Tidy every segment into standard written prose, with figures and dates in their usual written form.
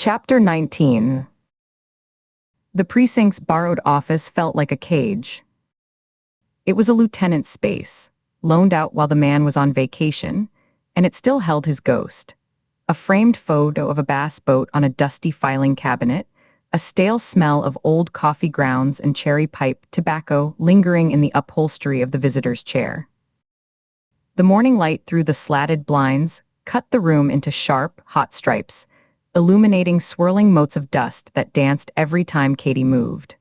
Chapter 19. The precinct's borrowed office felt like a cage. It was a lieutenant's space, loaned out while the man was on vacation, and it still held his ghost. A framed photo of a bass boat on a dusty filing cabinet, a stale smell of old coffee grounds and cherry pipe tobacco lingering in the upholstery of the visitor's chair. The morning light through the slatted blinds cut the room into sharp, hot stripes, illuminating swirling motes of dust that danced every time Katie moved.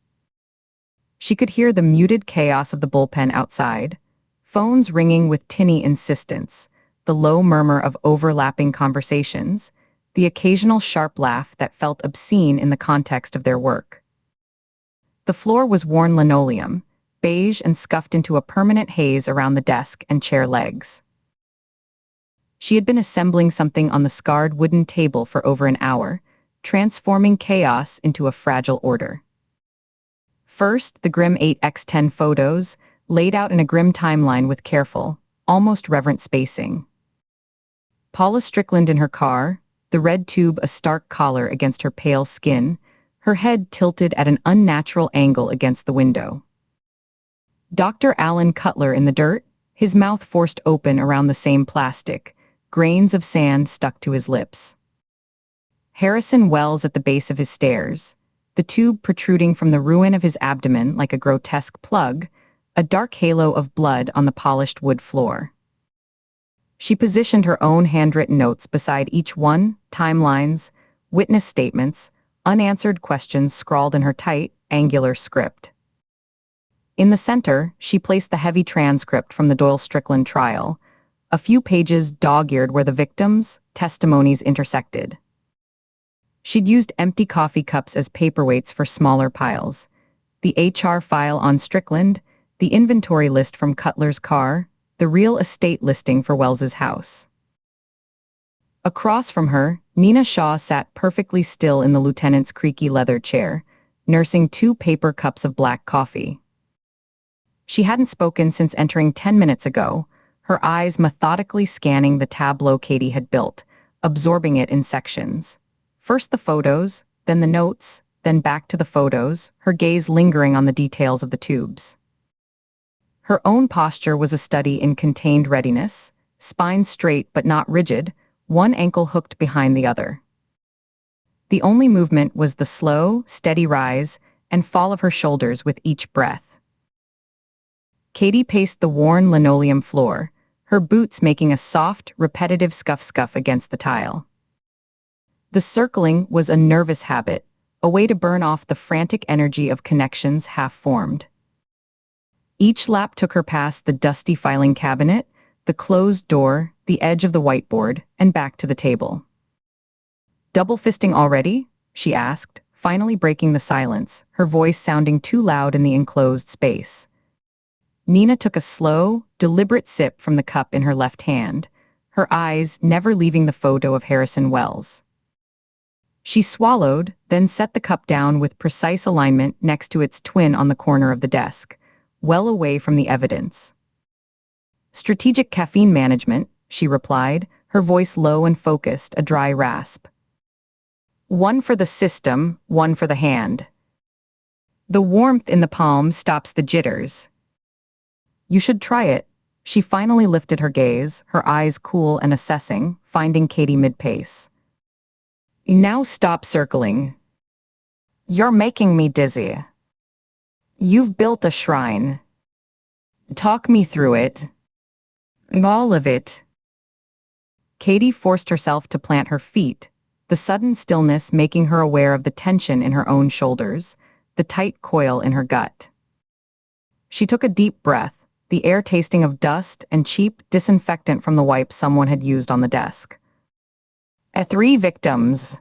She could hear the muted chaos of the bullpen outside, phones ringing with tinny insistence, the low murmur of overlapping conversations, the occasional sharp laugh that felt obscene in the context of their work. The floor was worn linoleum, beige and scuffed into a permanent haze around the desk and chair legs. She had been assembling something on the scarred wooden table for over an hour, transforming chaos into a fragile order. First, the grim 8x10 photos, laid out in a grim timeline with careful, almost reverent spacing. Paula Strickland in her car, the red tube a stark collar against her pale skin, her head tilted at an unnatural angle against the window. Dr. Alan Cutler in the dirt, his mouth forced open around the same plastic, grains of sand stuck to his lips. Harrison Wells at the base of his stairs, the tube protruding from the ruin of his abdomen like a grotesque plug, a dark halo of blood on the polished wood floor. She positioned her own handwritten notes beside each one, timelines, witness statements, unanswered questions scrawled in her tight, angular script. In the center, she placed the heavy transcript from the Doyle Strickland trial, a few pages dog-eared where the victims' testimonies intersected. She'd used empty coffee cups as paperweights for smaller piles, the HR file on Strickland, the inventory list from Cutler's car, the real estate listing for Wells's house. Across from her, Nina Shaw sat perfectly still in the lieutenant's creaky leather chair, nursing 2 paper cups of black coffee. She hadn't spoken since entering 10 minutes ago, her eyes methodically scanning the tableau Katie had built, absorbing it in sections. First the photos, then the notes, then back to the photos, her gaze lingering on the details of the tubes. Her own posture was a study in contained readiness, spine straight but not rigid, one ankle hooked behind the other. The only movement was the slow, steady rise and fall of her shoulders with each breath. Katie paced the worn linoleum floor, her boots making a soft, repetitive scuff-scuff against the tile. The circling was a nervous habit, a way to burn off the frantic energy of connections half-formed. Each lap took her past the dusty filing cabinet, the closed door, the edge of the whiteboard, and back to the table. "Double fisting already?" she asked, finally breaking the silence, her voice sounding too loud in the enclosed space. Nina took a slow, deliberate sip from the cup in her left hand, her eyes never leaving the photo of Harrison Wells. She swallowed, then set the cup down with precise alignment next to its twin on the corner of the desk, well away from the evidence. "Strategic caffeine management," she replied, her voice low and focused, a dry rasp. "One for the system, one for the hand. The warmth in the palm stops the jitters. You should try it." She finally lifted her gaze, her eyes cool and assessing, finding Katie mid-pace. "Now stop circling. You're making me dizzy. You've built a shrine. Talk me through it. All of it." Katie forced herself to plant her feet, the sudden stillness making her aware of the tension in her own shoulders, the tight coil in her gut. She took a deep breath, the air tasting of dust and cheap disinfectant from the wipe someone had used on the desk. 3 victims.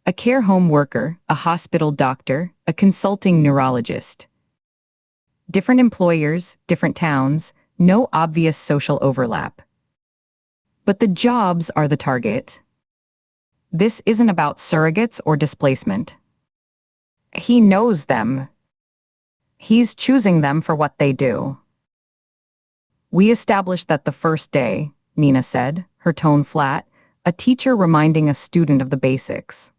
A care home worker, a hospital doctor, a consulting neurologist. Different employers, different towns, no obvious social overlap. But the jobs are the target. This isn't about surrogates or displacement. He knows them. He's choosing them for what they do. "We established that the first day," Nina said, her tone flat, a teacher reminding a student of the basics.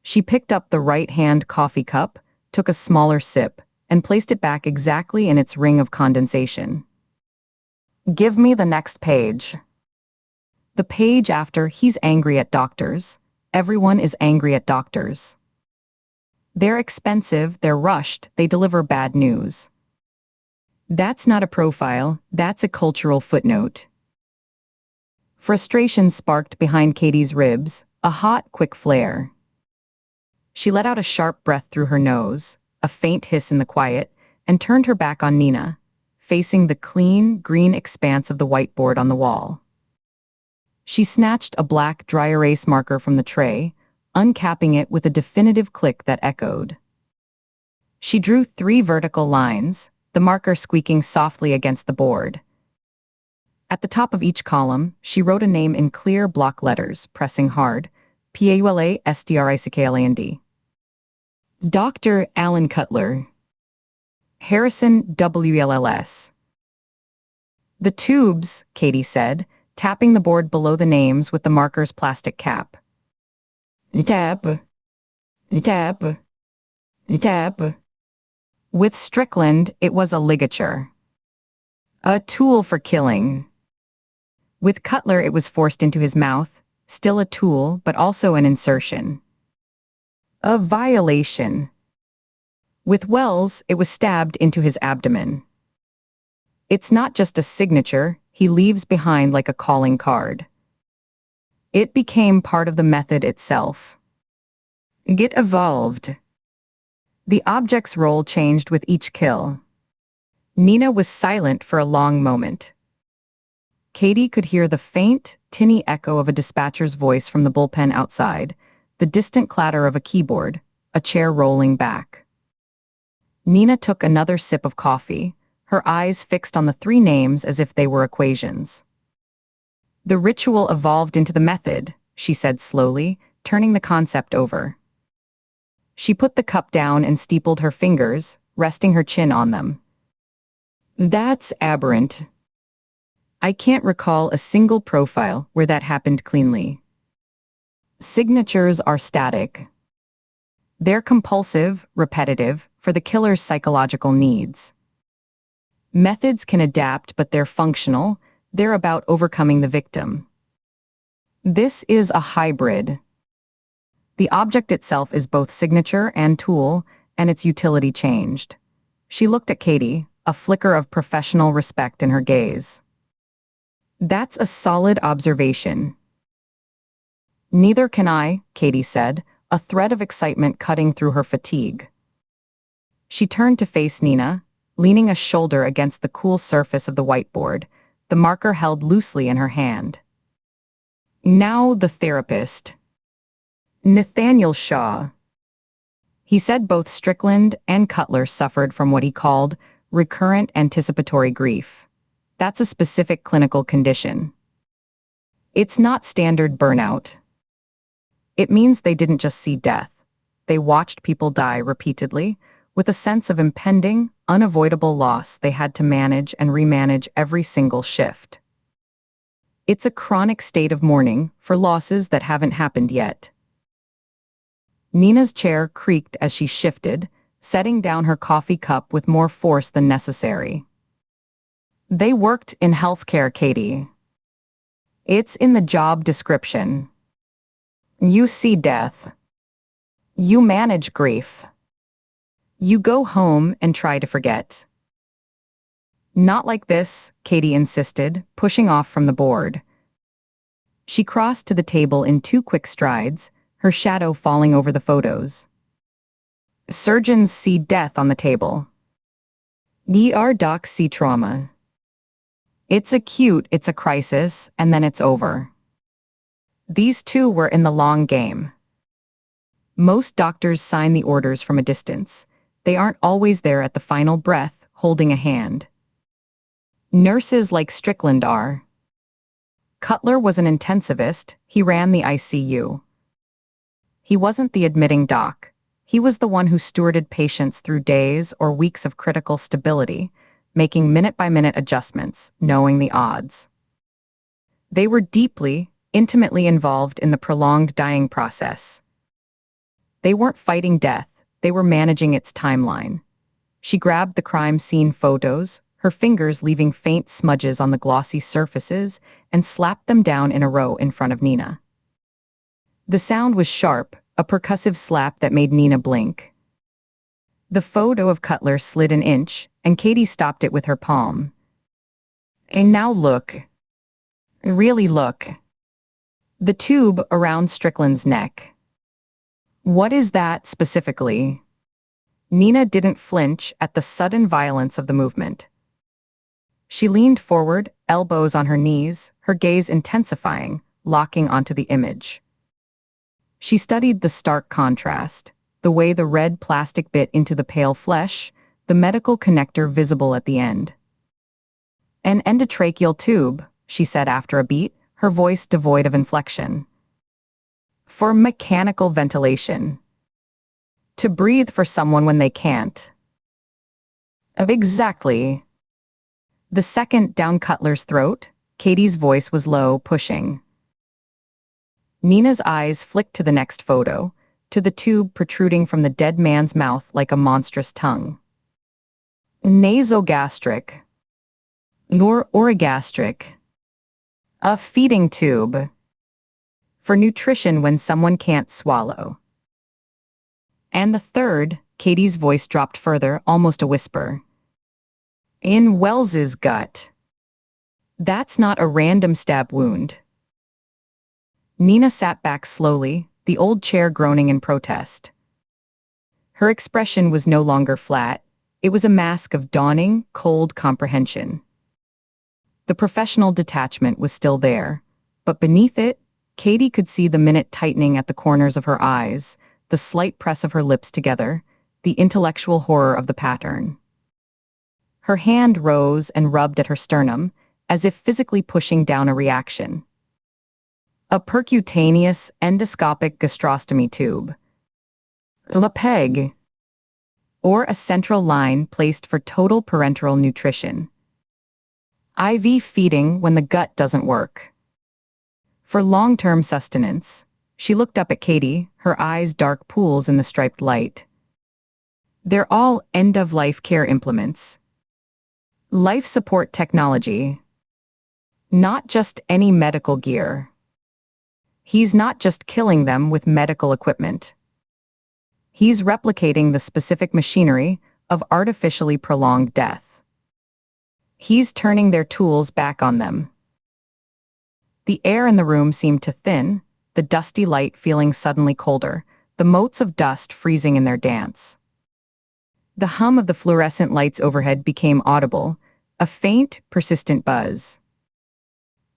She picked up the right-hand coffee cup, took a smaller sip, and placed it back exactly in its ring of condensation. Give me the next page. The page after he's angry at doctors. Everyone is angry at doctors. They're expensive, they're rushed, they deliver bad news. That's not a profile, that's a cultural footnote. Frustration sparked behind Katie's ribs, a hot, quick flare. She let out a sharp breath through her nose, a faint hiss in the quiet, and turned her back on Nina, facing the clean, green expanse of the whiteboard on the wall. She snatched a black dry erase marker from the tray, uncapping it with a definitive click that echoed. She drew 3 vertical lines, the marker squeaking softly against the board. At the top of each column, she wrote a name in clear block letters, pressing hard, Paulstrickland. Dr. Alan Cutler. Harrison WLLS. The tubes, Katie said, tapping the board below the names with the marker's plastic cap. The tab. With Strickland, it was a ligature. A tool for killing. With Cutler, it was forced into his mouth, still a tool, but also an insertion. A violation. With Wells, it was stabbed into his abdomen. It's not just a signature, he leaves behind like a calling card. It became part of the method itself. Get evolved. The object's role changed with each kill. Nina was silent for a long moment. Katie could hear the faint, tinny echo of a dispatcher's voice from the bullpen outside, the distant clatter of a keyboard, a chair rolling back. Nina took another sip of coffee, her eyes fixed on the 3 names as if they were equations. The ritual evolved into the method, she said slowly, turning the concept over. She put the cup down and steepled her fingers, resting her chin on them. That's aberrant. I can't recall a single profile where that happened cleanly. Signatures are static. They're compulsive, repetitive, for the killer's psychological needs. Methods can adapt, but they're functional. They're about overcoming the victim. This is a hybrid. The object itself is both signature and tool, and its utility changed. She looked at Katie, a flicker of professional respect in her gaze. That's a solid observation. Neither can I, Katie said, a thread of excitement cutting through her fatigue. She turned to face Nina, leaning a shoulder against the cool surface of the whiteboard, the marker held loosely in her hand. Now the therapist. Nathaniel Shaw. He said both Strickland and Cutler suffered from what he called recurrent anticipatory grief. That's a specific clinical condition. It's not standard burnout. It means they didn't just see death. They watched people die repeatedly, with a sense of impending, unavoidable loss they had to manage and remanage every single shift. It's a chronic state of mourning for losses that haven't happened yet. Nina's chair creaked as she shifted, setting down her coffee cup with more force than necessary. They worked in healthcare, Katie. It's in the job description. You see death. You manage grief. You go home and try to forget. Not like this, Katie insisted, pushing off from the board. She crossed to the table in 2 quick strides, her shadow falling over the photos. Surgeons see death on the table. ER docs see trauma. It's acute, it's a crisis, and then it's over. These 2 were in the long game. Most doctors sign the orders from a distance. They aren't always there at the final breath, holding a hand. Nurses like Strickland are. Cutler was an intensivist, he ran the ICU. He wasn't the admitting doc. He was the one who stewarded patients through days or weeks of critical stability, making minute-by-minute adjustments, knowing the odds. They were deeply, intimately involved in the prolonged dying process. They weren't fighting death, they were managing its timeline. She grabbed the crime scene photos, her fingers leaving faint smudges on the glossy surfaces, and slapped them down in a row in front of Nina. The sound was sharp, a percussive slap that made Nina blink. The photo of Cutler slid an inch, and Katie stopped it with her palm. And now look. Really look. The tube around Strickland's neck. What is that specifically? Nina didn't flinch at the sudden violence of the movement. She leaned forward, elbows on her knees, her gaze intensifying, locking onto the image. She studied the stark contrast, the way the red plastic bit into the pale flesh, the medical connector visible at the end. An endotracheal tube, she said after a beat, her voice devoid of inflection. For mechanical ventilation. To breathe for someone when they can't. Exactly. The second down Cutler's throat, Katie's voice was low, pushing. Nina's eyes flicked to the next photo, to the tube protruding from the dead man's mouth like a monstrous tongue. Nasogastric. Nor orogastric. A feeding tube. For nutrition when someone can't swallow. And the third, Katie's voice dropped further, almost a whisper. In Wells's gut. That's not a random stab wound. Nina sat back slowly, the old chair groaning in protest. Her expression was no longer flat, it was a mask of dawning, cold comprehension. The professional detachment was still there, but beneath it, Katie could see the minute tightening at the corners of her eyes, the slight press of her lips together, the intellectual horror of the pattern. Her hand rose and rubbed at her sternum, as if physically pushing down a reaction. A percutaneous endoscopic gastrostomy tube. A peg. Or a central line placed for total parenteral nutrition. IV feeding when the gut doesn't work. For long-term sustenance. She looked up at Katie, her eyes dark pools in the striped light. They're all end-of-life care implements. Life support technology. Not just any medical gear. He's not just killing them with medical equipment. He's replicating the specific machinery of artificially prolonged death. He's turning their tools back on them. The air in the room seemed to thin, the dusty light feeling suddenly colder, the motes of dust freezing in their dance. The hum of the fluorescent lights overhead became audible, a faint, persistent buzz.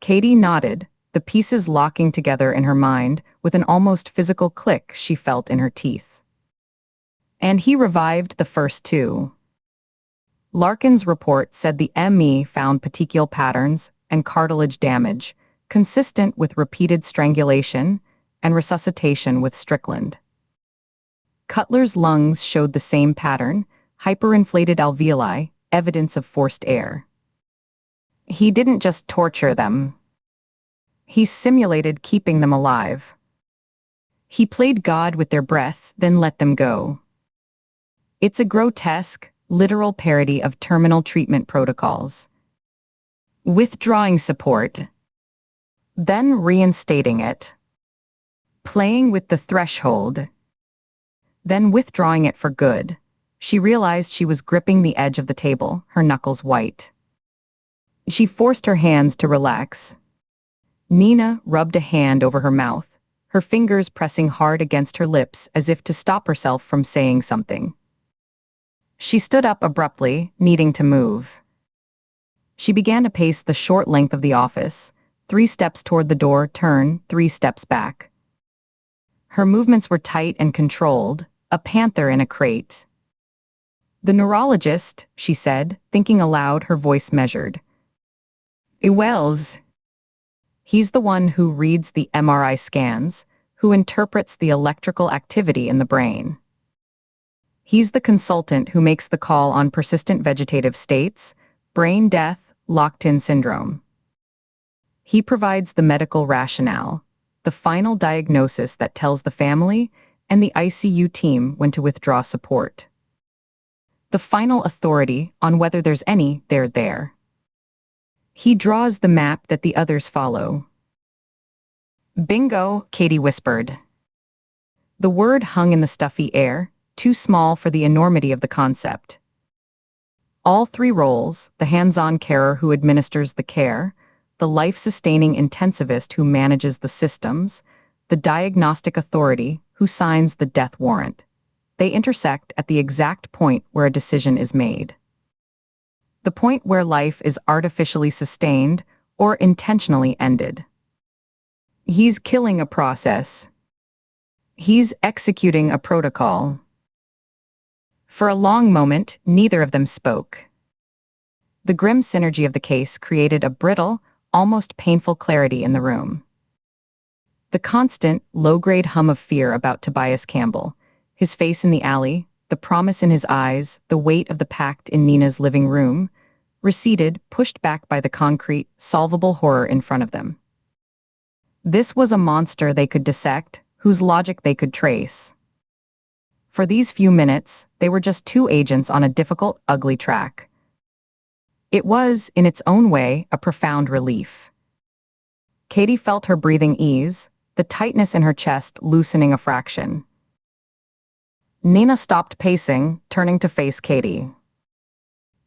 Katie nodded, the pieces locking together in her mind with an almost physical click she felt in her teeth. And he revived the first two. Larkin's report said the ME found petechial patterns and cartilage damage, consistent with repeated strangulation and resuscitation with Strickland. Cutler's lungs showed the same pattern, hyperinflated alveoli, evidence of forced air. He didn't just torture them. He simulated keeping them alive. He played God with their breaths, then let them go. It's a grotesque, literal parody of terminal treatment protocols. Withdrawing support. Then reinstating it. Playing with the threshold. Then withdrawing it for good. She realized she was gripping the edge of the table, her knuckles white. She forced her hands to relax. Nina rubbed a hand over her mouth, her fingers pressing hard against her lips as if to stop herself from saying something. She stood up abruptly, needing to move. She began to pace the short length of the office, 3 steps toward the door, turn, 3 steps back. Her movements were tight and controlled, a panther in a crate. The neurologist, she said, thinking aloud, her voice measured. Wells. He's the one who reads the MRI scans, who interprets the electrical activity in the brain. He's the consultant who makes the call on persistent vegetative states, brain death, locked-in syndrome. He provides the medical rationale, the final diagnosis that tells the family and the ICU team when to withdraw support. The final authority on whether there's any, they're there. He draws the map that the others follow. Bingo, Katie whispered. The word hung in the stuffy air, too small for the enormity of the concept. All three roles, the hands-on carer who administers the care, the life-sustaining intensivist who manages the systems, the diagnostic authority who signs the death warrant. They intersect at the exact point where a decision is made. The point where life is artificially sustained or intentionally ended. He's killing a process. He's executing a protocol. For a long moment, neither of them spoke. The grim synergy of the case created a brittle, almost painful clarity in the room. The constant, low-grade hum of fear about Tobias Campbell, his face in the alley, the promise in his eyes, the weight of the pact in Nina's living room, receded, pushed back by the concrete, solvable horror in front of them. This was a monster they could dissect, whose logic they could trace. For these few minutes, they were just two agents on a difficult, ugly track. It was, in its own way, a profound relief. Katie felt her breathing ease, the tightness in her chest loosening a fraction. Nina stopped pacing, turning to face Katie.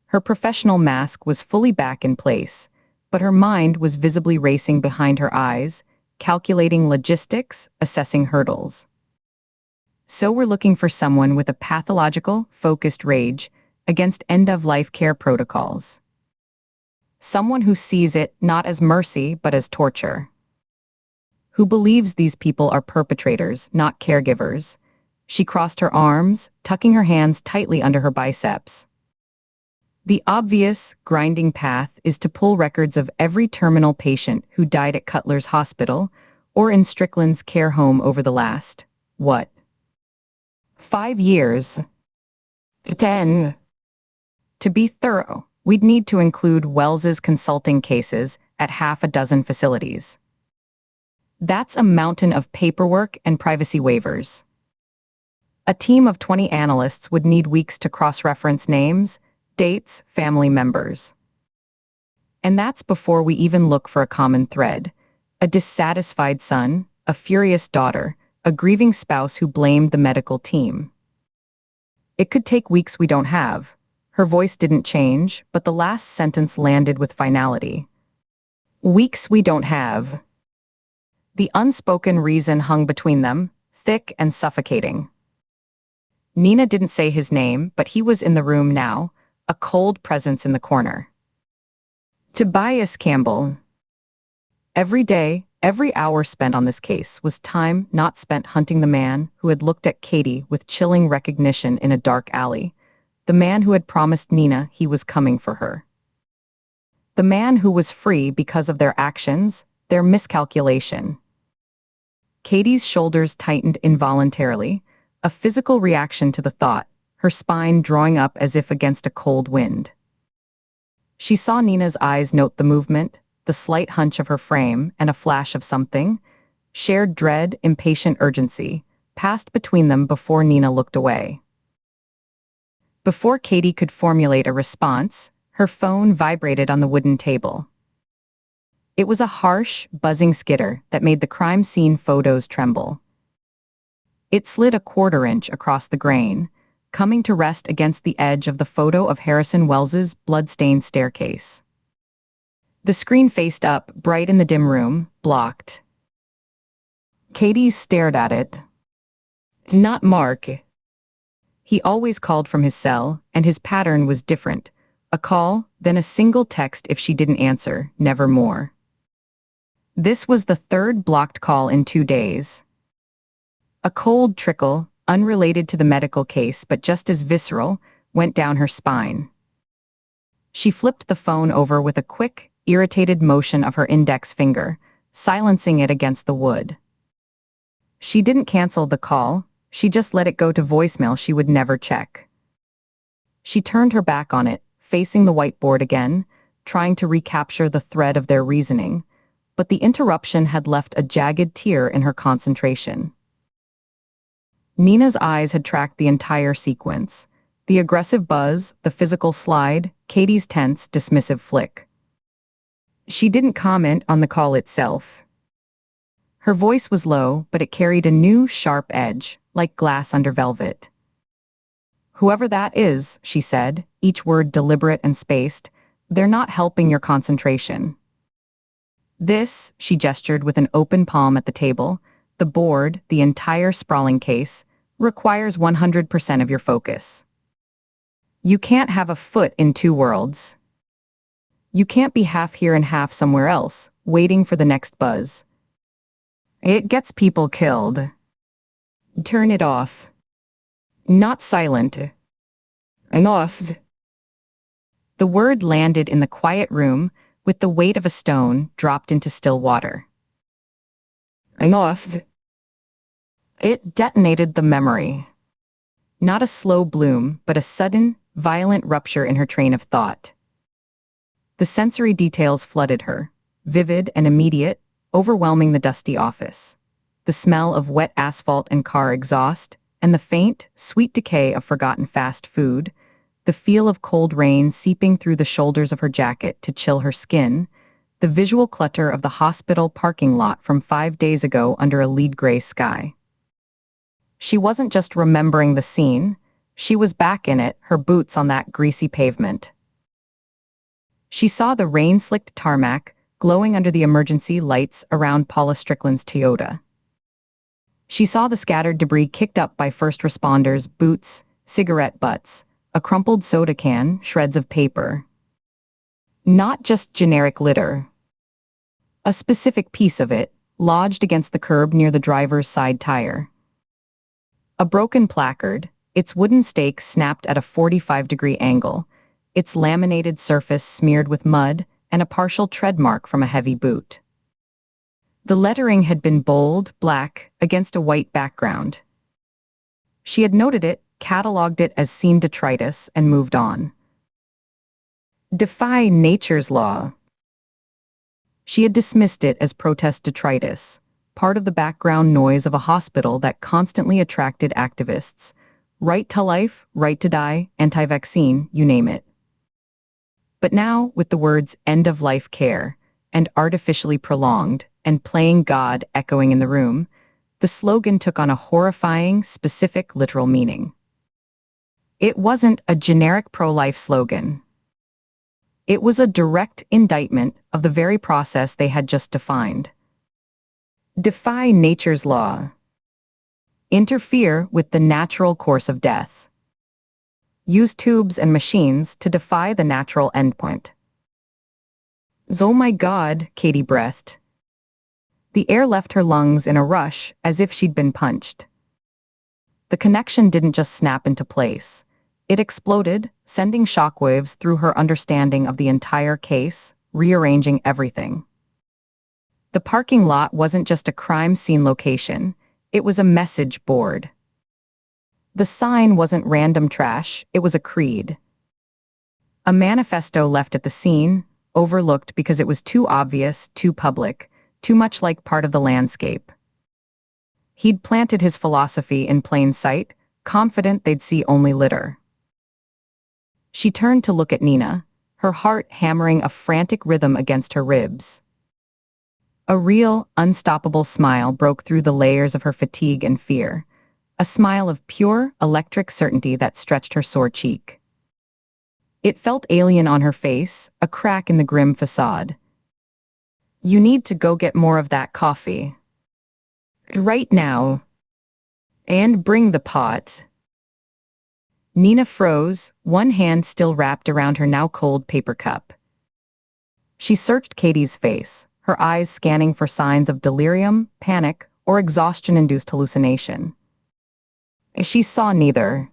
Her professional mask was fully back in place, but her mind was visibly racing behind her eyes, calculating logistics, assessing hurdles. So we're looking for someone with a pathological, focused rage against end-of-life care protocols. Someone who sees it not as mercy but as torture. Who believes these people are perpetrators, not caregivers. She crossed her arms, tucking her hands tightly under her biceps. The obvious, grinding path is to pull records of every terminal patient who died at Cutler's Hospital or in Strickland's care home over the last, 5 years? 10. To be thorough, we'd need to include Wells's consulting cases at half a dozen facilities. That's a mountain of paperwork and privacy waivers. A team of 20 analysts would need weeks to cross-reference names, dates, family members. And that's before we even look for a common thread. A dissatisfied son, a furious daughter, a grieving spouse who blamed the medical team. It could take weeks we don't have. Her voice didn't change, but the last sentence landed with finality. Weeks we don't have. The unspoken reason hung between them, thick and suffocating. Nina didn't say his name, but he was in the room now, a cold presence in the corner. Tobias Campbell. Every day, every hour spent on this case was time not spent hunting the man who had looked at Katie with chilling recognition in a dark alley, the man who had promised Nina he was coming for her. The man who was free because of their actions, their miscalculation. Katie's shoulders tightened involuntarily, a physical reaction to the thought, her spine drawing up as if against a cold wind. She saw Nina's eyes note the movement, the slight hunch of her frame, and a flash of something, shared dread, impatient urgency, passed between them before Nina looked away. Before Katie could formulate a response, her phone vibrated on the wooden table. It was a harsh, buzzing skitter that made the crime scene photos tremble. It slid a quarter-inch across the grain, coming to rest against the edge of the photo of Harrison Wells's blood-stained staircase. The screen faced up, bright in the dim room, blocked. Katie stared at it. "It's not Mark." He always called from his cell, and his pattern was different. A call, then a single text if she didn't answer, never more. This was the third blocked call in 2 days. A cold trickle, unrelated to the medical case but just as visceral, went down her spine. She flipped the phone over with a quick, irritated motion of her index finger, silencing it against the wood. She didn't cancel the call, she just let it go to voicemail she would never check. She turned her back on it, facing the whiteboard again, trying to recapture the thread of their reasoning, but the interruption had left a jagged tear in her concentration. Nina's eyes had tracked the entire sequence. The aggressive buzz, the physical slide, Katie's tense, dismissive flick. She didn't comment on the call itself. Her voice was low, but it carried a new, sharp edge, like glass under velvet. "Whoever that is," she said, each word deliberate and spaced, "they're not helping your concentration. This," she gestured with an open palm at the table, "the board, the entire sprawling case, requires 100% of your focus. You can't have a foot in two worlds. You can't be half here and half somewhere else, waiting for the next buzz. It gets people killed. Turn it off. Not silent. Enough." The word landed in the quiet room with the weight of a stone dropped into still water. Enough. It detonated the memory. Not a slow bloom, but a sudden, violent rupture in her train of thought. The sensory details flooded her, vivid and immediate, overwhelming the dusty office. The smell of wet asphalt and car exhaust, and the faint, sweet decay of forgotten fast food, the feel of cold rain seeping through the shoulders of her jacket to chill her skin, the visual clutter of the hospital parking lot from 5 days ago under a lead gray sky. She wasn't just remembering the scene, she was back in it, her boots on that greasy pavement. She saw the rain-slicked tarmac glowing under the emergency lights around Paula Strickland's Toyota. She saw the scattered debris kicked up by first responders, boots, cigarette butts, a crumpled soda can, shreds of paper. Not just generic litter. A specific piece of it, lodged against the curb near the driver's side tire. A broken placard, its wooden stake snapped at a 45-degree angle, its laminated surface smeared with mud, and a partial tread mark from a heavy boot. The lettering had been bold, black, against a white background. She had noted it, catalogued it as seen detritus, and moved on. Defy nature's law. She had dismissed it as protest detritus, part of the background noise of a hospital that constantly attracted activists. Right to life, right to die, anti-vaccine, you name it. But now, with the words end-of-life care, and artificially prolonged, and playing God echoing in the room, the slogan took on a horrifying, specific, literal meaning. It wasn't a generic pro-life slogan. It was a direct indictment of the very process they had just defined. Defy nature's law. Interfere with the natural course of death. Use tubes and machines to defy the natural endpoint. "Oh my God," Katie breathed. The air left her lungs in a rush, as if she'd been punched. The connection didn't just snap into place. It exploded, sending shockwaves through her understanding of the entire case, rearranging everything. The parking lot wasn't just a crime scene location, it was a message board. The sign wasn't random trash, it was a creed. A manifesto left at the scene, overlooked because it was too obvious, too public, too much like part of the landscape. He'd planted his philosophy in plain sight, confident they'd see only litter. She turned to look at Nina, her heart hammering a frantic rhythm against her ribs. A real, unstoppable smile broke through the layers of her fatigue and fear, a smile of pure, electric certainty that stretched her sore cheek. It felt alien on her face, a crack in the grim facade. "You need to go get more of that coffee. Right now. And bring the pot." Nina froze, one hand still wrapped around her now cold paper cup. She searched Katie's face, her eyes scanning for signs of delirium, panic, or exhaustion-induced hallucination. She saw neither.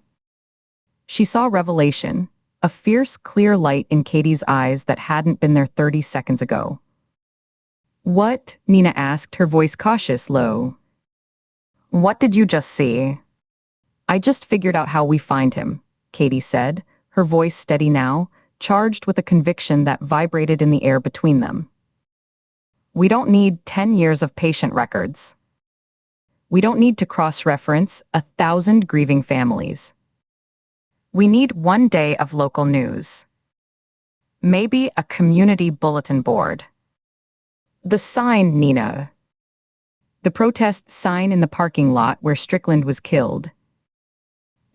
She saw revelation, a fierce, clear light in Katie's eyes that hadn't been there 30 seconds ago. "What?" Nina asked, her voice cautious, low. "What did you just see?" "I just figured out how we find him," Katie said, her voice steady now, charged with a conviction that vibrated in the air between them. "We don't need 10 years of patient records. We don't need to cross-reference 1,000 grieving families. We need one day of local news. Maybe a community bulletin board. The sign, Nina. The protest sign in the parking lot where Strickland was killed.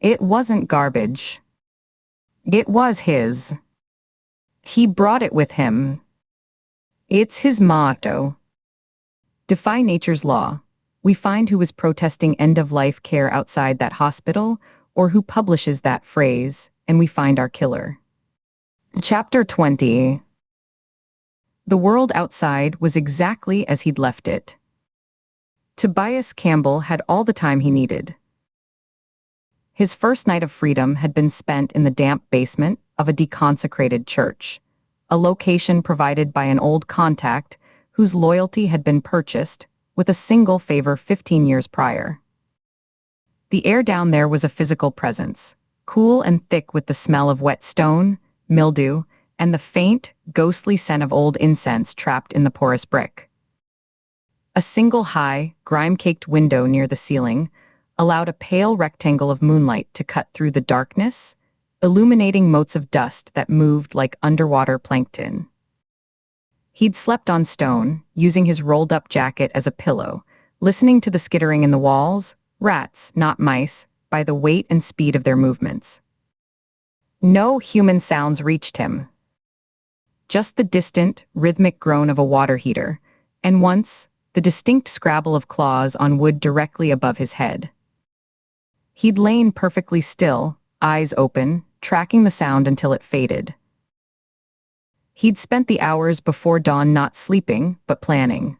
It wasn't garbage. It was his. He brought it with him. It's his motto. Defy nature's law. We find who was protesting end-of-life care outside that hospital, or who publishes that phrase, and we find our killer. Chapter 20. The world outside was exactly as he'd left it. Tobias Campbell had all the time he needed. His first night of freedom had been spent in the damp basement of a deconsecrated church, a location provided by an old contact whose loyalty had been purchased with a single favor 15 years prior. The air down there was a physical presence, cool and thick with the smell of wet stone, mildew, and the faint, ghostly scent of old incense trapped in the porous brick. A single high, grime-caked window near the ceiling allowed a pale rectangle of moonlight to cut through the darkness, illuminating motes of dust that moved like underwater plankton. He'd slept on stone, using his rolled-up jacket as a pillow, listening to the skittering in the walls, rats, not mice, by the weight and speed of their movements. No human sounds reached him. Just the distant, rhythmic groan of a water heater, and once, the distinct scrabble of claws on wood directly above his head. He'd lain perfectly still, eyes open, tracking the sound until it faded. He'd spent the hours before dawn not sleeping, but planning.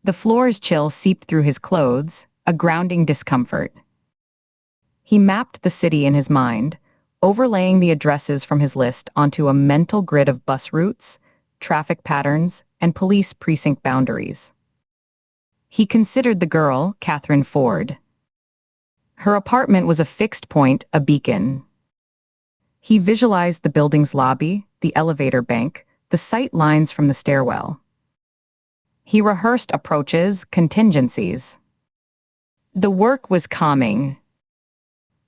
The floor's chill seeped through his clothes, a grounding discomfort. He mapped the city in his mind, overlaying the addresses from his list onto a mental grid of bus routes, traffic patterns, and police precinct boundaries. He considered the girl, Catherine Ford. Her apartment was a fixed point, a beacon. He visualized the building's lobby, the elevator bank, the sight lines from the stairwell. He rehearsed approaches, contingencies. The work was calming.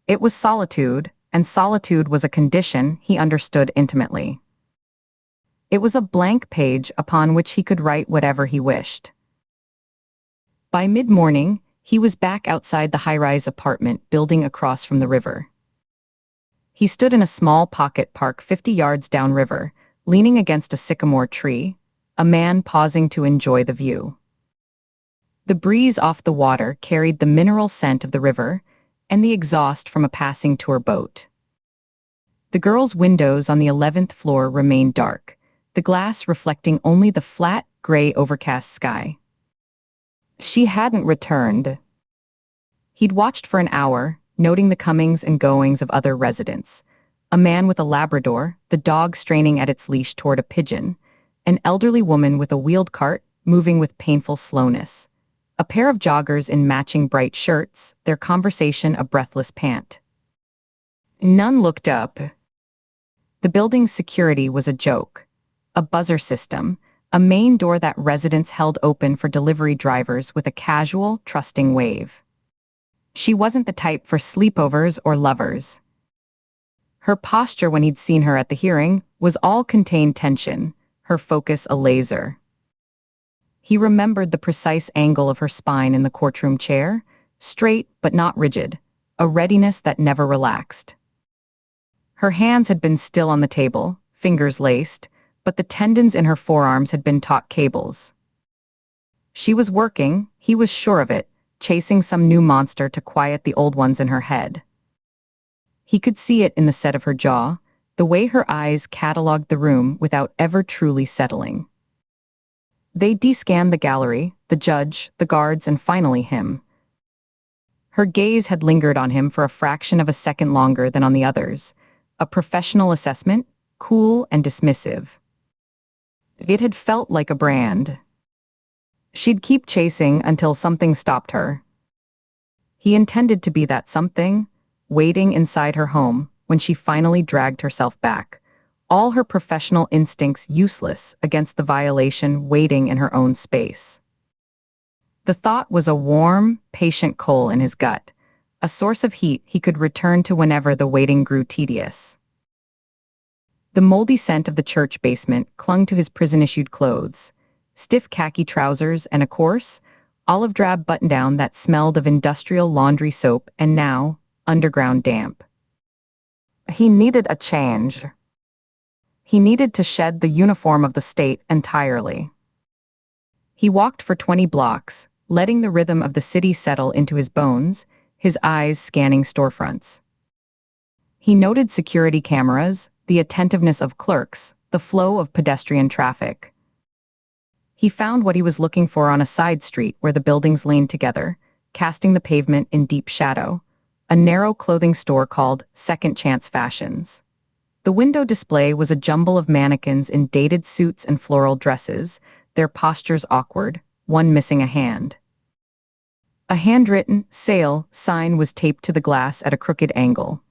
It was solitude, and solitude was a condition he understood intimately. It was a blank page upon which he could write whatever he wished. By mid-morning, he was back outside the high-rise apartment building across from the river. He stood in a small pocket park 50 yards downriver, leaning against a sycamore tree, a man pausing to enjoy the view. The breeze off the water carried the mineral scent of the river and the exhaust from a passing tour boat. The girl's windows on the 11th floor remained dark, the glass reflecting only the flat, gray, overcast sky. She hadn't returned. He'd watched for an hour, noting the comings and goings of other residents. A man with a Labrador, the dog straining at its leash toward a pigeon, an elderly woman with a wheeled cart, moving with painful slowness. A pair of joggers in matching bright shirts, their conversation a breathless pant. None looked up. The building's security was a joke. A buzzer system, a main door that residents held open for delivery drivers with a casual, trusting wave. She wasn't the type for sleepovers or lovers. Her posture when he'd seen her at the hearing was all contained tension, her focus a laser. He remembered the precise angle of her spine in the courtroom chair, straight but not rigid, a readiness that never relaxed. Her hands had been still on the table, fingers laced, but the tendons in her forearms had been taut cables. She was working, he was sure of it, chasing some new monster to quiet the old ones in her head. He could see it in the set of her jaw, the way her eyes catalogued the room without ever truly settling. They descanned the gallery, the judge, the guards, and finally him. Her gaze had lingered on him for a fraction of a second longer than on the others, a professional assessment, cool and dismissive. It had felt like a brand. She'd keep chasing until something stopped her. He intended to be that something, waiting inside her home when she finally dragged herself back, all her professional instincts useless against the violation waiting in her own space. The thought was a warm, patient coal in his gut, a source of heat he could return to whenever the waiting grew tedious. The moldy scent of the church basement clung to his prison-issued clothes, stiff khaki trousers and a coarse, olive-drab button-down that smelled of industrial laundry soap and now, underground damp. He needed a change. He needed to shed the uniform of the state entirely. He walked for 20 blocks, letting the rhythm of the city settle into his bones, his eyes scanning storefronts. He noted security cameras, the attentiveness of clerks, the flow of pedestrian traffic. He found what he was looking for on a side street where the buildings leaned together, casting the pavement in deep shadow, a narrow clothing store called Second Chance Fashions. The window display was a jumble of mannequins in dated suits and floral dresses, their postures awkward, one missing a hand. A handwritten sale sign was taped to the glass at a crooked angle.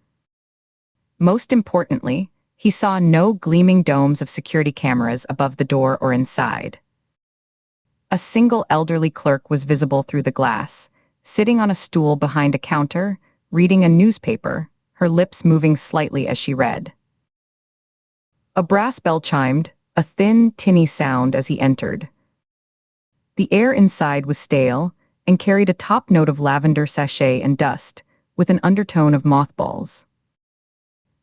Most importantly, he saw no gleaming domes of security cameras above the door or inside. A single elderly clerk was visible through the glass, sitting on a stool behind a counter, reading a newspaper, her lips moving slightly as she read. A brass bell chimed, a thin, tinny sound as he entered. The air inside was stale and carried a top note of lavender sachet and dust, with an undertone of mothballs.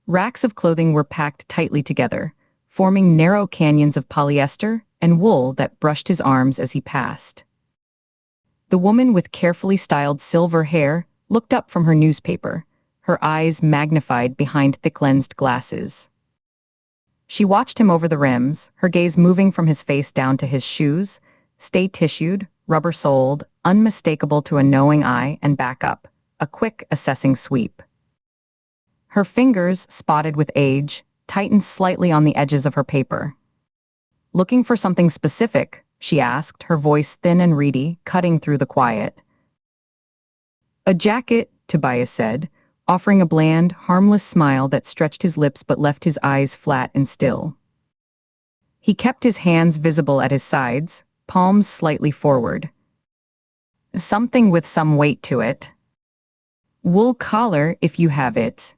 Racks of clothing were packed tightly together, forming narrow canyons of polyester and wool that brushed his arms as he passed. The woman with carefully styled silver hair looked up from her newspaper, her eyes magnified behind thick-lensed glasses. She watched him over the rims, her gaze moving from his face down to his shoes, stay-tissued, rubber-soled, unmistakable to a knowing eye, and back up, a quick, assessing sweep. Her fingers, spotted with age, tightened slightly on the edges of her paper. "Looking for something specific?" she asked, her voice thin and reedy, cutting through the quiet. "A jacket," Tobias said, offering a bland, harmless smile that stretched his lips but left his eyes flat and still. He kept his hands visible at his sides, palms slightly forward. "Something with some weight to it. Wool collar, if you have it.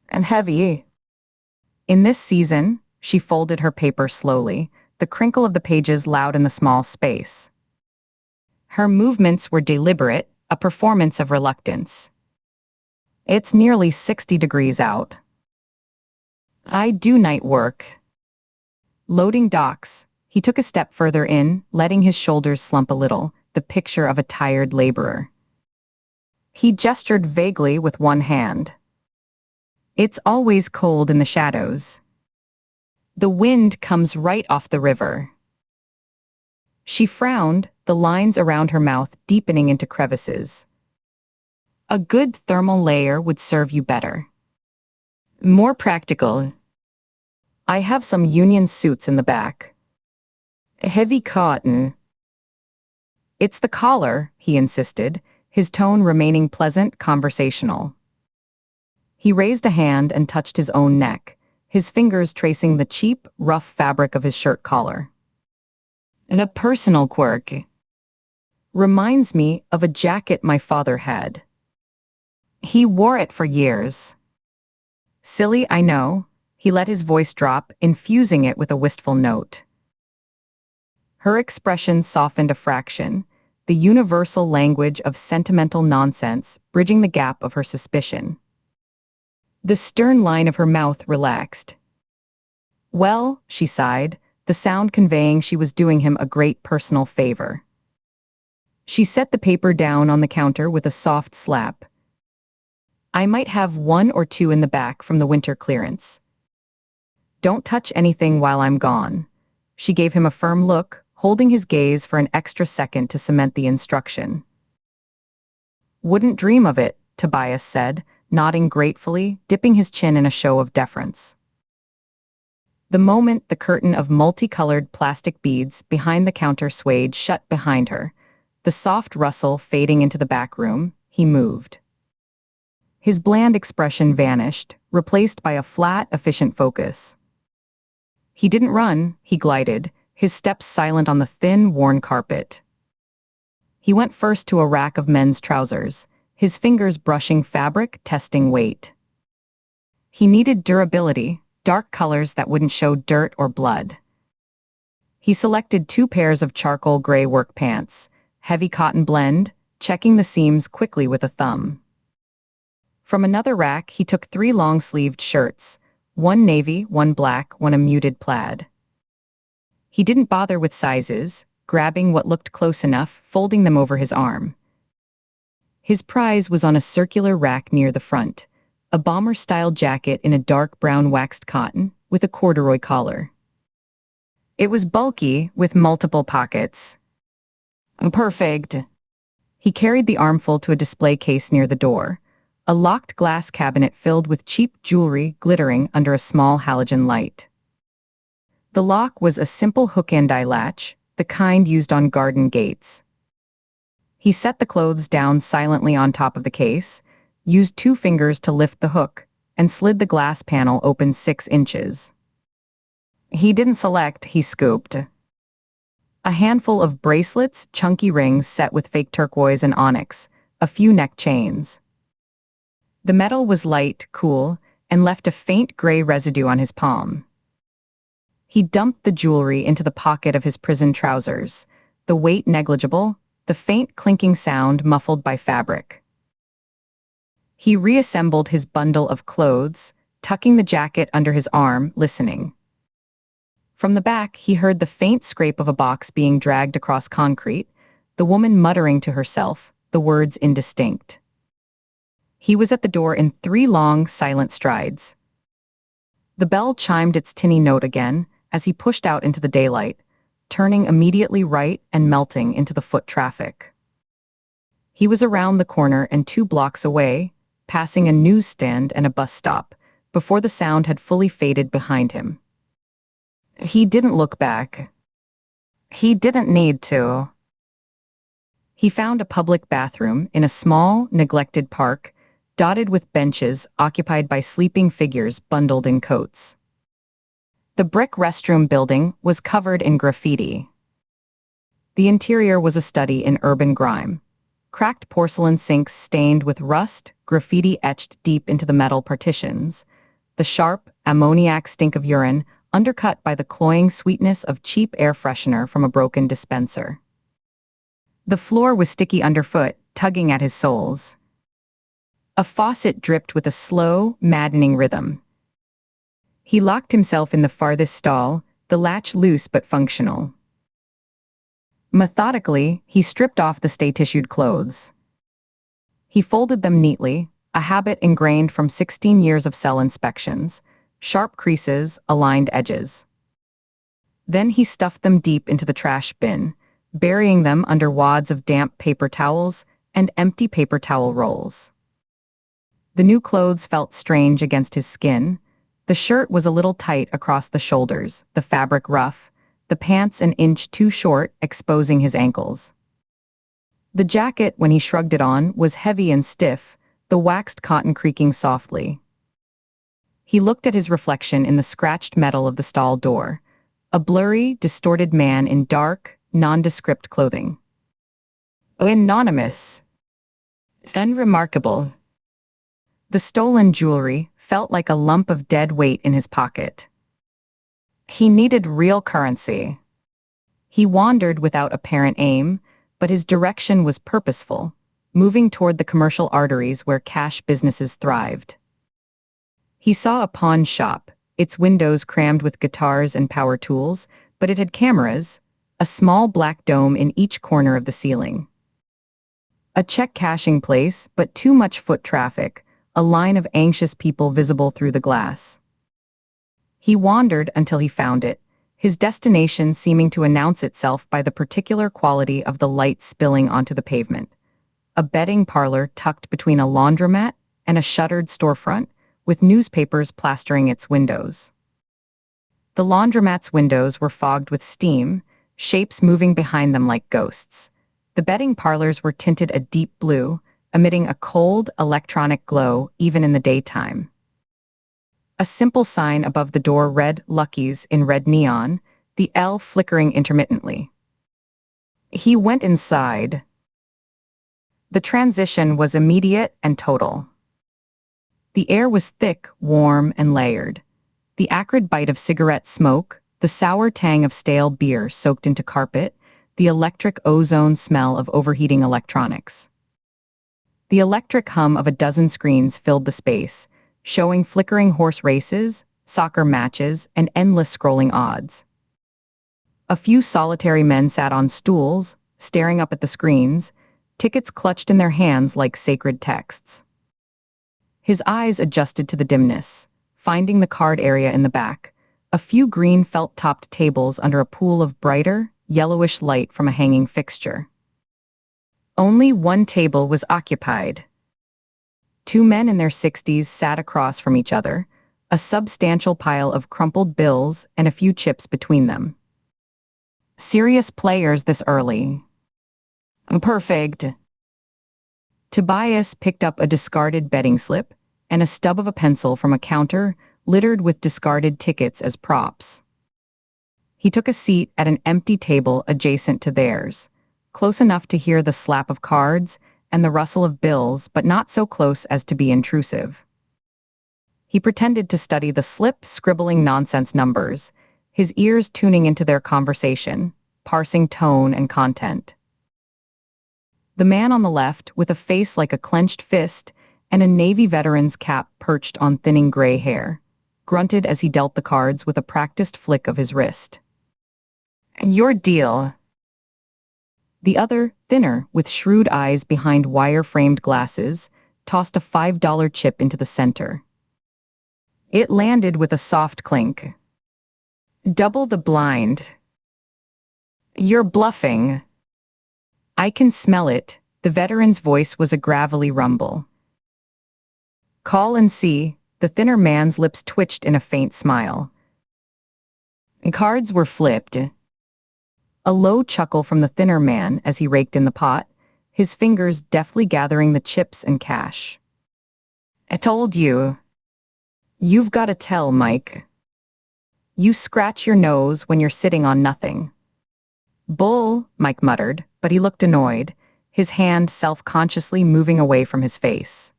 And heavy." In this season, she folded her paper slowly, the crinkle of the pages loud in the small space. Her movements were deliberate, a performance of reluctance. "It's nearly 60 degrees out. I do night work." Loading docks, he took a step further in, letting his shoulders slump a little, the picture of a tired laborer. He gestured vaguely with one hand. "It's always cold in the shadows. The wind comes right off the river." She frowned, the lines around her mouth deepening into crevices. "A good thermal layer would serve you better. More practical. I have some union suits in the back. Heavy cotton." "It's the collar," he insisted, his tone remaining pleasant, conversational. He raised a hand and touched his own neck, his fingers tracing the cheap, rough fabric of his shirt collar. "A personal quirk. Reminds me of a jacket my father had. He wore it for years." "Silly, I know." He let his voice drop, infusing it with a wistful note. Her expression softened a fraction, the universal language of sentimental nonsense bridging the gap of her suspicion. The stern line of her mouth relaxed. "Well," she sighed, the sound conveying she was doing him a great personal favor. She set the paper down on the counter with a soft slap. "I might have one or two in the back from the winter clearance. Don't touch anything while I'm gone." She gave him a firm look, holding his gaze for an extra second to cement the instruction. "Wouldn't dream of it," Tobias said, nodding gratefully, dipping his chin in a show of deference. The moment the curtain of multicolored plastic beads behind the counter swayed shut behind her, the soft rustle fading into the back room, he moved. His bland expression vanished, replaced by a flat, efficient focus. He didn't run, he glided, his steps silent on the thin, worn carpet. He went first to a rack of men's trousers, his fingers brushing fabric, testing weight. He needed durability, dark colors that wouldn't show dirt or blood. He selected 2 pairs of charcoal gray work pants, heavy cotton blend, checking the seams quickly with a thumb. From another rack, he took 3 long-sleeved shirts, one navy, one black, one a muted plaid. He didn't bother with sizes, grabbing what looked close enough, folding them over his arm. His prize was on a circular rack near the front, a bomber-style jacket in a dark brown waxed cotton with a corduroy collar. It was bulky, with multiple pockets. Perfect. He carried the armful to a display case near the door, a locked glass cabinet filled with cheap jewelry glittering under a small halogen light. The lock was a simple hook-and-eye latch, the kind used on garden gates. He set the clothes down silently on top of the case, used 2 fingers to lift the hook, and slid the glass panel open 6 inches. He didn't select, he scooped. A handful of bracelets, chunky rings set with fake turquoise and onyx, a few neck chains. The metal was light, cool, and left a faint gray residue on his palm. He dumped the jewelry into the pocket of his prison trousers, the weight negligible, the faint clinking sound muffled by fabric. He reassembled his bundle of clothes, tucking the jacket under his arm, listening. From the back, he heard the faint scrape of a box being dragged across concrete, the woman muttering to herself, the words indistinct. He was at the door in 3 long, silent strides. The bell chimed its tinny note again as he pushed out into the daylight, turning immediately right and melting into the foot traffic. He was around the corner and 2 blocks away, passing a newsstand and a bus stop, before the sound had fully faded behind him. He didn't look back. He didn't need to. He found a public bathroom in a small, neglected park, dotted with benches occupied by sleeping figures bundled in coats. The brick restroom building was covered in graffiti. The interior was a study in urban grime. Cracked porcelain sinks stained with rust, graffiti etched deep into the metal partitions, the sharp, ammoniac stink of urine undercut by the cloying sweetness of cheap air freshener from a broken dispenser. The floor was sticky underfoot, tugging at his soles. A faucet dripped with a slow, maddening rhythm. He locked himself in the farthest stall, the latch loose but functional. Methodically, he stripped off the stay-tissued clothes. He folded them neatly, a habit ingrained from 16 years of cell inspections, sharp creases, aligned edges. Then he stuffed them deep into the trash bin, burying them under wads of damp paper towels and empty paper towel rolls. The new clothes felt strange against his skin. The shirt was a little tight across the shoulders, the fabric rough, the pants an inch too short, exposing his ankles. The jacket, when he shrugged it on, was heavy and stiff, the waxed cotton creaking softly. He looked at his reflection in the scratched metal of the stall door, a blurry, distorted man in dark, nondescript clothing. Anonymous. Unremarkable. The stolen jewelry felt like a lump of dead weight in his pocket. He needed real currency. He wandered without apparent aim, but his direction was purposeful, moving toward the commercial arteries where cash businesses thrived. He saw a pawn shop, its windows crammed with guitars and power tools, but it had cameras, a small black dome in each corner of the ceiling. A check cashing place, but too much foot traffic, a line of anxious people visible through the glass. He wandered until he found it, his destination seeming to announce itself by the particular quality of the light spilling onto the pavement. A betting parlor tucked between a laundromat and a shuttered storefront, with newspapers plastering its windows. The laundromat's windows were fogged with steam, shapes moving behind them like ghosts. The betting parlors were tinted a deep blue, emitting a cold, electronic glow even in the daytime. A simple sign above the door read Lucky's in red neon, the L flickering intermittently. He went inside. The transition was immediate and total. The air was thick, warm, and layered. The acrid bite of cigarette smoke, the sour tang of stale beer soaked into carpet, the electric ozone smell of overheating electronics. The electric hum of a dozen screens filled the space, showing flickering horse races, soccer matches, and endless scrolling odds. A few solitary men sat on stools, staring up at the screens, tickets clutched in their hands like sacred texts. His eyes adjusted to the dimness, finding the card area in the back, a few green felt-topped tables under a pool of brighter, yellowish light from a hanging fixture. Only one table was occupied. Two men in their 60s sat across from each other, a substantial pile of crumpled bills and a few chips between them. Serious players this early. Perfect. Tobias picked up a discarded betting slip and a stub of a pencil from a counter littered with discarded tickets as props. He took a seat at an empty table adjacent to theirs, close enough to hear the slap of cards and the rustle of bills, but not so close as to be intrusive. He pretended to study the slip, scribbling nonsense numbers, his ears tuning into their conversation, parsing tone and content. The man on the left, with a face like a clenched fist and a Navy veteran's cap perched on thinning gray hair, grunted as he dealt the cards with a practiced flick of his wrist. Your deal. The other, thinner, with shrewd eyes behind wire-framed glasses, tossed a $5 chip into the center. It landed with a soft clink. Double the blind. You're bluffing. I can smell it. The veteran's voice was a gravelly rumble. Call and see. The thinner man's lips twitched in a faint smile. Cards were flipped. A low chuckle from the thinner man as he raked in the pot, his fingers deftly gathering the chips and cash. I told you. You've got to tell, Mike. You scratch your nose when you're sitting on nothing. Bull, Mike muttered, but he looked annoyed, his hand self-consciously moving away from his face.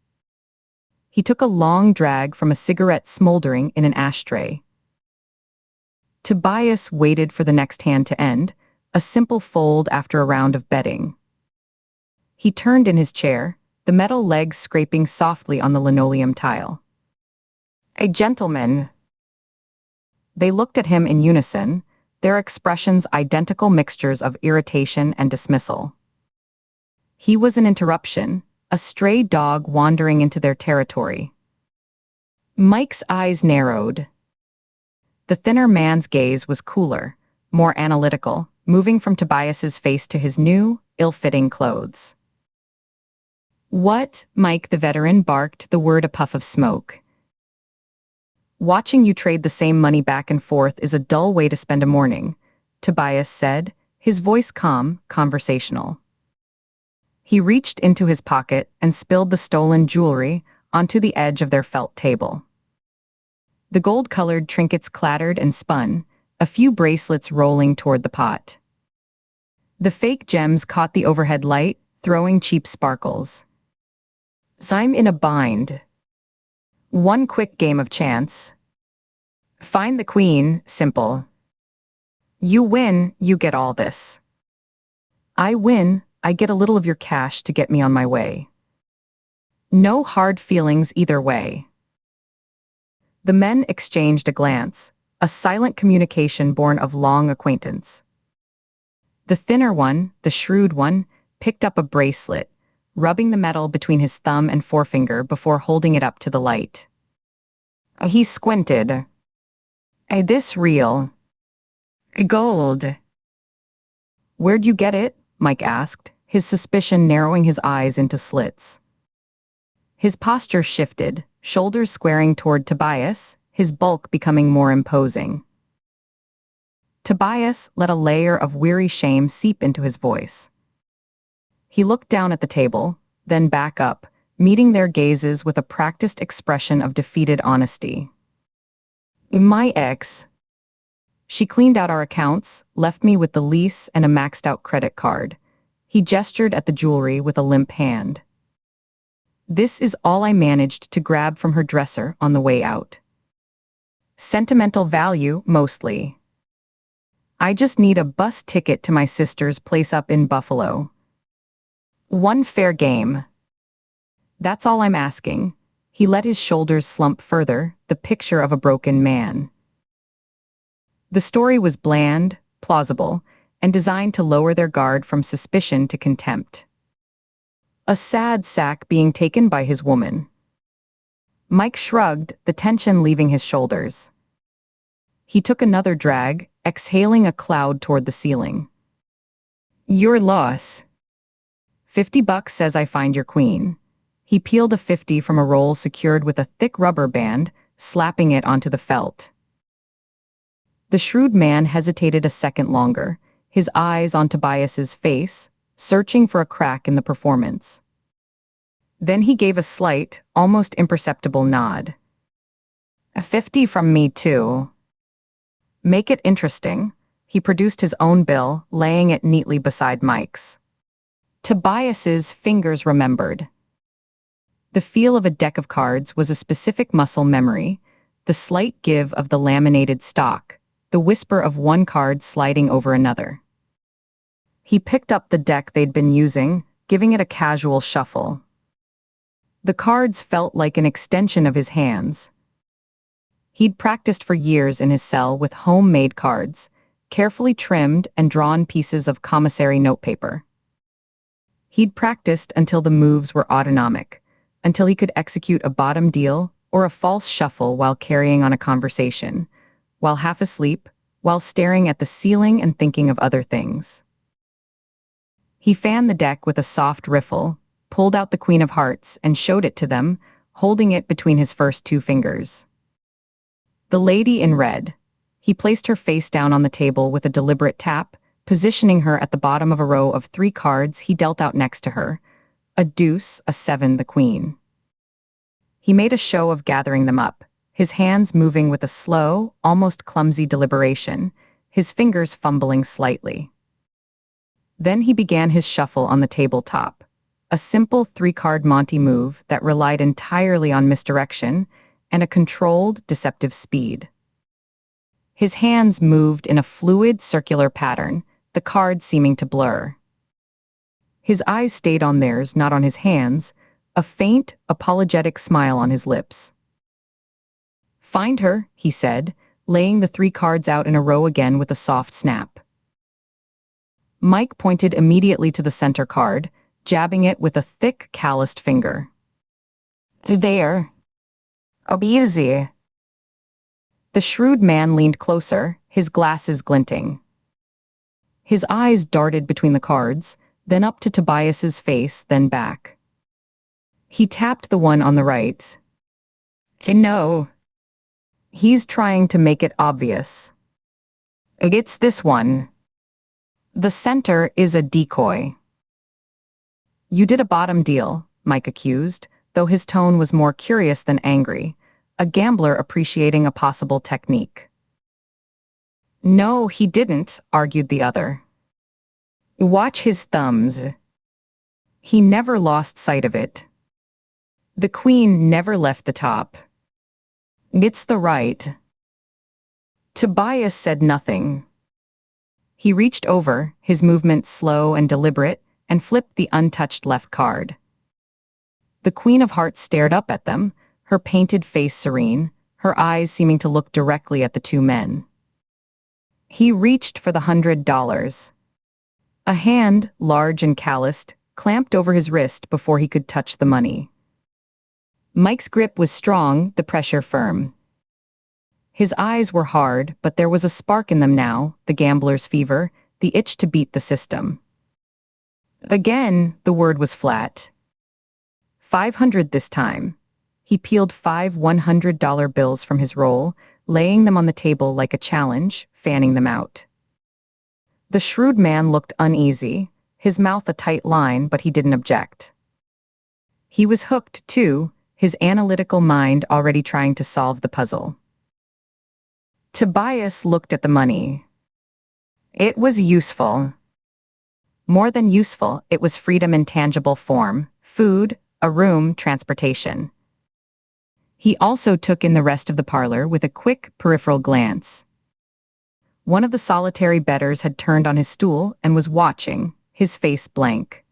He took a long drag from a cigarette smoldering in an ashtray. Tobias waited for the next hand to end, a simple fold after a round of betting. He turned in his chair, the metal legs scraping softly on the linoleum tile. A gentleman. They looked at him in unison, their expressions identical mixtures of irritation and dismissal. He was an interruption, a stray dog wandering into their territory. Mike's eyes narrowed. The thinner man's gaze was cooler, more analytical, moving from Tobias's face to his new, ill-fitting clothes. What? Mike the veteran barked, the word a puff of smoke. Watching you trade the same money back and forth is a dull way to spend a morning, Tobias said, his voice calm, conversational. He reached into his pocket and spilled the stolen jewelry onto the edge of their felt table. The gold-colored trinkets clattered and spun, a few bracelets rolling toward the pot. The fake gems caught the overhead light, throwing cheap sparkles. I'm in a bind. One quick game of chance. Find the queen, simple. You win, you get all this. I win, I get a little of your cash to get me on my way. No hard feelings either way. The men exchanged a glance, a silent communication born of long acquaintance. The thinner one, the shrewd one, picked up a bracelet, rubbing the metal between his thumb and forefinger before holding it up to the light. He squinted. This real. Gold. Where'd you get it? Mike asked, his suspicion narrowing his eyes into slits. His posture shifted, shoulders squaring toward Tobias, his bulk becoming more imposing. Tobias let a layer of weary shame seep into his voice. He looked down at the table, then back up, meeting their gazes with a practiced expression of defeated honesty. My ex. She cleaned out our accounts, left me with the lease and a maxed-out credit card. He gestured at the jewelry with a limp hand. This is all I managed to grab from her dresser on the way out. Sentimental value, mostly. I just need a bus ticket to my sister's place up in Buffalo. One fair game. That's all I'm asking. He let his shoulders slump further, the picture of a broken man. The story was bland, plausible, and designed to lower their guard from suspicion to contempt. A sad sack being taken by his woman. Mike shrugged, the tension leaving his shoulders. He took another drag, exhaling a cloud toward the ceiling. Your loss. $50 says I find your queen. He peeled a 50 from a roll secured with a thick rubber band, slapping it onto the felt. The shrewd man hesitated a second longer, his eyes on Tobias's face, searching for a crack in the performance. Then he gave a slight, almost imperceptible nod. A 50 from me too. Make it interesting. He produced his own bill, laying it neatly beside Mike's. Tobias's fingers remembered. The feel of a deck of cards was a specific muscle memory, the slight give of the laminated stock, the whisper of one card sliding over another. He picked up the deck they'd been using, giving it a casual shuffle. The cards felt like an extension of his hands. He'd practiced for years in his cell with homemade cards, carefully trimmed and drawn pieces of commissary notepaper. He'd practiced until the moves were autonomic, until he could execute a bottom deal or a false shuffle while carrying on a conversation, while half asleep, while staring at the ceiling and thinking of other things. He fanned the deck with a soft riffle, pulled out the Queen of Hearts and showed it to them, holding it between his first two fingers. The lady in red. He placed her face down on the table with a deliberate tap, positioning her at the bottom of a row of 3 cards he dealt out next to her. A deuce, a 7, the queen. He made a show of gathering them up, his hands moving with a slow, almost clumsy deliberation, his fingers fumbling slightly. Then he began his shuffle on the tabletop, a simple 3-card Monte move that relied entirely on misdirection and a controlled, deceptive speed. His hands moved in a fluid, circular pattern, the cards seeming to blur. His eyes stayed on theirs, not on his hands, a faint, apologetic smile on his lips. Find her, he said, laying the 3 cards out in a row again with a soft snap. Mike pointed immediately to the center card, jabbing it with a thick, calloused finger. There. Oh, be easy. The shrewd man leaned closer, his glasses glinting. His eyes darted between the cards, then up to Tobias's face, then back. He tapped the one on the right. No. He's trying to make it obvious. It's this one. The center is a decoy. You did a bottom deal, Mike accused, though his tone was more curious than angry, a gambler appreciating a possible technique. No, he didn't, argued the other. Watch his thumbs. He never lost sight of it. The queen never left the top. It's the right. Tobias said nothing. He reached over, his movements slow and deliberate, and flipped the untouched left card. The Queen of Hearts stared up at them, her painted face serene, her eyes seeming to look directly at the 2 men. He reached for the $100. A hand, large and calloused, clamped over his wrist before he could touch the money. Mike's grip was strong, the pressure firm. His eyes were hard, but there was a spark in them now, the gambler's fever, the itch to beat the system. Again, the word was flat. 500 this time. He peeled 5 $100 bills from his roll, laying them on the table like a challenge, fanning them out. The shrewd man looked uneasy, his mouth a tight line, but he didn't object. He was hooked, too, his analytical mind already trying to solve the puzzle. Tobias looked at the money. It was useful. More than useful, it was freedom in tangible form: food, a room, transportation. He also took in the rest of the parlor with a quick, peripheral glance. One of the solitary bettors had turned on his stool and was watching, his face blank.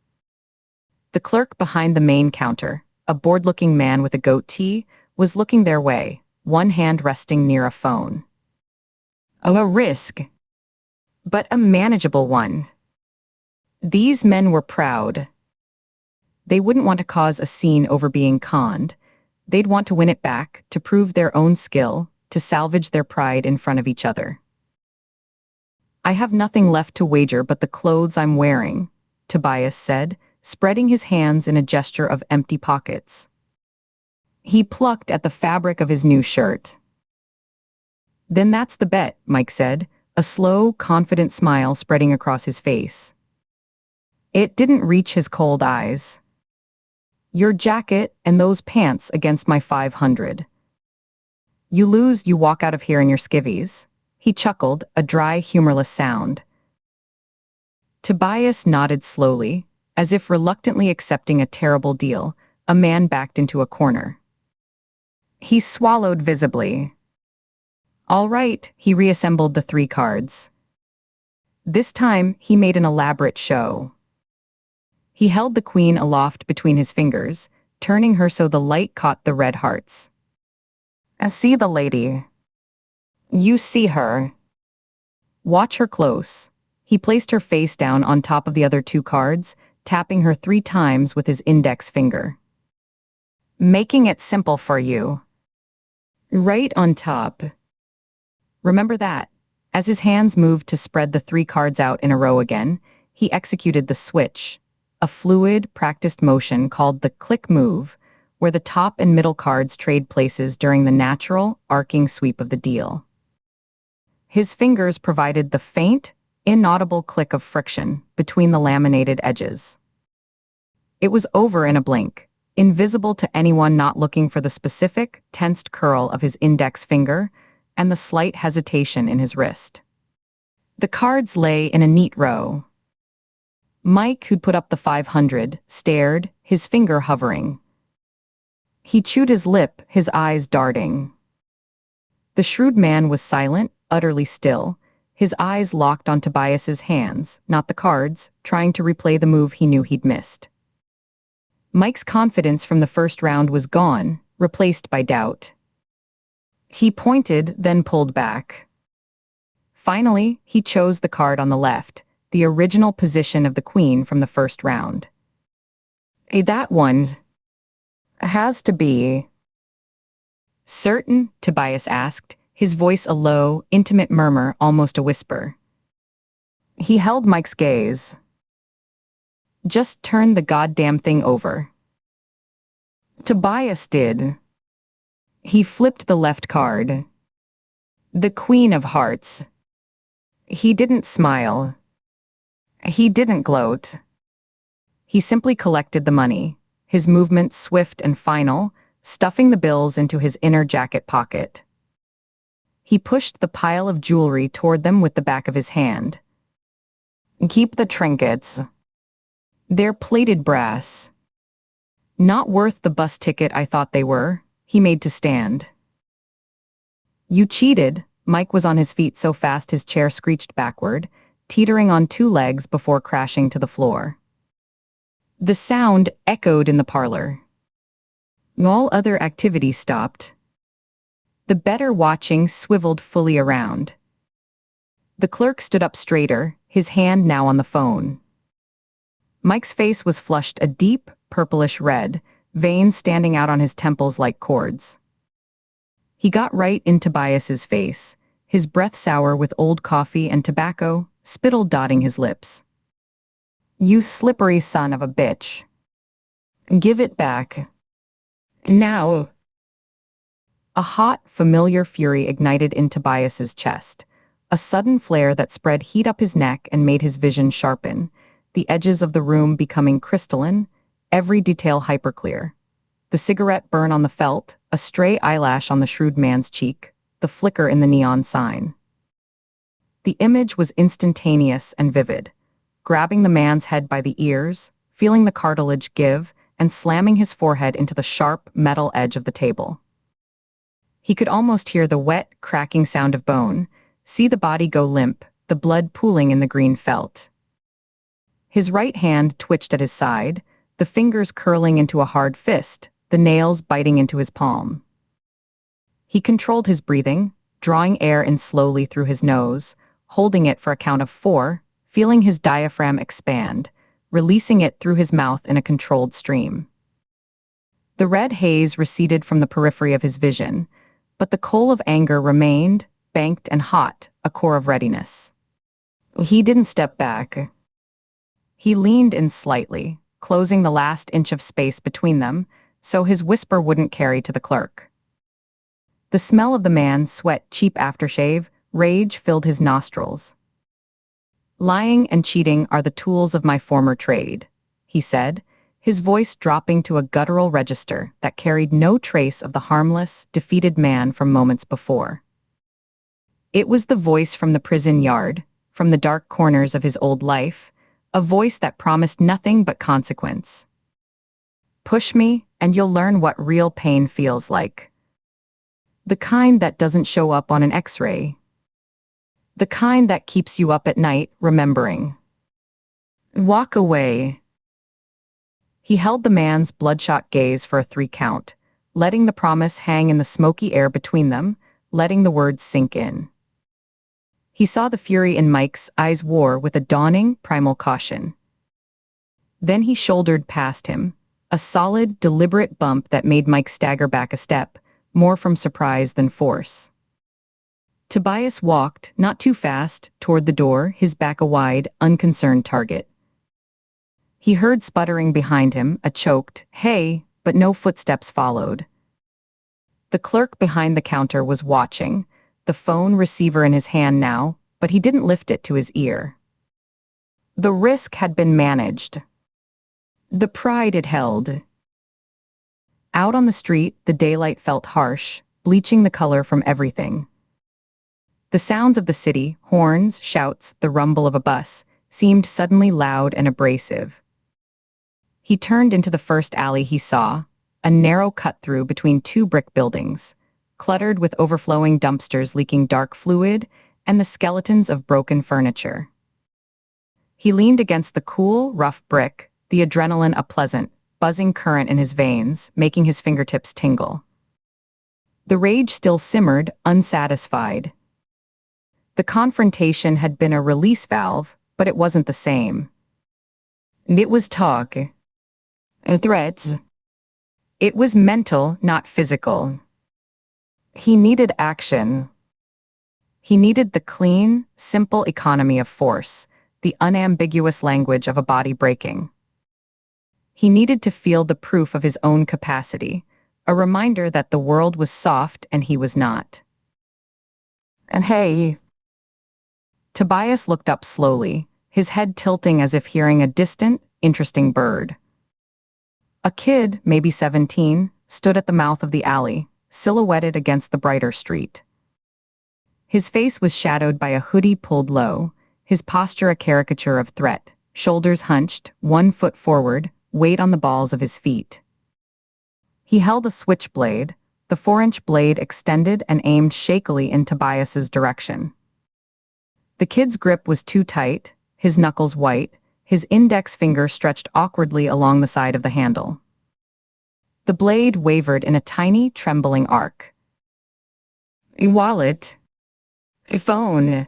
The clerk behind the main counter, a bored-looking man with a goatee, was looking their way, one hand resting near a phone. A risk, but a manageable one. These men were proud. They wouldn't want to cause a scene over being conned. They'd want to win it back, to prove their own skill, to salvage their pride in front of each other. "I have nothing left to wager but the clothes I'm wearing," Tobias said, spreading his hands in a gesture of empty pockets. He plucked at the fabric of his new shirt. "Then that's the bet," Mike said, a slow, confident smile spreading across his face. It didn't reach his cold eyes. "Your jacket and those pants against my 500. You lose, you walk out of here in your skivvies." He chuckled, a dry, humorless sound. Tobias nodded slowly, as if reluctantly accepting a terrible deal. A man backed into a corner. He swallowed visibly. "All right," he reassembled the 3 cards. This time, he made an elaborate show. He held the queen aloft between his fingers, turning her so the light caught the red hearts. "I see the lady. You see her. Watch her close." He placed her face down on top of the other 2 cards, tapping her 3 times with his index finger. "Making it simple for you. Right on top. Remember that." As his hands moved to spread the 3 cards out in a row again, he executed the switch, a fluid, practiced motion called the click move, where the top and middle cards trade places during the natural, arcing sweep of the deal. His fingers provided the faint, inaudible click of friction between the laminated edges. It was over in a blink, invisible to anyone not looking for the specific, tensed curl of his index finger and the slight hesitation in his wrist. The cards lay in a neat row. Mike, who'd put up the 500, stared, his finger hovering. He chewed his lip, his eyes darting. The shrewd man was silent, utterly still, his eyes locked on Tobias's hands, not the cards, trying to replay the move he knew he'd missed. Mike's confidence from the first round was gone, replaced by doubt. He pointed, then pulled back. Finally, he chose the card on the left, the original position of the queen from the first round. That one has to be." "Certain?" Tobias asked, his voice a low, intimate murmur, almost a whisper. He held Mike's gaze. "Just turn the goddamn thing over." Tobias did. He flipped the left card. The Queen of Hearts. He didn't smile. He didn't gloat. He simply collected the money, his movements swift and final, stuffing the bills into his inner jacket pocket. He pushed the pile of jewelry toward them with the back of his hand. "Keep the trinkets. They're plated brass. Not worth the bus ticket I thought they were." He made to stand. "You cheated." Mike was on his feet so fast his chair screeched backward, teetering on 2 legs before crashing to the floor. The sound echoed in the parlor. All other activity stopped. The better watching swiveled fully around. The clerk stood up straighter, his hand now on the phone. Mike's face was flushed a deep, purplish red, veins standing out on his temples like cords. He got right in Tobias's face, his breath sour with old coffee and tobacco, spittle dotting his lips. "You slippery son of a bitch. Give it back. Now." A hot, familiar fury ignited in Tobias's chest, a sudden flare that spread heat up his neck and made his vision sharpen, the edges of the room becoming crystalline, every detail hyperclear. The cigarette burn on the felt, a stray eyelash on the shrewd man's cheek, the flicker in the neon sign. The image was instantaneous and vivid. grabbing the man's head by the ears, feeling the cartilage give, and slamming his forehead into the sharp, metal edge of the table. He could almost hear the wet, cracking sound of bone, see the body go limp, the blood pooling in the green felt. His right hand twitched at his side, the fingers curling into a hard fist, the nails biting into his palm. He controlled his breathing, drawing air in slowly through his nose, holding it for a count of 4, feeling his diaphragm expand, releasing it through his mouth in a controlled stream. The red haze receded from the periphery of his vision, but the coal of anger remained, banked and hot, a core of readiness. He didn't step back. He leaned in slightly, closing the last inch of space between them, so his whisper wouldn't carry to the clerk. The smell of the man's sweat, cheap aftershave, rage filled his nostrils. "Lying and cheating are the tools of my former trade," he said, his voice dropping to a guttural register that carried no trace of the harmless, defeated man from moments before. It was the voice from the prison yard, from the dark corners of his old life, a voice that promised nothing but consequence. "Push me, and you'll learn what real pain feels like. The kind that doesn't show up on an X-ray. The kind that keeps you up at night, remembering. Walk away." He held the man's bloodshot gaze for a 3 count, letting the promise hang in the smoky air between them, letting the words sink in. He saw the fury in Mike's eyes war with a dawning, primal caution. Then he shouldered past him, a solid, deliberate bump that made Mike stagger back a step, more from surprise than force. Tobias walked, not too fast, toward the door, his back a wide, unconcerned target. He heard sputtering behind him, a choked, "Hey," but no footsteps followed. The clerk behind the counter was watching, the phone receiver in his hand now, but he didn't lift it to his ear. The risk had been managed. The pride it held. Out on the street, the daylight felt harsh, bleaching the color from everything. The sounds of the city, horns, shouts, the rumble of a bus, seemed suddenly loud and abrasive. He turned into the first alley he saw, a narrow cut-through between 2 brick buildings, cluttered with overflowing dumpsters leaking dark fluid and the skeletons of broken furniture. He leaned against the cool, rough brick, the adrenaline a pleasant, buzzing current in his veins, making his fingertips tingle. The rage still simmered, unsatisfied. The confrontation had been a release valve, but it wasn't the same. It was talk. Threats. It was mental, not physical. He needed action. He needed the clean, simple economy of force, the unambiguous language of a body breaking. He needed to feel the proof of his own capacity, a reminder that the world was soft and he was not. And hey. Tobias looked up slowly, his head tilting as if hearing a distant, interesting bird. A kid, maybe 17, stood at the mouth of the alley, silhouetted against the brighter street. His face was shadowed by a hoodie pulled low, his posture a caricature of threat, shoulders hunched, 1 foot forward, weight on the balls of his feet. He held a switchblade, the 4-inch blade extended and aimed shakily in Tobias's direction. The kid's grip was too tight, his knuckles white, his index finger stretched awkwardly along the side of the handle. The blade wavered in a tiny, trembling arc. "A wallet. A phone."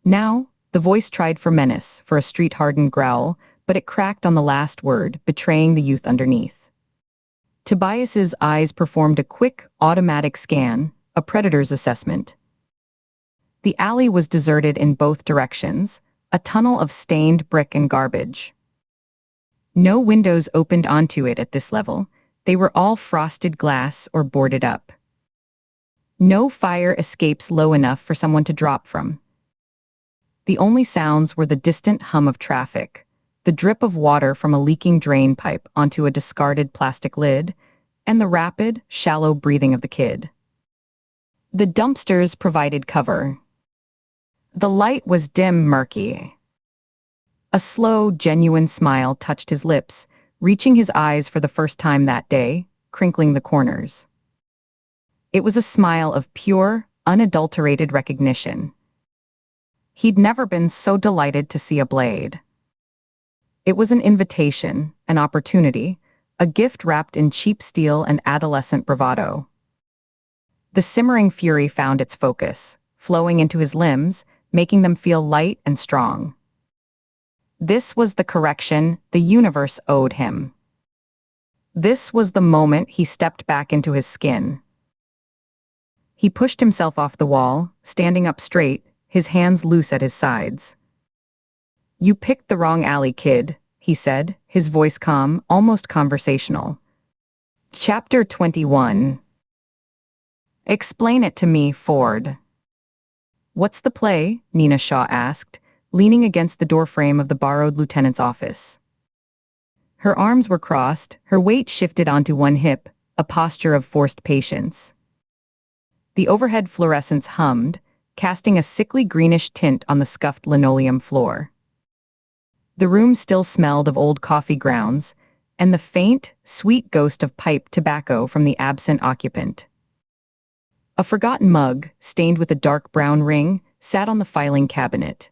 Now, the voice tried for menace, for a street-hardened growl, but it cracked on the last word, betraying the youth underneath. Tobias's eyes performed a quick, automatic scan, a predator's assessment. The alley was deserted in both directions, a tunnel of stained brick and garbage. No windows opened onto it at this level, they were all frosted glass or boarded up. No fire escapes low enough for someone to drop from. The only sounds were the distant hum of traffic, the drip of water from a leaking drain pipe onto a discarded plastic lid, and the rapid, shallow breathing of the kid. The dumpsters provided cover. The light was dim, murky. A slow, genuine smile touched his lips, reaching his eyes for the first time that day, crinkling the corners. It was a smile of pure, unadulterated recognition. He'd never been so delighted to see a blade. It was an invitation, an opportunity, a gift wrapped in cheap steel and adolescent bravado. The simmering fury found its focus, flowing into his limbs, making them feel light and strong. This was the correction the universe owed him. This was the moment he stepped back into his skin. He pushed himself off the wall, standing up straight, his hands loose at his sides. "You picked the wrong alley, kid," he said, his voice calm, almost conversational. Chapter 21. "Explain it to me, Ford." "What's the play?" Nina Shaw asked, leaning against the doorframe of the borrowed lieutenant's office. Her arms were crossed, her weight shifted onto one hip, a posture of forced patience. The overhead fluorescents hummed, casting a sickly greenish tint on the scuffed linoleum floor. The room still smelled of old coffee grounds, and the faint, sweet ghost of pipe tobacco from the absent occupant. A forgotten mug, stained with a dark brown ring, sat on the filing cabinet.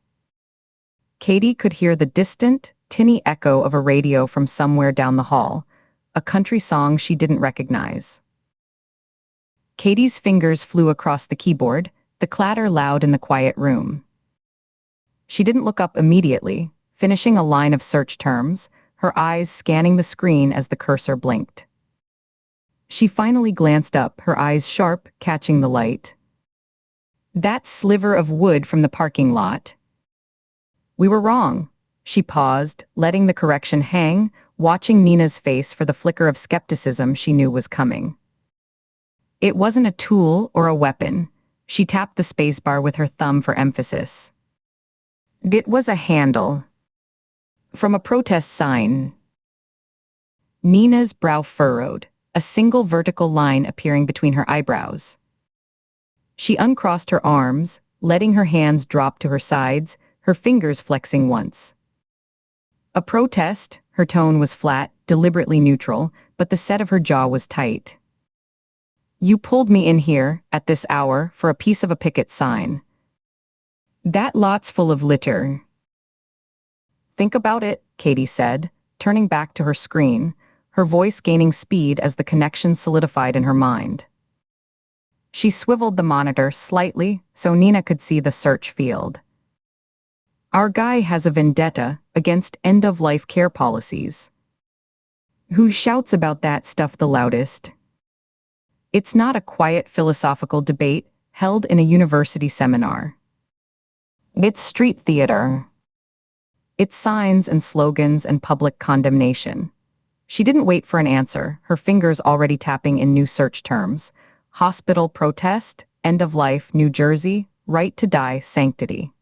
Katie could hear the distant, tinny echo of a radio from somewhere down the hall, a country song she didn't recognize. Katie's fingers flew across the keyboard, the clatter loud in the quiet room. She didn't look up immediately, finishing a line of search terms, her eyes scanning the screen as the cursor blinked. She finally glanced up, her eyes sharp, catching the light. "That sliver of wood from the parking lot." "We were wrong." She paused, letting the correction hang, watching Nina's face for the flicker of skepticism she knew was coming. "It wasn't a tool or a weapon." She tapped the spacebar with her thumb for emphasis. "It was a handle. From a protest sign." Nina's brow furrowed, a single vertical line appearing between her eyebrows. She uncrossed her arms, letting her hands drop to her sides, her fingers flexing once. "A protest," her tone was flat, deliberately neutral, but the set of her jaw was tight. "You pulled me in here, at this hour, for a piece of a picket sign. That lot's full of litter." "Think about it," Katie said, turning back to her screen, her voice gaining speed as the connection solidified in her mind. She swiveled the monitor slightly so Nina could see the search field. "Our guy has a vendetta against end-of-life care policies." "Who shouts about that stuff the loudest?" It's not a quiet philosophical debate held in a university seminar. It's street theater. It's signs and slogans and public condemnation. She didn't wait for an answer, her fingers already tapping in new search terms. Hospital protest, end of life, New Jersey, right to die, sanctity.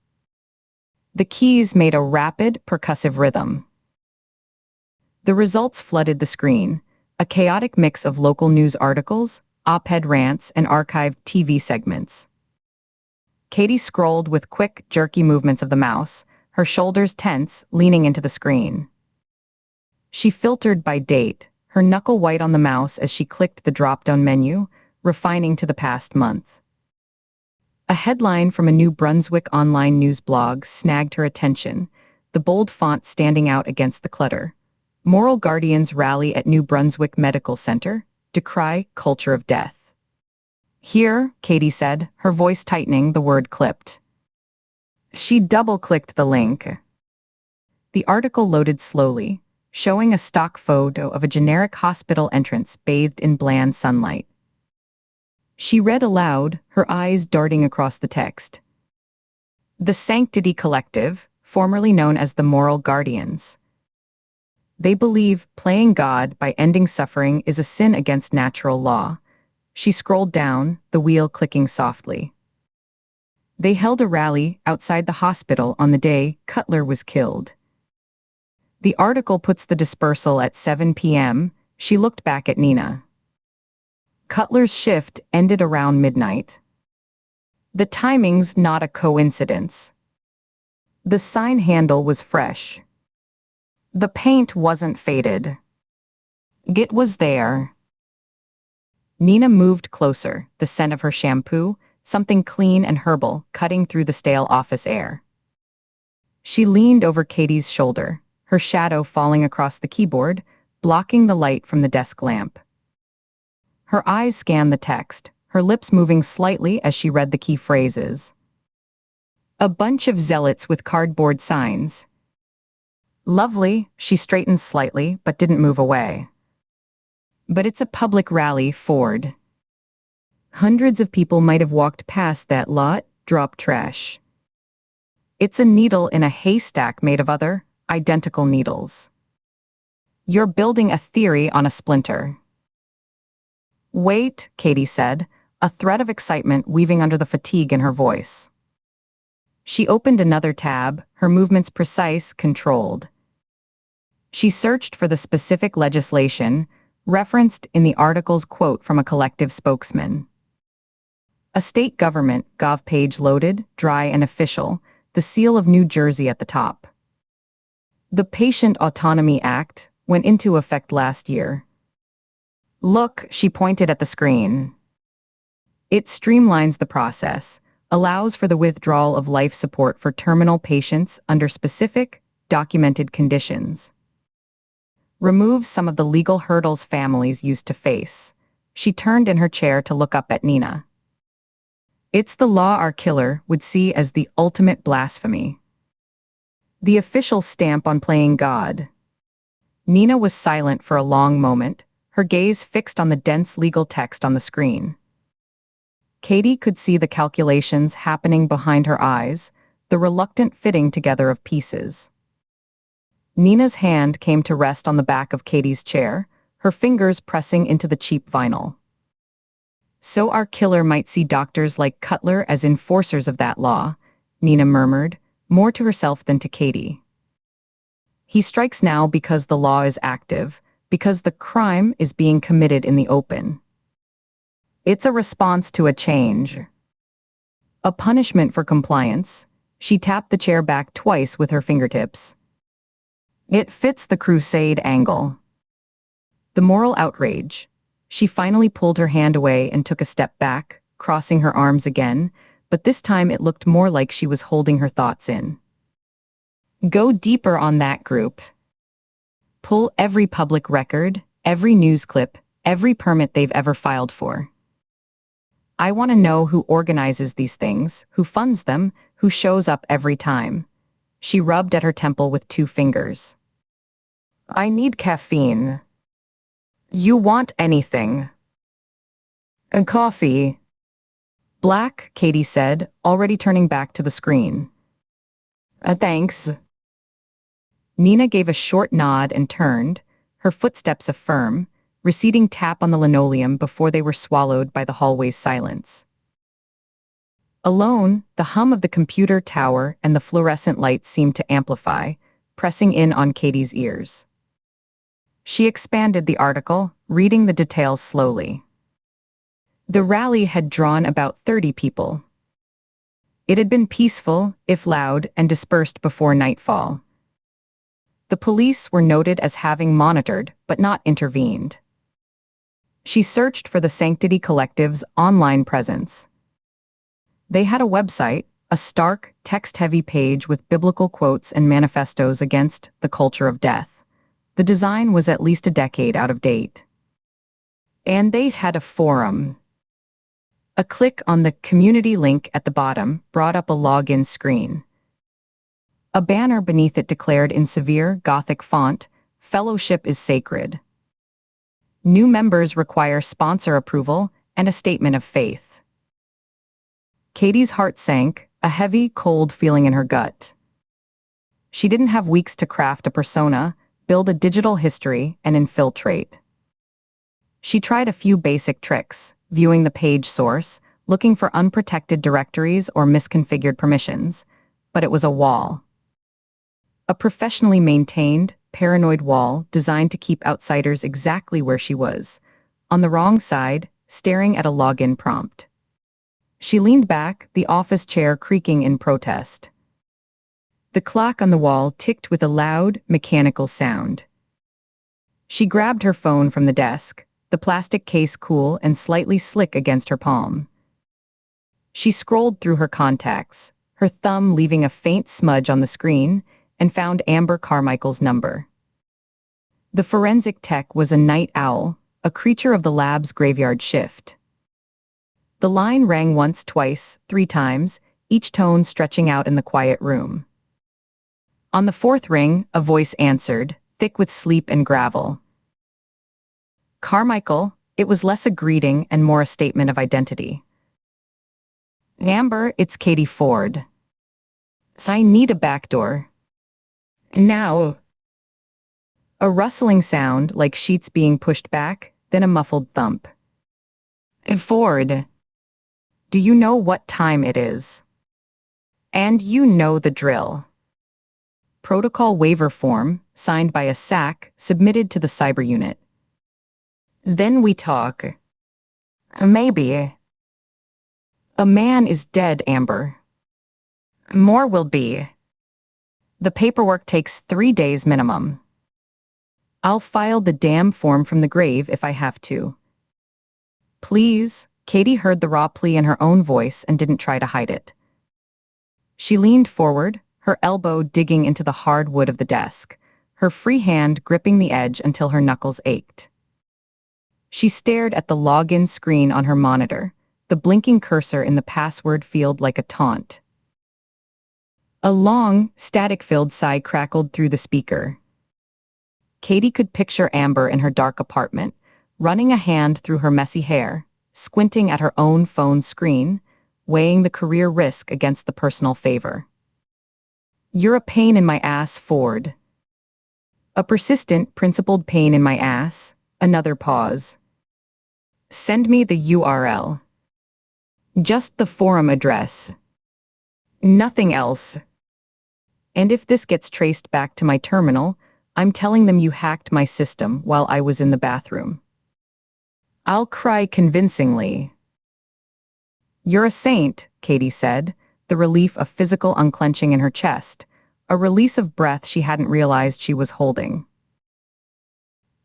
The keys made a rapid, percussive rhythm. The results flooded the screen, a chaotic mix of local news articles, op-ed rants, and archived TV segments. Katie scrolled with quick, jerky movements of the mouse, her shoulders tense, leaning into the screen. She filtered by date, her knuckle white on the mouse as she clicked the drop-down menu, refining to the past month. A headline from a New Brunswick online news blog snagged her attention, the bold font standing out against the clutter. Moral Guardians rally at New Brunswick Medical Center, decry culture of death. "Here," Katie said, her voice tightening, the word clipped. She double-clicked the link. The article loaded slowly, showing a stock photo of a generic hospital entrance bathed in bland sunlight. She read aloud, her eyes darting across the text. "The Sanctity Collective, formerly known as the Moral Guardians. They believe playing God by ending suffering is a sin against natural law." She scrolled down, the wheel clicking softly. "They held a rally outside the hospital on the day Cutler was killed." The article puts the dispersal at 7 p.m. She looked back at Nina. Cutler's shift ended around midnight. The timing's not a coincidence. The sign handle was fresh, The paint wasn't faded. It was there. Nina moved closer, the scent of her shampoo, something clean and herbal, cutting through the stale office air. She leaned over Katie's shoulder, her shadow falling across the keyboard, blocking the light from the desk lamp. Her eyes scanned the text, her lips moving slightly as she read the key phrases. A bunch of zealots with cardboard signs. Lovely, she straightened slightly but didn't move away. But it's a public rally, Ford. Hundreds of people might have walked past that lot, dropped trash. It's a needle in a haystack made of other, identical needles. You're building a theory on a splinter. Wait, Katie said, a thread of excitement weaving under the fatigue in her voice. She opened another tab, her movements precise, controlled. She searched for the specific legislation referenced in the article's quote from a collective spokesman. A state government, Gov page loaded, dry and official, the seal of New Jersey at the top. The Patient Autonomy Act went into effect last year. Look, she pointed at the screen. It streamlines the process, allows for the withdrawal of life support for terminal patients under specific, documented conditions. Removes some of the legal hurdles families used to face. She turned in her chair to look up at Nina. It's the law our killer would see as the ultimate blasphemy. The official stamp on playing God. Nina was silent for a long moment, her gaze fixed on the dense legal text on the screen. Katie could see the calculations happening behind her eyes, the reluctant fitting together of pieces. Nina's hand came to rest on the back of Katie's chair, her fingers pressing into the cheap vinyl. So our killer might see doctors like Cutler as enforcers of that law, Nina murmured, more to herself than to Katie. He strikes now because the law is active, because the crime is being committed in the open. It's a response to a change. A punishment for compliance. She tapped the chair back twice with her fingertips. It fits the crusade angle. The moral outrage. She finally pulled her hand away and took a step back, crossing her arms again, but this time it looked more like she was holding her thoughts in. Go deeper on that group. Pull every public record, every news clip, every permit they've ever filed for. I want to know who organizes these things, who funds them, who shows up every time. She rubbed at her temple with 2 fingers. I need caffeine. You want anything? And coffee. Black, Katie said, already turning back to the screen. Thanks. Nina gave a short nod and turned, her footsteps a firm, receding tap on the linoleum before they were swallowed by the hallway's silence. Alone, the hum of the computer tower and the fluorescent lights seemed to amplify, pressing in on Katie's ears. She expanded the article, reading the details slowly. The rally had drawn about 30 people. It had been peaceful, if loud, and dispersed before nightfall. The police were noted as having monitored, but not intervened. She searched for the Sanctity Collective's online presence. They had a website, a stark, text-heavy page with biblical quotes and manifestos against the culture of death. The design was at least a decade out of date. And they had a forum. A click on the community link at the bottom brought up a login screen. A banner beneath it declared in severe Gothic font, "Fellowship is sacred." New members require sponsor approval and a statement of faith. Katie's heart sank, a heavy, cold feeling in her gut. She didn't have weeks to craft a persona, build a digital history, and infiltrate. She tried a few basic tricks, viewing the page source, looking for unprotected directories or misconfigured permissions, but it was a wall. A professionally maintained, paranoid wall designed to keep outsiders exactly where she was, on the wrong side, staring at a login prompt. She leaned back, the office chair creaking in protest. The clock on the wall ticked with a loud, mechanical sound. She grabbed her phone from the desk, the plastic case cool and slightly slick against her palm. She scrolled through her contacts, her thumb leaving a faint smudge on the screen, and found Amber Carmichael's number. The forensic tech was a night owl, a creature of the lab's graveyard shift. The line rang once, twice, 3 times, each tone stretching out in the quiet room. On the 4th ring, a voice answered, thick with sleep and gravel. Carmichael, it was less a greeting and more a statement of identity. Amber, it's Katie Ford. I need a backdoor. Now. A rustling sound like sheets being pushed back, then a muffled thump. Ford. Do you know what time it is? And you know the drill. Protocol waiver form, signed by a SAC, submitted to the cyber unit. Then we talk. Maybe. A man is dead, Amber. More will be. The paperwork takes 3 days minimum. I'll file the damn form from the grave if I have to. Please, Katie heard the raw plea in her own voice and didn't try to hide it. She leaned forward, her elbow digging into the hard wood of the desk, her free hand gripping the edge until her knuckles ached. She stared at the login screen on her monitor, the blinking cursor in the password field like a taunt. A long, static-filled sigh crackled through the speaker. Katie could picture Amber in her dark apartment, running a hand through her messy hair, squinting at her own phone screen, weighing the career risk against the personal favor. You're a pain in my ass, Ford. A persistent, principled pain in my ass. Another pause. Send me the URL. Just the forum address. Nothing else. And if this gets traced back to my terminal, I'm telling them you hacked my system while I was in the bathroom. I'll cry convincingly. You're a saint, Katie said, the relief of physical unclenching in her chest, a release of breath she hadn't realized she was holding.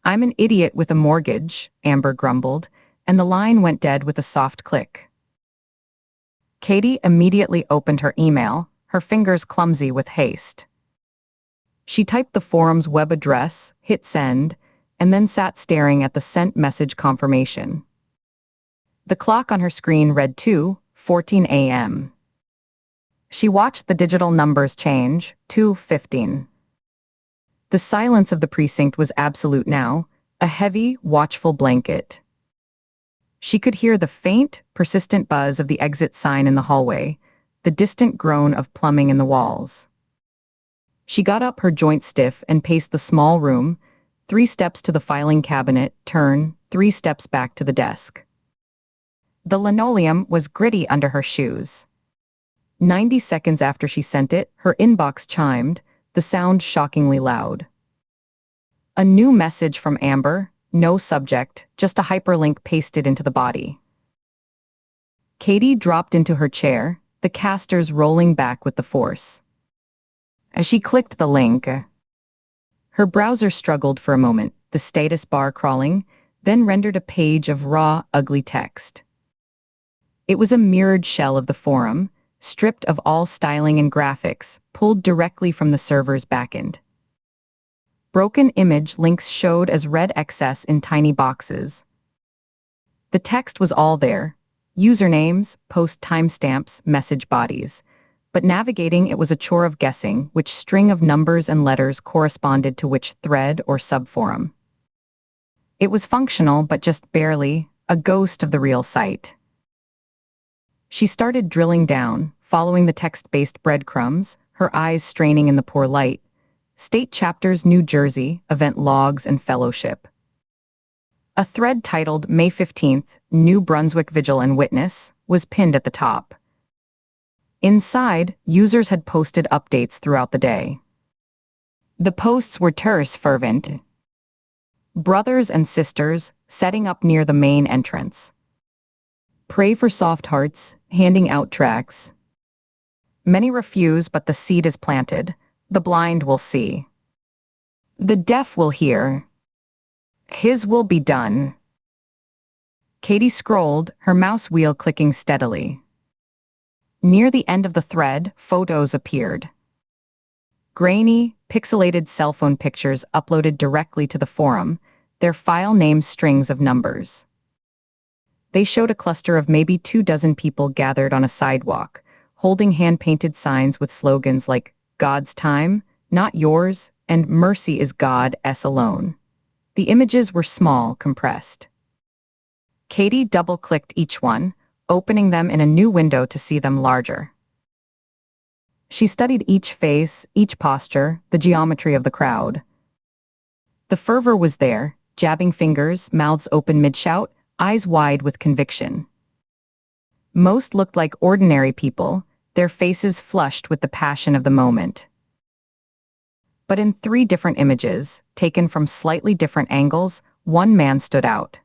I'm an idiot with a mortgage, Amber grumbled, and the line went dead with a soft click. Katie immediately opened her email, her fingers clumsy with haste. She typed the forum's web address, hit send, and then sat staring at the sent message confirmation. The clock on her screen read 2:14 a.m. She watched the digital numbers change, 2:15. The silence of the precinct was absolute now, a heavy, watchful blanket. She could hear the faint, persistent buzz of the exit sign in the hallway, the distant groan of plumbing in the walls. She got up, her joints stiff, and paced the small room, 3 steps to the filing cabinet, turn, 3 steps back to the desk. The linoleum was gritty under her shoes. 90 seconds after she sent it, her inbox chimed, the sound shockingly loud. A new message from Amber, no subject, just a hyperlink pasted into the body. Katie dropped into her chair, the casters rolling back with the force. As she clicked the link, her browser struggled for a moment, the status bar crawling, then rendered a page of raw, ugly text. It was a mirrored shell of the forum, stripped of all styling and graphics, pulled directly from the server's backend. Broken image links showed as red excess in tiny boxes. The text was all there, usernames, post timestamps, message bodies, but navigating it was a chore of guessing which string of numbers and letters corresponded to which thread or subforum. It was functional but just barely, a ghost of the real site. She started drilling down, following the text-based breadcrumbs, her eyes straining in the poor light. State chapters, New Jersey, event logs and fellowship. A thread titled May 15th, New Brunswick Vigil and Witness, was pinned at the top. Inside, users had posted updates throughout the day. The posts were terse, fervent. Brothers and sisters, setting up near the main entrance. Pray for soft hearts, handing out tracts. Many refuse, but the seed is planted. The blind will see. The deaf will hear. His will be done. Katie scrolled, her mouse wheel clicking steadily. Near the end of the thread, photos appeared. Grainy, pixelated cell phone pictures uploaded directly to the forum, their file names strings of numbers. They showed a cluster of maybe 24 people gathered on a sidewalk, holding hand-painted signs with slogans like "God's time," "Not yours," and "Mercy is God's alone." The images were small, compressed. Katie double-clicked each one, opening them in a new window to see them larger. She studied each face, each posture, the geometry of the crowd. The fervor was there, jabbing fingers, mouths open mid-shout, eyes wide with conviction. Most looked like ordinary people, their faces flushed with the passion of the moment. But in 3 different images, taken from slightly different angles, one man stood out.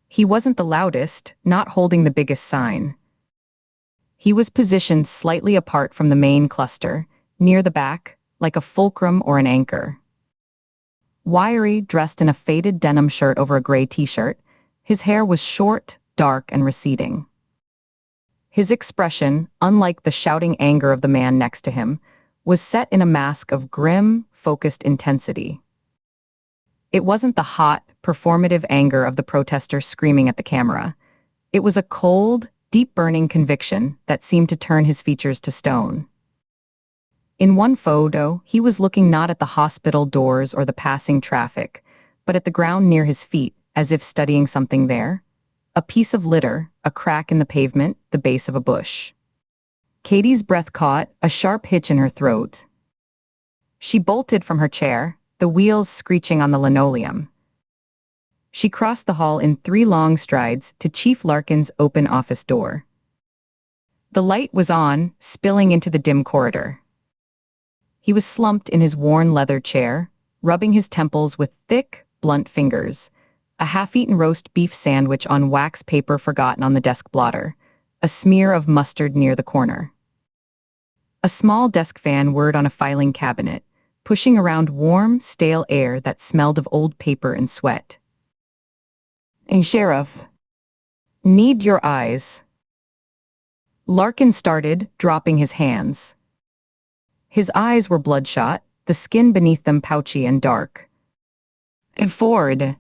He wasn't the loudest, not holding the biggest sign. He was positioned slightly apart from the main cluster, near the back, like a fulcrum or an anchor. Wiry, dressed in a faded denim shirt over a gray t-shirt, his hair was short, dark, and receding. His expression, unlike the shouting anger of the man next to him, was set in a mask of grim, focused intensity. It wasn't the hot, performative anger of the protester screaming at the camera. It was a cold, deep-burning conviction that seemed to turn his features to stone. In one photo, he was looking not at the hospital doors or the passing traffic, but at the ground near his feet, as if studying something there. A piece of litter, a crack in the pavement, the base of a bush. Katie's breath caught, a sharp hitch in her throat. She bolted from her chair, the wheels screeching on the linoleum. She crossed the hall in 3 long strides to Chief Larkin's open office door. The light was on, spilling into the dim corridor. He was slumped in his worn leather chair, rubbing his temples with thick, blunt fingers, a half-eaten roast beef sandwich on wax paper forgotten on the desk blotter, a smear of mustard near the corner. A small desk fan whirred on a filing cabinet, pushing around warm, stale air that smelled of old paper and sweat. "Hey, Sheriff. Need your eyes." Larkin started, dropping his hands. His eyes were bloodshot, the skin beneath them pouchy and dark. "Ford.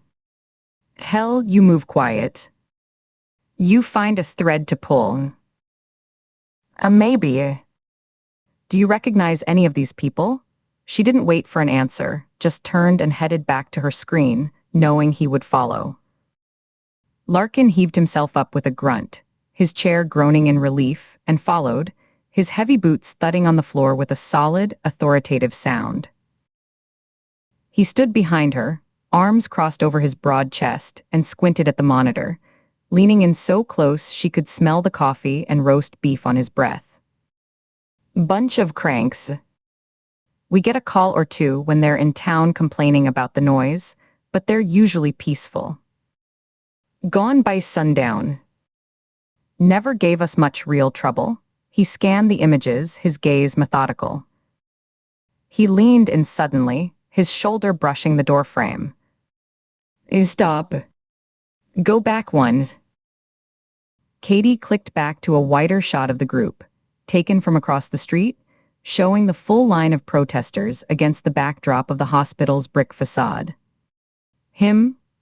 Hell, you move quiet. You find a thread to pull." Maybe. "Do you recognize any of these people?" She didn't wait for an answer, just turned and headed back to her screen, knowing he would follow. Larkin heaved himself up with a grunt, his chair groaning in relief, and followed, his heavy boots thudding on the floor with a solid, authoritative sound. He stood behind her, arms crossed over his broad chest, and squinted at the monitor, leaning in so close she could smell the coffee and roast beef on his breath. "Bunch of cranks. We get a call or two when they're in town complaining about the noise, but they're usually peaceful. Gone by sundown. Never gave us much real trouble." He scanned the images, his gaze methodical. He leaned in suddenly, his shoulder brushing the doorframe. "Stop. Go back ones." Katie clicked back to a wider shot of the group, taken from across the street, showing the full line of protesters against the backdrop of the hospital's brick facade.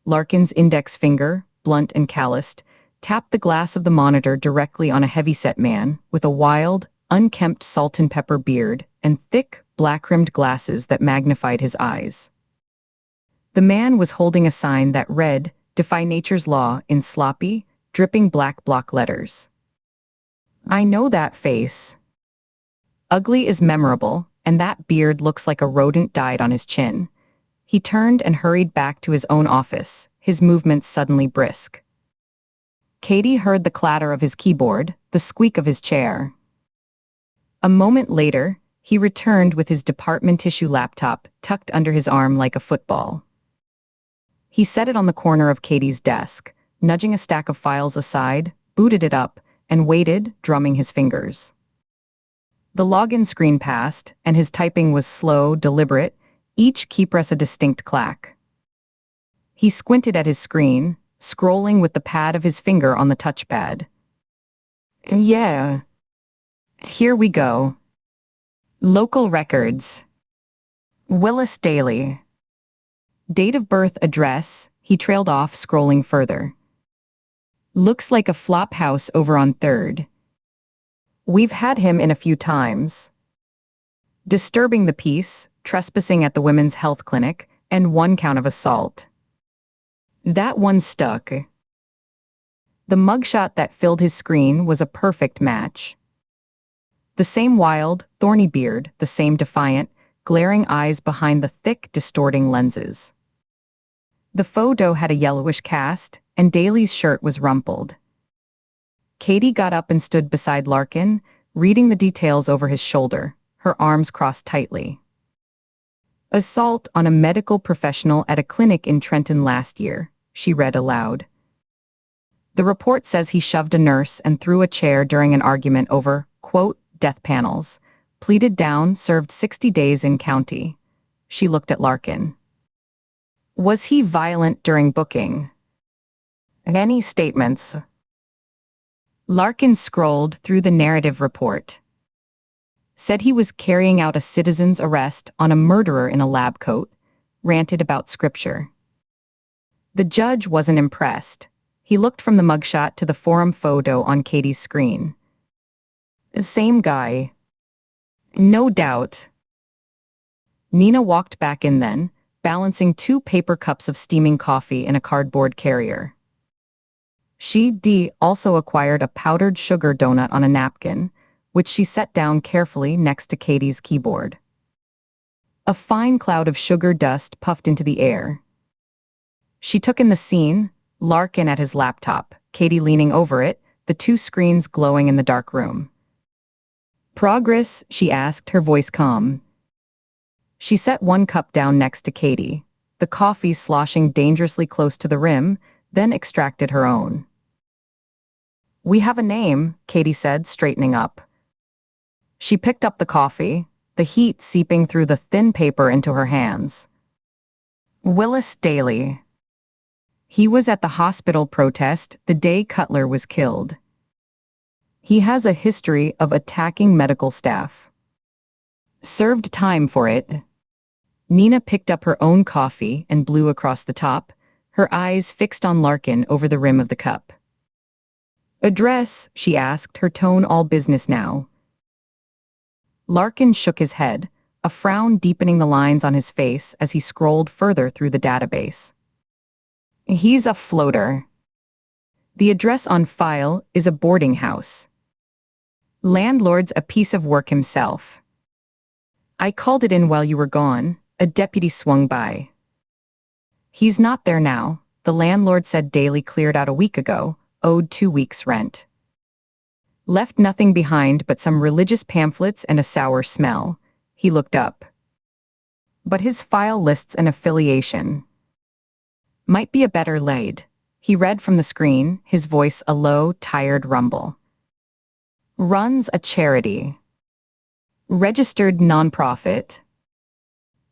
Larkin's index finger, blunt and calloused, tapped the glass of the monitor directly on a heavyset man with a wild, unkempt salt and pepper beard and thick, black-rimmed glasses that magnified his eyes. The man was holding a sign that read, "Defy Nature's Law," in sloppy, dripping black block letters. "I know that face. Ugly is memorable, and that beard looks like a rodent died on his chin." He turned and hurried back to his own office, his movements suddenly brisk. Katie heard the clatter of his keyboard, the squeak of his chair. A moment later, he returned with his department issue laptop tucked under his arm like a football. He set it on the corner of Katie's desk, nudging a stack of files aside, booted it up, and waited, drumming his fingers. The login screen passed, and his typing was slow, deliberate, each key press a distinct clack. He squinted at his screen, scrolling with the pad of his finger on the touchpad. Yeah. Here we go. Local records. Willis Daly. Date of birth, address, he trailed off, scrolling further. Looks like a flop house over on 3rd. We've had him in a few times. Disturbing the peace, trespassing at the women's health clinic, and 1 count of assault. That one stuck. The mugshot that filled his screen was a perfect match. The same wild, thorny beard, the same defiant, glaring eyes behind the thick, distorting lenses. The photo had a yellowish cast, and Daly's shirt was rumpled. Katie got up and stood beside Larkin, reading the details over his shoulder, her arms crossed tightly. Assault on a medical professional at a clinic in Trenton last year, she read aloud. The report says he shoved a nurse and threw a chair during an argument over, quote, death panels, pleaded down, served 60 days in county. She looked at Larkin. Was he violent during booking? Any statements? Larkin scrolled through the narrative report. Said he was carrying out a citizen's arrest on a murderer in a lab coat, ranted about scripture. The judge wasn't impressed. He looked from the mugshot to the forum photo on Katie's screen. The same guy. No doubt. Nina walked back in then, balancing 2 paper cups of steaming coffee in a cardboard carrier. She also acquired a powdered sugar donut on a napkin, which she set down carefully next to Katie's keyboard. A fine cloud of sugar dust puffed into the air. She took in the scene, Larkin at his laptop, Katie leaning over it, the 2 screens glowing in the dark room. Progress, she asked, her voice calm. She set 1 cup down next to Katie, the coffee sloshing dangerously close to the rim, then extracted her own. We have a name, Katie said, straightening up. She picked up the coffee, the heat seeping through the thin paper into her hands. Willis Daly. He was at the hospital protest the day Cutler was killed. He has a history of attacking medical staff. Served time for it. Nina picked up her own coffee and blew across the top, her eyes fixed on Larkin over the rim of the cup. Address, she asked, her tone all business now. Larkin shook his head, a frown deepening the lines on his face as he scrolled further through the database. He's a floater. The address on file is a boarding house. Landlord's a piece of work himself. I called it in while you were gone, a deputy swung by. He's not there now, the landlord said. Daly cleared out a week ago, owed 2 weeks' rent. Left nothing behind but some religious pamphlets and a sour smell. He looked up. But his file lists an affiliation. Might be a better laid. He read from the screen, his voice a low, tired rumble. Runs a charity. Registered nonprofit.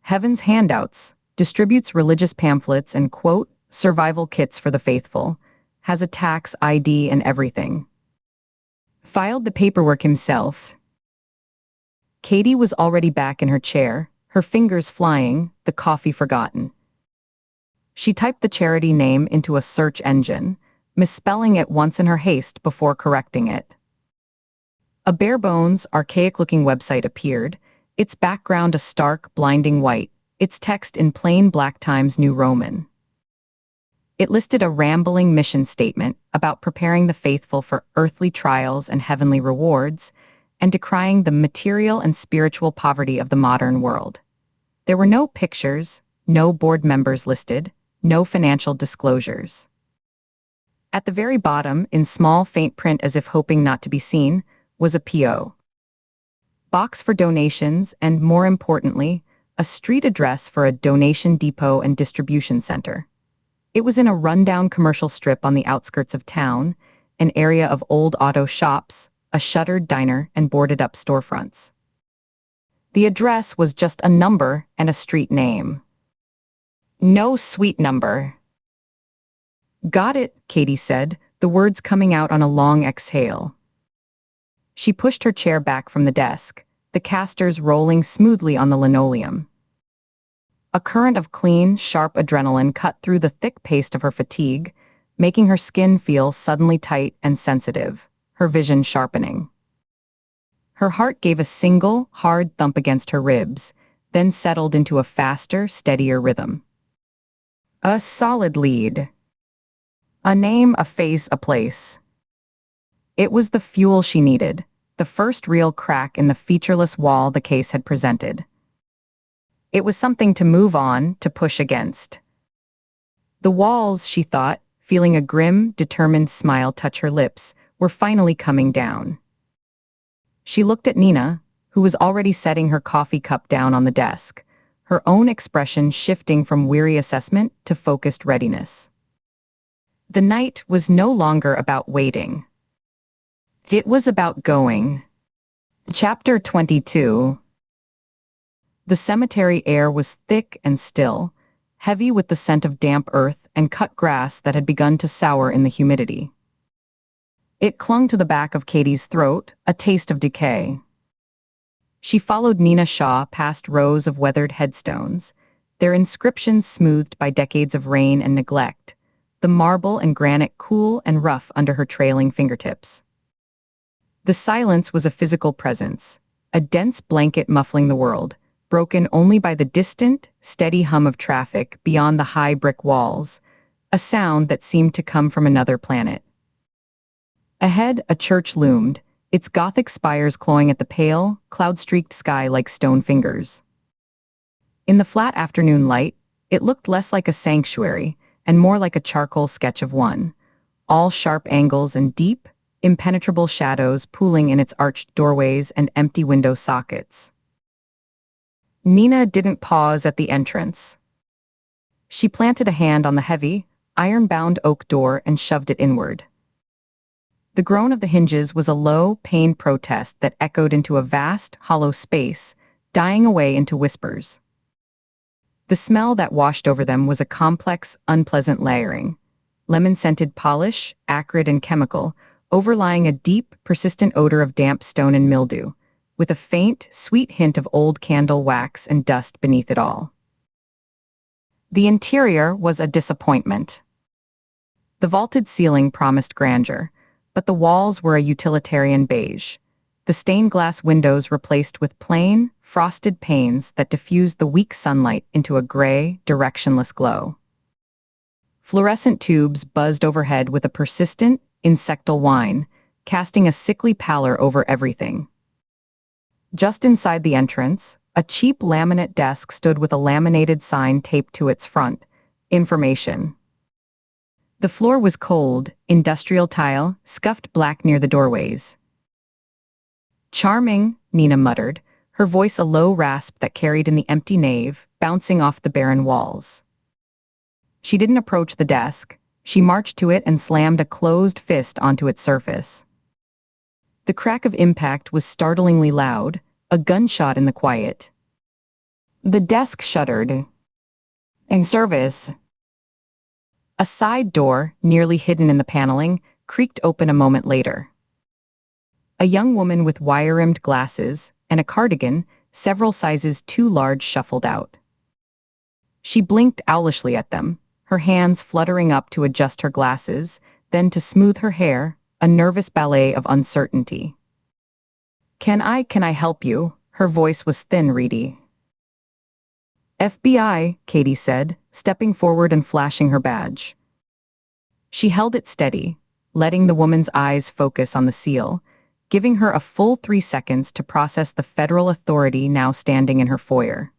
Heaven's Handouts, distributes religious pamphlets and, quote, survival kits for the faithful, has a tax ID and everything. Filed the paperwork himself. Katie was already back in her chair, her fingers flying, the coffee forgotten. She typed the charity name into a search engine, misspelling it once in her haste before correcting it. A bare-bones, archaic-looking website appeared, its background a stark, blinding white, its text in plain black Times New Roman. It listed a rambling mission statement about preparing the faithful for earthly trials and heavenly rewards, and decrying the material and spiritual poverty of the modern world. There were no pictures, no board members listed, no financial disclosures. At the very bottom, in small, faint print as if hoping not to be seen, was a P.O. box for donations and, more importantly, a street address for a donation depot and distribution center. It was in a rundown commercial strip on the outskirts of town, an area of old auto shops, a shuttered diner, and boarded-up storefronts. The address was just a number and a street name. No suite number. Got it, Katie said, the words coming out on a long exhale. She pushed her chair back from the desk, the casters rolling smoothly on the linoleum. A current of clean, sharp adrenaline cut through the thick paste of her fatigue, making her skin feel suddenly tight and sensitive, her vision sharpening. Her heart gave a single, hard thump against her ribs, then settled into a faster, steadier rhythm. A solid lead. A name, a face, a place. It was the fuel she needed, the first real crack in the featureless wall the case had presented. It was something to move on, to push against. The walls, she thought, feeling a grim, determined smile touch her lips, were finally coming down. She looked at Nina, who was already setting her coffee cup down on the desk, her own expression shifting from weary assessment to focused readiness. The night was no longer about waiting. It was about going. Chapter 22. The cemetery air was thick and still, heavy with the scent of damp earth and cut grass that had begun to sour in the humidity. It clung to the back of Katie's throat, a taste of decay. She followed Nina Shaw past rows of weathered headstones, their inscriptions smoothed by decades of rain and neglect, the marble and granite cool and rough under her trailing fingertips. The silence was a physical presence, a dense blanket muffling the world, broken only by the distant, steady hum of traffic beyond the high brick walls, a sound that seemed to come from another planet. Ahead, a church loomed, its Gothic spires clawing at the pale, cloud-streaked sky like stone fingers. In the flat afternoon light, it looked less like a sanctuary and more like a charcoal sketch of one, all sharp angles and deep, impenetrable shadows pooling in its arched doorways and empty window sockets. Nina didn't pause at the entrance. She planted a hand on the heavy, iron-bound oak door and shoved it inward. The groan of the hinges was a low, pained protest that echoed into a vast, hollow space, dying away into whispers. The smell that washed over them was a complex, unpleasant layering, lemon-scented polish, acrid and chemical, overlying a deep, persistent odor of damp stone and mildew, with a faint, sweet hint of old candle wax and dust beneath it all. The interior was a disappointment. The vaulted ceiling promised grandeur, but the walls were a utilitarian beige, the stained glass windows replaced with plain, frosted panes that diffused the weak sunlight into a gray, directionless glow. Fluorescent tubes buzzed overhead with a persistent, insectal whine, casting a sickly pallor over everything. Just inside the entrance, a cheap laminate desk stood with a laminated sign taped to its front, information. The floor was cold, industrial tile, scuffed black near the doorways. Charming, Nina muttered, her voice a low rasp that carried in the empty nave, bouncing off the barren walls. She didn't approach the desk. She marched to it and slammed a closed fist onto its surface. The crack of impact was startlingly loud, a gunshot in the quiet. The desk shuddered. In service. A side door, nearly hidden in the paneling, creaked open a moment later. A young woman with wire-rimmed glasses and a cardigan, several sizes too large, shuffled out. She blinked owlishly at them, her hands fluttering up to adjust her glasses, then to smooth her hair, a nervous ballet of uncertainty. Can I help you?" Her voice was thin, reedy. "FBI," Katie said, stepping forward and flashing her badge. She held it steady, letting the woman's eyes focus on the seal, giving her a full 3 seconds to process the federal authority now standing in her foyer.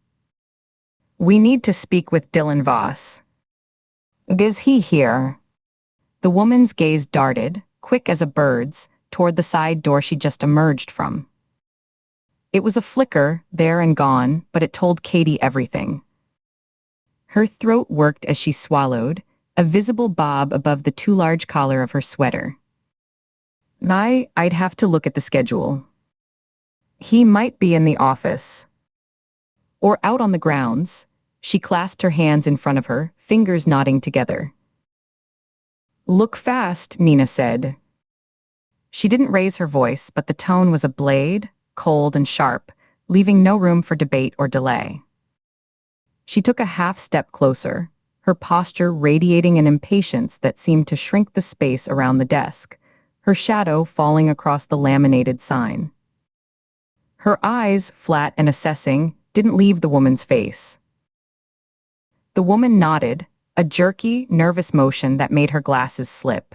"We need to speak with Dylan Voss." "Is he here?" The woman's gaze darted, quick as a bird's, toward the side door she just emerged from. It was a flicker, there and gone, but it told Katie everything. Her throat worked as she swallowed, a visible bob above the too large collar of her sweater. I'd have to look at the schedule. He might be in the office. Or out on the grounds. She clasped her hands in front of her, fingers knotting together. Look fast, Nina said. She didn't raise her voice, but the tone was a blade, cold and sharp, leaving no room for debate or delay. She took a half step closer, her posture radiating an impatience that seemed to shrink the space around the desk, her shadow falling across the laminated sign. Her eyes, flat and assessing, didn't leave the woman's face. The woman nodded, a jerky, nervous motion that made her glasses slip.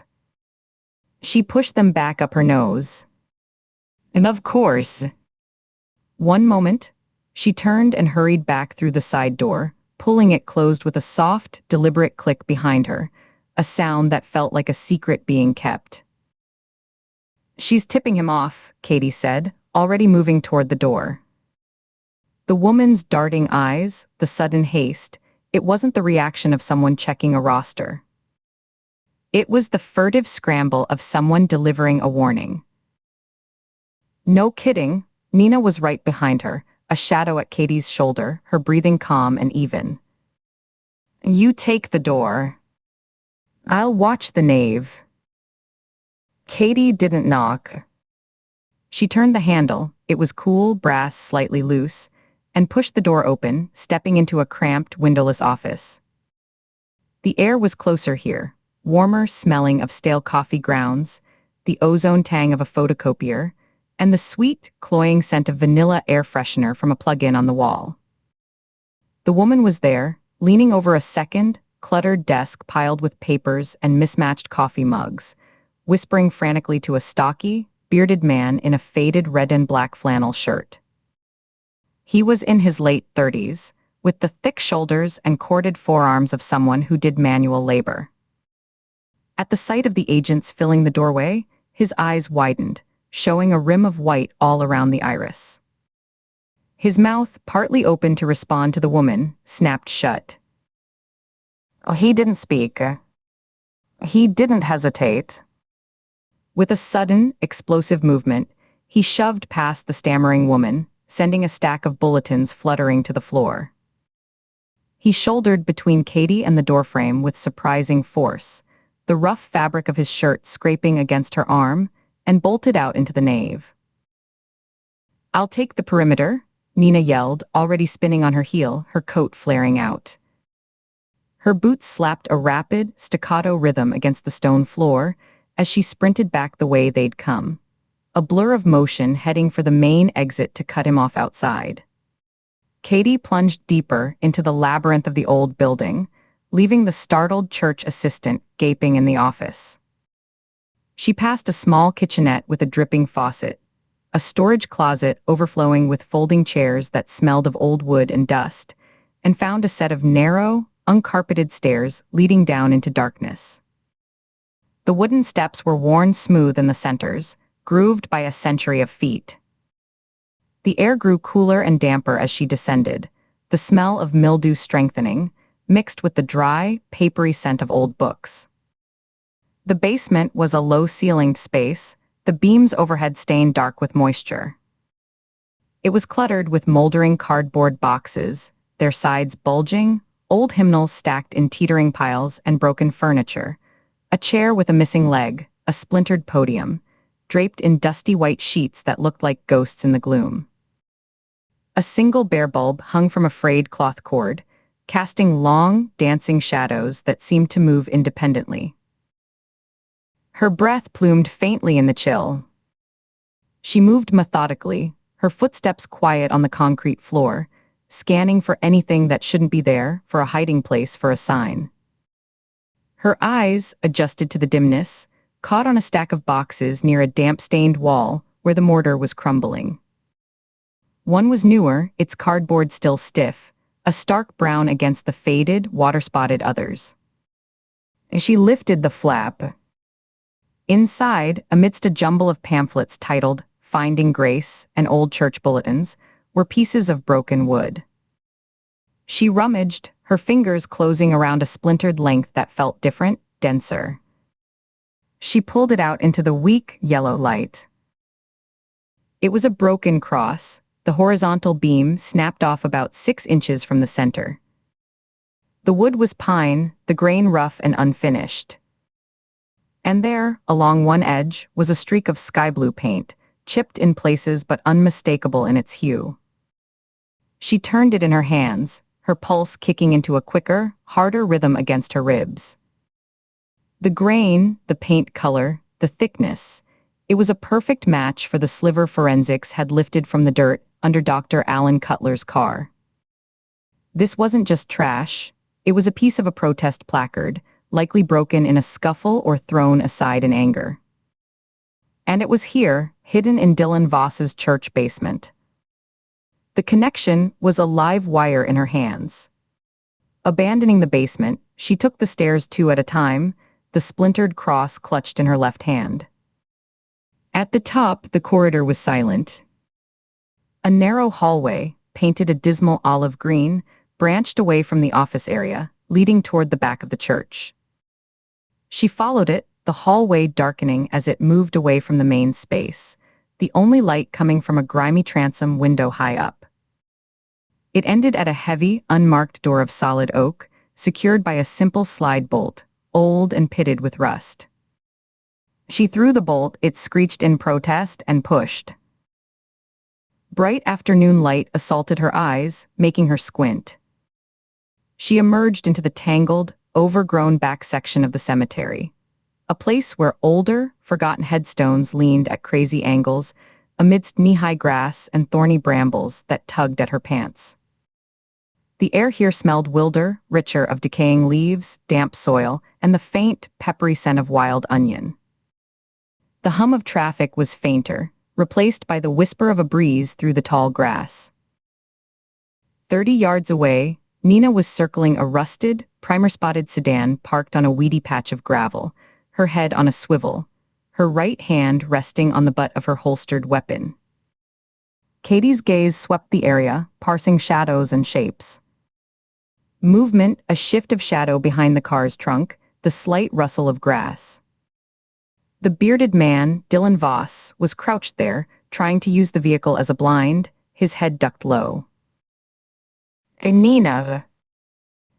She pushed them back up her nose. And of course. One moment, she turned and hurried back through the side door, pulling it closed with a soft, deliberate click behind her, a sound that felt like a secret being kept. She's tipping him off, Katie said, already moving toward the door. The woman's darting eyes, the sudden haste, it wasn't the reaction of someone checking a roster. It was the furtive scramble of someone delivering a warning. No kidding, Nina was right behind her, a shadow at Katie's shoulder, her breathing calm and even. You take the door. I'll watch the knave. Katie didn't knock. She turned the handle, it was cool, brass, slightly loose, and pushed the door open, stepping into a cramped, windowless office. The air was closer here, warmer, smelling of stale coffee grounds, the ozone tang of a photocopier, and the sweet, cloying scent of vanilla air freshener from a plug-in on the wall. The woman was there, leaning over a second, cluttered desk piled with papers and mismatched coffee mugs, whispering frantically to a stocky, bearded man in a faded red and black flannel shirt. He was in his late 30s, with the thick shoulders and corded forearms of someone who did manual labor. At the sight of the agents filling the doorway, his eyes widened, showing a rim of white all around the iris. His mouth, partly open to respond to the woman, snapped shut. Oh, he didn't speak. He didn't hesitate. With a sudden, explosive movement, he shoved past the stammering woman, sending a stack of bulletins fluttering to the floor. He shouldered between Katie and the doorframe with surprising force, the rough fabric of his shirt scraping against her arm, and bolted out into the nave. I'll take the perimeter, Nina yelled, already spinning on her heel, her coat flaring out. Her boots slapped a rapid, staccato rhythm against the stone floor as she sprinted back the way they'd come, a blur of motion heading for the main exit to cut him off outside. Katie plunged deeper into the labyrinth of the old building, leaving the startled church assistant gaping in the office. She passed a small kitchenette with a dripping faucet, a storage closet overflowing with folding chairs that smelled of old wood and dust, and found a set of narrow, uncarpeted stairs leading down into darkness. The wooden steps were worn smooth in the centers, grooved by a century of feet. The air grew cooler and damper as she descended, the smell of mildew strengthening, mixed with the dry, papery scent of old books. The basement was a low-ceilinged space, the beams overhead stained dark with moisture. It was cluttered with moldering cardboard boxes, their sides bulging, old hymnals stacked in teetering piles and broken furniture, a chair with a missing leg, a splintered podium, draped in dusty white sheets that looked like ghosts in the gloom. A single bare bulb hung from a frayed cloth cord, casting long, dancing shadows that seemed to move independently. Her breath plumed faintly in the chill. She moved methodically, her footsteps quiet on the concrete floor, scanning for anything that shouldn't be there, for a hiding place, for a sign. Her eyes, adjusted to the dimness, caught on a stack of boxes near a damp-stained wall where the mortar was crumbling. One was newer, its cardboard still stiff, a stark brown against the faded, water-spotted others. She lifted the flap. Inside, amidst a jumble of pamphlets titled Finding Grace and old church bulletins, were pieces of broken wood. She rummaged, her fingers closing around a splintered length that felt different, denser. She pulled it out into the weak, yellow light. It was a broken cross, the horizontal beam snapped off about 6 inches from the center. The wood was pine, the grain rough and unfinished. And there, along one edge, was a streak of sky blue paint, chipped in places but unmistakable in its hue. She turned it in her hands, her pulse kicking into a quicker, harder rhythm against her ribs. The grain, the paint color, the thickness, it was a perfect match for the sliver forensics had lifted from the dirt under Dr. Alan Cutler's car. This wasn't just trash, it was a piece of a protest placard, likely broken in a scuffle or thrown aside in anger. And it was here, hidden in Dylan Voss's church basement. The connection was a live wire in her hands. Abandoning the basement, she took the stairs 2 at a time, the splintered cross clutched in her left hand. At the top, the corridor was silent. A narrow hallway, painted a dismal olive green, branched away from the office area, leading toward the back of the church. She followed it, the hallway darkening as it moved away from the main space, the only light coming from a grimy transom window high up. It ended at a heavy, unmarked door of solid oak, secured by a simple slide bolt, old and pitted with rust. She threw the bolt, it screeched in protest, and pushed. Bright afternoon light assaulted her eyes, making her squint. She emerged into the tangled, overgrown back section of the cemetery, a place where older, forgotten headstones leaned at crazy angles amidst knee-high grass and thorny brambles that tugged at her pants. The air here smelled wilder, richer of decaying leaves, damp soil, and the faint, peppery scent of wild onion. The hum of traffic was fainter, replaced by the whisper of a breeze through the tall grass. 30 yards away, Nina was circling a rusted, primer-spotted sedan parked on a weedy patch of gravel, her head on a swivel, her right hand resting on the butt of her holstered weapon. Katie's gaze swept the area, parsing shadows and shapes. Movement, a shift of shadow behind the car's trunk, the slight rustle of grass. The bearded man, Dylan Voss, was crouched there, trying to use the vehicle as a blind, his head ducked low. Nina!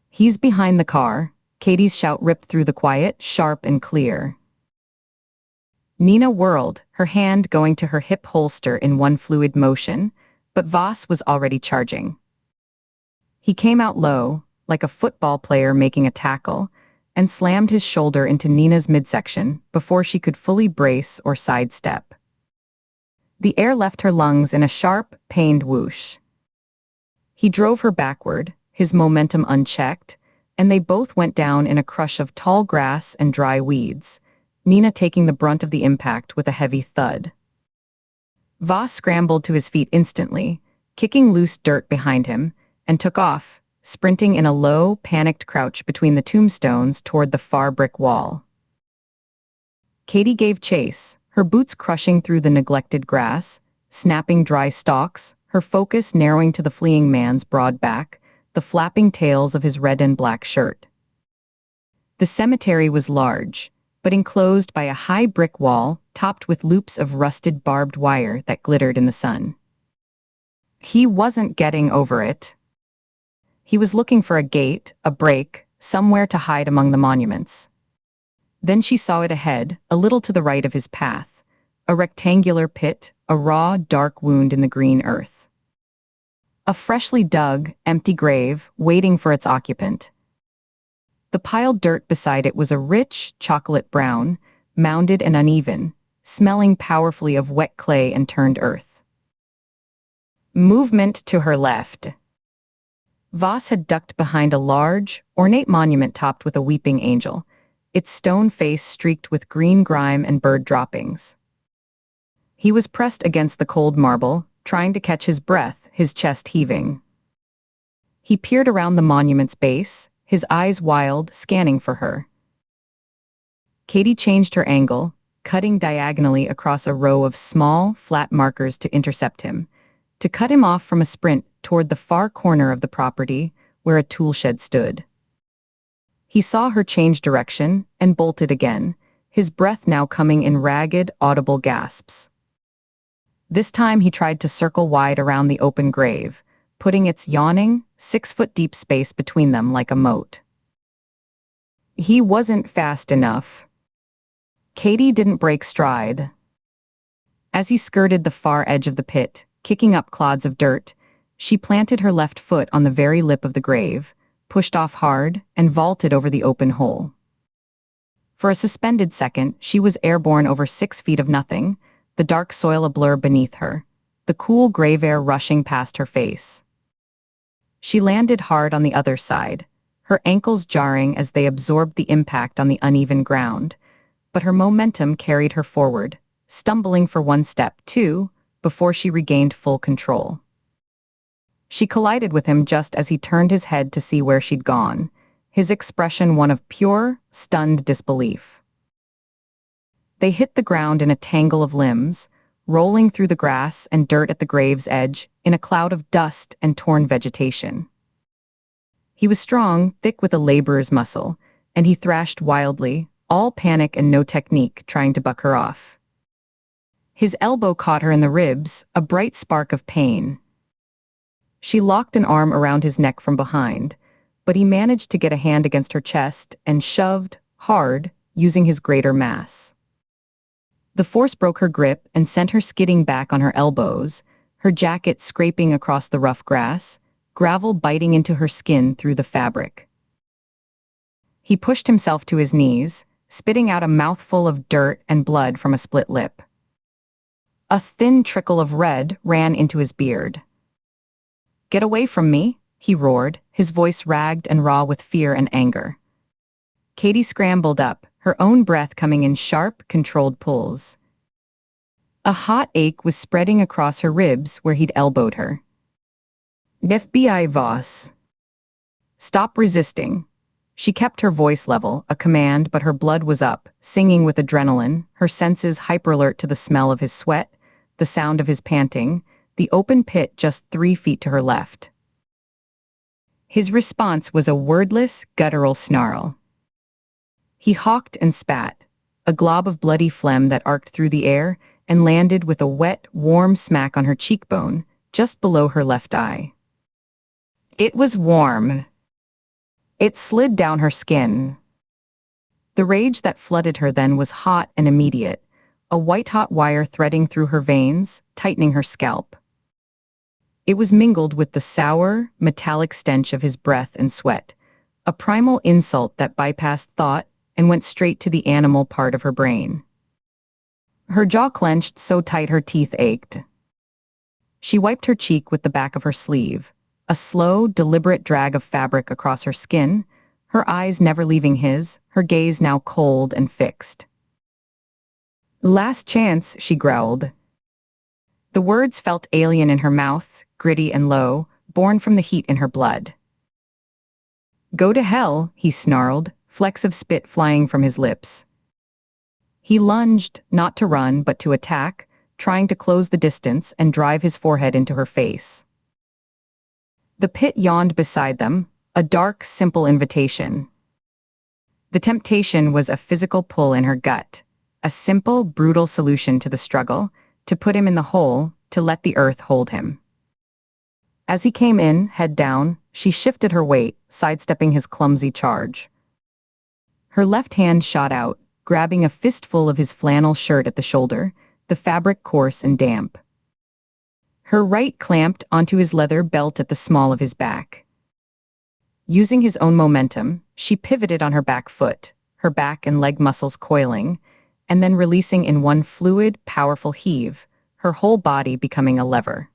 He's behind the car, Katie's shout ripped through the quiet, sharp and clear. Nina whirled, her hand going to her hip holster in one fluid motion, but Voss was already charging. He came out low, like a football player making a tackle, and slammed his shoulder into Nina's midsection before she could fully brace or sidestep. The air left her lungs in a sharp, pained whoosh. He drove her backward, his momentum unchecked, and they both went down in a crush of tall grass and dry weeds, Nina taking the brunt of the impact with a heavy thud. Voss scrambled to his feet instantly, kicking loose dirt behind him, and took off, sprinting in a low, panicked crouch between the tombstones toward the far brick wall. Katie gave chase, her boots crushing through the neglected grass, snapping dry stalks, her focus narrowing to the fleeing man's broad back, the flapping tails of his red and black shirt. The cemetery was large, but enclosed by a high brick wall topped with loops of rusted barbed wire that glittered in the sun. He wasn't getting over it. He was looking for a gate, a break, somewhere to hide among the monuments. Then she saw it ahead, a little to the right of his path, a rectangular pit, a raw, dark wound in the green earth. A freshly dug, empty grave, waiting for its occupant. The piled dirt beside it was a rich, chocolate brown, mounded and uneven, smelling powerfully of wet clay and turned earth. Movement to her left. Voss had ducked behind a large, ornate monument topped with a weeping angel, its stone face streaked with green grime and bird droppings. He was pressed against the cold marble, trying to catch his breath, his chest heaving. He peered around the monument's base, his eyes wild, scanning for her. Katie changed her angle, cutting diagonally across a row of small, flat markers to intercept him, to cut him off from a sprint toward the far corner of the property where a tool shed stood. He saw her change direction and bolted again, his breath now coming in ragged, audible gasps. This time he tried to circle wide around the open grave, putting its yawning, 6-foot-deep space between them like a moat. He wasn't fast enough. Katie didn't break stride. As he skirted the far edge of the pit, kicking up clods of dirt, she planted her left foot on the very lip of the grave, pushed off hard, and vaulted over the open hole. For a suspended second, she was airborne over 6 feet of nothing, the dark soil a blur beneath her, the cool grave air rushing past her face. She landed hard on the other side, her ankles jarring as they absorbed the impact on the uneven ground, but her momentum carried her forward, stumbling for one step, two, before she regained full control. She collided with him just as he turned his head to see where she'd gone, his expression one of pure, stunned disbelief. They hit the ground in a tangle of limbs, rolling through the grass and dirt at the grave's edge in a cloud of dust and torn vegetation. He was strong, thick with a laborer's muscle, and he thrashed wildly, all panic and no technique, trying to buck her off. His elbow caught her in the ribs, a bright spark of pain. She locked an arm around his neck from behind, but he managed to get a hand against her chest and shoved, hard, using his greater mass. The force broke her grip and sent her skidding back on her elbows, her jacket scraping across the rough grass, gravel biting into her skin through the fabric. He pushed himself to his knees, spitting out a mouthful of dirt and blood from a split lip. A thin trickle of red ran into his beard. "Get away from me," he roared, his voice ragged and raw with fear and anger. Katie scrambled up, her own breath coming in sharp, controlled pulls. A hot ache was spreading across her ribs where he'd elbowed her. "FBI Voss. Stop resisting." She kept her voice level, a command, but her blood was up, singing with adrenaline, her senses hyperalert to the smell of his sweat, the sound of his panting, the open pit just 3 feet to her left. His response was a wordless, guttural snarl. He hawked and spat, a glob of bloody phlegm that arced through the air and landed with a wet, warm smack on her cheekbone, just below her left eye. It was warm. It slid down her skin. The rage that flooded her then was hot and immediate, a white-hot wire threading through her veins, tightening her scalp. It was mingled with the sour, metallic stench of his breath and sweat, a primal insult that bypassed thought and went straight to the animal part of her brain. Her jaw clenched so tight her teeth ached. She wiped her cheek with the back of her sleeve, a slow, deliberate drag of fabric across her skin, her eyes never leaving his, her gaze now cold and fixed. "Last chance," she growled. The words felt alien in her mouth, gritty and low, born from the heat in her blood. "Go to hell," he snarled, flecks of spit flying from his lips. He lunged, not to run but to attack, trying to close the distance and drive his forehead into her face. The pit yawned beside them, a dark, simple invitation. The temptation was a physical pull in her gut, a simple, brutal solution to the struggle, to put him in the hole, to let the earth hold him. As he came in, head down, she shifted her weight, sidestepping his clumsy charge. Her left hand shot out, grabbing a fistful of his flannel shirt at the shoulder, the fabric coarse and damp. Her right clamped onto his leather belt at the small of his back. Using his own momentum, she pivoted on her back foot, her back and leg muscles coiling, and then releasing in one fluid, powerful heave, her whole body becoming a lever.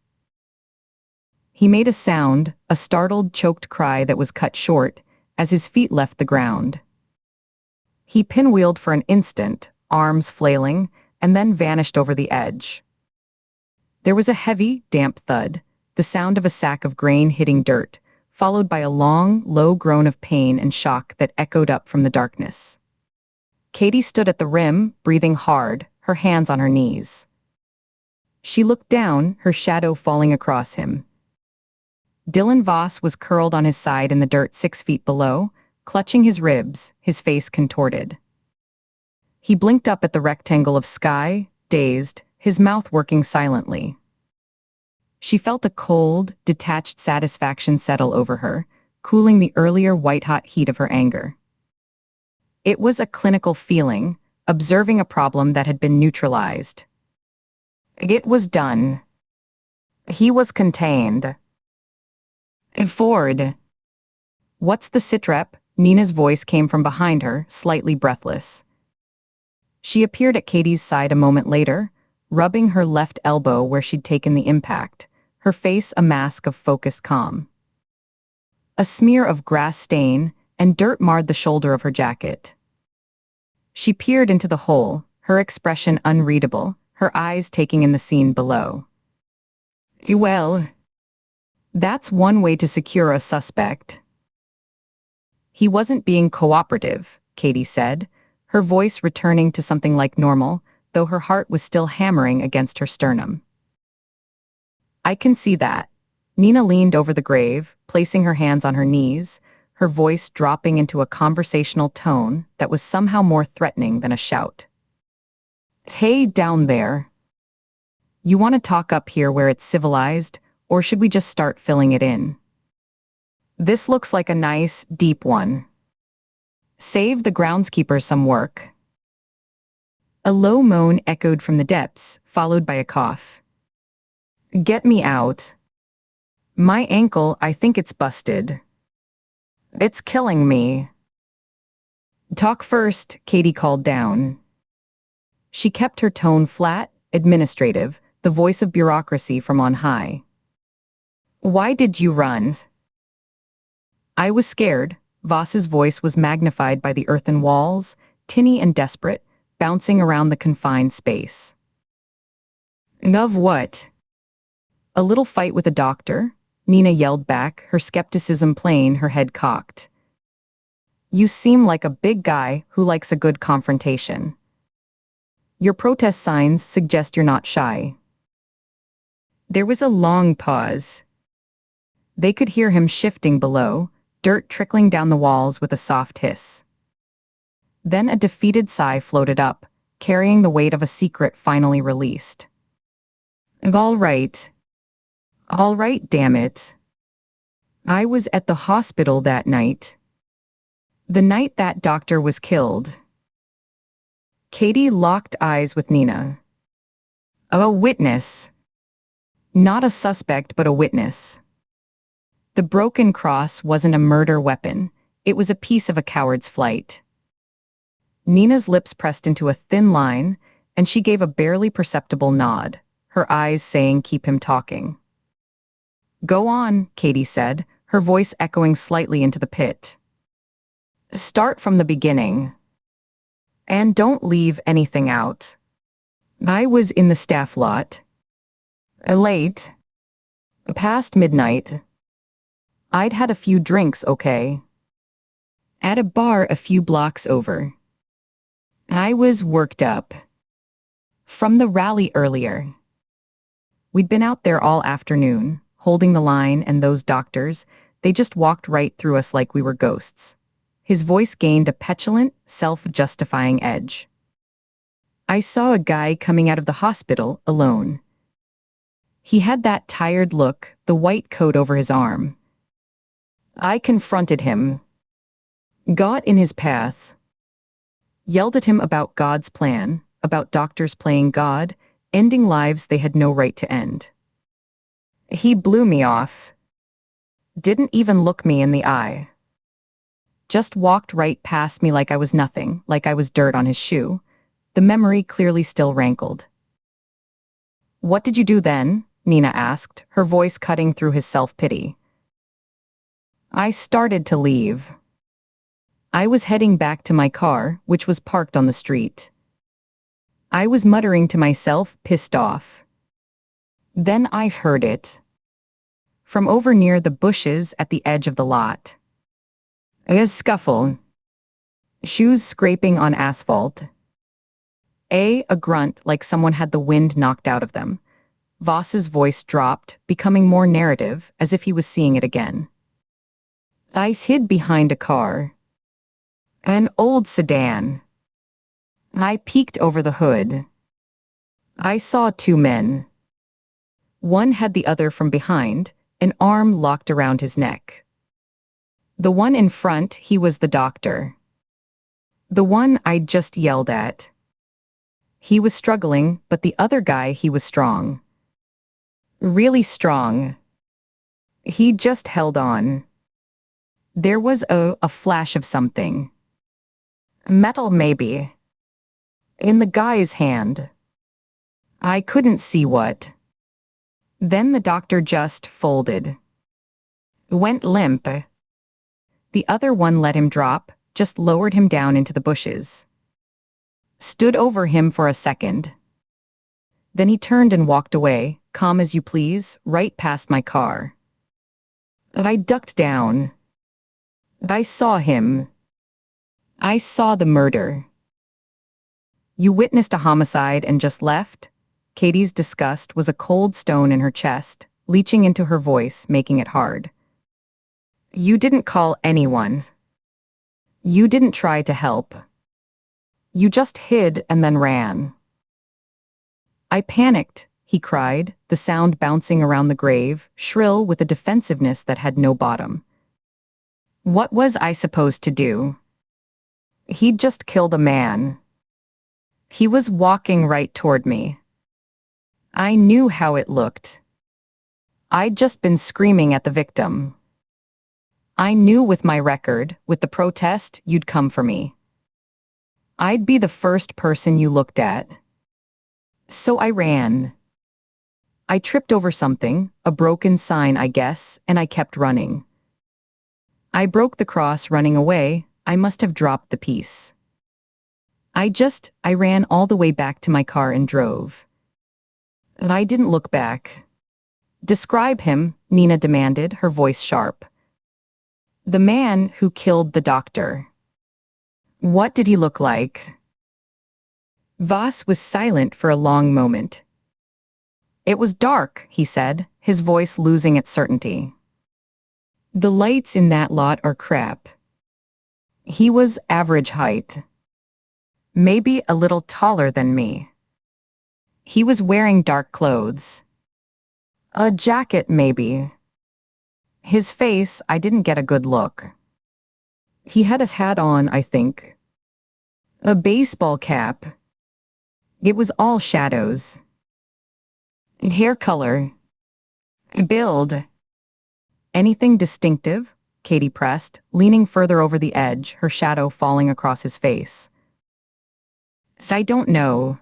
He made a sound, a startled, choked cry that was cut short, as his feet left the ground. He pinwheeled for an instant, arms flailing, and then vanished over the edge. There was a heavy, damp thud, the sound of a sack of grain hitting dirt, followed by a long, low groan of pain and shock that echoed up from the darkness. Katie stood at the rim, breathing hard, her hands on her knees. She looked down, her shadow falling across him. Dylan Voss was curled on his side in the dirt 6 feet below, clutching his ribs, his face contorted. He blinked up at the rectangle of sky, dazed, his mouth working silently. She felt a cold, detached satisfaction settle over her, cooling the earlier white-hot heat of her anger. It was a clinical feeling, observing a problem that had been neutralized. It was done. He was contained. Ford. What's the sitrep? Nina's voice came from behind her, slightly breathless. She appeared at Katie's side a moment later, rubbing her left elbow where she'd taken the impact, her face a mask of focused calm. A smear of grass stain and dirt marred the shoulder of her jacket. She peered into the hole, her expression unreadable, her eyes taking in the scene below. Well, that's one way to secure a suspect. He wasn't being cooperative, Katie said, her voice returning to something like normal, though her heart was still hammering against her sternum. I can see that. Nina leaned over the grave, placing her hands on her knees, her voice dropping into a conversational tone that was somehow more threatening than a shout. Hey, down there. You want to talk up here where it's civilized, or should we just start filling it in? This looks like a nice, deep one. Save the groundskeeper some work. A low moan echoed from the depths, followed by a cough. Get me out. My ankle, I think it's busted. It's killing me. Talk first, Katie called down. She kept her tone flat, administrative, the voice of bureaucracy from on high. Why did you run? I was scared. Voss's voice was magnified by the earthen walls, tinny and desperate, bouncing around the confined space. Of what? A little fight with a doctor? Nina yelled back, her skepticism plain, her head cocked. You seem like a big guy who likes a good confrontation. Your protest signs suggest you're not shy. There was a long pause. They could hear him shifting below, dirt trickling down the walls with a soft hiss. Then a defeated sigh floated up, carrying the weight of a secret finally released. All right. All right, damn it. I was at the hospital that night. The night that doctor was killed. Katie locked eyes with Nina. A witness. Not a suspect, but a witness. The broken cross wasn't a murder weapon, it was a piece of a coward's flight. Nina's lips pressed into a thin line, and she gave a barely perceptible nod, her eyes saying keep him talking. Go on, Katie said, her voice echoing slightly into the pit. Start from the beginning. And don't leave anything out. I was in the staff lot. Late. Past midnight. I'd had a few drinks, okay? At a bar a few blocks over. I was worked up. From the rally earlier. We'd been out there all afternoon, holding the line, and those doctors, they just walked right through us like we were ghosts. His voice gained a petulant, self-justifying edge. I saw a guy coming out of the hospital, alone. He had that tired look, the white coat over his arm. I confronted him. Got in his path. Yelled at him about God's plan, about doctors playing God, ending lives they had no right to end. He blew me off. Didn't even look me in the eye. Just walked right past me like I was nothing, like I was dirt on his shoe. The memory clearly still rankled. What did you do then? Nina asked, her voice cutting through his self-pity. I started to leave. I was heading back to my car, which was parked on the street. I was muttering to myself, pissed off. Then I heard it. From over near the bushes at the edge of the lot. A scuffle. Shoes scraping on asphalt. A grunt like someone had the wind knocked out of them. Voss's voice dropped, becoming more narrative, as if he was seeing it again. I hid behind a car. An old sedan. I peeked over the hood. I saw two men. One had the other from behind, an arm locked around his neck. The one in front, he was the doctor. The one I'd just yelled at. He was struggling, but the other guy, he was strong. Really strong. He just held on. There was a flash of something. Metal, maybe. In the guy's hand. I couldn't see what. Then the doctor just folded. Went limp. The other one let him drop, just lowered him down into the bushes. Stood over him for a second. Then he turned and walked away, calm as you please, right past my car. I ducked down. I saw him. I saw the murder. You witnessed a homicide and just left? Katie's disgust was a cold stone in her chest, leaching into her voice, making it hard. You didn't call anyone. You didn't try to help. You just hid and then ran. I panicked, he cried, the sound bouncing around the grave, shrill with a defensiveness that had no bottom. What was I supposed to do? He'd just killed a man. He was walking right toward me. I knew how it looked. I'd just been screaming at the victim. I knew with my record, with the protest, you'd come for me. I'd be the first person you looked at. So I ran. I tripped over something, a broken sign, I guess, and I kept running. I broke the cross running away. I must have dropped the piece. I ran all the way back to my car and drove. And I didn't look back. Describe him, Nina demanded, her voice sharp. The man who killed the doctor. What did he look like? Voss was silent for a long moment. It was dark, he said, his voice losing its certainty. The lights in that lot are crap. He was average height. Maybe a little taller than me. He was wearing dark clothes. A jacket, maybe. His face, I didn't get a good look. He had his hat on, I think. A baseball cap. It was all shadows. Hair color. Build. Anything distinctive? Katie pressed, leaning further over the edge, her shadow falling across his face. I don't know.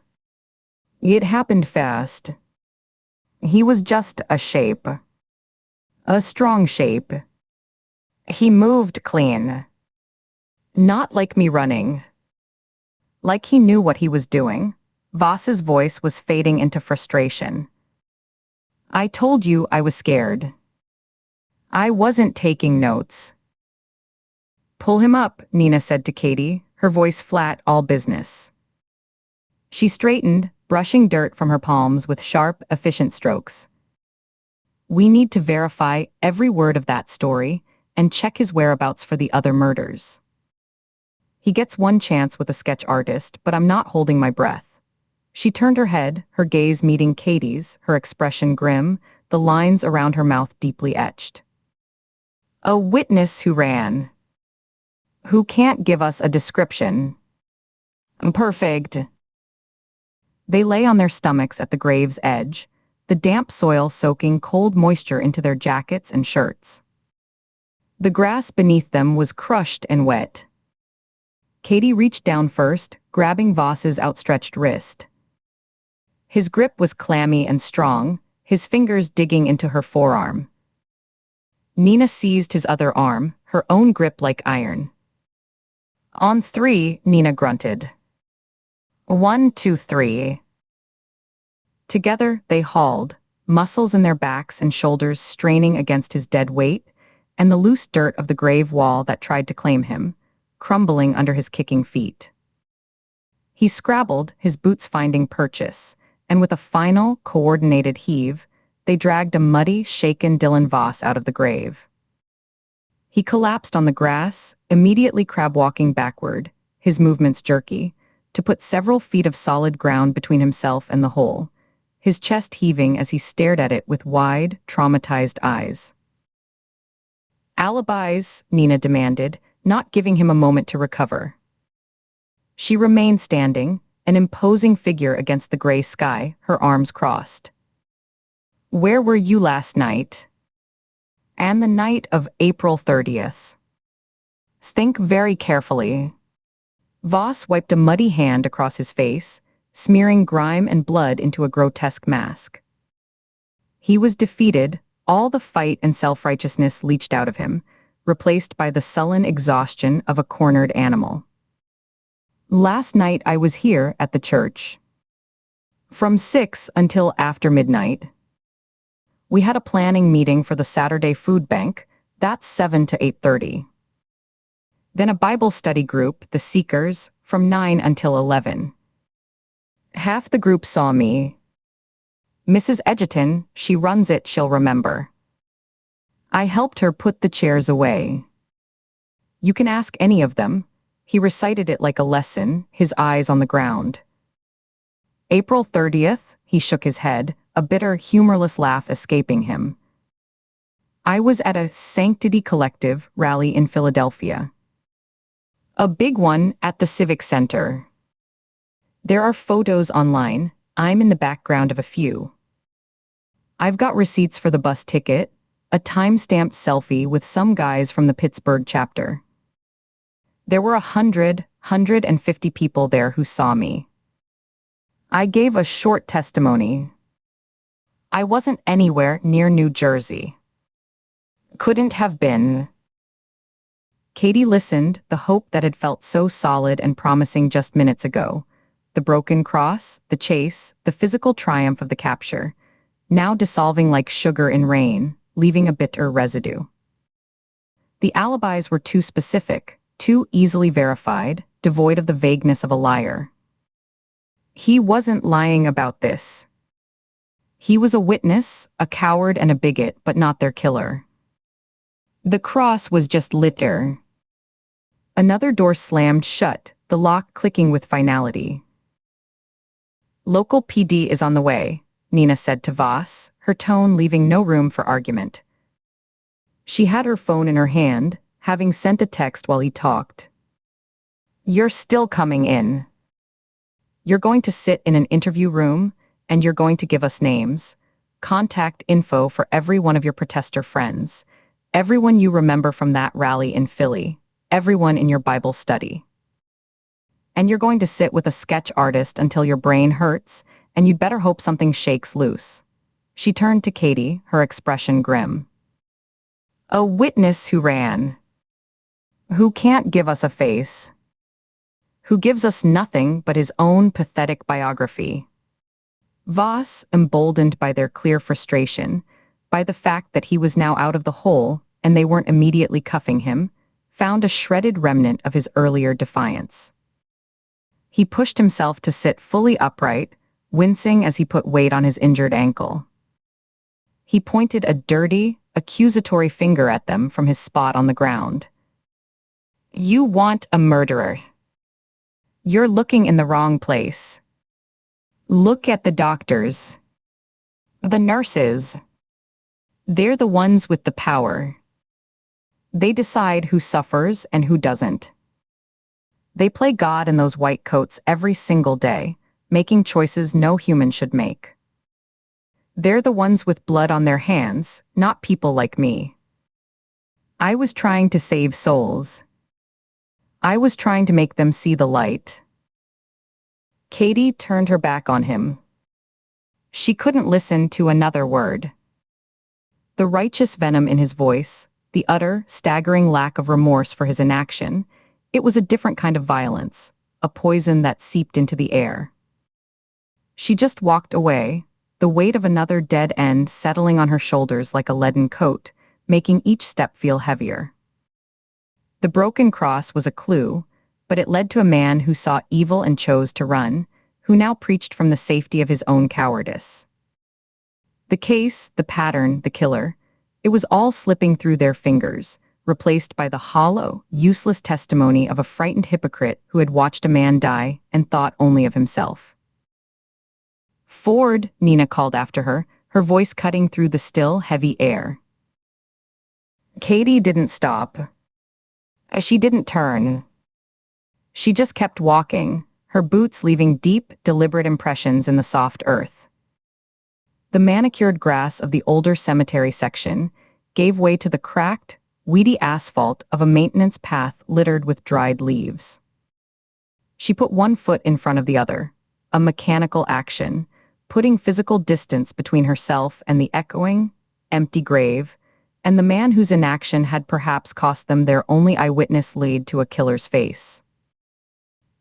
It happened fast. He was just a shape. A strong shape. He moved clean. Not like me running. Like he knew what he was doing. Voss's voice was fading into frustration. I told you I was scared. I wasn't taking notes. Pull him up, Nina said to Katie, her voice flat, all business. She straightened, brushing dirt from her palms with sharp, efficient strokes. We need to verify every word of that story and check his whereabouts for the other murders. He gets one chance with a sketch artist, but I'm not holding my breath. She turned her head, her gaze meeting Katie's, her expression grim, the lines around her mouth deeply etched. A witness who ran. Who can't give us a description. Perfect. They lay on their stomachs at the grave's edge, the damp soil soaking cold moisture into their jackets and shirts. The grass beneath them was crushed and wet. Katie reached down first, grabbing Voss's outstretched wrist. His grip was clammy and strong, his fingers digging into her forearm. Nina seized his other arm, her own grip like iron. On 3, Nina grunted. 1, 2, 3. Together, they hauled, muscles in their backs and shoulders straining against his dead weight, and the loose dirt of the grave wall that tried to claim him, crumbling under his kicking feet. He scrabbled, his boots finding purchase, and with a final, coordinated heave, they dragged a muddy, shaken Dylan Voss out of the grave. He collapsed on the grass, immediately crab-walking backward, his movements jerky, to put several feet of solid ground between himself and the hole, his chest heaving as he stared at it with wide, traumatized eyes. "Alibis," Nina demanded, not giving him a moment to recover. She remained standing, an imposing figure against the gray sky, her arms crossed. "Where were you last night?" "And the night of April 30th. Think very carefully." Voss wiped a muddy hand across his face, smearing grime and blood into a grotesque mask. He was defeated, all the fight and self-righteousness leached out of him, replaced by the sullen exhaustion of a cornered animal. "Last night I was here at the church. From 6 until after midnight. We had a planning meeting for the Saturday food bank, that's 7 to 8:30. Then a Bible study group, the Seekers, from 9 until 11. Half the group saw me. Mrs. Edgerton, she runs it, she'll remember. I helped her put the chairs away. You can ask any of them." He recited it like a lesson, his eyes on the ground. "April 30th, he shook his head, a bitter, humorless laugh escaping him. "I was at a Sanctity Collective rally in Philadelphia. A big one at the Civic Center. There are photos online, I'm in the background of a few. I've got receipts for the bus ticket, a time-stamped selfie with some guys from the Pittsburgh chapter. There were 150 people there who saw me. I gave a short testimony. I wasn't anywhere near New Jersey. Couldn't have been." Katie listened, the hope that had felt so solid and promising just minutes ago. The broken cross, the chase, the physical triumph of the capture, now dissolving like sugar in rain, leaving a bitter residue. The alibis were too specific, too easily verified, devoid of the vagueness of a liar. He wasn't lying about this. He was a witness, a coward and a bigot, but not their killer. The cross was just litter. Another door slammed shut, the lock clicking with finality. "Local PD is on the way," Nina said to Voss, her tone leaving no room for argument. She had her phone in her hand, having sent a text while he talked. "You're still coming in. You're going to sit in an interview room, and you're going to give us names, contact info for every one of your protester friends, everyone you remember from that rally in Philly, everyone in your Bible study. And you're going to sit with a sketch artist until your brain hurts, and you'd better hope something shakes loose." She turned to Katie, her expression grim. "A witness who ran. Who can't give us a face. Who gives us nothing but his own pathetic biography." Voss, emboldened by their clear frustration, by the fact that he was now out of the hole and they weren't immediately cuffing him, found a shredded remnant of his earlier defiance. He pushed himself to sit fully upright, wincing as he put weight on his injured ankle. He pointed a dirty, accusatory finger at them from his spot on the ground. "You want a murderer. You're looking in the wrong place. Look at the doctors. The nurses. They're the ones with the power. They decide who suffers and who doesn't. They play God in those white coats every single day, making choices no human should make. They're the ones with blood on their hands, not people like me. I was trying to save souls. I was trying to make them see the light." Katie turned her back on him. She couldn't listen to another word. The righteous venom in his voice, the utter, staggering lack of remorse for his inaction, it was a different kind of violence, a poison that seeped into the air. She just walked away, the weight of another dead end settling on her shoulders like a leaden coat, making each step feel heavier. The broken cross was a clue, but it led to a man who saw evil and chose to run, who now preached from the safety of his own cowardice. The case, the pattern, the killer, it was all slipping through their fingers, replaced by the hollow, useless testimony of a frightened hypocrite who had watched a man die and thought only of himself. "Ford," Nina called after her, her voice cutting through the still, heavy air. Katie didn't stop. She didn't turn. She just kept walking, her boots leaving deep, deliberate impressions in the soft earth. The manicured grass of the older cemetery section gave way to the cracked, weedy asphalt of a maintenance path littered with dried leaves. She put one foot in front of the other, a mechanical action, putting physical distance between herself and the echoing, empty grave, and the man whose inaction had perhaps cost them their only eyewitness lead to a killer's face.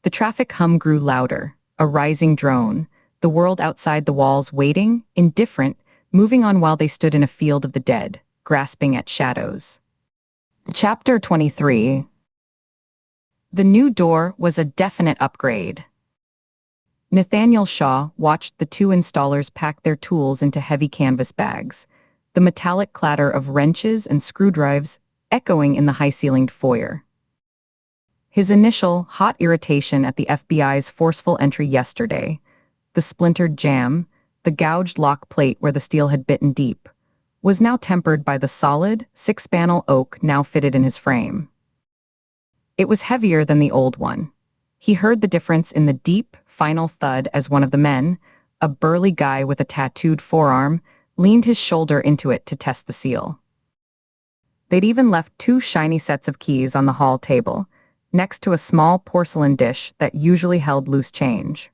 The traffic hum grew louder, a rising drone, the world outside the walls waiting, indifferent, moving on while they stood in a field of the dead, grasping at shadows. Chapter 23. The new door was a definite upgrade. Nathaniel Shaw watched the two installers pack their tools into heavy canvas bags, the metallic clatter of wrenches and screwdrives echoing in the high-ceilinged foyer. His initial, hot irritation at the FBI's forceful entry yesterday, the splintered jamb, the gouged lock plate where the steel had bitten deep, was now tempered by the solid, six-panel oak now fitted in his frame. It was heavier than the old one. He heard the difference in the deep, final thud as one of the men, a burly guy with a tattooed forearm, leaned his shoulder into it to test the seal. They'd even left two shiny sets of keys on the hall table, next to a small porcelain dish that usually held loose change.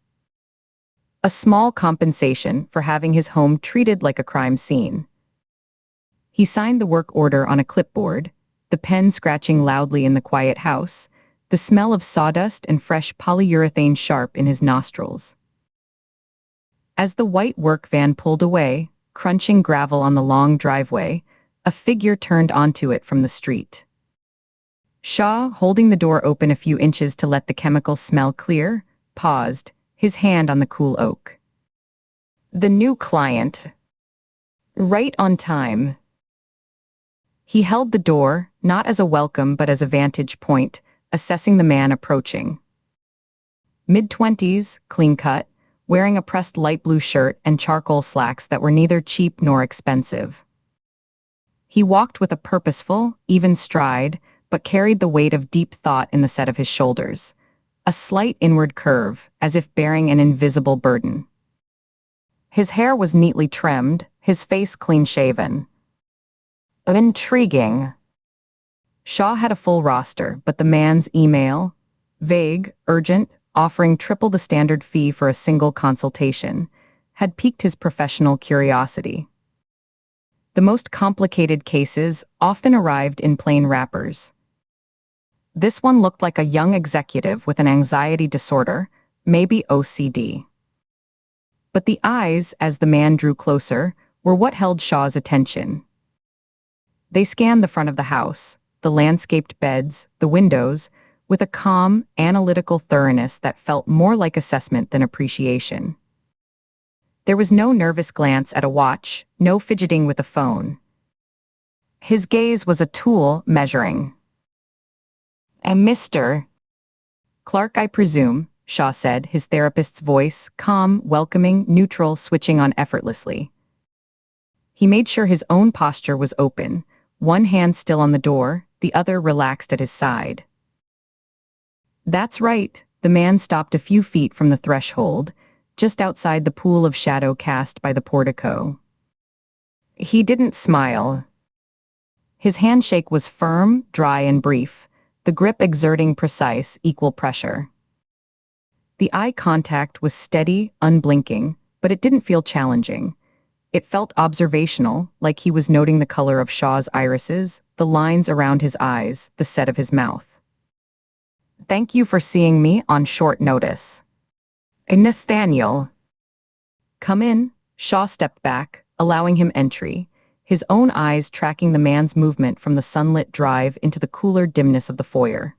A small compensation for having his home treated like a crime scene. He signed the work order on a clipboard, the pen scratching loudly in the quiet house, the smell of sawdust and fresh polyurethane sharp in his nostrils. As the white work van pulled away, crunching gravel on the long driveway, a figure turned onto it from the street. Shaw, holding the door open a few inches to let the chemical smell clear, paused, his hand on the cool oak. The new client. Right on time. He held the door, not as a welcome but as a vantage point, assessing the man approaching. Mid-20s, clean-cut, wearing a pressed light blue shirt and charcoal slacks that were neither cheap nor expensive. He walked with a purposeful, even stride, but carried the weight of deep thought in the set of his shoulders, a slight inward curve, as if bearing an invisible burden. His hair was neatly trimmed, his face clean-shaven. Intriguing. Shaw had a full roster, but the man's email, vague, urgent, offering triple the standard fee for a single consultation, had piqued his professional curiosity. The most complicated cases often arrived in plain wrappers. This one looked like a young executive with an anxiety disorder, maybe OCD. But the eyes, as the man drew closer, were what held Shaw's attention. They scanned the front of the house, the landscaped beds, the windows, with a calm, analytical thoroughness that felt more like assessment than appreciation. There was no nervous glance at a watch, no fidgeting with a phone. His gaze was a tool measuring. "And Mr. Clark, I presume," Shaw said, his therapist's voice, calm, welcoming, neutral, switching on effortlessly. He made sure his own posture was open, one hand still on the door, the other relaxed at his side. "That's right," the man stopped a few feet from the threshold, just outside the pool of shadow cast by the portico. He didn't smile. His handshake was firm, dry, and brief, the grip exerting precise, equal pressure. The eye contact was steady, unblinking, but it didn't feel challenging. It felt observational, like he was noting the color of Shaw's irises, the lines around his eyes, the set of his mouth. "Thank you for seeing me on short notice." "Nathaniel." "Come in." Shaw stepped back, allowing him entry, his own eyes tracking the man's movement from the sunlit drive into the cooler dimness of the foyer.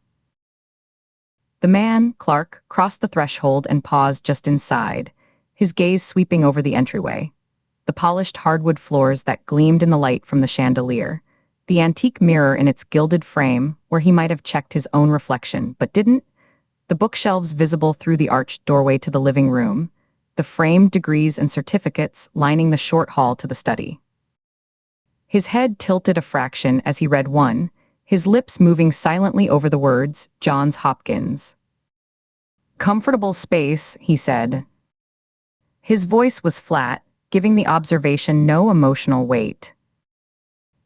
The man, Clark, crossed the threshold and paused just inside, his gaze sweeping over the entryway. The polished hardwood floors that gleamed in the light from the chandelier, the antique mirror in its gilded frame, where he might have checked his own reflection, but didn't, the bookshelves visible through the arched doorway to the living room, the framed degrees and certificates lining the short hall to the study. His head tilted a fraction as he read one, his lips moving silently over the words, Johns Hopkins. "Comfortable space," he said. His voice was flat, giving the observation no emotional weight.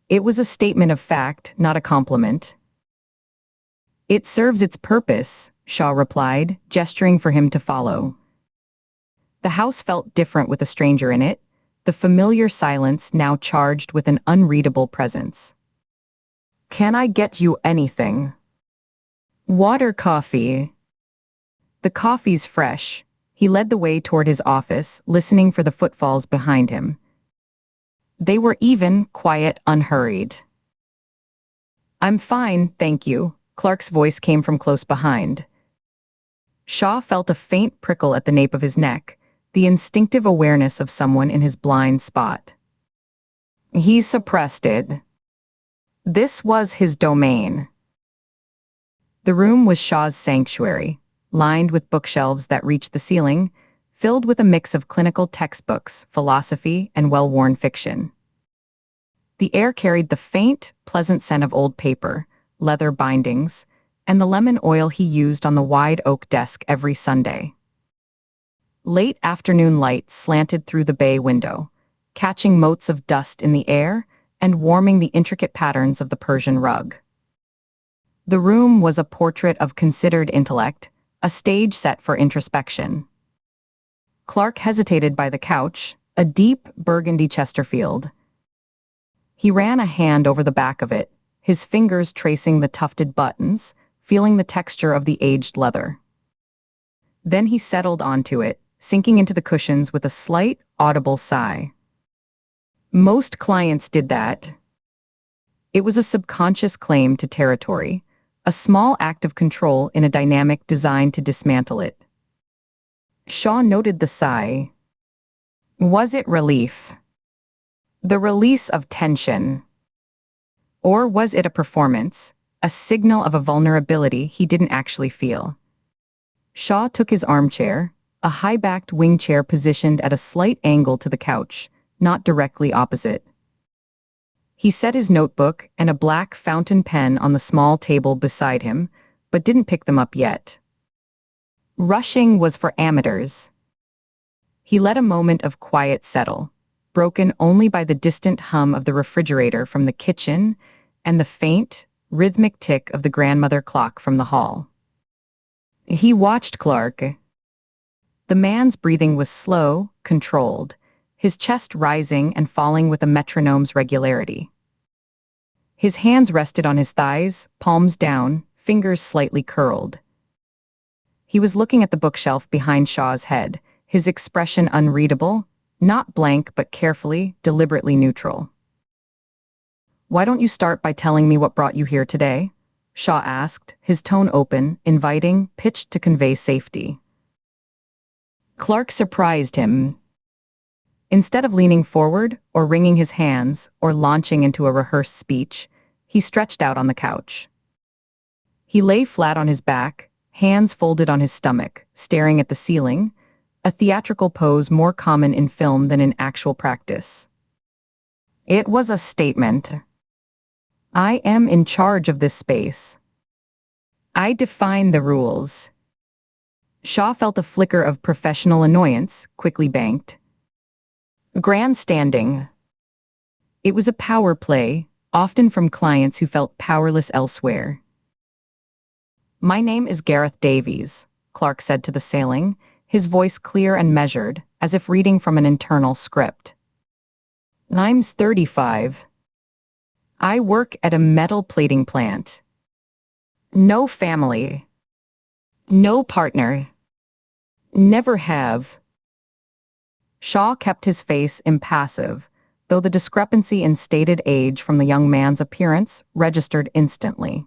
It was a statement of fact, not a compliment. "It serves its purpose," Shaw replied, gesturing for him to follow. The house felt different with a stranger in it, the familiar silence now charged with an unreadable presence. "Can I get you anything?" "Water, coffee." "The coffee's fresh." He led the way toward his office, listening for the footfalls behind him. They were even, quiet, unhurried. "I'm fine, thank you," Clark's voice came from close behind. Shaw felt a faint prickle at the nape of his neck, the instinctive awareness of someone in his blind spot. He suppressed it. This was his domain. The room was Shaw's sanctuary, lined with bookshelves that reached the ceiling, filled with a mix of clinical textbooks, philosophy, and well-worn fiction. The air carried the faint, pleasant scent of old paper, leather bindings, and the lemon oil he used on the wide oak desk every Sunday. Late afternoon light slanted through the bay window, catching motes of dust in the air and warming the intricate patterns of the Persian rug. The room was a portrait of considered intellect, a stage set for introspection. Clark hesitated by the couch, a deep burgundy Chesterfield. He ran a hand over the back of it, his fingers tracing the tufted buttons, feeling the texture of the aged leather. Then he settled onto it, sinking into the cushions with a slight, audible sigh. Most clients did that. It was a subconscious claim to territory, a small act of control in a dynamic designed to dismantle it. Shaw noted the sigh. Was it relief? The release of tension? Or was it a performance, a signal of a vulnerability he didn't actually feel? Shaw took his armchair, a high-backed wing chair positioned at a slight angle to the couch, not directly opposite. He set his notebook and a black fountain pen on the small table beside him, but didn't pick them up yet. Rushing was for amateurs. He let a moment of quiet settle, broken only by the distant hum of the refrigerator from the kitchen and the faint, rhythmic tick of the grandmother clock from the hall. He watched Clark. The man's breathing was slow, controlled, his chest rising and falling with a metronome's regularity. His hands rested on his thighs, palms down, fingers slightly curled. He was looking at the bookshelf behind Shaw's head, his expression unreadable, not blank but carefully, deliberately neutral. "Why don't you start by telling me what brought you here today?" Shaw asked, his tone open, inviting, pitched to convey safety. Clark surprised him. Instead of leaning forward, or wringing his hands, or launching into a rehearsed speech, he stretched out on the couch. He lay flat on his back, hands folded on his stomach, staring at the ceiling, a theatrical pose more common in film than in actual practice. It was a statement. I am in charge of this space. I define the rules. Shaw felt a flicker of professional annoyance, quickly banked. Grandstanding. It was a power play, often from clients who felt powerless elsewhere. My name is Gareth Davies, Clark said to the ceiling, his voice clear and measured, as if reading from an internal script. I'm 35. I work at a metal plating plant. No family. No partner. Never have. Shaw kept his face impassive, though the discrepancy in stated age from the young man's appearance registered instantly.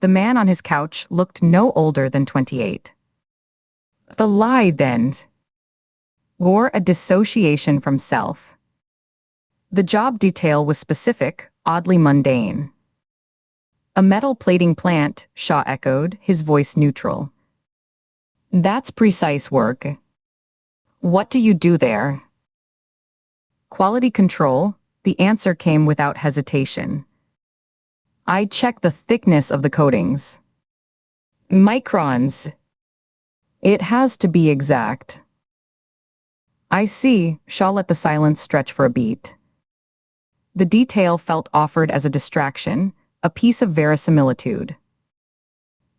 The man on his couch looked no older than 28. The lie, then, or a dissociation from self. The job detail was specific, oddly mundane. A metal plating plant, Shaw echoed, his voice neutral. That's precise work. What do you do there? Quality control, the answer came without hesitation. I check the thickness of the coatings. Microns. It has to be exact. I see, Shaw let the silence stretch for a beat. The detail felt offered as a distraction, a piece of verisimilitude.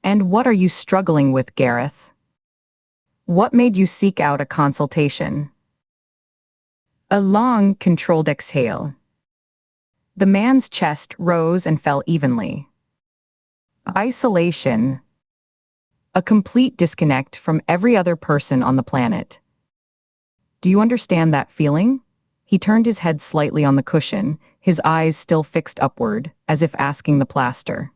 And what are you struggling with, Gareth? What made you seek out a consultation? A long, controlled exhale. The man's chest rose and fell evenly. Isolation. A complete disconnect from every other person on the planet. Do you understand that feeling? He turned his head slightly on the cushion, his eyes still fixed upward, as if asking the plaster.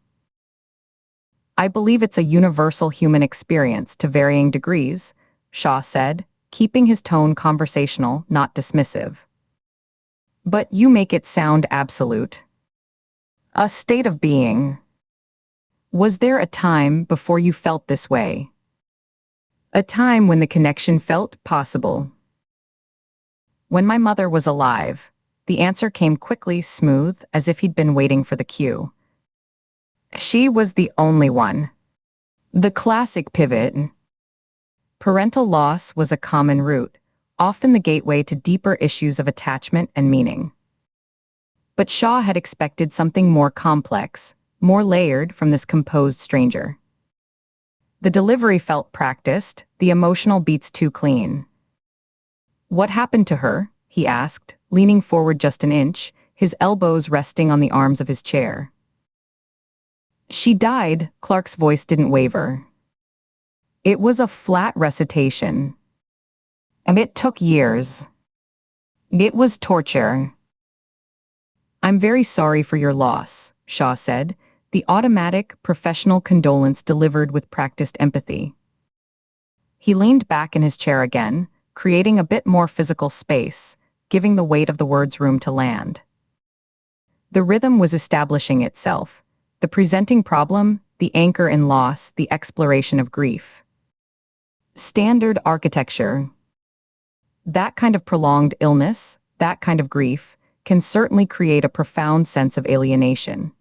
I believe it's a universal human experience to varying degrees, Shaw said, keeping his tone conversational, not dismissive. But you make it sound absolute. A state of being. Was there a time before you felt this way? A time when the connection felt possible? When my mother was alive, the answer came quickly, smooth, as if he'd been waiting for the cue. She was the only one. The classic pivot. Parental loss was a common route, often the gateway to deeper issues of attachment and meaning. But Shaw had expected something more complex, more layered from this composed stranger. The delivery felt practiced, the emotional beats too clean. What happened to her? He asked, leaning forward just an inch, his elbows resting on the arms of his chair. She died, Clark's voice didn't waver. It was a flat recitation. And it took years. It was torture. I'm very sorry for your loss, Shaw said, the automatic, professional condolence delivered with practiced empathy. He leaned back in his chair again, creating a bit more physical space, giving the weight of the words room to land. The rhythm was establishing itself, the presenting problem, the anchor in loss, the exploration of grief. Standard architecture. That kind of prolonged illness, that kind of grief, can certainly create a profound sense of alienation.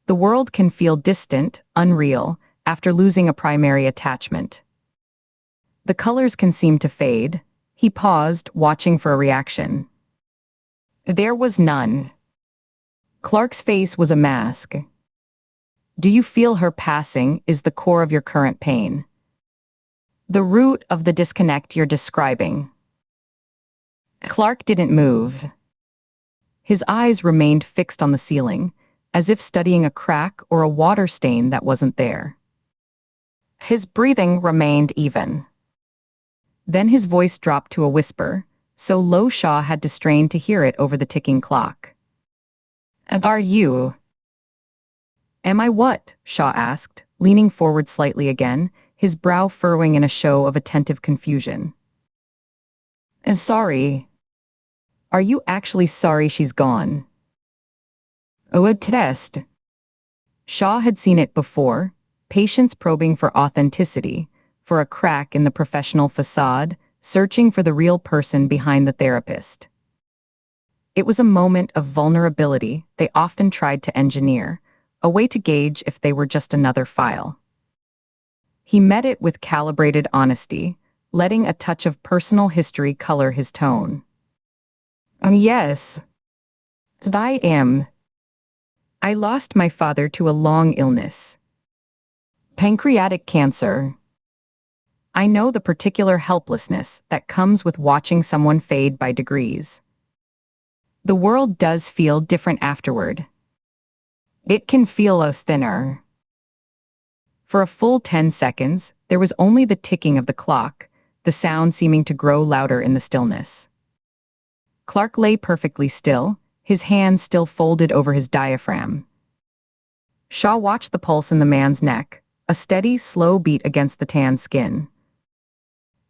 The world can feel distant, unreal, after losing a primary attachment. The colors can seem to fade. He paused, watching for a reaction. There was none. Clark's face was a mask. Do you feel her passing is the core of your current pain? The root of the disconnect you're describing? Clark didn't move. His eyes remained fixed on the ceiling, as if studying a crack or a water stain that wasn't there. His breathing remained even. Then his voice dropped to a whisper, so low Shaw had to strain to hear it over the ticking clock. Are you? Am I what? Shaw asked, leaning forward slightly again, his brow furrowing in a show of attentive confusion. Sorry. Are you actually sorry she's gone? Oh, a test. Shaw had seen it before, patients probing for authenticity, for a crack in the professional facade, searching for the real person behind the therapist. It was a moment of vulnerability they often tried to engineer, a way to gauge if they were just another file. He met it with calibrated honesty, letting a touch of personal history color his tone. Yes. I am. I lost my father to a long illness. Pancreatic cancer. I know the particular helplessness that comes with watching someone fade by degrees. The world does feel different afterward. It can feel us thinner. For a full 10 seconds, there was only the ticking of the clock, the sound seeming to grow louder in the stillness. Clark lay perfectly still, his hands still folded over his diaphragm. Shaw watched the pulse in the man's neck, a steady, slow beat against the tan skin.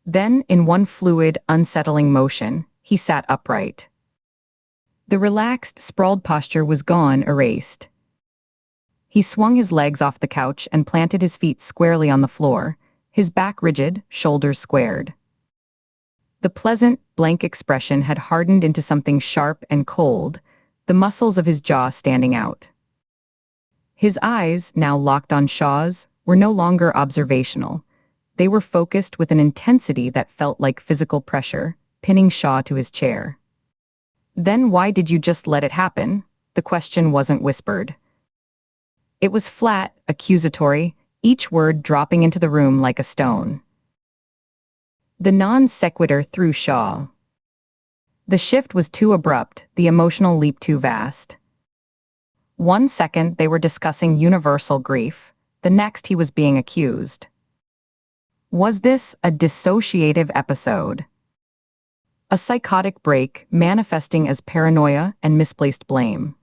Then, in one fluid, unsettling motion, he sat upright. The relaxed, sprawled posture was gone, erased. He swung his legs off the couch and planted his feet squarely on the floor, his back rigid, shoulders squared. The pleasant, blank expression had hardened into something sharp and cold, the muscles of his jaw standing out. His eyes, now locked on Shaw's, were no longer observational. They were focused with an intensity that felt like physical pressure, pinning Shaw to his chair. "Then why did you just let it happen?" The question wasn't whispered. It was flat, accusatory, each word dropping into the room like a stone. The non sequitur threw Shaw. The shift was too abrupt, the emotional leap too vast. 1 second they were discussing universal grief, the next he was being accused. Was this a dissociative episode? A psychotic break manifesting as paranoia and misplaced blame?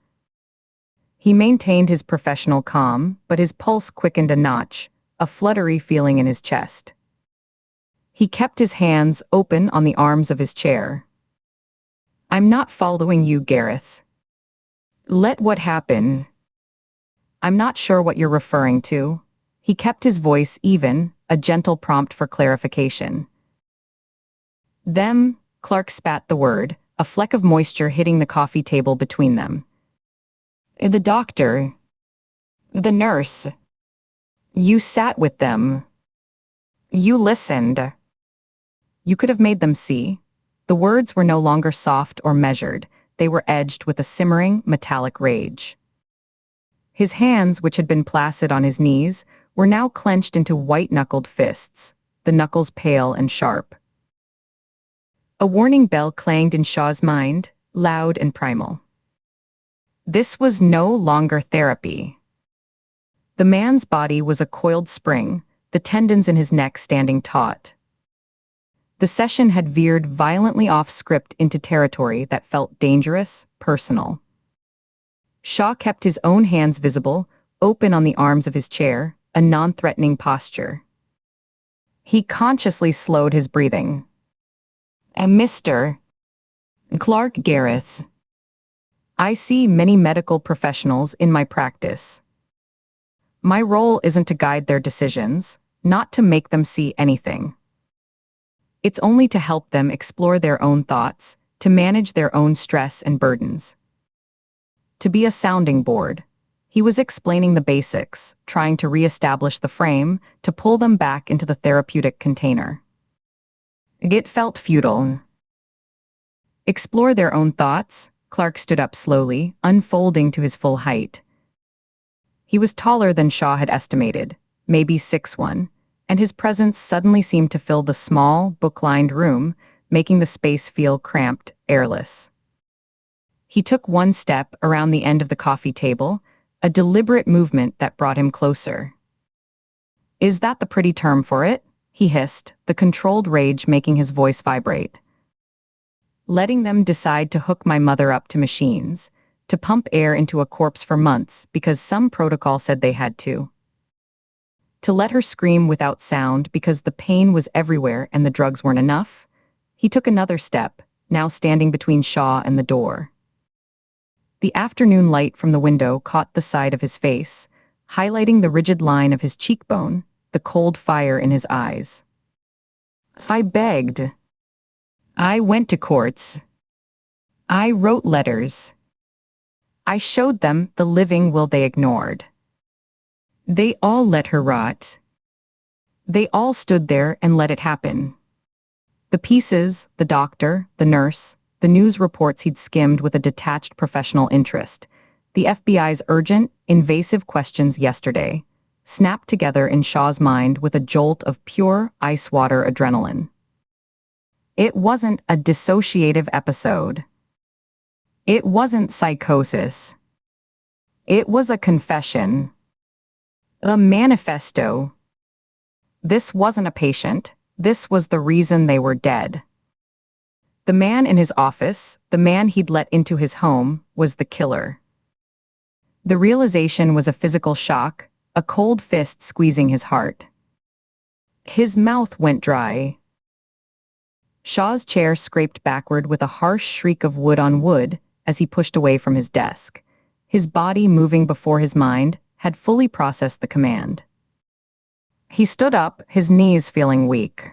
He maintained his professional calm, but his pulse quickened a notch, a fluttery feeling in his chest. He kept his hands open on the arms of his chair. "I'm not following you, Gareth. Let what happen." "I'm not sure what you're referring to." He kept his voice even, a gentle prompt for clarification. "Them," Clark spat the word, a fleck of moisture hitting the coffee table between them. "The doctor. The nurse. You sat with them. You listened. You could have made them see." The words were no longer soft or measured, they were edged with a simmering, metallic rage. His hands, which had been placid on his knees, were now clenched into white-knuckled fists, the knuckles pale and sharp. A warning bell clanged in Shaw's mind, loud and primal. This was no longer therapy. The man's body was a coiled spring, the tendons in his neck standing taut. The session had veered violently off script into territory that felt dangerous, personal. Shaw kept his own hands visible, open on the arms of his chair, a non-threatening posture. He consciously slowed his breathing. "Mr. Clark Gareth. I see many medical professionals in my practice. My role isn't to guide their decisions, not to make them see anything. It's only to help them explore their own thoughts, to manage their own stress and burdens. To be a sounding board." He was explaining the basics, trying to re-establish the frame, to pull them back into the therapeutic container. It felt futile. Explore their own thoughts? Clark stood up slowly, unfolding to his full height. He was taller than Shaw had estimated, maybe 6'1", and his presence suddenly seemed to fill the small, book-lined room, making the space feel cramped, airless. He took one step around the end of the coffee table, a deliberate movement that brought him closer. "Is that the pretty term for it?" he hissed, the controlled rage making his voice vibrate. "Letting them decide to hook my mother up to machines, to pump air into a corpse for months because some protocol said they had to. To let her scream without sound because the pain was everywhere and the drugs weren't enough?" He took another step, now standing between Shaw and the door. The afternoon light from the window caught the side of his face, highlighting the rigid line of his cheekbone, the cold fire in his eyes. "I begged. I went to courts. I wrote letters. I showed them the living will they ignored. They all let her rot. They all stood there and let it happen. The pieces, the doctor, the nurse, the news reports he'd skimmed with a detached professional interest, the FBI's urgent, invasive questions yesterday, snapped together in Shaw's mind with a jolt of pure, ice-water adrenaline. It wasn't a dissociative episode. It wasn't psychosis. It was a confession. A manifesto. This wasn't a patient. This was the reason they were dead. The man in his office, the man he'd let into his home, was the killer. The realization was a physical shock, a cold fist squeezing his heart. His mouth went dry. Shaw's chair scraped backward with a harsh shriek of wood on wood, as he pushed away from his desk. His body moving before his mind had fully processed the command. He stood up, his knees feeling weak.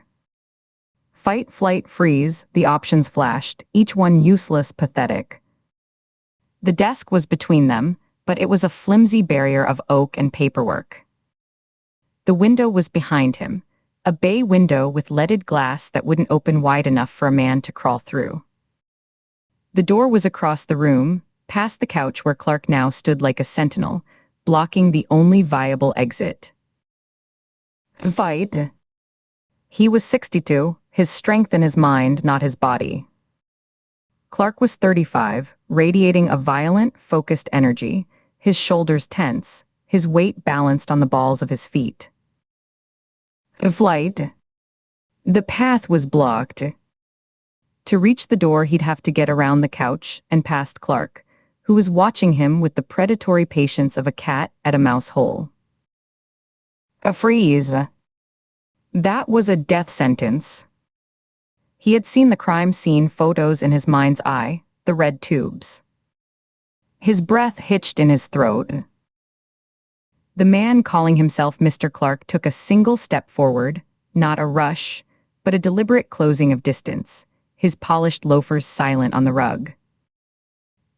Fight, flight, freeze, the options flashed, each one useless, pathetic. The desk was between them, but it was a flimsy barrier of oak and paperwork. The window was behind him, a bay window with leaded glass that wouldn't open wide enough for a man to crawl through. The door was across the room, past the couch where Clark now stood like a sentinel, blocking the only viable exit. Fight. He was 62, his strength in his mind, not his body. Clark was 35, radiating a violent, focused energy, his shoulders tense, his weight balanced on the balls of his feet. Flight. The path was blocked. To reach the door, he'd have to get around the couch and past Clark, who was watching him with the predatory patience of a cat at a mouse hole. A freeze. That was a death sentence. He had seen the crime scene photos in his mind's eye, the red tubes. His breath hitched in his throat. The man calling himself Mr. Clark took a single step forward, not a rush, but a deliberate closing of distance, his polished loafers silent on the rug.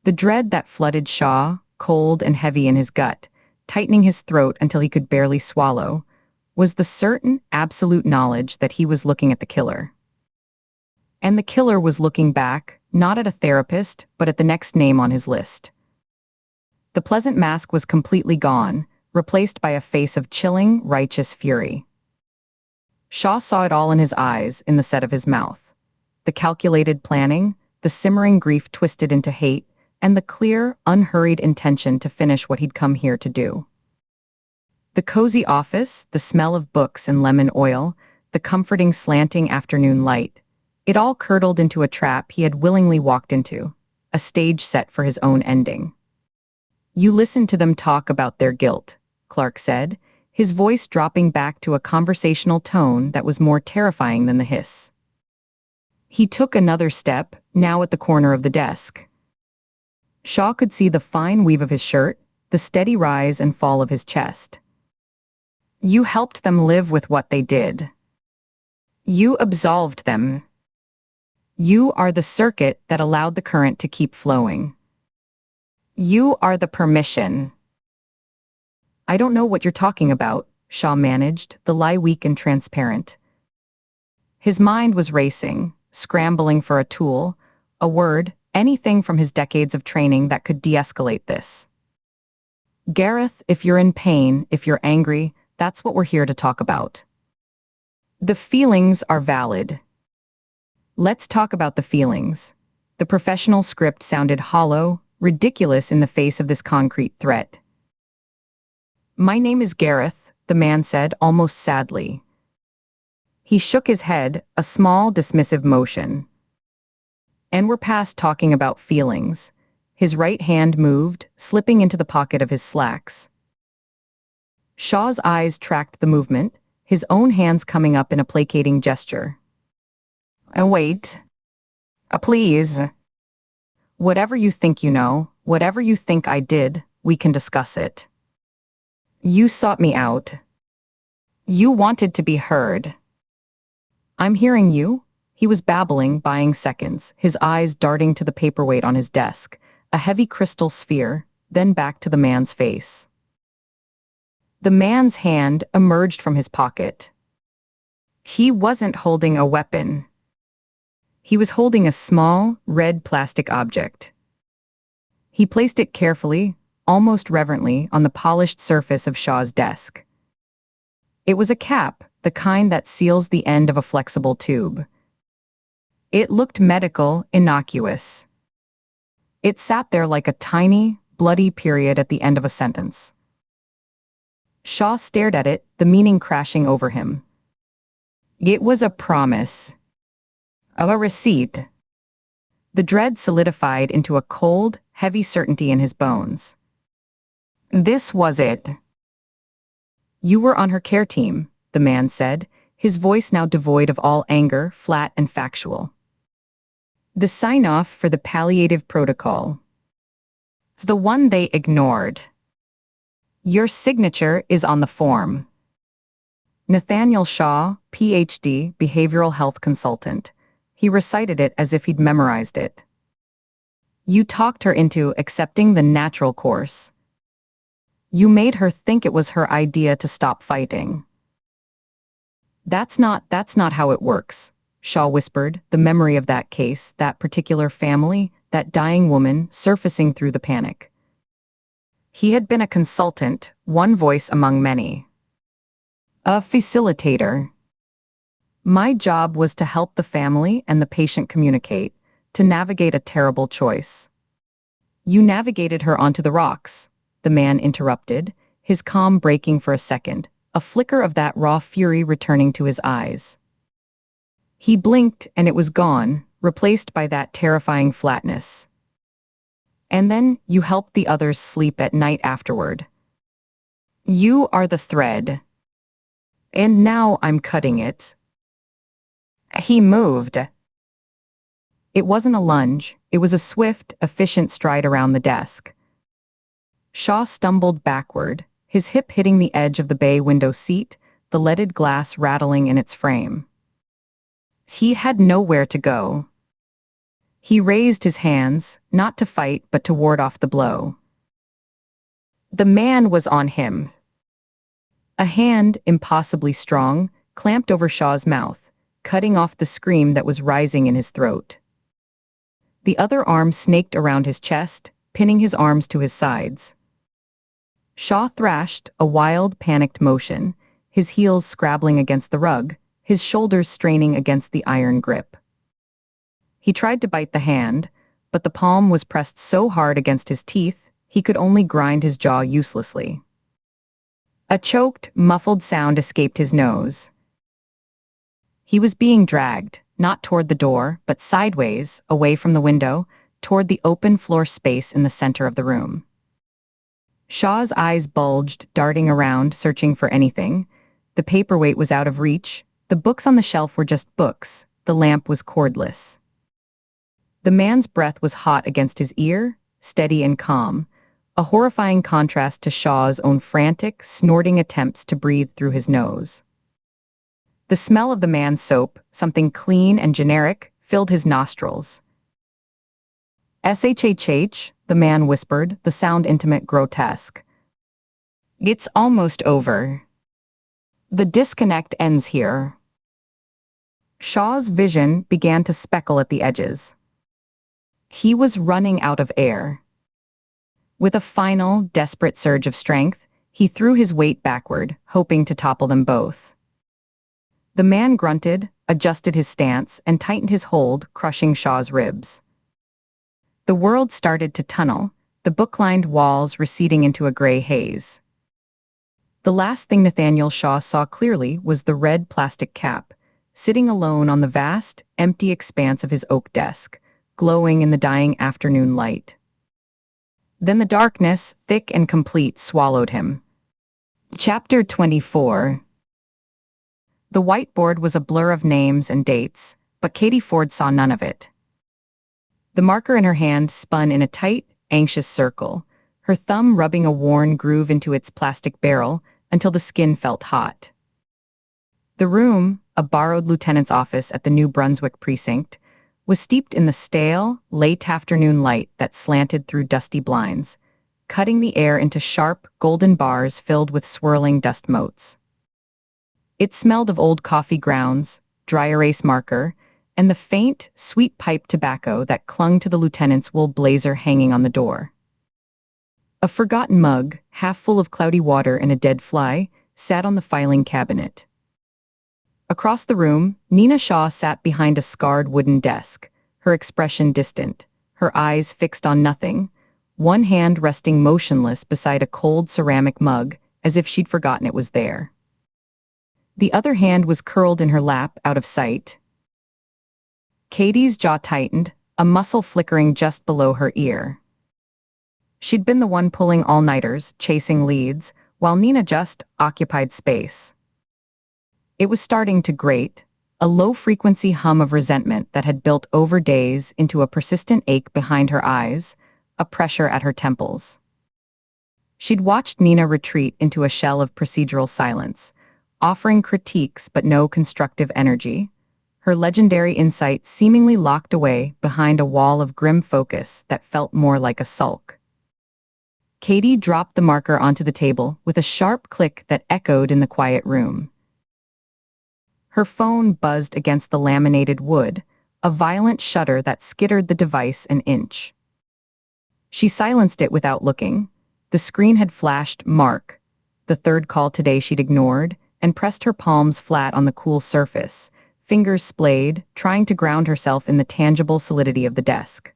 The dread that flooded Shaw, cold and heavy in his gut, tightening his throat until he could barely swallow, was the certain, absolute knowledge that he was looking at the killer. And the killer was looking back, not at a therapist, but at the next name on his list. The pleasant mask was completely gone, replaced by a face of chilling, righteous fury. Shaw saw it all in his eyes, in the set of his mouth. The calculated planning, the simmering grief twisted into hate, and the clear, unhurried intention to finish what he'd come here to do. The cozy office, the smell of books and lemon oil, the comforting slanting afternoon light, it all curdled into a trap he had willingly walked into, a stage set for his own ending. You listened to them talk about their guilt, Clark said, his voice dropping back to a conversational tone that was more terrifying than the hiss. He took another step, now at the corner of the desk. Shaw could see the fine weave of his shirt, the steady rise and fall of his chest. You helped them live with what they did. You absolved them. You are the circuit that allowed the current to keep flowing. You are the permission. I don't know what you're talking about, Shaw managed, the lie weak and transparent. His mind was racing, scrambling for a tool, a word, anything from his decades of training that could de-escalate this. Gareth, if you're in pain, if you're angry, that's what we're here to talk about. The feelings are valid. Let's talk about the feelings. The professional script sounded hollow, ridiculous in the face of this concrete threat. My name is Gareth, the man said, almost sadly. He shook his head, a small, dismissive motion. And we're past talking about feelings. His right hand moved, slipping into the pocket of his slacks. Shaw's eyes tracked the movement, his own hands coming up in a placating gesture. Wait. Please. Whatever you think you know, whatever you think I did, we can discuss it. You sought me out. You wanted to be heard. I'm hearing you. He was babbling, buying seconds, his eyes darting to the paperweight on his desk, a heavy crystal sphere, then back to the man's face. The man's hand emerged from his pocket. He wasn't holding a weapon. He was holding a small, red plastic object. He placed it carefully, almost reverently, on the polished surface of Shaw's desk. It was a cap, the kind that seals the end of a flexible tube. It looked medical, innocuous. It sat there like a tiny, bloody period at the end of a sentence. Shaw stared at it, the meaning crashing over him. It was a promise. A receipt. The dread solidified into a cold, heavy certainty in his bones. This was it. You were on her care team, the man said, his voice now devoid of all anger, flat and factual. The sign-off for the palliative protocol. It's the one they ignored. Your signature is on the form. Nathaniel Shaw, Ph.D., behavioral health consultant. He recited it as if he'd memorized it. You talked her into accepting the natural course. You made her think it was her idea to stop fighting. That's not how it works, Shaw whispered, the memory of that case, that particular family, that dying woman surfacing through the panic. He had been a consultant, one voice among many. A facilitator. My job was to help the family and the patient communicate, to navigate a terrible choice. You navigated her onto the rocks, the man interrupted, his calm breaking for a second, a flicker of that raw fury returning to his eyes. He blinked and it was gone, replaced by that terrifying flatness. And then you helped the others sleep at night afterward. You are the thread. And now I'm cutting it. He moved. It wasn't a lunge, it was a swift, efficient stride around the desk. Shaw stumbled backward, his hip hitting the edge of the bay window seat, the leaded glass rattling in its frame. He had nowhere to go. He raised his hands, not to fight but to ward off the blow. The man was on him. A hand, impossibly strong, clamped over Shaw's mouth, cutting off the scream that was rising in his throat. The other arm snaked around his chest, pinning his arms to his sides. Shaw thrashed, a wild, panicked motion, his heels scrabbling against the rug, his shoulders straining against the iron grip. He tried to bite the hand, but the palm was pressed so hard against his teeth, he could only grind his jaw uselessly. A choked, muffled sound escaped his nose. He was being dragged, not toward the door, but sideways, away from the window, toward the open floor space in the center of the room. Shaw's eyes bulged, darting around, searching for anything. The paperweight was out of reach, the books on the shelf were just books, the lamp was cordless. The man's breath was hot against his ear, steady and calm, a horrifying contrast to Shaw's own frantic, snorting attempts to breathe through his nose. The smell of the man's soap, something clean and generic, filled his nostrils. "SHHH," the man whispered, the sound intimate, grotesque. "It's almost over. The disconnect ends here." Shaw's vision began to speckle at the edges. He was running out of air. With a final, desperate surge of strength, he threw his weight backward, hoping to topple them both. The man grunted, adjusted his stance, and tightened his hold, crushing Shaw's ribs. The world started to tunnel, the book-lined walls receding into a gray haze. The last thing Nathaniel Shaw saw clearly was the red plastic cap, sitting alone on the vast, empty expanse of his oak desk, glowing in the dying afternoon light. Then the darkness, thick and complete, swallowed him. Chapter 24. The whiteboard was a blur of names and dates, but Katie Ford saw none of it. The marker in her hand spun in a tight, anxious circle, her thumb rubbing a worn groove into its plastic barrel until the skin felt hot. The room, a borrowed lieutenant's office at the New Brunswick precinct, was steeped in the stale, late afternoon light that slanted through dusty blinds, cutting the air into sharp, golden bars filled with swirling dust motes. It smelled of old coffee grounds, dry erase marker, and the faint, sweet pipe tobacco that clung to the lieutenant's wool blazer hanging on the door. A forgotten mug, half full of cloudy water and a dead fly, sat on the filing cabinet. Across the room, Nina Shaw sat behind a scarred wooden desk, her expression distant, her eyes fixed on nothing, one hand resting motionless beside a cold ceramic mug, as if she'd forgotten it was there. The other hand was curled in her lap, out of sight. Katie's jaw tightened, a muscle flickering just below her ear. She'd been the one pulling all-nighters, chasing leads, while Nina just occupied space. It was starting to grate, a low-frequency hum of resentment that had built over days into a persistent ache behind her eyes, a pressure at her temples. She'd watched Nina retreat into a shell of procedural silence, offering critiques but no constructive energy, her legendary insight seemingly locked away behind a wall of grim focus that felt more like a sulk. Katie dropped the marker onto the table with a sharp click that echoed in the quiet room. Her phone buzzed against the laminated wood, a violent shudder that skittered the device an inch. She silenced it without looking. The screen had flashed Mark, the third call today she'd ignored, and pressed her palms flat on the cool surface, fingers splayed, trying to ground herself in the tangible solidity of the desk.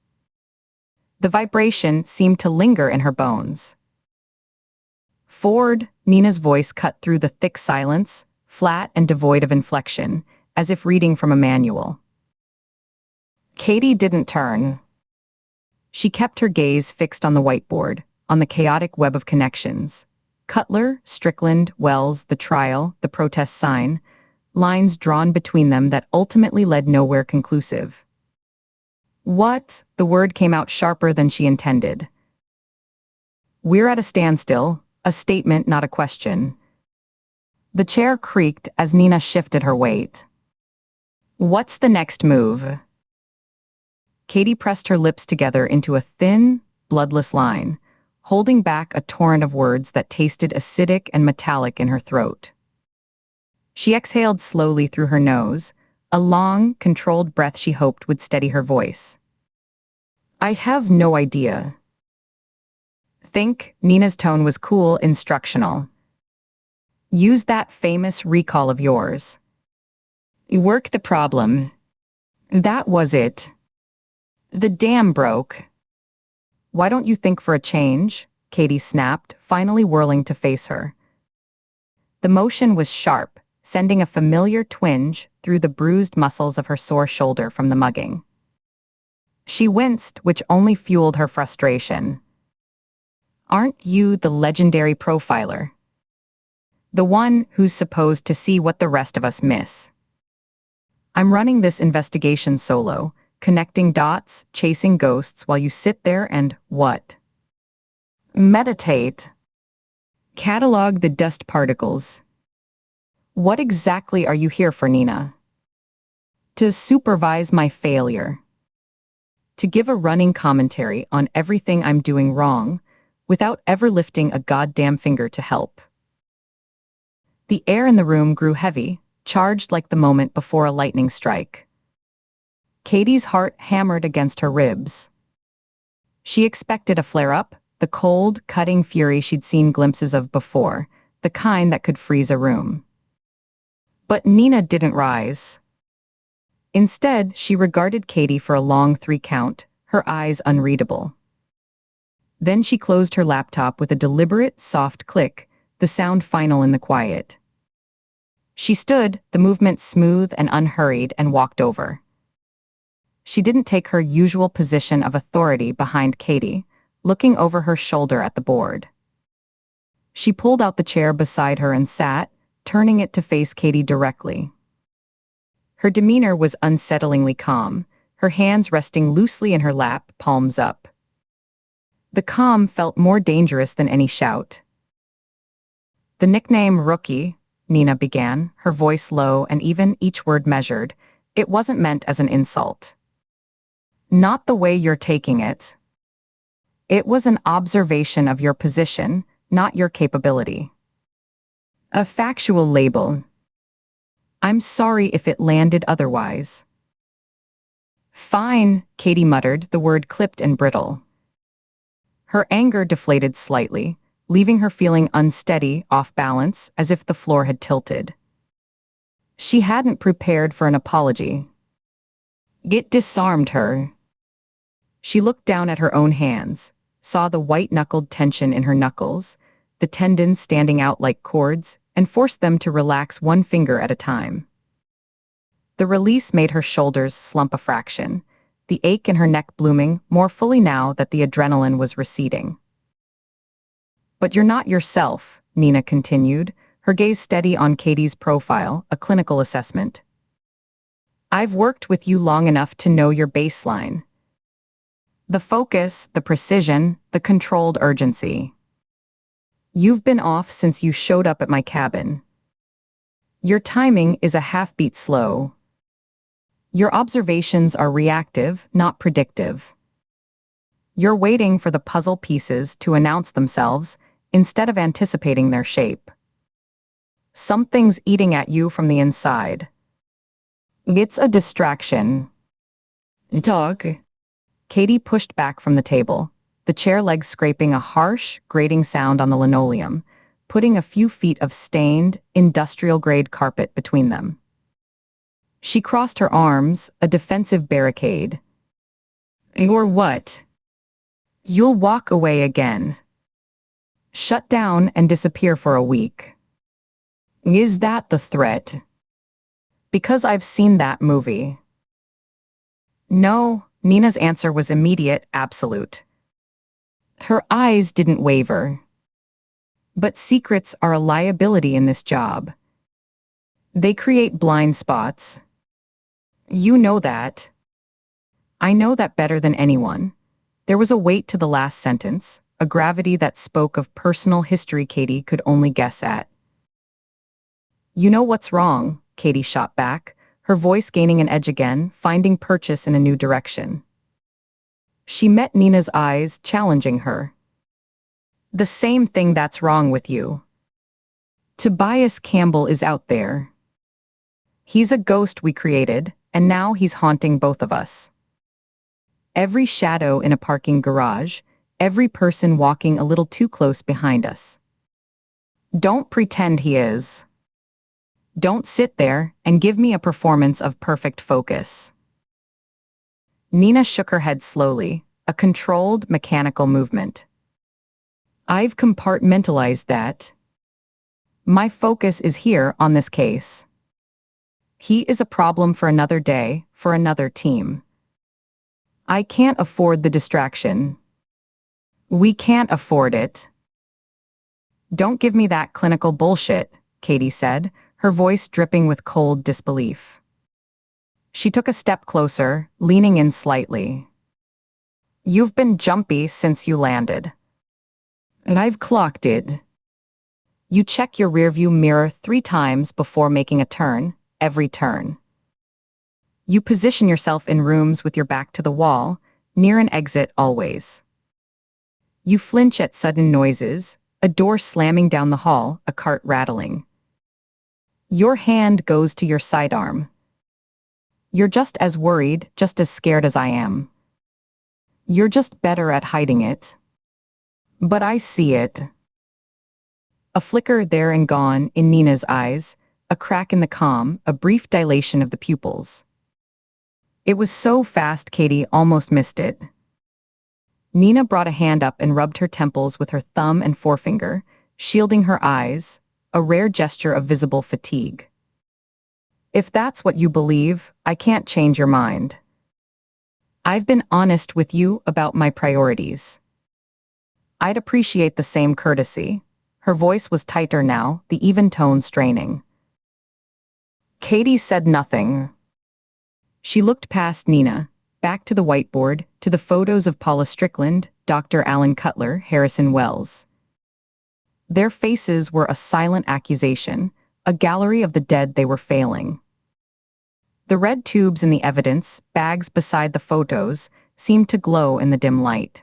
The vibration seemed to linger in her bones. Ford, Nina's voice cut through the thick silence, flat and devoid of inflection, as if reading from a manual. Katie didn't turn. She kept her gaze fixed on the whiteboard, on the chaotic web of connections. Cutler, Strickland, Wells, the trial, the protest sign, lines drawn between them that ultimately led nowhere conclusive. What? The word came out sharper than she intended. We're at a standstill, a statement, not a question. The chair creaked as Nina shifted her weight. What's the next move? Katie pressed her lips together into a thin, bloodless line, holding back a torrent of words that tasted acidic and metallic in her throat. She exhaled slowly through her nose, a long, controlled breath she hoped would steady her voice. I have no idea. Think, Nina's tone was cool, instructional. Use that famous recall of yours. Work the problem. That was it. The dam broke. Why don't you think for a change? Katie snapped, finally whirling to face her. The motion was sharp, sending a familiar twinge through the bruised muscles of her sore shoulder from the mugging. She winced, which only fueled her frustration. Aren't you the legendary profiler? The one who's supposed to see what the rest of us miss. I'm running this investigation solo, connecting dots, chasing ghosts while you sit there and what? Meditate. Catalog the dust particles. What exactly are you here for, Nina? To supervise my failure. To give a running commentary on everything I'm doing wrong, without ever lifting a goddamn finger to help. The air in the room grew heavy, charged like the moment before a lightning strike. Katie's heart hammered against her ribs. She expected a flare-up, the cold, cutting fury she'd seen glimpses of before, the kind that could freeze a room. But Nina didn't rise. Instead, she regarded Katie for a long 3-count, her eyes unreadable. Then she closed her laptop with a deliberate, soft click, the sound final in the quiet. She stood, the movement smooth and unhurried, and walked over. She didn't take her usual position of authority behind Katie, looking over her shoulder at the board. She pulled out the chair beside her and sat, turning it to face Katie directly. Her demeanor was unsettlingly calm, her hands resting loosely in her lap, palms up. The calm felt more dangerous than any shout. The nickname Rookie, Nina began, her voice low and even, each word measured. It wasn't meant as an insult. Not the way you're taking it. It was an observation of your position, not your capability. A factual label. I'm sorry if it landed otherwise. Fine, Katie muttered, the word clipped and brittle. Her anger deflated slightly, leaving her feeling unsteady, off balance, as if the floor had tilted. She hadn't prepared for an apology. It disarmed her. She looked down at her own hands, saw the white-knuckled tension in her knuckles, the tendons standing out like cords, and forced them to relax one finger at a time. The release made her shoulders slump a fraction, the ache in her neck blooming more fully now that the adrenaline was receding. But you're not yourself, Nina continued, her gaze steady on Katie's profile, a clinical assessment. I've worked with you long enough to know your baseline. The focus, the precision, the controlled urgency. You've been off since you showed up at my cabin. Your timing is a half-beat slow. Your observations are reactive, not predictive. You're waiting for the puzzle pieces to announce themselves instead of anticipating their shape. Something's eating at you from the inside. It's a distraction. Dog. Katie pushed back from the table, the chair legs scraping a harsh, grating sound on the linoleum, putting a few feet of stained, industrial-grade carpet between them. She crossed her arms, a defensive barricade. Or what? You'll walk away again. Shut down and disappear for a week. Is that the threat? Because I've seen that movie. No, Nina's answer was immediate, absolute. Her eyes didn't waver. But secrets are a liability in this job. They create blind spots. You know that. I know that better than anyone. There was a weight to the last sentence, a gravity that spoke of personal history Katie could only guess at. You know what's wrong, Katie shot back, her voice gaining an edge again, finding purchase in a new direction. She met Nina's eyes, challenging her. The same thing that's wrong with you. Tobias Campbell is out there. He's a ghost we created, and now he's haunting both of us. Every shadow in a parking garage, every person walking a little too close behind us. Don't pretend he is. Don't sit there and give me a performance of perfect focus. Nina shook her head slowly, a controlled, mechanical movement. I've compartmentalized that. My focus is here on this case. He is a problem for another day, for another team. I can't afford the distraction. We can't afford it. Don't give me that clinical bullshit, Katie said, her voice dripping with cold disbelief. She took a step closer, leaning in slightly. You've been jumpy since you landed. And I've clocked it. You check your rearview mirror 3 times before making a turn, every turn. You position yourself in rooms with your back to the wall, near an exit always. You flinch at sudden noises, a door slamming down the hall, a cart rattling. Your hand goes to your sidearm. You're just as worried, just as scared as I am. You're just better at hiding it. But I see it. A flicker there and gone in Nina's eyes, a crack in the calm, a brief dilation of the pupils. It was so fast Katie almost missed it. Nina brought a hand up and rubbed her temples with her thumb and forefinger, shielding her eyes, a rare gesture of visible fatigue. If that's what you believe, I can't change your mind. I've been honest with you about my priorities. I'd appreciate the same courtesy. Her voice was tighter now, the even tone straining. Katie said nothing. She looked past Nina, back to the whiteboard, to the photos of Paula Strickland, Dr. Alan Cutler, Harrison Wells. Their faces were a silent accusation, a gallery of the dead they were failing. The red tubes in the evidence, bags beside the photos, seemed to glow in the dim light.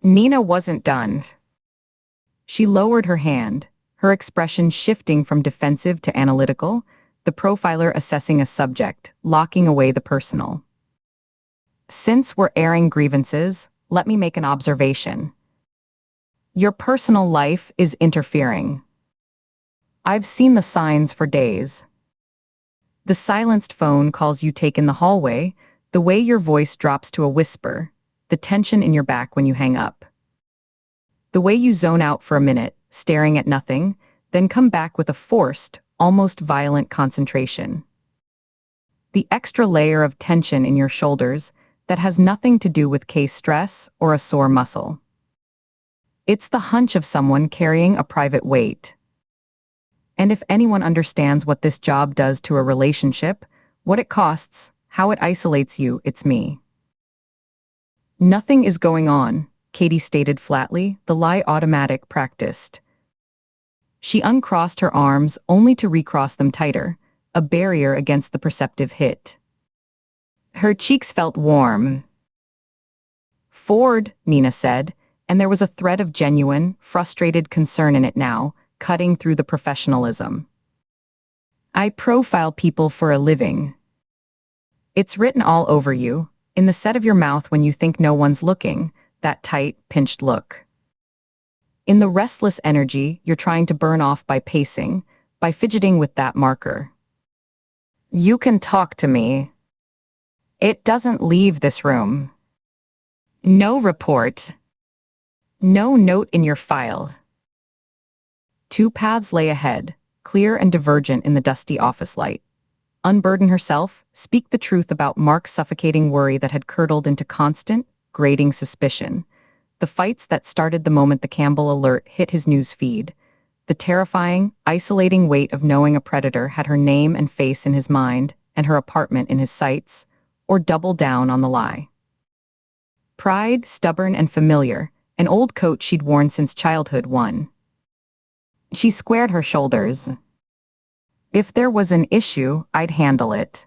Nina wasn't done. She lowered her hand, her expression shifting from defensive to analytical, the profiler assessing a subject, locking away the personal. Since we're airing grievances, let me make an observation. Your personal life is interfering. I've seen the signs for days. The silenced phone calls you take in the hallway, the way your voice drops to a whisper, the tension in your back when you hang up. The way you zone out for a minute, staring at nothing, then come back with a forced, almost violent concentration. The extra layer of tension in your shoulders that has nothing to do with case stress or a sore muscle. It's the hunch of someone carrying a private weight. And if anyone understands what this job does to a relationship, what it costs, how it isolates you, it's me. Nothing is going on, Katie stated flatly, the lie automatic practiced. She uncrossed her arms only to recross them tighter, a barrier against the perceptive hit. Her cheeks felt warm. Ford, Nina said, and there was a thread of genuine, frustrated concern in it now, cutting through the professionalism. I profile people for a living. It's written all over you, in the set of your mouth when you think no one's looking, that tight, pinched look. In the restless energy you're trying to burn off by pacing, by fidgeting with that marker. You can talk to me. It doesn't leave this room. No report. No note in your file. Two paths lay ahead, clear and divergent in the dusty office light. Unburden herself, speak the truth about Mark's suffocating worry that had curdled into constant, grating suspicion. The fights that started the moment the Campbell alert hit his news feed. The terrifying, isolating weight of knowing a predator had her name and face in his mind and her apartment in his sights, or double down on the lie. Pride, stubborn and familiar, an old coat she'd worn since childhood won. She squared her shoulders. If there was an issue, I'd handle it.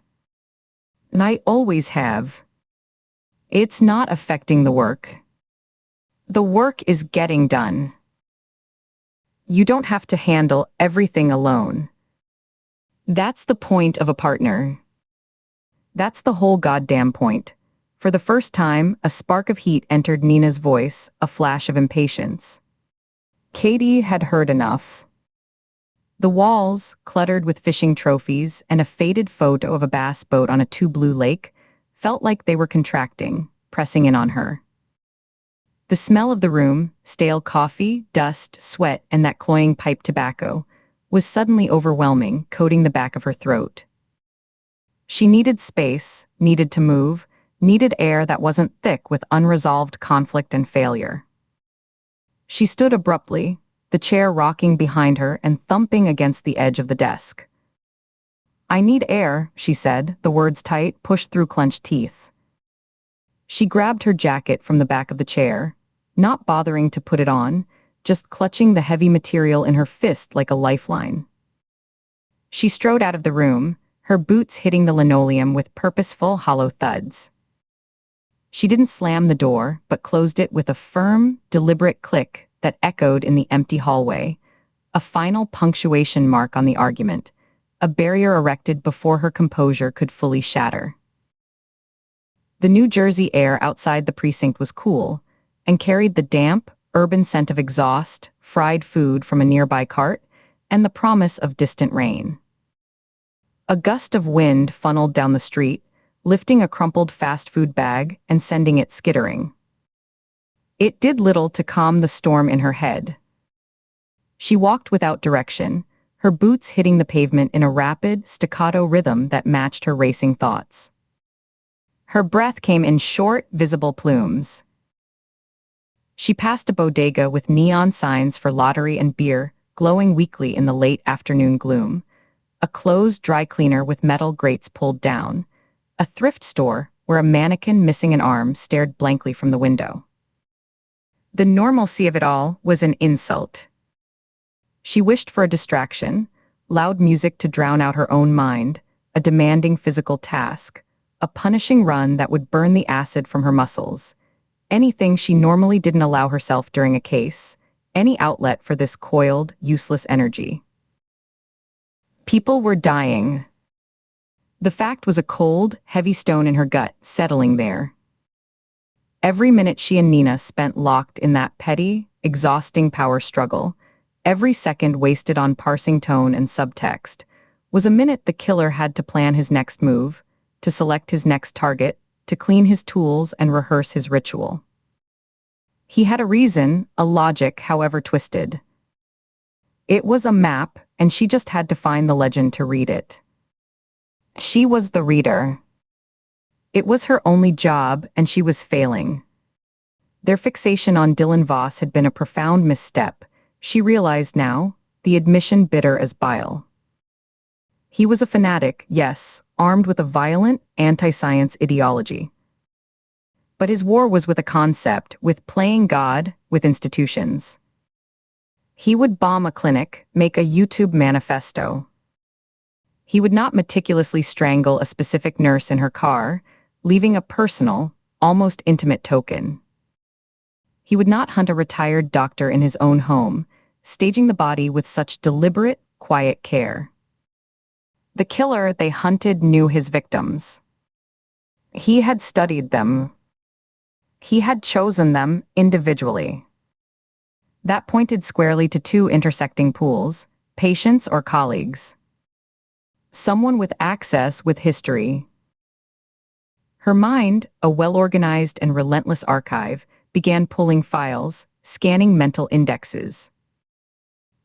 And I always have. It's not affecting the work. The work is getting done. You don't have to handle everything alone. That's the point of a partner. That's the whole goddamn point. For the first time, a spark of heat entered Nina's voice, a flash of impatience. Katie had heard enough. The walls, cluttered with fishing trophies and a faded photo of a bass boat on a too-blue lake, felt like they were contracting, pressing in on her. The smell of the room, stale coffee, dust, sweat, and that cloying pipe tobacco, was suddenly overwhelming, coating the back of her throat. She needed space, needed to move, needed air that wasn't thick with unresolved conflict and failure. She stood abruptly, the chair rocking behind her and thumping against the edge of the desk. I need air, she said, the words tight, pushed through clenched teeth. She grabbed her jacket from the back of the chair, not bothering to put it on, just clutching the heavy material in her fist like a lifeline. She strode out of the room, her boots hitting the linoleum with purposeful, hollow thuds. She didn't slam the door, but closed it with a firm, deliberate click that echoed in the empty hallway, a final punctuation mark on the argument, a barrier erected before her composure could fully shatter. The New Jersey air outside the precinct was cool, and carried the damp, urban scent of exhaust, fried food from a nearby cart, and the promise of distant rain. A gust of wind funneled down the street, lifting a crumpled fast food bag and sending it skittering. It did little to calm the storm in her head. She walked without direction, her boots hitting the pavement in a rapid, staccato rhythm that matched her racing thoughts. Her breath came in short, visible plumes. She passed a bodega with neon signs for lottery and beer, glowing weakly in the late afternoon gloom, a closed dry cleaner with metal grates pulled down, a thrift store where a mannequin missing an arm stared blankly from the window. The normalcy of it all was an insult. She wished for a distraction, loud music to drown out her own mind, a demanding physical task, a punishing run that would burn the acid from her muscles, anything she normally didn't allow herself during a case, any outlet for this coiled, useless energy. People were dying. The fact was a cold, heavy stone in her gut, settling there. Every minute she and Nina spent locked in that petty, exhausting power struggle, every second wasted on parsing tone and subtext, was a minute the killer had to plan his next move, to select his next target, to clean his tools and rehearse his ritual. He had a reason, a logic, however twisted. It was a map, and she just had to find the legend to read it. She was the reader. It was her only job, and she was failing. Their fixation on Dylan Voss had been a profound misstep, she realized now, the admission bitter as bile. He was a fanatic, yes, armed with a violent, anti-science ideology. But his war was with a concept, with playing God, with institutions. He would bomb a clinic, make a YouTube manifesto. He would not meticulously strangle a specific nurse in her car, leaving a personal, almost intimate token. He would not hunt a retired doctor in his own home, staging the body with such deliberate, quiet care. The killer they hunted knew his victims. He had studied them. He had chosen them individually. That pointed squarely to two intersecting pools, patients or colleagues. Someone with access with history. Her mind, a well-organized and relentless archive, began pulling files, scanning mental indexes.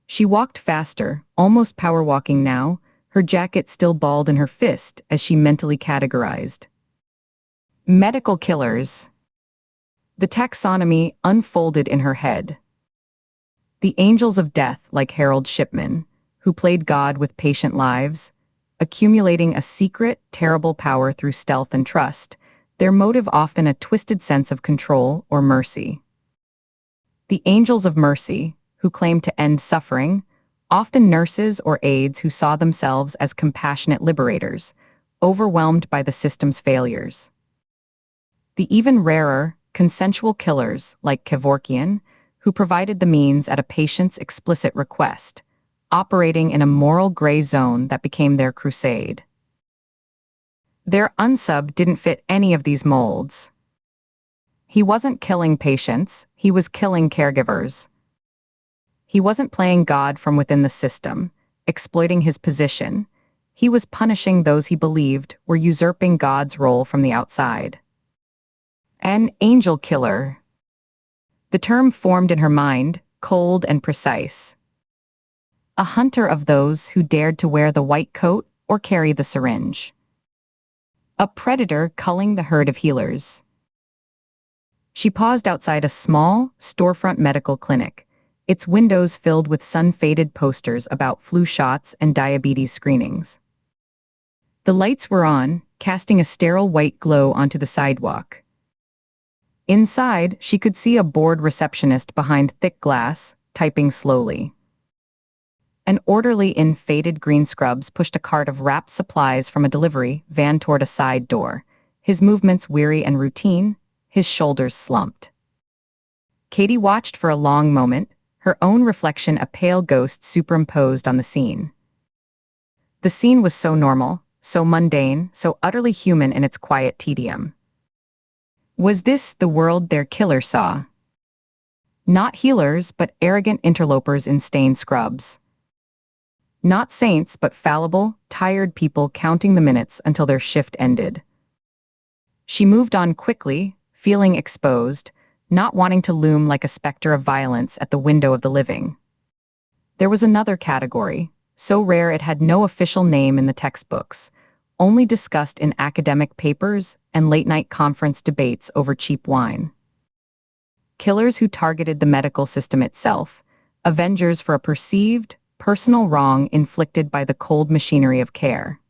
She walked faster, almost power-walking now, her jacket still balled in her fist as she mentally categorized. Medical killers. The taxonomy unfolded in her head. The angels of death, like Harold Shipman, who played God with patient lives, accumulating a secret, terrible power through stealth and trust, their motive often a twisted sense of control or mercy. The angels of mercy, who claimed to end suffering, often nurses or aides who saw themselves as compassionate liberators, overwhelmed by the system's failures. The even rarer, consensual killers, like Kevorkian, who provided the means at a patient's explicit request, operating in a moral gray zone that became their crusade. Their unsub didn't fit any of these molds. He wasn't killing patients, he was killing caregivers. He wasn't playing God from within the system, exploiting his position. He was punishing those he believed were usurping God's role from the outside. An angel killer. The term formed in her mind, cold and precise. A hunter of those who dared to wear the white coat or carry the syringe. A predator culling the herd of healers. She paused outside a small, storefront medical clinic, its windows filled with sun-faded posters about flu shots and diabetes screenings. The lights were on, casting a sterile white glow onto the sidewalk. Inside, she could see a bored receptionist behind thick glass, typing slowly. An orderly in faded green scrubs pushed a cart of wrapped supplies from a delivery van toward a side door, his movements weary and routine, his shoulders slumped. Katie watched for a long moment, her own reflection a pale ghost superimposed on the scene. The scene was so normal, so mundane, so utterly human in its quiet tedium. Was this the world their killer saw? Not healers, but arrogant interlopers in stained scrubs. Not saints, but fallible, tired people counting the minutes until their shift ended. She moved on quickly, feeling exposed, not wanting to loom like a specter of violence at the window of the living. There was another category, so rare it had no official name in the textbooks, only discussed in academic papers and late-night conference debates over cheap wine. Killers who targeted the medical system itself, avengers for a perceived, personal wrong inflicted by the cold machinery of care.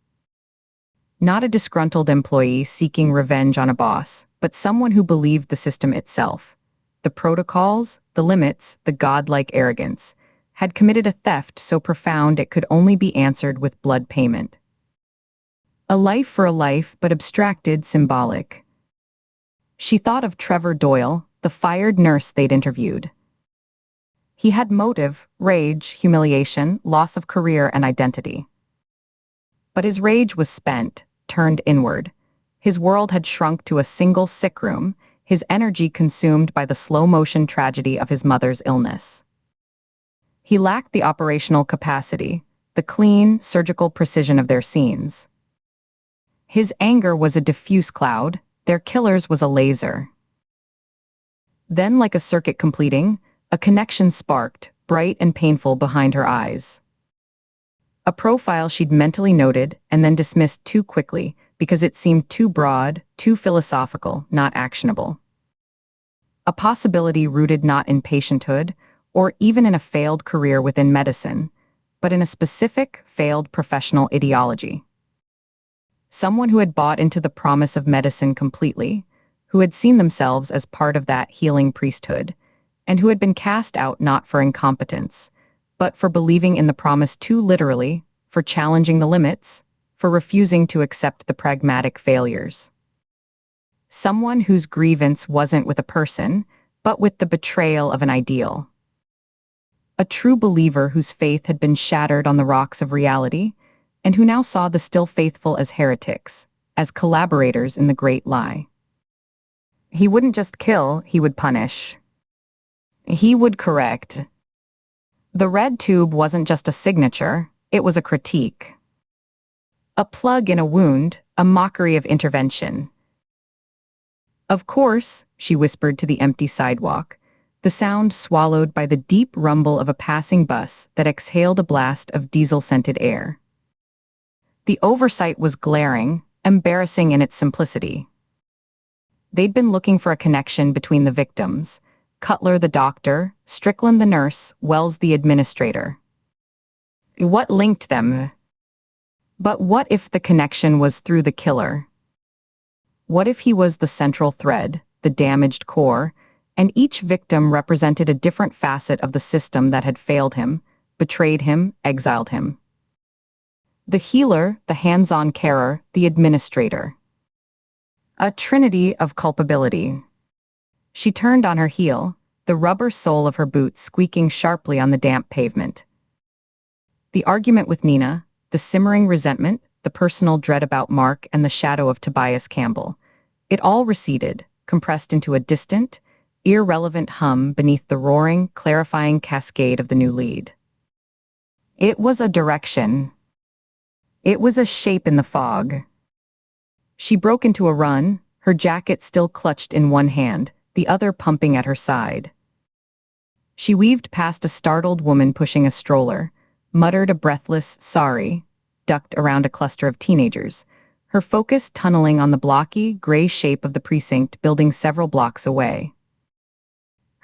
Not a disgruntled employee seeking revenge on a boss, but someone who believed the system itself, the protocols, the limits, the godlike arrogance, had committed a theft so profound it could only be answered with blood payment. A life for a life, but abstracted, symbolic. She thought of Trevor Doyle, the fired nurse they'd interviewed. He had motive, rage, humiliation, loss of career and identity. But his rage was spent, turned inward. His world had shrunk to a single sick room, his energy consumed by the slow-motion tragedy of his mother's illness. He lacked the operational capacity, the clean, surgical precision of their scenes. His anger was a diffuse cloud, their killer's was a laser. Then, like a circuit completing, a connection sparked, bright and painful behind her eyes. A profile she'd mentally noted and then dismissed too quickly because it seemed too broad, too philosophical, not actionable. A possibility rooted not in patienthood or even in a failed career within medicine, but in a specific, failed professional ideology. Someone who had bought into the promise of medicine completely, who had seen themselves as part of that healing priesthood, and who had been cast out not for incompetence, but for believing in the promise too literally, for challenging the limits, for refusing to accept the pragmatic failures. Someone whose grievance wasn't with a person, but with the betrayal of an ideal. A true believer whose faith had been shattered on the rocks of reality, and who now saw the still faithful as heretics, as collaborators in the great lie. He wouldn't just kill, he would punish. He would correct. The red tube wasn't just a signature, it was a critique. A plug in a wound, a mockery of intervention. "Of course," she whispered to the empty sidewalk, the sound swallowed by the deep rumble of a passing bus that exhaled a blast of diesel-scented air. The oversight was glaring, embarrassing in its simplicity. They'd been looking for a connection between the victims: Cutler the doctor, Strickland the nurse, Wells the administrator. What linked them? But what if the connection was through the killer? What if he was the central thread, the damaged core, and each victim represented a different facet of the system that had failed him, betrayed him, exiled him? The healer, the hands-on carer, the administrator. A trinity of culpability. She turned on her heel, the rubber sole of her boot squeaking sharply on the damp pavement. The argument with Nina, the simmering resentment, the personal dread about Mark, and the shadow of Tobias Campbell. It all receded, compressed into a distant, irrelevant hum beneath the roaring, clarifying cascade of the new lead. It was a direction. It was a shape in the fog. She broke into a run, her jacket still clutched in one hand, the other pumping at her side. She weaved past a startled woman pushing a stroller, muttered a breathless "sorry," ducked around a cluster of teenagers, her focus tunneling on the blocky, gray shape of the precinct building several blocks away.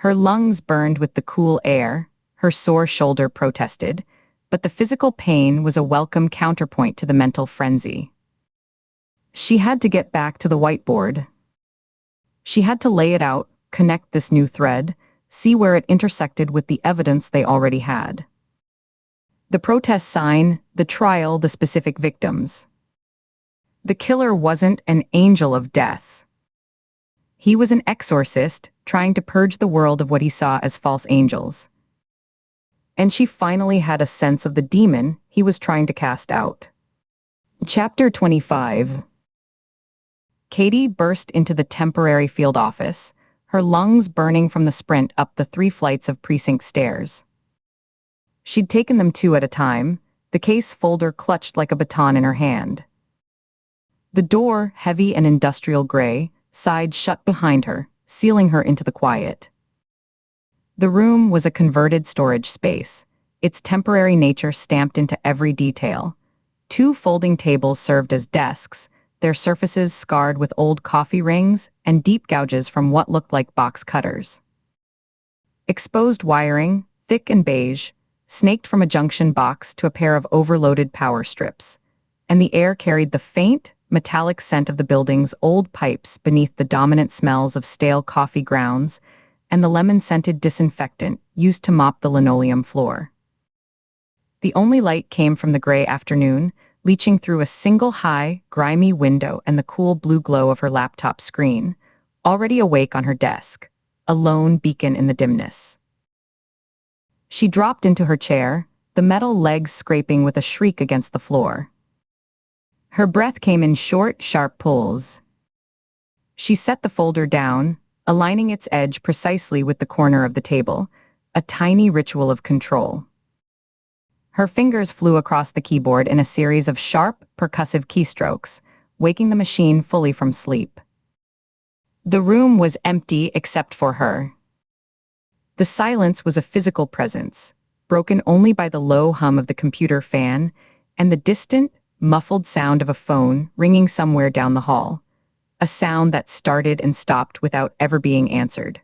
Her lungs burned with the cool air, her sore shoulder protested, but the physical pain was a welcome counterpoint to the mental frenzy. She had to get back to the whiteboard. She had to lay it out, connect this new thread, see where it intersected with the evidence they already had. The protest sign, the trial, the specific victims. The killer wasn't an angel of death. He was an exorcist, trying to purge the world of what he saw as false angels. And she finally had a sense of the demon he was trying to cast out. Chapter 25. Katie burst into the temporary field office, her lungs burning from the sprint up the 3 flights of precinct stairs. She'd taken them 2 at a time, the case folder clutched like a baton in her hand. The door, heavy and industrial gray, sighed shut behind her, sealing her into the quiet. The room was a converted storage space, its temporary nature stamped into every detail. 2 folding tables served as desks, their surfaces scarred with old coffee rings and deep gouges from what looked like box cutters. Exposed wiring, thick and beige, snaked from a junction box to a pair of overloaded power strips, and the air carried the faint, metallic scent of the building's old pipes beneath the dominant smells of stale coffee grounds and the lemon-scented disinfectant used to mop the linoleum floor. The only light came from the gray afternoon, leaching through a single high, grimy window and the cool blue glow of her laptop screen, already awake on her desk, a lone beacon in the dimness. She dropped into her chair, the metal legs scraping with a shriek against the floor. Her breath came in short, sharp pulls. She set the folder down, aligning its edge precisely with the corner of the table, a tiny ritual of control. Her fingers flew across the keyboard in a series of sharp, percussive keystrokes, waking the machine fully from sleep. The room was empty except for her. The silence was a physical presence, broken only by the low hum of the computer fan and the distant, muffled sound of a phone ringing somewhere down the hall, a sound that started and stopped without ever being answered.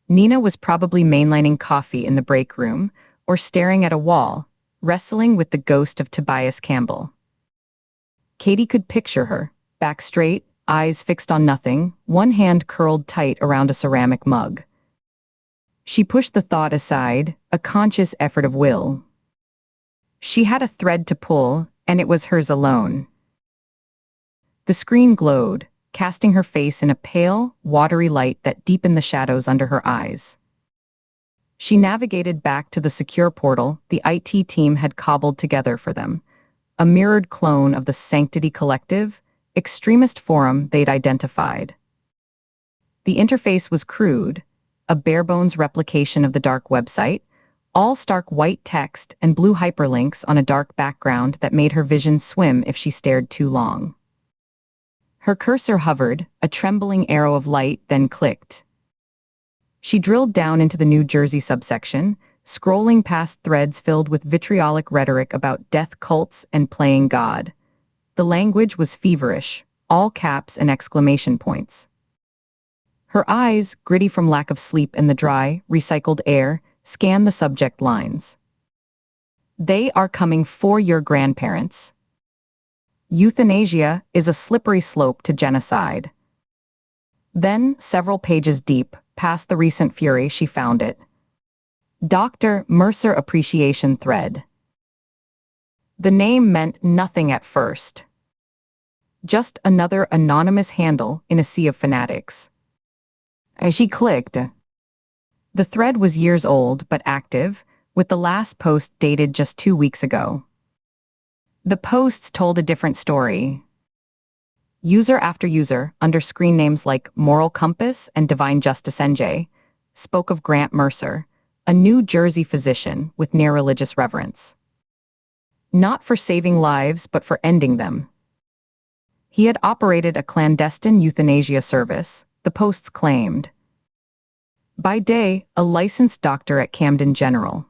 Nina was probably mainlining coffee in the break room, or staring at a wall, wrestling with the ghost of Tobias Campbell. Katie could picture her, back straight, eyes fixed on nothing, one hand curled tight around a ceramic mug. She pushed the thought aside, a conscious effort of will. She had a thread to pull, and it was hers alone. The screen glowed, casting her face in a pale, watery light that deepened the shadows under her eyes. She navigated back to the secure portal the IT team had cobbled together for them, a mirrored clone of the Sanctity Collective, extremist forum they'd identified. The interface was crude, a bare-bones replication of the dark website, all stark white text and blue hyperlinks on a dark background that made her vision swim if she stared too long. Her cursor hovered, a trembling arrow of light then clicked. She drilled down into the New Jersey subsection, scrolling past threads filled with vitriolic rhetoric about death cults and playing God. The language was feverish, all caps and exclamation points. Her eyes, gritty from lack of sleep in the dry, recycled air, scanned the subject lines. They are coming for your grandparents. Euthanasia is a slippery slope to genocide. Then, several pages deep, past the recent fury, she found it. Dr. Mercer Appreciation Thread. The name meant nothing at first. Just another anonymous handle in a sea of fanatics. As she clicked, the thread was years old but active, with the last post dated just 2 weeks ago. The posts told a different story. User after user, under screen names like Moral Compass and Divine Justice NJ, spoke of Grant Mercer, a New Jersey physician with near religious reverence. Not for saving lives, but for ending them. He had operated a clandestine euthanasia service, the posts claimed. By day, a licensed doctor at Camden General.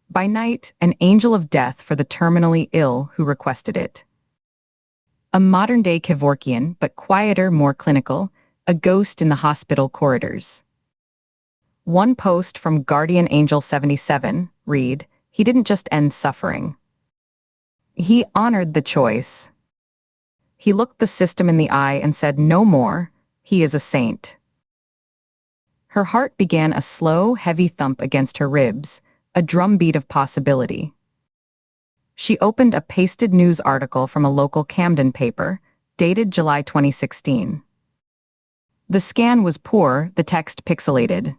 By night, an angel of death for the terminally ill who requested it. A modern-day Kevorkian, but quieter, more clinical, a ghost in the hospital corridors. One post from Guardian Angel 77 read, "He didn't just end suffering. He honored the choice. He looked the system in the eye and said no more, he is a saint." Her heart began a slow, heavy thump against her ribs, a drumbeat of possibility. She opened a pasted news article from a local Camden paper, dated July 2016. The scan was poor, the text pixelated.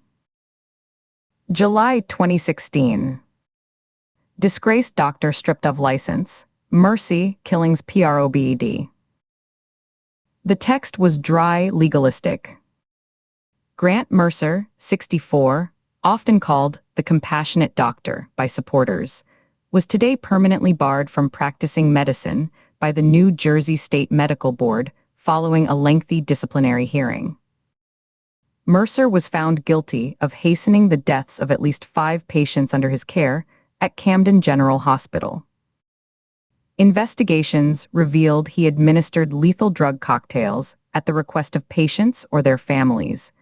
July 2016. Disgraced doctor stripped of license. Mercy, killings PROBED. The text was dry, legalistic. Grant Mercer, 64, often called the compassionate doctor by supporters, was today permanently barred from practicing medicine by the New Jersey State Medical Board following a lengthy disciplinary hearing. Mercer was found guilty of hastening the deaths of at least 5 patients under his care at Camden General Hospital. Investigations revealed he administered lethal drug cocktails at the request of patients or their families,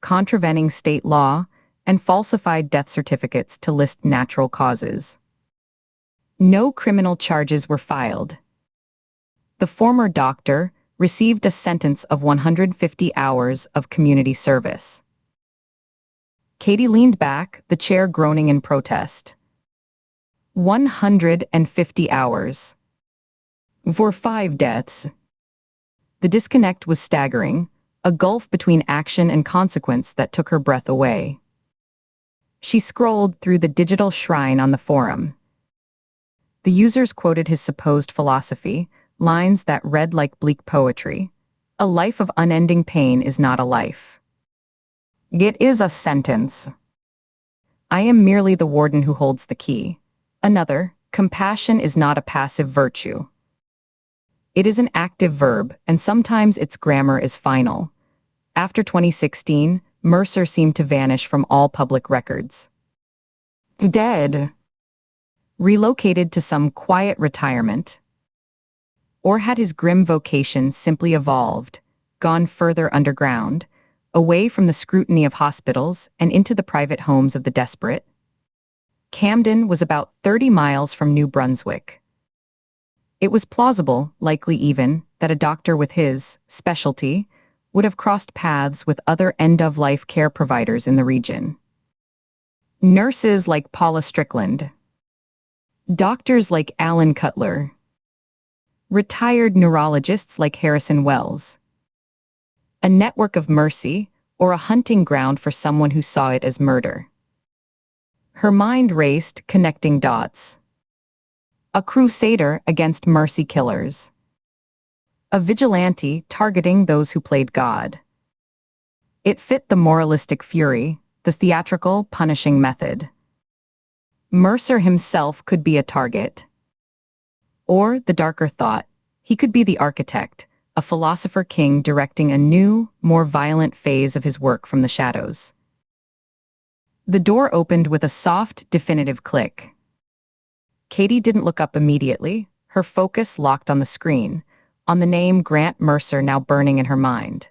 contravening state law, and falsified death certificates to list natural causes. No criminal charges were filed. The former doctor received a sentence of 150 hours of community service. Katie leaned back, the chair groaning in protest. 150 hours. For 5 deaths. The disconnect was staggering, a gulf between action and consequence that took her breath away. She scrolled through the digital shrine on the forum. The users quoted his supposed philosophy, lines that read like bleak poetry. A life of unending pain is not a life. It is a sentence. I am merely the warden who holds the key. Another, compassion is not a passive virtue. It is an active verb, and sometimes its grammar is final. After 2016, Mercer seemed to vanish from all public records. Dead. Relocated to some quiet retirement? Or had his grim vocation simply evolved, gone further underground, away from the scrutiny of hospitals and into the private homes of the desperate? Camden was about 30 miles from New Brunswick. It was plausible, likely even, that a doctor with his specialty would have crossed paths with other end-of-life care providers in the region. Nurses like Paula Strickland, doctors like Alan Cutler, retired neurologists like Harrison Wells. A network of mercy, or a hunting ground for someone who saw it as murder. Her mind raced, connecting dots. A crusader against mercy killers. A vigilante targeting those who played God. It fit the moralistic fury, the theatrical, punishing method. Mercer himself could be a target. Or, the darker thought, he could be the architect, a philosopher king directing a new, more violent phase of his work from the shadows. The door opened with a soft, definitive click. Katie didn't look up immediately, her focus locked on the screen, on the name Grant Mercer now burning in her mind.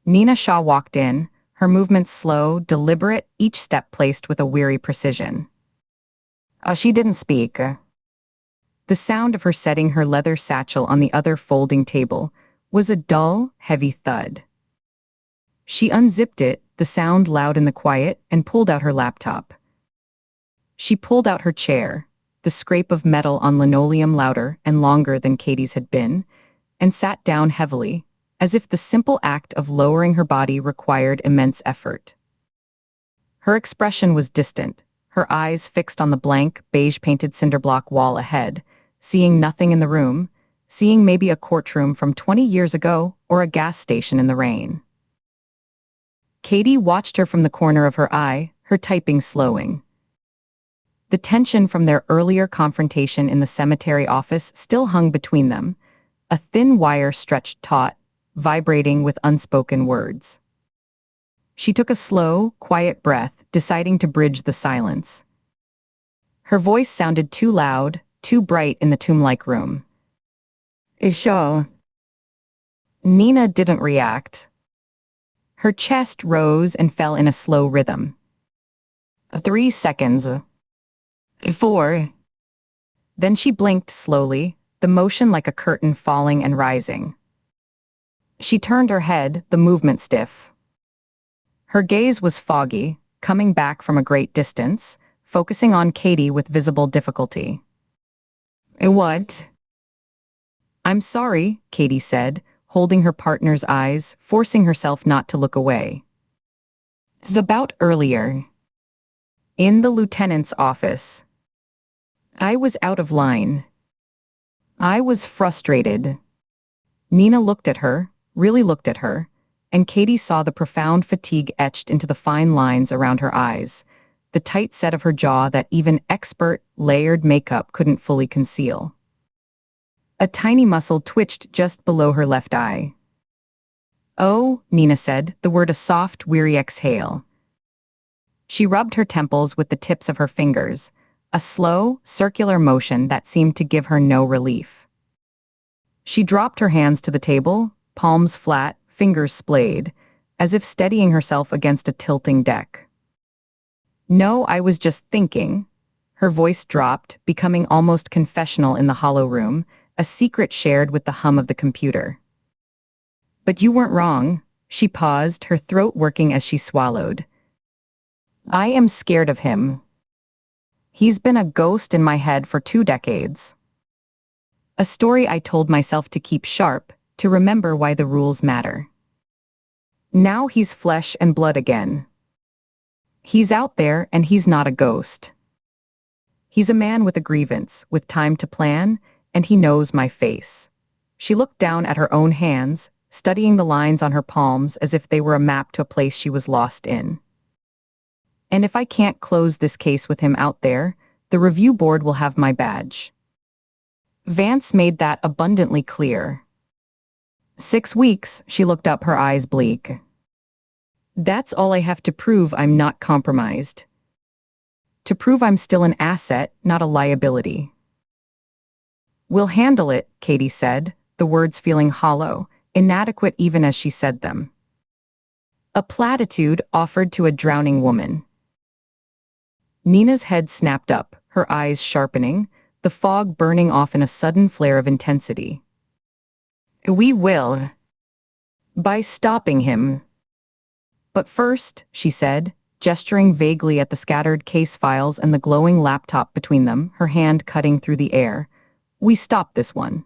Nina Shaw walked in, her movements slow, deliberate, each step placed with a weary precision. She didn't speak. The sound of her setting her leather satchel on the other folding table was a dull, heavy thud. She unzipped it, the sound loud in the quiet, and pulled out her laptop. She pulled out her chair, the scrape of metal on linoleum louder and longer than Katie's had been, and sat down heavily, as if the simple act of lowering her body required immense effort. Her expression was distant, her eyes fixed on the blank, beige-painted cinder-block wall ahead, seeing nothing in the room, seeing maybe a courtroom from 20 years ago or a gas station in the rain. Katie watched her from the corner of her eye, her typing slowing. The tension from their earlier confrontation in the cemetery office still hung between them, a thin wire stretched taut, vibrating with unspoken words. She took a slow, quiet breath, deciding to bridge the silence. Her voice sounded too loud, too bright in the tomb-like room. Isho. Nina didn't react. Her chest rose and fell in a slow rhythm. 3 seconds. 4. Then she blinked slowly, the motion like a curtain falling and rising. She turned her head, the movement stiff. Her gaze was foggy, coming back from a great distance, focusing on Katie with visible difficulty. What? I'm sorry, Katie said, holding her partner's eyes, forcing herself not to look away. It's about earlier. In the lieutenant's office. I was out of line. I was frustrated. Nina looked at her, really looked at her, and Katie saw the profound fatigue etched into the fine lines around her eyes, the tight set of her jaw that even expert, layered makeup couldn't fully conceal. A tiny muscle twitched just below her left eye. Oh, Nina said, the word a soft, weary exhale. She rubbed her temples with the tips of her fingers, a slow, circular motion that seemed to give her no relief. She dropped her hands to the table, palms flat, fingers splayed, as if steadying herself against a tilting deck. No, I was just thinking. Her voice dropped, becoming almost confessional in the hollow room, a secret shared with the hum of the computer. But you weren't wrong. She paused, her throat working as she swallowed. I am scared of him. He's been a ghost in my head for 2 decades. A story I told myself to keep sharp, to remember why the rules matter. Now he's flesh and blood again. He's out there and he's not a ghost. He's a man with a grievance, with time to plan, and he knows my face. She looked down at her own hands, studying the lines on her palms as if they were a map to a place she was lost in. And if I can't close this case with him out there, the review board will have my badge. Vance made that abundantly clear. 6 weeks, she looked up, her eyes bleak. That's all I have to prove I'm not compromised. To prove I'm still an asset, not a liability. We'll handle it, Katie said, the words feeling hollow, inadequate even as she said them. A platitude offered to a drowning woman. Nina's head snapped up, her eyes sharpening, the fog burning off in a sudden flare of intensity. We will. By stopping him. But first, she said, gesturing vaguely at the scattered case files and the glowing laptop between them, her hand cutting through the air, we stop this one.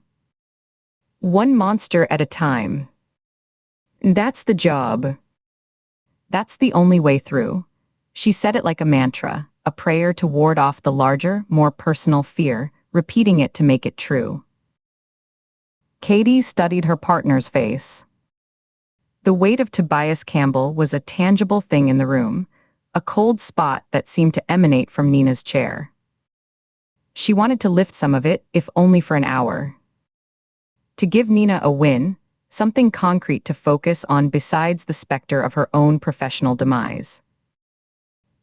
One monster at a time. That's the job. That's the only way through. She said it like a mantra, a prayer to ward off the larger, more personal fear, repeating it to make it true. Katie studied her partner's face. The weight of Tobias Campbell was a tangible thing in the room, a cold spot that seemed to emanate from Nina's chair. She wanted to lift some of it, if only for an hour. To give Nina a win, something concrete to focus on besides the specter of her own professional demise.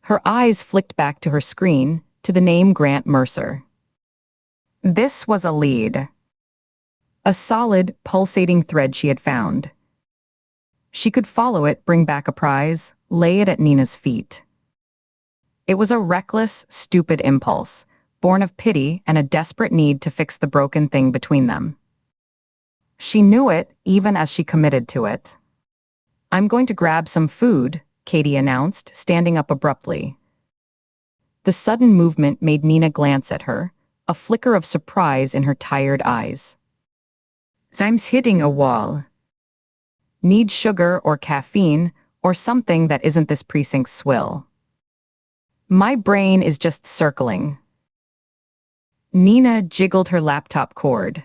Her eyes flicked back to her screen, to the name Grant Mercer. This was a lead. A solid, pulsating thread she had found. She could follow it, bring back a prize, lay it at Nina's feet. It was a reckless, stupid impulse, born of pity and a desperate need to fix the broken thing between them. She knew it, even as she committed to it. I'm going to grab some food, Katie announced, standing up abruptly. The sudden movement made Nina glance at her, a flicker of surprise in her tired eyes. I'm hitting a wall. Need sugar or caffeine, or something that isn't this precinct's swill. My brain is just circling. Nina jiggled her laptop cord.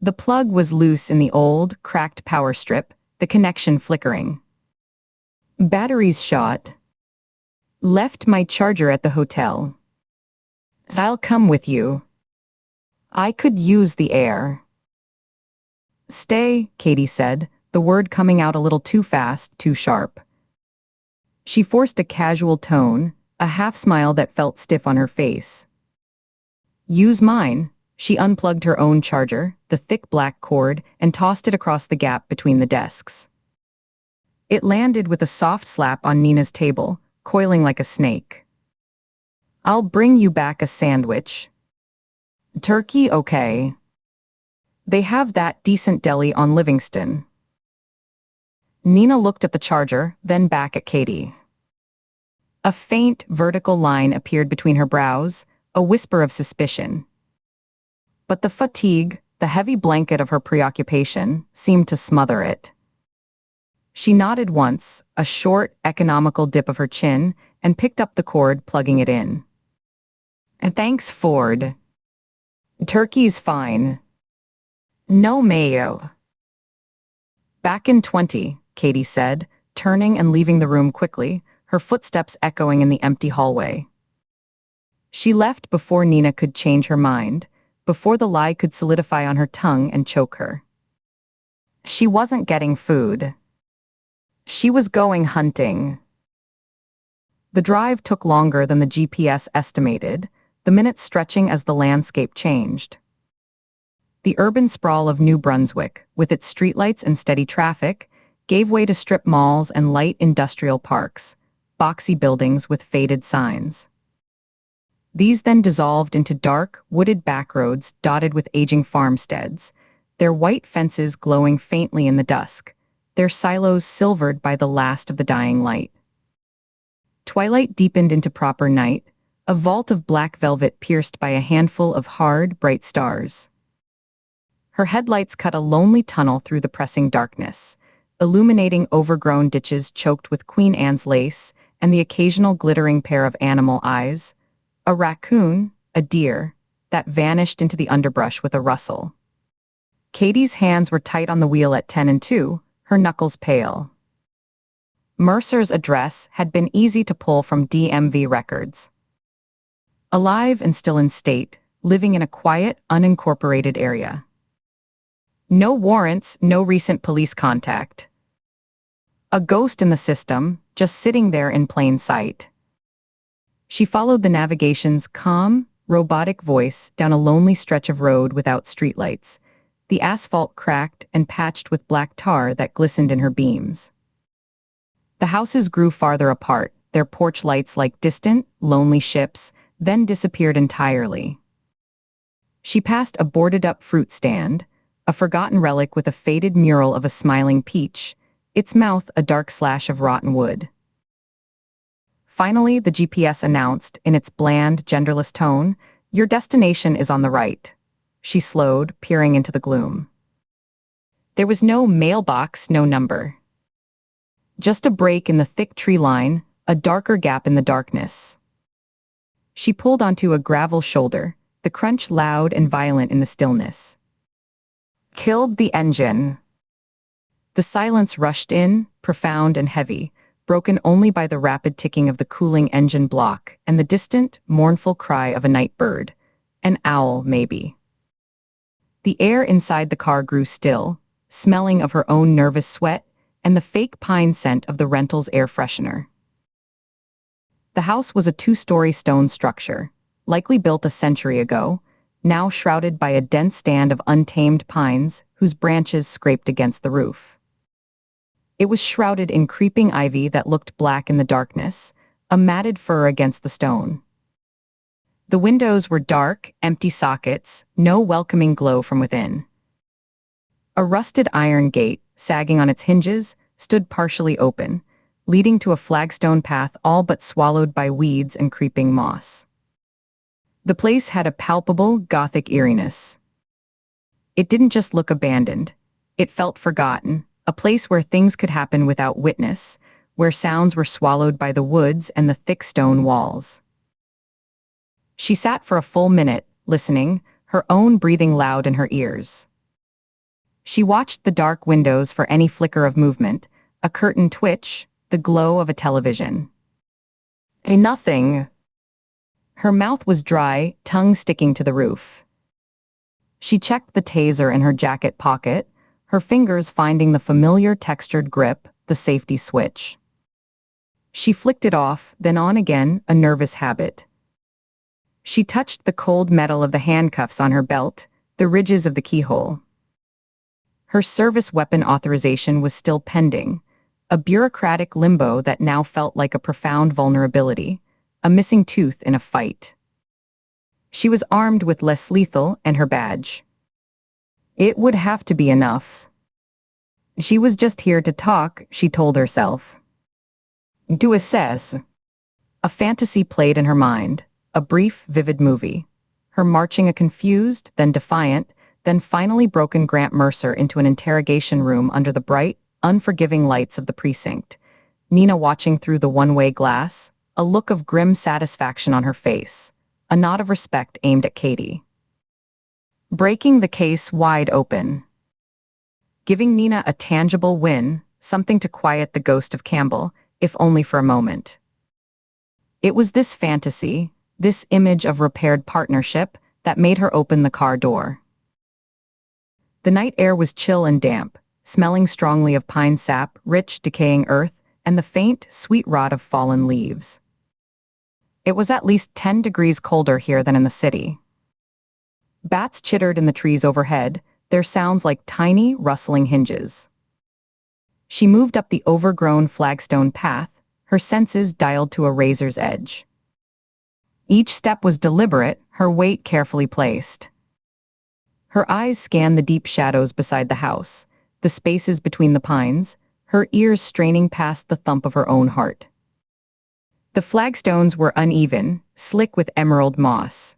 The plug was loose in the old, cracked power strip, the connection flickering. Batteries shot. Left my charger at the hotel. I'll come with you. I could use the air. Stay, Katie said, the word coming out a little too fast, too sharp. She forced a casual tone, a half-smile that felt stiff on her face. Use mine. She unplugged her own charger, the thick black cord, and tossed it across the gap between the desks. It landed with a soft slap on Nina's table, coiling like a snake. I'll bring you back a sandwich. Turkey, okay. They have that decent deli on Livingston. Nina looked at the charger, then back at Katie. A faint, vertical line appeared between her brows, a whisper of suspicion. But the fatigue, the heavy blanket of her preoccupation, seemed to smother it. She nodded once, a short, economical dip of her chin, and picked up the cord, plugging it in. Thanks, Ford. Turkey's fine. No mayo. Back in 20, Katie said, turning and leaving the room quickly, her footsteps echoing in the empty hallway. She left before Nina could change her mind, before the lie could solidify on her tongue and choke her. She wasn't getting food. She was going hunting. The drive took longer than the GPS estimated, the minutes stretching as the landscape changed. The urban sprawl of New Brunswick, with its streetlights and steady traffic, gave way to strip malls and light industrial parks, boxy buildings with faded signs. These then dissolved into dark, wooded backroads dotted with aging farmsteads, their white fences glowing faintly in the dusk, their silos silvered by the last of the dying light. Twilight deepened into proper night, a vault of black velvet pierced by a handful of hard, bright stars. Her headlights cut a lonely tunnel through the pressing darkness, illuminating overgrown ditches choked with Queen Anne's lace and the occasional glittering pair of animal eyes, a raccoon, a deer, that vanished into the underbrush with a rustle. Katie's hands were tight on the wheel at 10 and 2, her knuckles pale. Mercer's address had been easy to pull from DMV records. Alive and still in state, living in a quiet, unincorporated area. No warrants, no recent police contact. A ghost in the system, just sitting there in plain sight. She followed the navigation's calm, robotic voice down a lonely stretch of road without streetlights, the asphalt cracked and patched with black tar that glistened in her beams. The houses grew farther apart, their porch lights like distant, lonely ships, then disappeared entirely. She passed a boarded-up fruit stand, a forgotten relic with a faded mural of a smiling peach, its mouth a dark slash of rotten wood. Finally, the GPS announced, in its bland, genderless tone, "Your destination is on the right." She slowed, peering into the gloom. There was no mailbox, no number. Just a break in the thick tree line, a darker gap in the darkness. She pulled onto a gravel shoulder, the crunch loud and violent in the stillness. Killed the engine. The silence rushed in, profound and heavy, broken only by the rapid ticking of the cooling engine block and the distant, mournful cry of a night bird. An owl, maybe. The air inside the car grew still, smelling of her own nervous sweat and the fake pine scent of the rental's air freshener. The house was a two-story stone structure, likely built a century ago, now shrouded by a dense stand of untamed pines whose branches scraped against the roof. It was shrouded in creeping ivy that looked black in the darkness, a matted fur against the stone. The windows were dark, empty sockets, no welcoming glow from within. A rusted iron gate, sagging on its hinges, stood partially open, leading to a flagstone path all but swallowed by weeds and creeping moss. The place had a palpable, Gothic eeriness. It didn't just look abandoned. It felt forgotten, a place where things could happen without witness, where sounds were swallowed by the woods and the thick stone walls. She sat for a full minute, listening, her own breathing loud in her ears. She watched the dark windows for any flicker of movement, a curtain twitch, the glow of a television. Nothing. Her mouth was dry, tongue sticking to the roof. She checked the taser in her jacket pocket, her fingers finding the familiar textured grip, the safety switch. She flicked it off, then on again, a nervous habit. She touched the cold metal of the handcuffs on her belt, the ridges of the keyhole. Her service weapon authorization was still pending, a bureaucratic limbo that now felt like a profound vulnerability, a missing tooth in a fight. She was armed with less lethal and her badge. It would have to be enough. She was just here to talk, she told herself. To assess. A fantasy played in her mind, a brief, vivid movie. Her marching a confused, then defiant, then finally broken Grant Mercer into an interrogation room under the bright, unforgiving lights of the precinct. Nina watching through the one-way glass, a look of grim satisfaction on her face, a nod of respect aimed at Katie. Breaking the case wide open. Giving Nina a tangible win, something to quiet the ghost of Campbell, if only for a moment. It was this fantasy, this image of repaired partnership, that made her open the car door. The night air was chill and damp, smelling strongly of pine sap, rich, decaying earth, and the faint, sweet rot of fallen leaves. It was at least 10 degrees colder here than in the city. Bats chittered in the trees overhead, their sounds like tiny, rustling hinges. She moved up the overgrown flagstone path, her senses dialed to a razor's edge. Each step was deliberate, her weight carefully placed. Her eyes scanned the deep shadows beside the house, the spaces between the pines, her ears straining past the thump of her own heart. The flagstones were uneven, slick with emerald moss.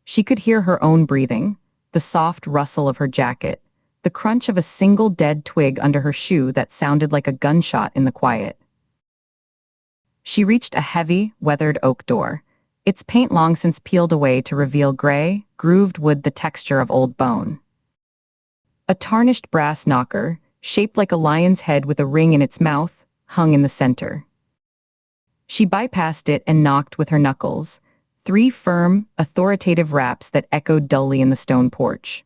She could hear her own breathing, the soft rustle of her jacket, the crunch of a single dead twig under her shoe that sounded like a gunshot in the quiet. She reached a heavy, weathered oak door, its paint long since peeled away to reveal gray, grooved wood the texture of old bone. A tarnished brass knocker, shaped like a lion's head with a ring in its mouth, hung in the center. She bypassed it and knocked with her knuckles, 3 firm, authoritative raps that echoed dully in the stone porch.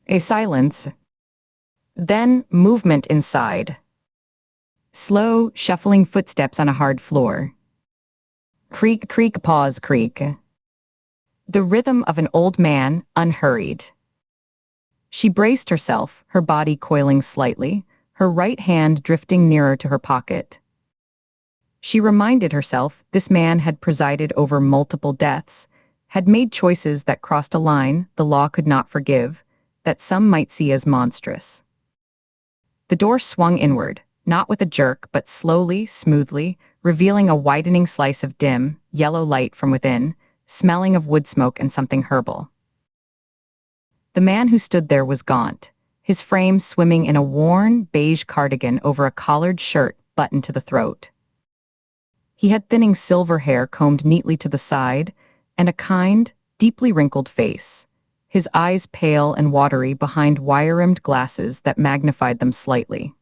A silence. Then movement inside. Slow, shuffling footsteps on a hard floor. Creak, creak, pause, creak. The rhythm of an old man, unhurried. She braced herself, her body coiling slightly, her right hand drifting nearer to her pocket. She reminded herself this man had presided over multiple deaths, had made choices that crossed a line the law could not forgive, that some might see as monstrous. The door swung inward, not with a jerk but slowly, smoothly, revealing a widening slice of dim, yellow light from within, smelling of wood smoke and something herbal. The man who stood there was gaunt, his frame swimming in a worn, beige cardigan over a collared shirt buttoned to the throat. He had thinning silver hair combed neatly to the side, and a kind, deeply wrinkled face, his eyes pale and watery behind wire-rimmed glasses that magnified them slightly.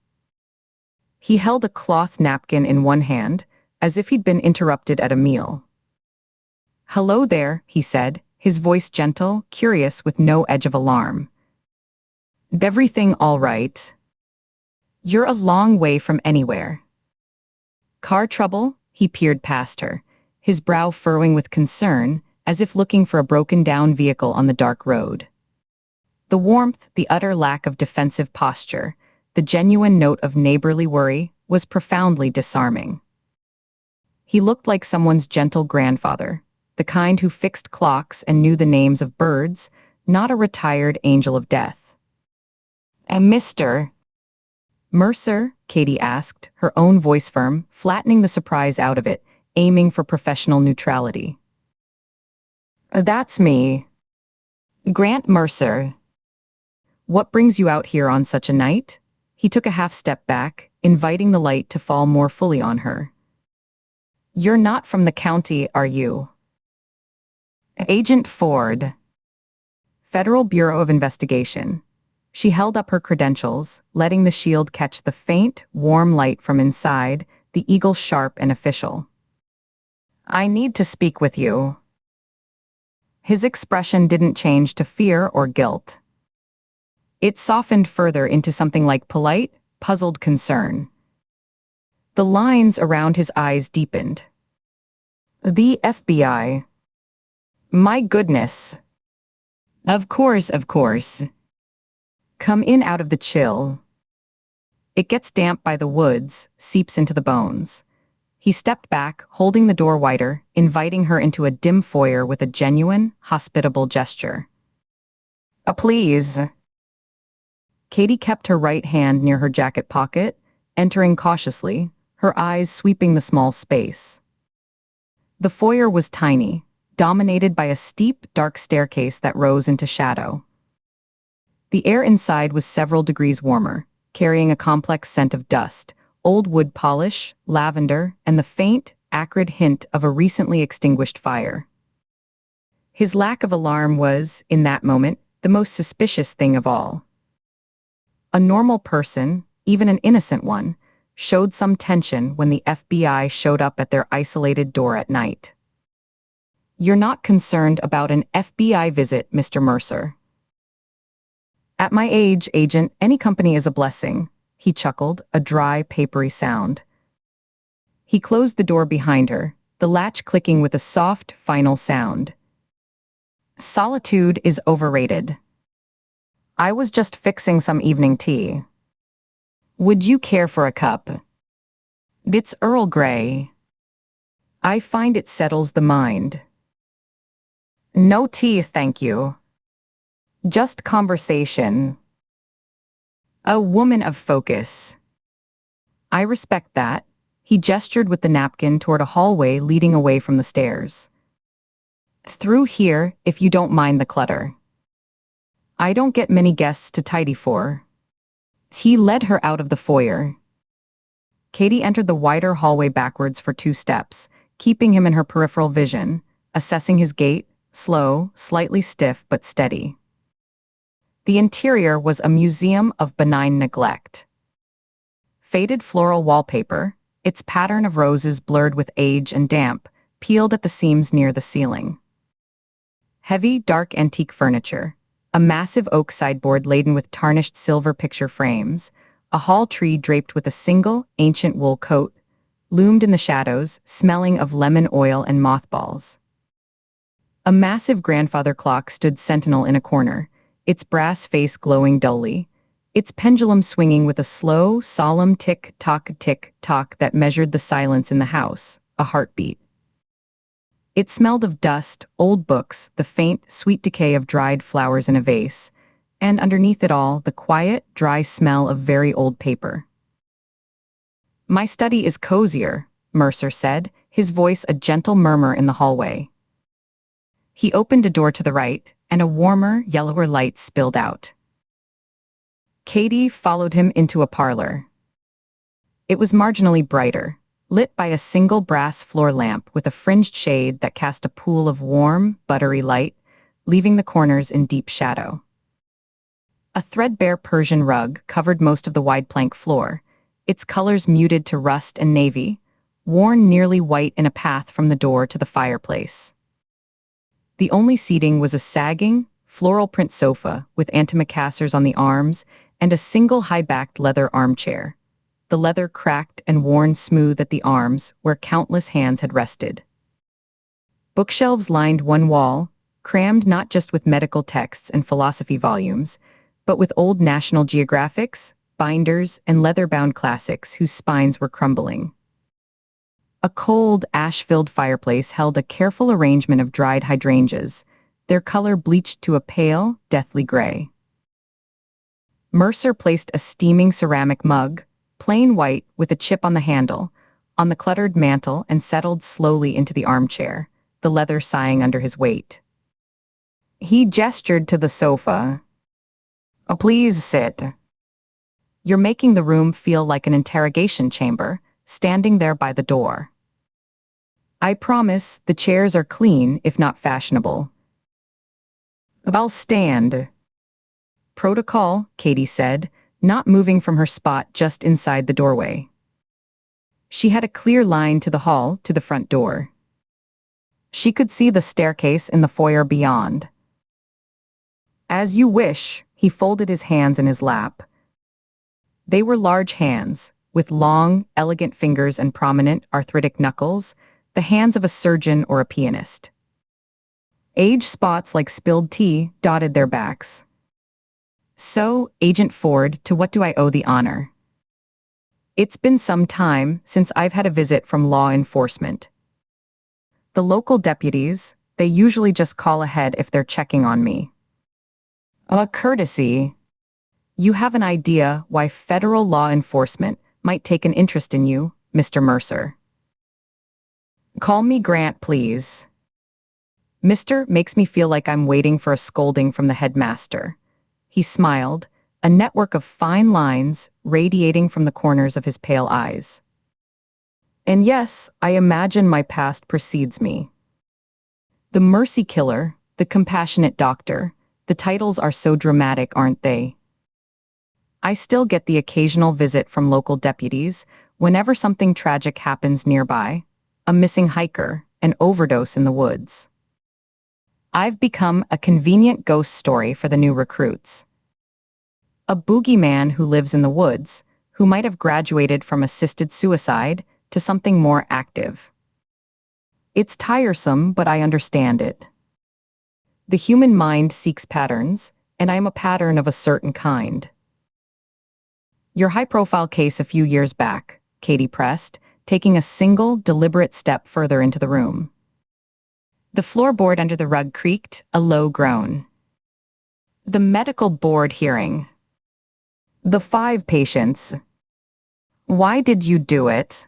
He held a cloth napkin in one hand, as if he'd been interrupted at a meal. "Hello there," he said, his voice gentle, curious with no edge of alarm. "Everything all right? You're a long way from anywhere." "Car trouble?" He peered past her, his brow furrowing with concern, as if looking for a broken-down vehicle on the dark road. The warmth, the utter lack of defensive posture, the genuine note of neighborly worry was profoundly disarming. He looked like someone's gentle grandfather, the kind who fixed clocks and knew the names of birds, not a retired angel of death. "Mr. Mercer?" Katie asked, her own voice firm, flattening the surprise out of it, aiming for professional neutrality. "That's me. Grant Mercer. What brings you out here on such a night?" He took a half step back, inviting the light to fall more fully on her. "You're not from the county, are you?" "Agent Ford. Federal Bureau of Investigation." She held up her credentials, letting the shield catch the faint, warm light from inside, the eagle sharp and official. "I need to speak with you." His expression didn't change to fear or guilt. It softened further into something like polite, puzzled concern. The lines around his eyes deepened. "The FBI. My goodness. Of course, of course. Come in out of the chill. It gets damp by the woods, seeps into the bones." He stepped back, holding the door wider, inviting her into a dim foyer with a genuine, hospitable gesture. Please." Katie kept her right hand near her jacket pocket, entering cautiously, her eyes sweeping the small space. The foyer was tiny, dominated by a steep, dark staircase that rose into shadow. The air inside was several degrees warmer, carrying a complex scent of dust, old wood polish, lavender, and the faint, acrid hint of a recently extinguished fire. His lack of alarm was, in that moment, the most suspicious thing of all. A normal person, even an innocent one, showed some tension when the FBI showed up at their isolated door at night. "You're not concerned about an FBI visit, Mr. Mercer." "At my age, Agent, any company is a blessing," he chuckled, a dry, papery sound. He closed the door behind her, the latch clicking with a soft, final sound. "Solitude is overrated. I was just fixing some evening tea. Would you care for a cup? It's Earl Grey. I find it settles the mind." "No tea, thank you. Just conversation. A woman of focus." "I respect that." He gestured with the napkin toward a hallway leading away from the stairs. "Through here, if you don't mind the clutter. I don't get many guests to tidy for." He led her out of the foyer. Katie entered the wider hallway backwards for 2 steps, keeping him in her peripheral vision, assessing his gait, slow, slightly stiff but steady. The interior was a museum of benign neglect. Faded floral wallpaper, its pattern of roses blurred with age and damp, peeled at the seams near the ceiling. Heavy, dark antique furniture, a massive oak sideboard laden with tarnished silver picture frames, a hall tree draped with a single, ancient wool coat, loomed in the shadows, smelling of lemon oil and mothballs. A massive grandfather clock stood sentinel in a corner, its brass face glowing dully, its pendulum swinging with a slow, solemn tick-tock that measured the silence in the house, a heartbeat. It smelled of dust, old books, the faint, sweet decay of dried flowers in a vase, and underneath it all, the quiet, dry smell of very old paper. "My study is cozier," Mercer said, his voice a gentle murmur in the hallway. He opened a door to the right, and a warmer, yellower light spilled out. Katie followed him into a parlor. It was marginally brighter, lit by a single brass floor lamp with a fringed shade that cast a pool of warm, buttery light, leaving the corners in deep shadow. A threadbare Persian rug covered most of the wide plank floor, its colors muted to rust and navy, worn nearly white in a path from the door to the fireplace. The only seating was a sagging, floral print sofa with antimacassars on the arms and a single high-backed leather armchair, the leather cracked and worn smooth at the arms where countless hands had rested. Bookshelves lined one wall, crammed not just with medical texts and philosophy volumes, but with old National Geographics, binders, and leather-bound classics whose spines were crumbling. A cold, ash-filled fireplace held a careful arrangement of dried hydrangeas, their color bleached to a pale, deathly gray. Mercer placed a steaming ceramic mug, plain white with a chip on the handle, on the cluttered mantel and settled slowly into the armchair, the leather sighing under his weight. He gestured to the sofa. "Oh, please sit." "You're making the room feel like an interrogation chamber, standing there by the door." "I promise the chairs are clean, if not fashionable." "I'll stand." "Protocol," Katie said, not moving from her spot just inside the doorway. She had a clear line to the hall, to the front door. She could see the staircase in the foyer beyond. "As you wish," he folded his hands in his lap. They were large hands, with long, elegant fingers and prominent, arthritic knuckles, the hands of a surgeon or a pianist. Age spots like spilled tea dotted their backs. "So, Agent Ford, to what do I owe the honor?" "It's been some time since I've had a visit from law enforcement. The local deputies, they usually just call ahead if they're checking on me." "A courtesy." "You have an idea why federal law enforcement might take an interest in you, Mr. Mercer?" "Call me Grant, please." "Mr. makes me feel like I'm waiting for a scolding from the headmaster." He smiled, a network of fine lines radiating from the corners of his pale eyes. "And yes, I imagine my past precedes me. The mercy killer, the compassionate doctor, the titles are so dramatic, aren't they? I still get the occasional visit from local deputies whenever something tragic happens nearby, a missing hiker, an overdose in the woods. I've become a convenient ghost story for the new recruits. A boogeyman who lives in the woods, who might have graduated from assisted suicide to something more active. It's tiresome, but I understand it. The human mind seeks patterns, and I'm a pattern of a certain kind." "Your high-profile case a few years back," Katie pressed, taking a single, deliberate step further into the room. The floorboard under the rug creaked, a low groan. "The medical board hearing. The 5 patients. Why did you do it?"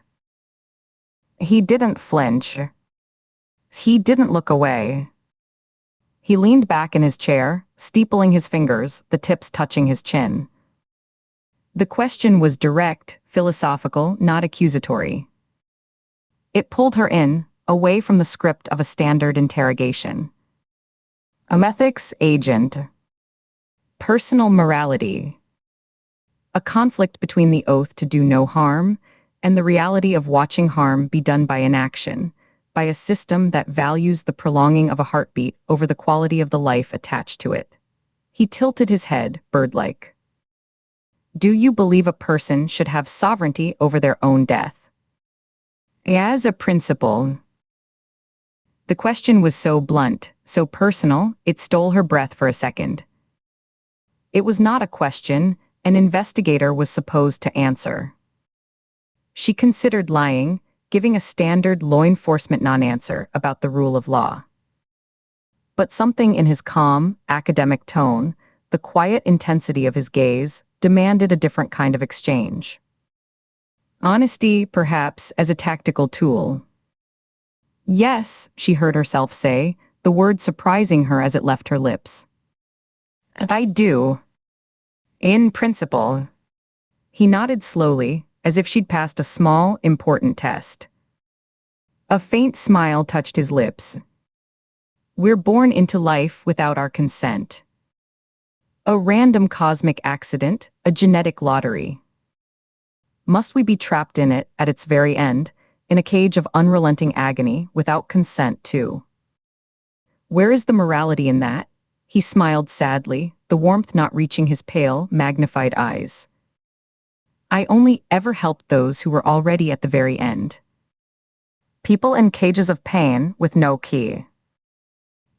He didn't flinch. He didn't look away. He leaned back in his chair, steepling his fingers, the tips touching his chin. The question was direct, philosophical, not accusatory. It pulled her in, away from the script of a standard interrogation. Ethics, agent. Personal morality. A conflict between the oath to do no harm and the reality of watching harm be done by inaction, by a system that values the prolonging of a heartbeat over the quality of the life attached to it. He tilted his head, bird-like. "Do you believe a person should have sovereignty over their own death?" "As a principle." The question was so blunt, so personal, it stole her breath for a second. It was not a question an investigator was supposed to answer. She considered lying, giving a standard law enforcement non-answer about the rule of law. But something in his calm, academic tone, the quiet intensity of his gaze, demanded a different kind of exchange. Honesty, perhaps, as a tactical tool. Yes, she heard herself say, the word surprising her as it left her lips. I do. In principle. He nodded slowly, as if she'd passed a small, important test. A faint smile touched his lips. We're born into life without our consent. A random cosmic accident, a genetic lottery. Must we be trapped in it, at its very end, in a cage of unrelenting agony, without consent too? Where is the morality in that? He smiled sadly, the warmth not reaching his pale, magnified eyes. I only ever helped those who were already at the very end. People in cages of pain with no key.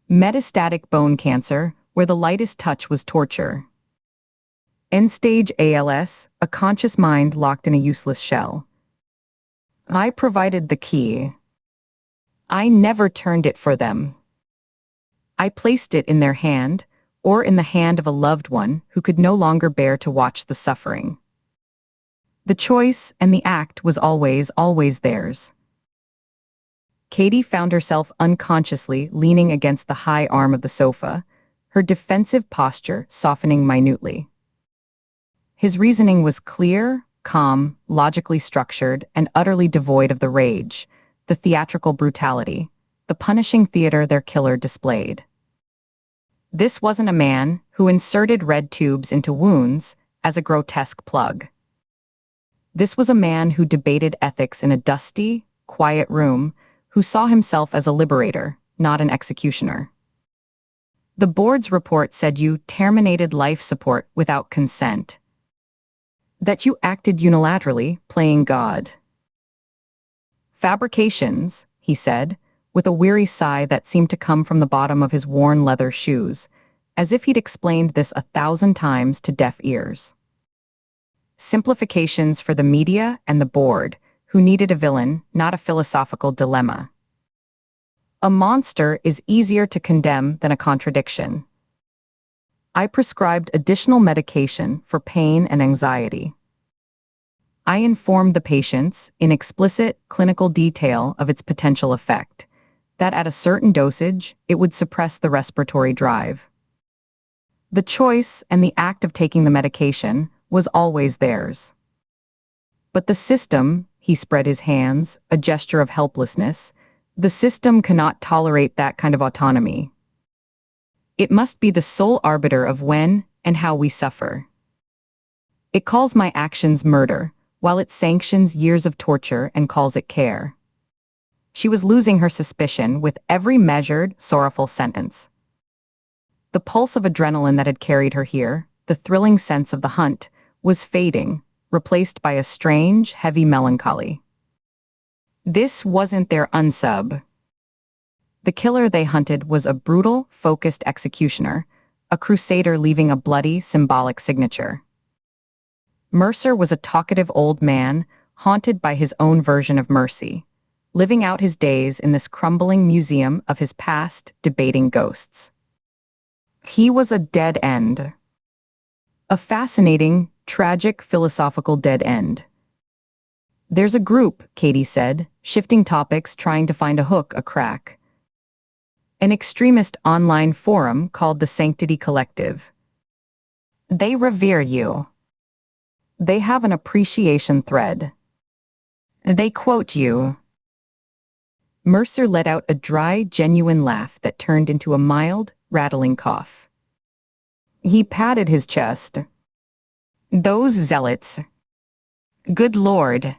Metastatic bone cancer, where the lightest touch was torture. End-stage ALS, a conscious mind locked in a useless shell. I provided the key. I never turned it for them. I placed it in their hand, or in the hand of a loved one who could no longer bear to watch the suffering. The choice and the act was always, always theirs. Katie found herself unconsciously leaning against the high arm of the sofa, her defensive posture softening minutely. His reasoning was clear, calm, logically structured, and utterly devoid of the rage, the theatrical brutality, the punishing theater their killer displayed. This wasn't a man who inserted red tubes into wounds as a grotesque plug. This was a man who debated ethics in a dusty, quiet room, who saw himself as a liberator, not an executioner. The board's report said you terminated life support without consent. That you acted unilaterally, playing God. Fabrications, he said, with a weary sigh that seemed to come from the bottom of his worn leather shoes, as if he'd explained this 1,000 times to deaf ears. Simplifications for the media and the board, who needed a villain, not a philosophical dilemma. A monster is easier to condemn than a contradiction. I prescribed additional medication for pain and anxiety. I informed the patients, in explicit, clinical detail of its potential effect, that at a certain dosage, it would suppress the respiratory drive. The choice and the act of taking the medication was always theirs. But the system, he spread his hands, a gesture of helplessness, the system cannot tolerate that kind of autonomy. It must be the sole arbiter of when and how we suffer. It calls my actions murder, while it sanctions years of torture and calls it care. She was losing her suspicion with every measured, sorrowful sentence. The pulse of adrenaline that had carried her here, the thrilling sense of the hunt, was fading, replaced by a strange, heavy melancholy. This wasn't their unsub. The killer they hunted was a brutal, focused executioner, a crusader leaving a bloody, symbolic signature. Mercer was a talkative old man, haunted by his own version of mercy, living out his days in this crumbling museum of his past, debating ghosts. He was a dead end. A fascinating, tragic, philosophical dead end. There's a group, Katie said, shifting topics, trying to find a hook, a crack. An extremist online forum called the Sanctity Collective. They revere you. They have an appreciation thread. They quote you. Mercer let out a dry, genuine laugh that turned into a mild, rattling cough. He patted his chest. Those zealots. Good Lord.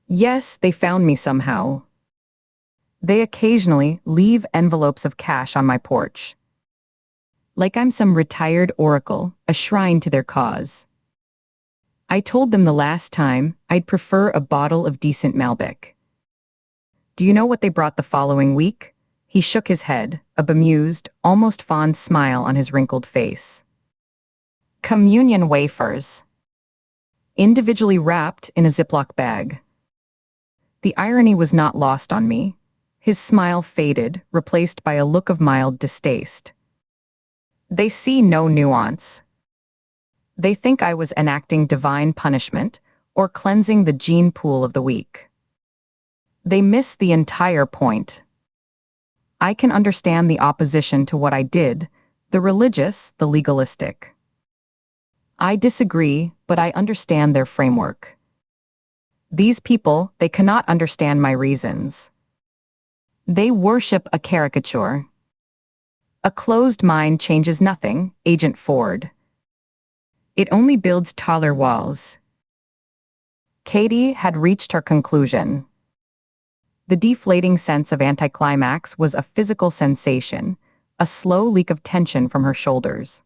Yes, they found me somehow. They occasionally leave envelopes of cash on my porch. Like I'm some retired oracle, a shrine to their cause. I told them the last time I'd prefer a bottle of decent Malbec. Do you know what they brought the following week? He shook his head, a bemused, almost fond smile on his wrinkled face. Communion wafers. Individually wrapped in a Ziploc bag. The irony was not lost on me. His smile faded, replaced by a look of mild distaste. They see no nuance. They think I was enacting divine punishment or cleansing the gene pool of the weak. They miss the entire point. I can understand the opposition to what I did, the religious, the legalistic. I disagree, but I understand their framework. These people, they cannot understand my reasons. They worship a caricature. A closed mind changes nothing, Agent Ford. It only builds taller walls. Katie had reached her conclusion. The deflating sense of anticlimax was a physical sensation, a slow leak of tension from her shoulders.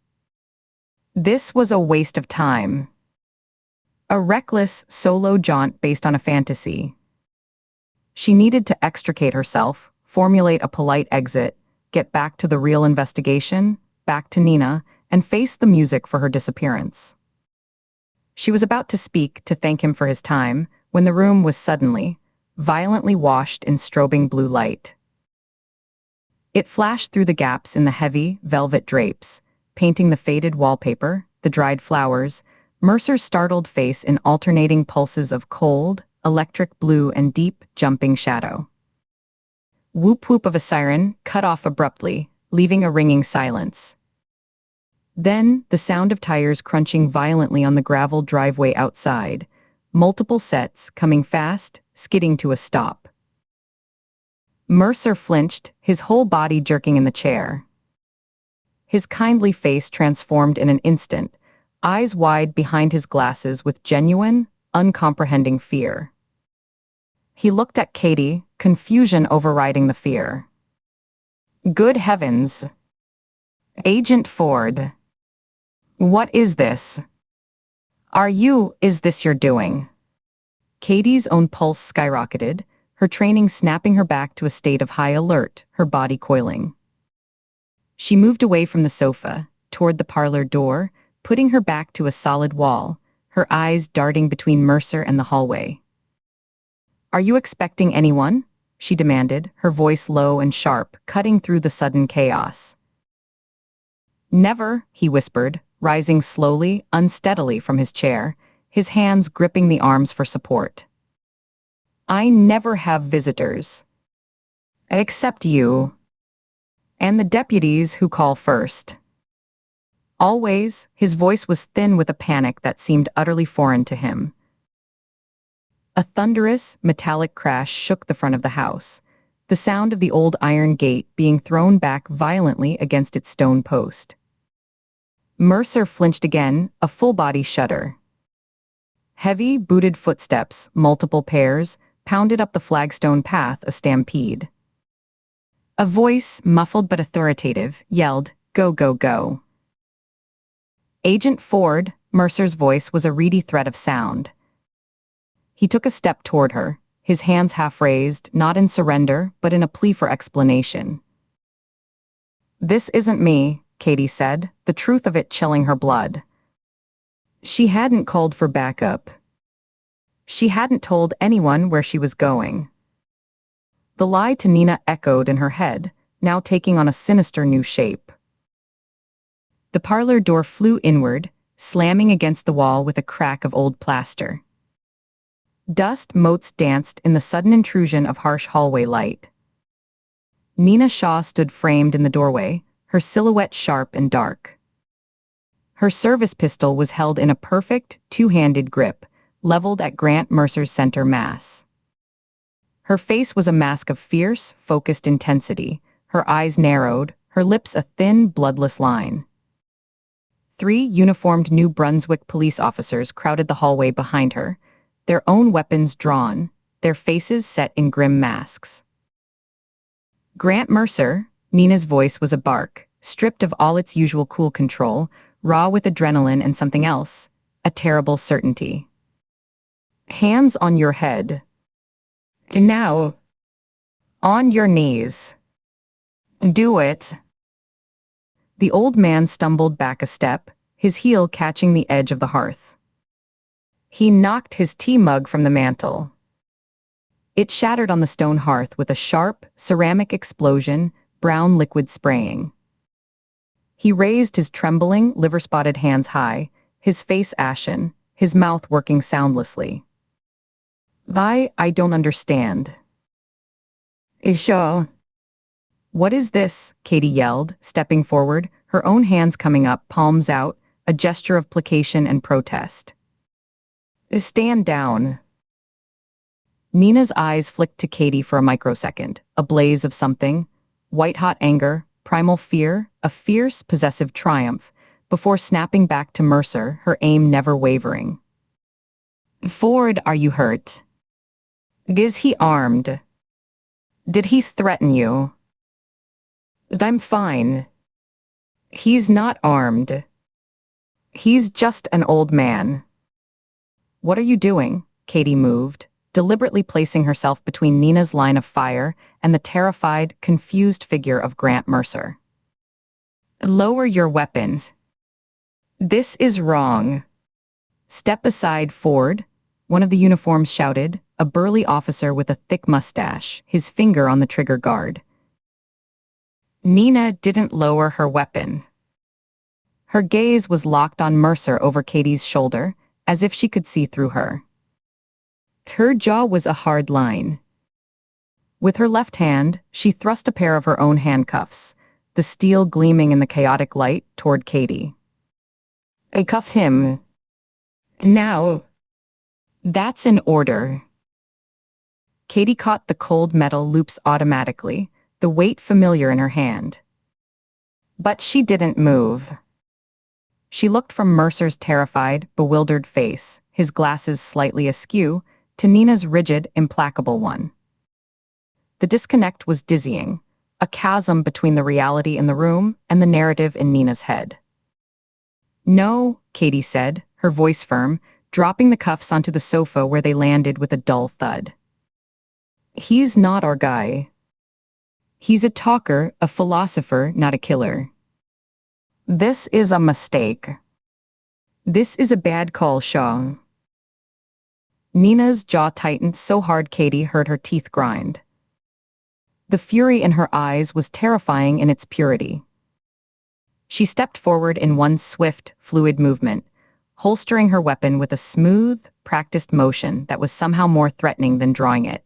This was a waste of time. A reckless, solo jaunt based on a fantasy. She needed to extricate herself, formulate a polite exit, get back to the real investigation, back to Nina, and face the music for her disappearance. She was about to speak to thank him for his time, when the room was suddenly, violently washed in strobing blue light. It flashed through the gaps in the heavy, velvet drapes, painting the faded wallpaper, the dried flowers, Mercer's startled face in alternating pulses of cold, electric blue and deep, jumping shadow. Whoop-whoop of a siren cut off abruptly, leaving a ringing silence. Then, the sound of tires crunching violently on the gravel driveway outside, multiple sets coming fast, skidding to a stop. Mercer flinched, his whole body jerking in the chair. His kindly face transformed in an instant, eyes wide behind his glasses with genuine, uncomprehending fear. He looked at Katie, confusion overriding the fear. Good heavens! Agent Ford! What is this? Is this your doing? Katie's own pulse skyrocketed, her training snapping her back to a state of high alert, her body coiling. She moved away from the sofa, toward the parlor door, putting her back to a solid wall, her eyes darting between Mercer and the hallway. Are you expecting anyone? She demanded, her voice low and sharp, cutting through the sudden chaos. Never, he whispered, rising slowly, unsteadily from his chair, his hands gripping the arms for support. I never have visitors. Except you. And the deputies who call first. Always, his voice was thin with a panic that seemed utterly foreign to him. A thunderous, metallic crash shook the front of the house, the sound of the old iron gate being thrown back violently against its stone post. Mercer flinched again, a full-body shudder. Heavy, booted footsteps, multiple pairs, pounded up the flagstone path, a stampede. A voice, muffled but authoritative, yelled, "Go, go, go." Agent Ford, Mercer's voice was a reedy thread of sound. He took a step toward her, his hands half raised, not in surrender, but in a plea for explanation. This isn't me, Katie said, the truth of it chilling her blood. She hadn't called for backup. She hadn't told anyone where she was going. The lie to Nina echoed in her head, now taking on a sinister new shape. The parlor door flew inward, slamming against the wall with a crack of old plaster. Dust motes danced in the sudden intrusion of harsh hallway light. Nina Shaw stood framed in the doorway, her silhouette sharp and dark. Her service pistol was held in a perfect, two-handed grip, leveled at Grant Mercer's center mass. Her face was a mask of fierce, focused intensity, her eyes narrowed, her lips a thin, bloodless line. 3 uniformed New Brunswick police officers crowded the hallway behind her, their own weapons drawn, their faces set in grim masks. Grant Mercer, Nina's voice was a bark, stripped of all its usual cool control, raw with adrenaline and something else, a terrible certainty. Hands on your head. Now. On your knees. Do it. The old man stumbled back a step, his heel catching the edge of the hearth. He knocked his tea mug from the mantel. It shattered on the stone hearth with a sharp, ceramic explosion, brown liquid spraying. He raised his trembling, liver-spotted hands high, his face ashen, his mouth working soundlessly. I don't understand. Isha. What is this? Katie yelled, stepping forward, her own hands coming up, palms out, a gesture of placation and protest. Stand down. Nina's eyes flicked to Katie for a microsecond, a blaze of something, white-hot anger, primal fear, a fierce, possessive triumph, before snapping back to Mercer, her aim never wavering. Ford, are you hurt? Is he armed? Did he threaten you? I'm fine. He's not armed. He's just an old man. What are you doing? Katie moved, deliberately placing herself between Nina's line of fire and the terrified, confused figure of Grant Mercer. Lower your weapons. This is wrong. Step aside, Ford, one of the uniforms shouted, a burly officer with a thick mustache, his finger on the trigger guard. Nina didn't lower her weapon. Her gaze was locked on Mercer over Katie's shoulder, as if she could see through her. Her jaw was a hard line. With her left hand, she thrust a pair of her own handcuffs, the steel gleaming in the chaotic light, toward Katie. I cuffed him. Now. That's an order. Katie caught the cold metal loops automatically, the weight familiar in her hand. But she didn't move. She looked from Mercer's terrified, bewildered face, his glasses slightly askew, to Nina's rigid, implacable one. The disconnect was dizzying, a chasm between the reality in the room and the narrative in Nina's head. No, Katie said, her voice firm, dropping the cuffs onto the sofa where they landed with a dull thud. He's not our guy. He's a talker, a philosopher, not a killer. This is a mistake. This is a bad call, Shaw. Nina's jaw tightened so hard Katie heard her teeth grind. The fury in her eyes was terrifying in its purity. She stepped forward in one swift, fluid movement, holstering her weapon with a smooth, practiced motion that was somehow more threatening than drawing it.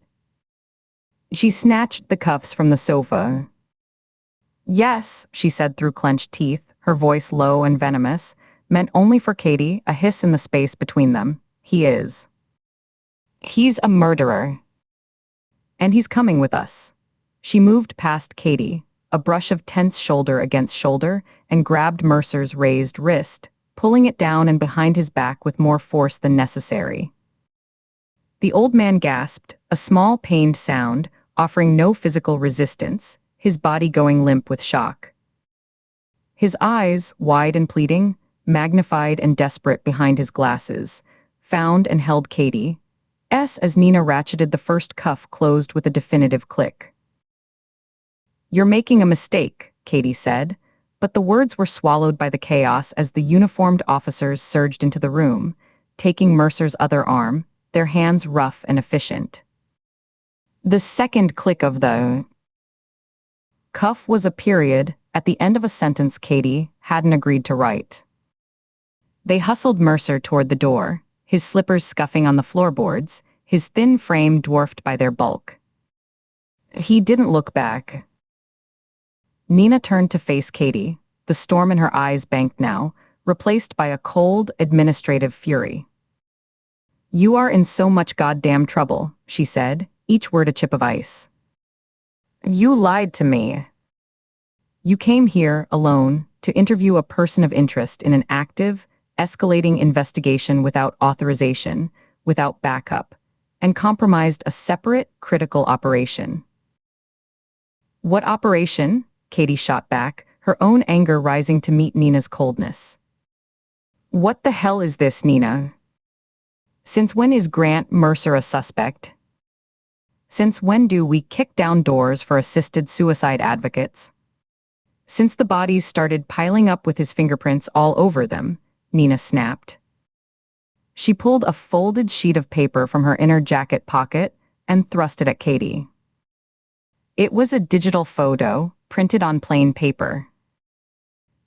She snatched the cuffs from the sofa. Yes, she said through clenched teeth, her voice low and venomous, meant only for Katie, a hiss in the space between them. He is. He's a murderer. And he's coming with us. She moved past Katie, a brush of tense shoulder against shoulder, and grabbed Mercer's raised wrist, pulling it down and behind his back with more force than necessary. The old man gasped, a small pained sound, offering no physical resistance, his body going limp with shock. His eyes, wide and pleading, magnified and desperate behind his glasses, found and held Katie's as Nina ratcheted the first cuff closed with a definitive click. You're making a mistake, Katie said, but the words were swallowed by the chaos as the uniformed officers surged into the room, taking Mercer's other arm, their hands rough and efficient. The second click of the cuff was a period at the end of a sentence Katie hadn't agreed to write. They hustled Mercer toward the door, his slippers scuffing on the floorboards, his thin frame dwarfed by their bulk. He didn't look back. Nina turned to face Katie, the storm in her eyes banked now, replaced by a cold, administrative fury. You are in so much goddamn trouble, she said, each word a chip of ice. You lied to me. You came here, alone, to interview a person of interest in an active, escalating investigation without authorization, without backup, and compromised a separate, critical operation. What operation? Katie shot back, her own anger rising to meet Nina's coldness. What the hell is this, Nina? Since when is Grant Mercer a suspect? Since when do we kick down doors for assisted suicide advocates? Since the bodies started piling up with his fingerprints all over them, Nina snapped. She pulled a folded sheet of paper from her inner jacket pocket and thrust it at Katie. It was a digital photo, printed on plain paper.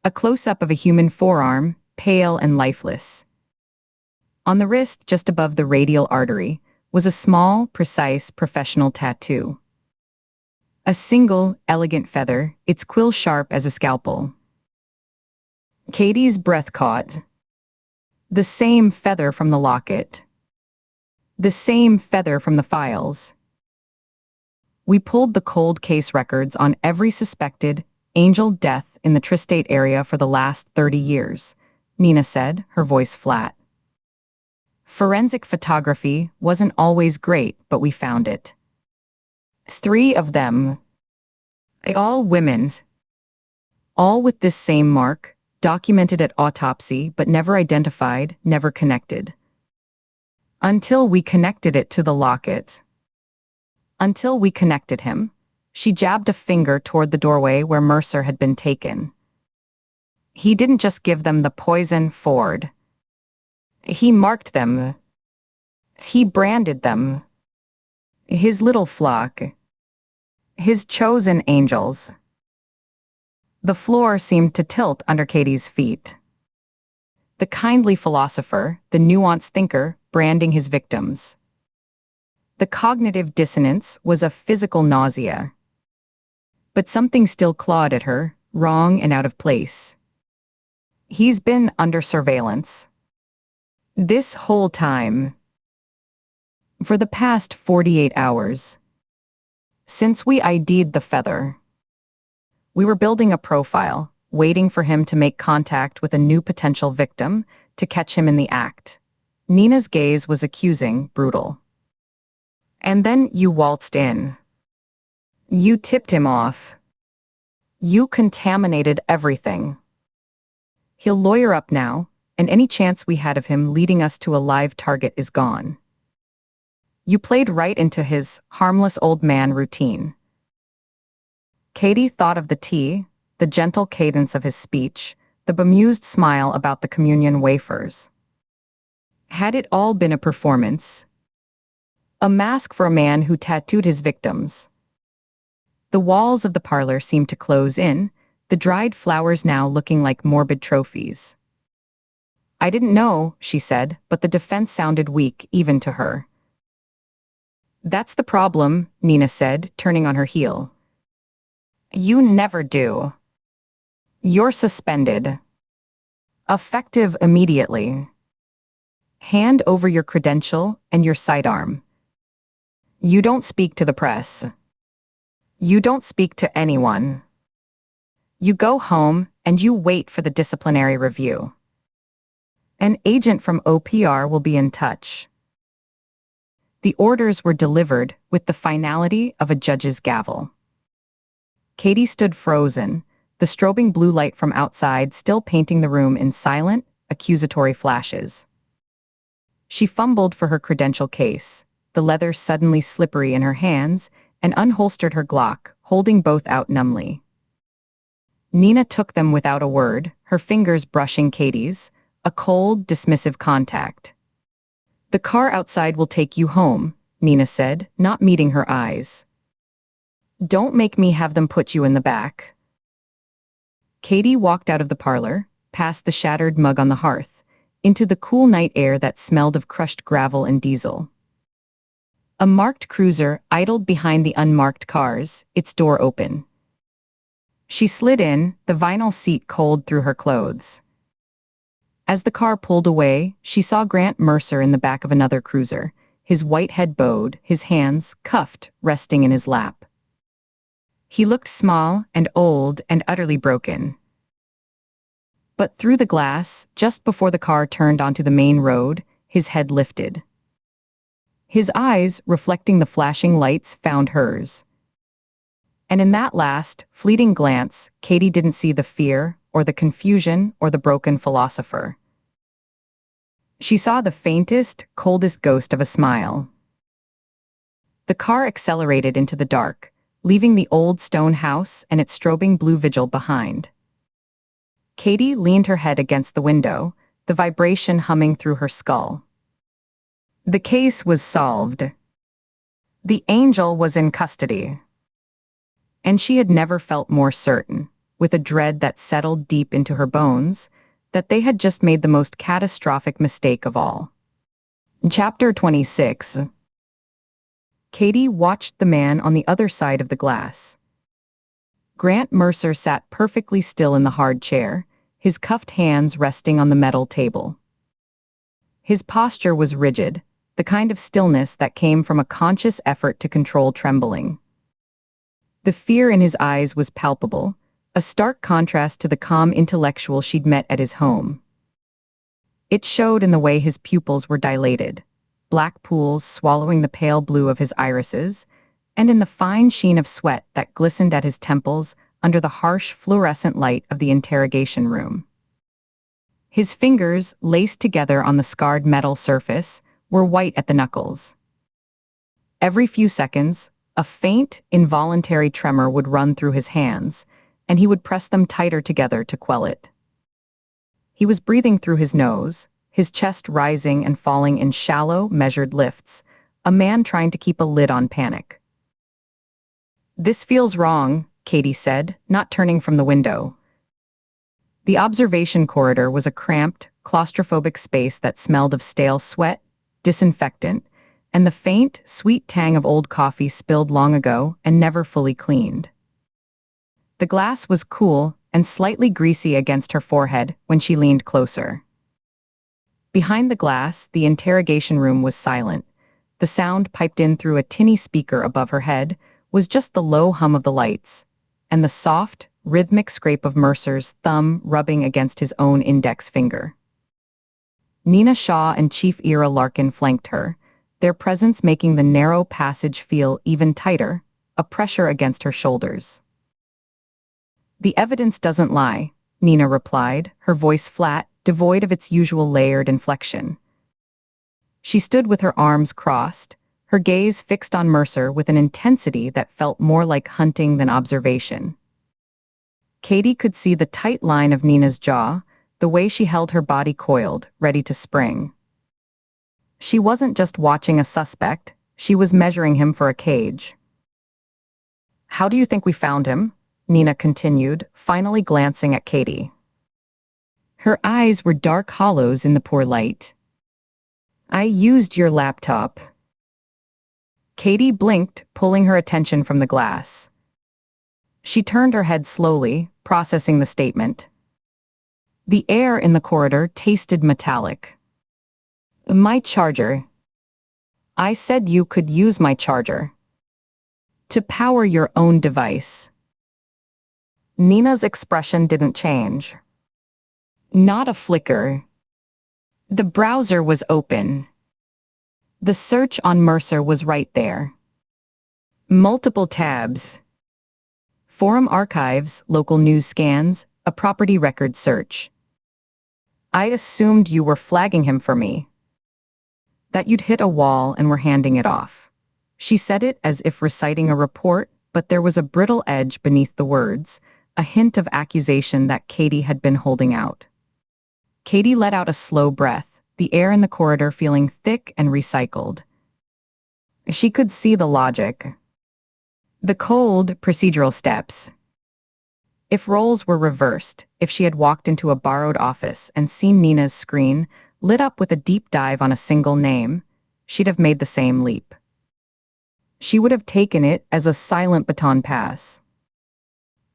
A close-up of a human forearm, pale and lifeless. On the wrist, just above the radial artery, was a small, precise, professional tattoo. A single, elegant feather, its quill sharp as a scalpel. Katie's breath caught. The same feather from the locket. The same feather from the files. We pulled the cold case records on every suspected angel death in the tri-state area for the last 30 years, Nina said, her voice flat. Forensic photography wasn't always great, but we found it. 3 of them. All women's. All with this same mark, documented at autopsy but never identified, never connected. Until we connected it to the locket. Until we connected him. She jabbed a finger toward the doorway where Mercer had been taken. He didn't just give them the poison Ford. He marked them. He branded them. His little flock. His chosen angels. The floor seemed to tilt under Katie's feet. The kindly philosopher, the nuanced thinker, branding his victims. The cognitive dissonance was a physical nausea. But something still clawed at her, wrong and out of place. He's been under surveillance. This whole time. For the past 48 hours. Since we ID'd the feather. We were building a profile, waiting for him to make contact with a new potential victim, to catch him in the act. Nina's gaze was accusing, brutal. And then you waltzed in. You tipped him off. You contaminated everything. He'll lawyer up now, and any chance we had of him leading us to a live target is gone. You played right into his harmless old man routine. Katie thought of the tea, the gentle cadence of his speech, the bemused smile about the communion wafers. Had it all been a performance? A mask for a man who tattooed his victims. The walls of the parlor seemed to close in, the dried flowers now looking like morbid trophies. I didn't know, she said, but the defense sounded weak even to her. That's the problem, Nina said, turning on her heel. You never do. You're suspended. Effective immediately. Hand over your credential and your sidearm. You don't speak to the press. You don't speak to anyone. You go home and you wait for the disciplinary review. An agent from OPR will be in touch. The orders were delivered with the finality of a judge's gavel. Katie stood frozen, the strobing blue light from outside still painting the room in silent, accusatory flashes. She fumbled for her credential case, the leather suddenly slippery in her hands, and unholstered her Glock, holding both out numbly. Nina took them without a word, her fingers brushing Katie's, a cold, dismissive contact. The car outside will take you home, Nina said, not meeting her eyes. Don't make me have them put you in the back. Katie walked out of the parlor, past the shattered mug on the hearth, into the cool night air that smelled of crushed gravel and diesel. A marked cruiser idled behind the unmarked cars, its door open. She slid in, the vinyl seat cold through her clothes. As the car pulled away, she saw Grant Mercer in the back of another cruiser, his white head bowed, his hands, cuffed, resting in his lap. He looked small and old and utterly broken. But through the glass, just before the car turned onto the main road, his head lifted. His eyes, reflecting the flashing lights, found hers. And in that last, fleeting glance, Katie didn't see the fear, or the confusion, or the broken philosopher. She saw the faintest, coldest ghost of a smile. The car accelerated into the dark, leaving the old stone house and its strobing blue vigil behind. Katie leaned her head against the window, the vibration humming through her skull. The case was solved. The angel was in custody. And she had never felt more certain, with a dread that settled deep into her bones, that they had just made the most catastrophic mistake of all. Chapter 26. Katie watched the man on the other side of the glass. Grant Mercer sat perfectly still in the hard chair, his cuffed hands resting on the metal table. His posture was rigid, the kind of stillness that came from a conscious effort to control trembling. The fear in his eyes was palpable, a stark contrast to the calm intellectual she'd met at his home. It showed in the way his pupils were dilated, black pools swallowing the pale blue of his irises, and in the fine sheen of sweat that glistened at his temples under the harsh fluorescent light of the interrogation room. His fingers, laced together on the scarred metal surface, were white at the knuckles. Every few seconds, a faint, involuntary tremor would run through his hands, and he would press them tighter together to quell it. He was breathing through his nose, his chest rising and falling in shallow, measured lifts, a man trying to keep a lid on panic. "This feels wrong," Katie said, not turning from the window. The observation corridor was a cramped, claustrophobic space that smelled of stale sweat, disinfectant, and the faint, sweet tang of old coffee spilled long ago and never fully cleaned. The glass was cool and slightly greasy against her forehead when she leaned closer. Behind the glass, the interrogation room was silent. The sound piped in through a tinny speaker above her head was just the low hum of the lights, and the soft, rhythmic scrape of Mercer's thumb rubbing against his own index finger. Nina Shaw and Chief Ira Larkin flanked her, their presence making the narrow passage feel even tighter, a pressure against her shoulders. "The evidence doesn't lie," Nina replied, her voice flat, devoid of its usual layered inflection. She stood with her arms crossed, her gaze fixed on Mercer with an intensity that felt more like hunting than observation. Katie could see the tight line of Nina's jaw, the way she held her body coiled, ready to spring. She wasn't just watching a suspect, she was measuring him for a cage. "How do you think we found him?" Nina continued, finally glancing at Katie. Her eyes were dark hollows in the poor light. "I used your laptop." Katie blinked, pulling her attention from the glass. She turned her head slowly, processing the statement. The air in the corridor tasted metallic. "My charger. I said you could use my charger. To power your own device." Nina's expression didn't change. Not a flicker. The browser was open. The search on Mercer was right there. Multiple tabs. Forum archives, local news scans, a property record search. "I assumed you were flagging him for me. That you'd hit a wall and were handing it off." She said it as if reciting a report, but there was a brittle edge beneath the words, a hint of accusation that Katie had been holding out. Katie let out a slow breath, the air in the corridor feeling thick and recycled. She could see the logic. The cold, procedural steps. If roles were reversed, if she had walked into a borrowed office and seen Nina's screen, lit up with a deep dive on a single name, she'd have made the same leap. She would have taken it as a silent baton pass.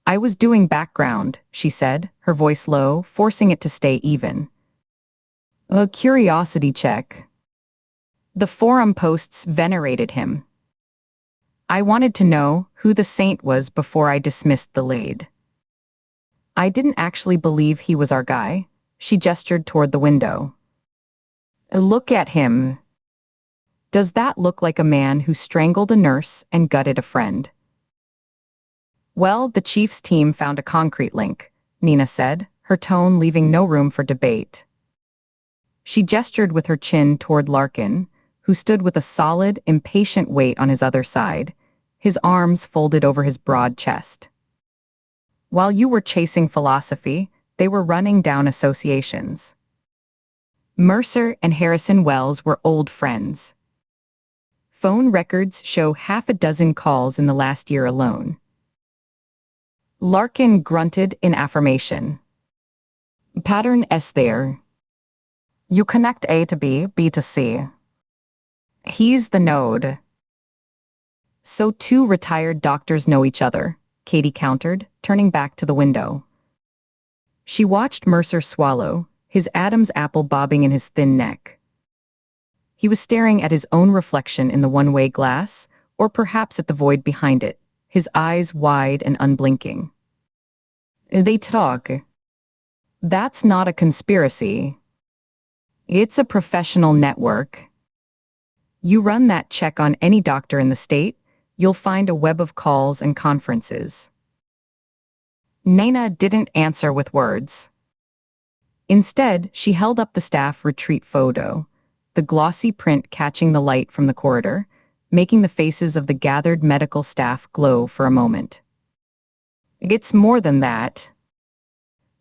"I was doing background," she said, her voice low, forcing it to stay even. "A curiosity check." The forum posts venerated him. "I wanted to know who the saint was before I dismissed the laid. I didn't actually believe he was our guy." She gestured toward the window. "Look at him. Does that look like a man who strangled a nurse and gutted a friend?" "Well, the chief's team found a concrete link," Nina said, her tone leaving no room for debate. She gestured with her chin toward Larkin, who stood with a solid, impatient weight on his other side, his arms folded over his broad chest. "While you were chasing philosophy, they were running down associations." Mercer and Harrison Wells were old friends. Phone records show half a dozen calls in the last year alone. Larkin grunted in affirmation. Pattern is there. You connect A to B, B to C. He's the node. So two retired doctors know each other, Katie countered, turning back to the window. She watched Mercer swallow, his Adam's apple bobbing in his thin neck. He was staring at his own reflection in the one-way glass, or perhaps at the void behind it, his eyes wide and unblinking. They talk. That's not a conspiracy. It's a professional network. You run that check on any doctor in the state, you'll find a web of calls and conferences. Nina didn't answer with words. Instead, she held up the staff retreat photo, the glossy print catching the light from the corridor, making the faces of the gathered medical staff glow for a moment. It's more than that.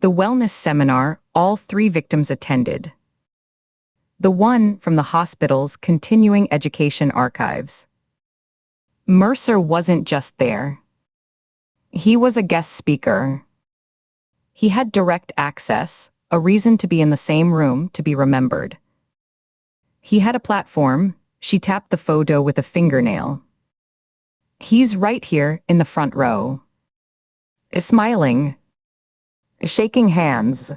The wellness seminar all three victims attended. The one from the hospital's continuing education archives. Mercer wasn't just there. He was a guest speaker. He had direct access, a reason to be in the same room to be remembered. He had a platform. She tapped the photo with a fingernail. He's right here in the front row. Smiling. Shaking hands.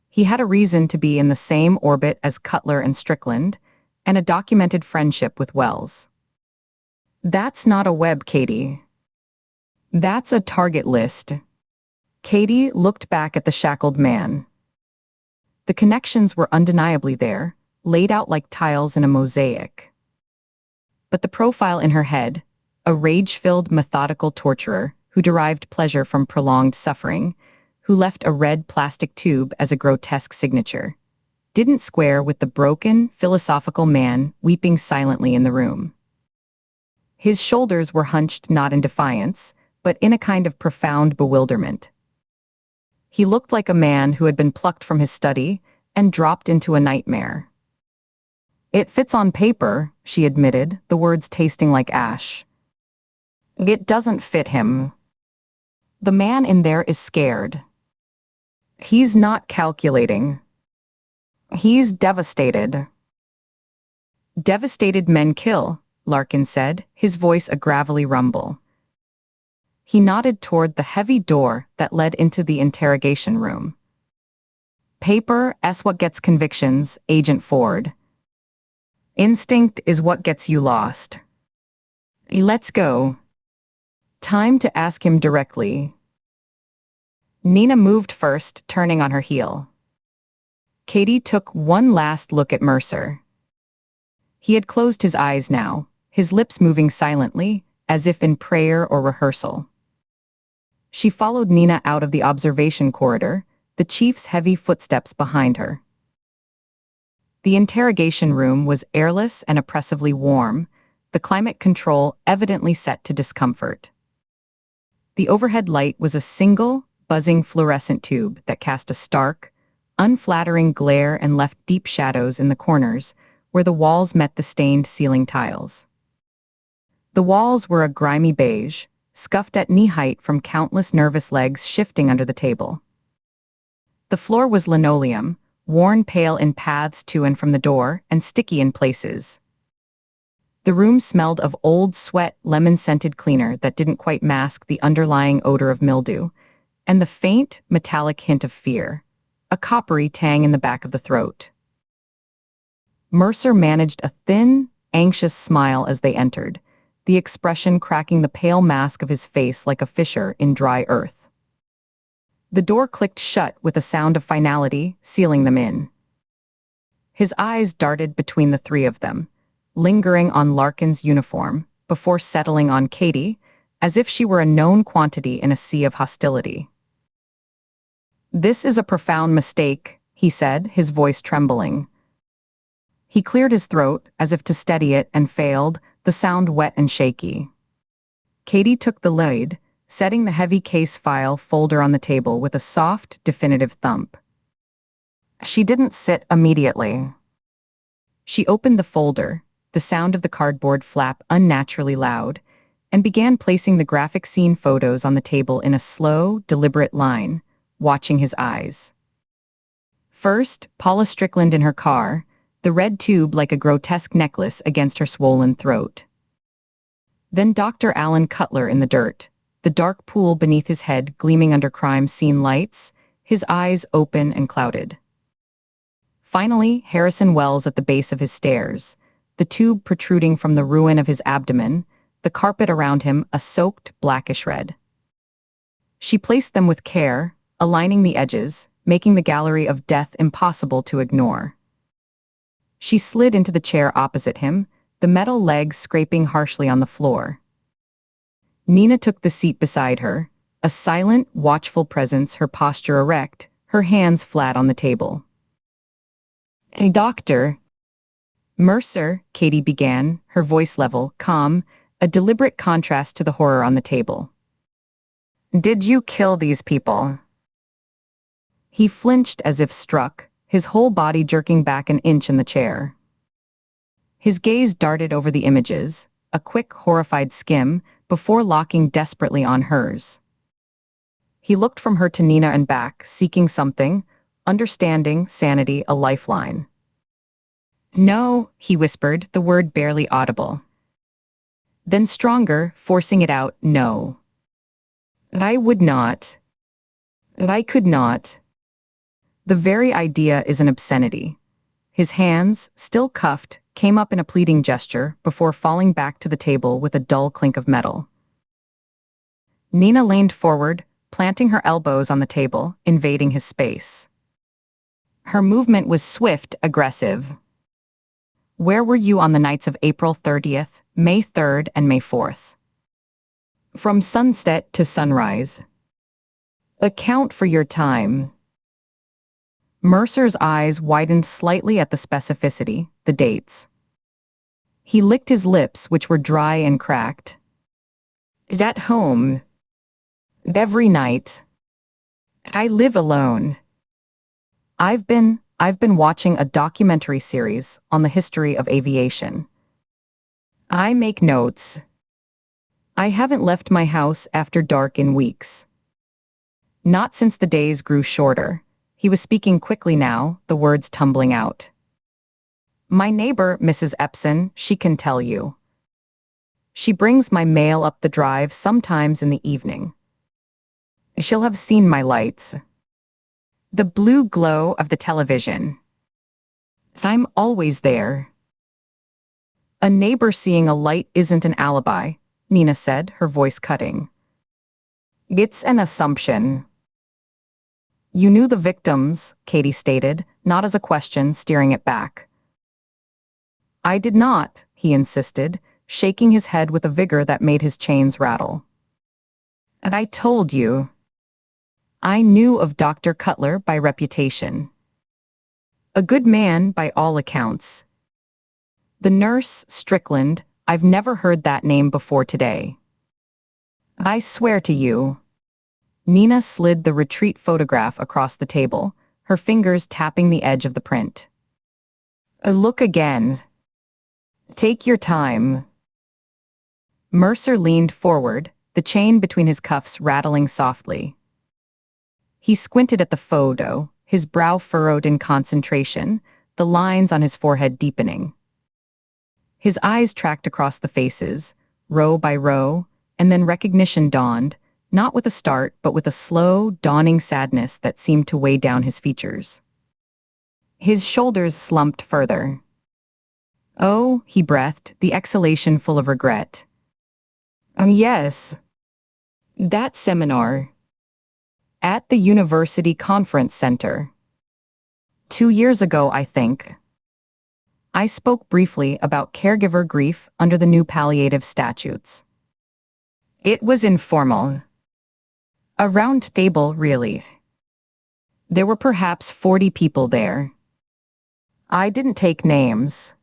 He had a reason to be in the same orbit as Cutler and Strickland, and a documented friendship with Wells. That's not a web, Katie. That's a target list. Katie looked back at the shackled man. The connections were undeniably there, laid out like tiles in a mosaic. But the profile in her head, a rage-filled, methodical torturer who derived pleasure from prolonged suffering, who left a red plastic tube as a grotesque signature, didn't square with the broken, philosophical man weeping silently in the room. His shoulders were hunched not in defiance, but in a kind of profound bewilderment. He looked like a man who had been plucked from his study and dropped into a nightmare. It fits on paper, she admitted, the words tasting like ash. It doesn't fit him. The man in there is scared. He's not calculating. He's devastated. Devastated men kill, Larkin said, his voice a gravelly rumble. He nodded toward the heavy door that led into the interrogation room. Paper is what gets convictions, Agent Ford. Instinct is what gets you lost. Let's go. Time to ask him directly. Nina moved first, turning on her heel. Katie took one last look at Mercer. He had closed his eyes now, his lips moving silently, as if in prayer or rehearsal. She followed Nina out of the observation corridor, the chief's heavy footsteps behind her. The interrogation room was airless and oppressively warm, the climate control evidently set to discomfort. The overhead light was a single, buzzing fluorescent tube that cast a stark, unflattering glare and left deep shadows in the corners where the walls met the stained ceiling tiles. The walls were a grimy beige, scuffed at knee-height from countless nervous legs shifting under the table. The floor was linoleum, worn pale in paths to and from the door and sticky in places. The room smelled of old sweat, lemon-scented cleaner that didn't quite mask the underlying odor of mildew, and the faint, metallic hint of fear, a coppery tang in the back of the throat. Mercer managed a thin, anxious smile as they entered, the expression cracking the pale mask of his face like a fissure in dry earth. The door clicked shut with a sound of finality, sealing them in. His eyes darted between the three of them, lingering on Larkin's uniform, before settling on Katie, as if she were a known quantity in a sea of hostility. "This is a profound mistake," he said, his voice trembling. He cleared his throat, as if to steady it, and failed, the sound wet and shaky. Katie took the lead, setting the heavy case file folder on the table with a soft, definitive thump. She didn't sit immediately. She opened the folder, the sound of the cardboard flap unnaturally loud, and began placing the graphic scene photos on the table in a slow, deliberate line, watching his eyes. First, Paula Strickland in her car, the red tube like a grotesque necklace against her swollen throat. Then Dr. Alan Cutler in the dirt, the dark pool beneath his head gleaming under crime scene lights, his eyes open and clouded. Finally, Harrison Wells at the base of his stairs, the tube protruding from the ruin of his abdomen, the carpet around him a soaked blackish red. She placed them with care, aligning the edges, making the gallery of death impossible to ignore. She slid into the chair opposite him, the metal legs scraping harshly on the floor. Nina took the seat beside her, a silent, watchful presence, her posture erect, her hands flat on the table. "Hey, doctor." "Mercer," Katie began, her voice level, calm, a deliberate contrast to the horror on the table. "Did you kill these people?" He flinched as if struck, his whole body jerking back an inch in the chair. His gaze darted over the images, a quick, horrified skim, before locking desperately on hers. He looked from her to Nina and back, seeking something, understanding, sanity, a lifeline. "No," he whispered, the word barely audible. Then stronger, forcing it out, "No. I would not. I could not." The very idea is an obscenity. His hands, still cuffed, came up in a pleading gesture before falling back to the table with a dull clink of metal. Nina leaned forward, planting her elbows on the table, invading his space. Her movement was swift, aggressive. "Where were you on the nights of April 30th, May 3rd, and May 4th? From sunset to sunrise. Account for your time." Mercer's eyes widened slightly at the specificity, the dates. He licked his lips, which were dry and cracked. "Is at home. Every night. I live alone. I've been watching a documentary series on the history of aviation. I make notes. I haven't left my house after dark in weeks. Not since the days grew shorter." He was speaking quickly now, the words tumbling out. "My neighbor, Mrs. Epson, she can tell you. She brings my mail up the drive sometimes in the evening. She'll have seen my lights. The blue glow of the television. I'm always there." "A neighbor seeing a light isn't an alibi," Nina said, her voice cutting. "It's an assumption." "You knew the victims," Katie stated, not as a question, steering it back. "I did not," he insisted, shaking his head with a vigor that made his chains rattle. "And I told you. I knew of Dr. Cutler by reputation. A good man by all accounts. The nurse, Strickland, I've never heard that name before today. I swear to you." Nina slid the retreat photograph across the table, her fingers tapping the edge of the print. "Look again. Take your time." Mercer leaned forward, the chain between his cuffs rattling softly. He squinted at the photo, his brow furrowed in concentration, the lines on his forehead deepening. His eyes tracked across the faces, row by row, and then recognition dawned, not with a start, but with a slow, dawning sadness that seemed to weigh down his features. His shoulders slumped further. "Oh," he breathed, the exhalation full of regret. Yes. That seminar. At the University Conference Center. 2 years ago, I think. I spoke briefly about caregiver grief under the new palliative statutes. It was informal. A round table, really. There were perhaps 40 people there. I didn't take names."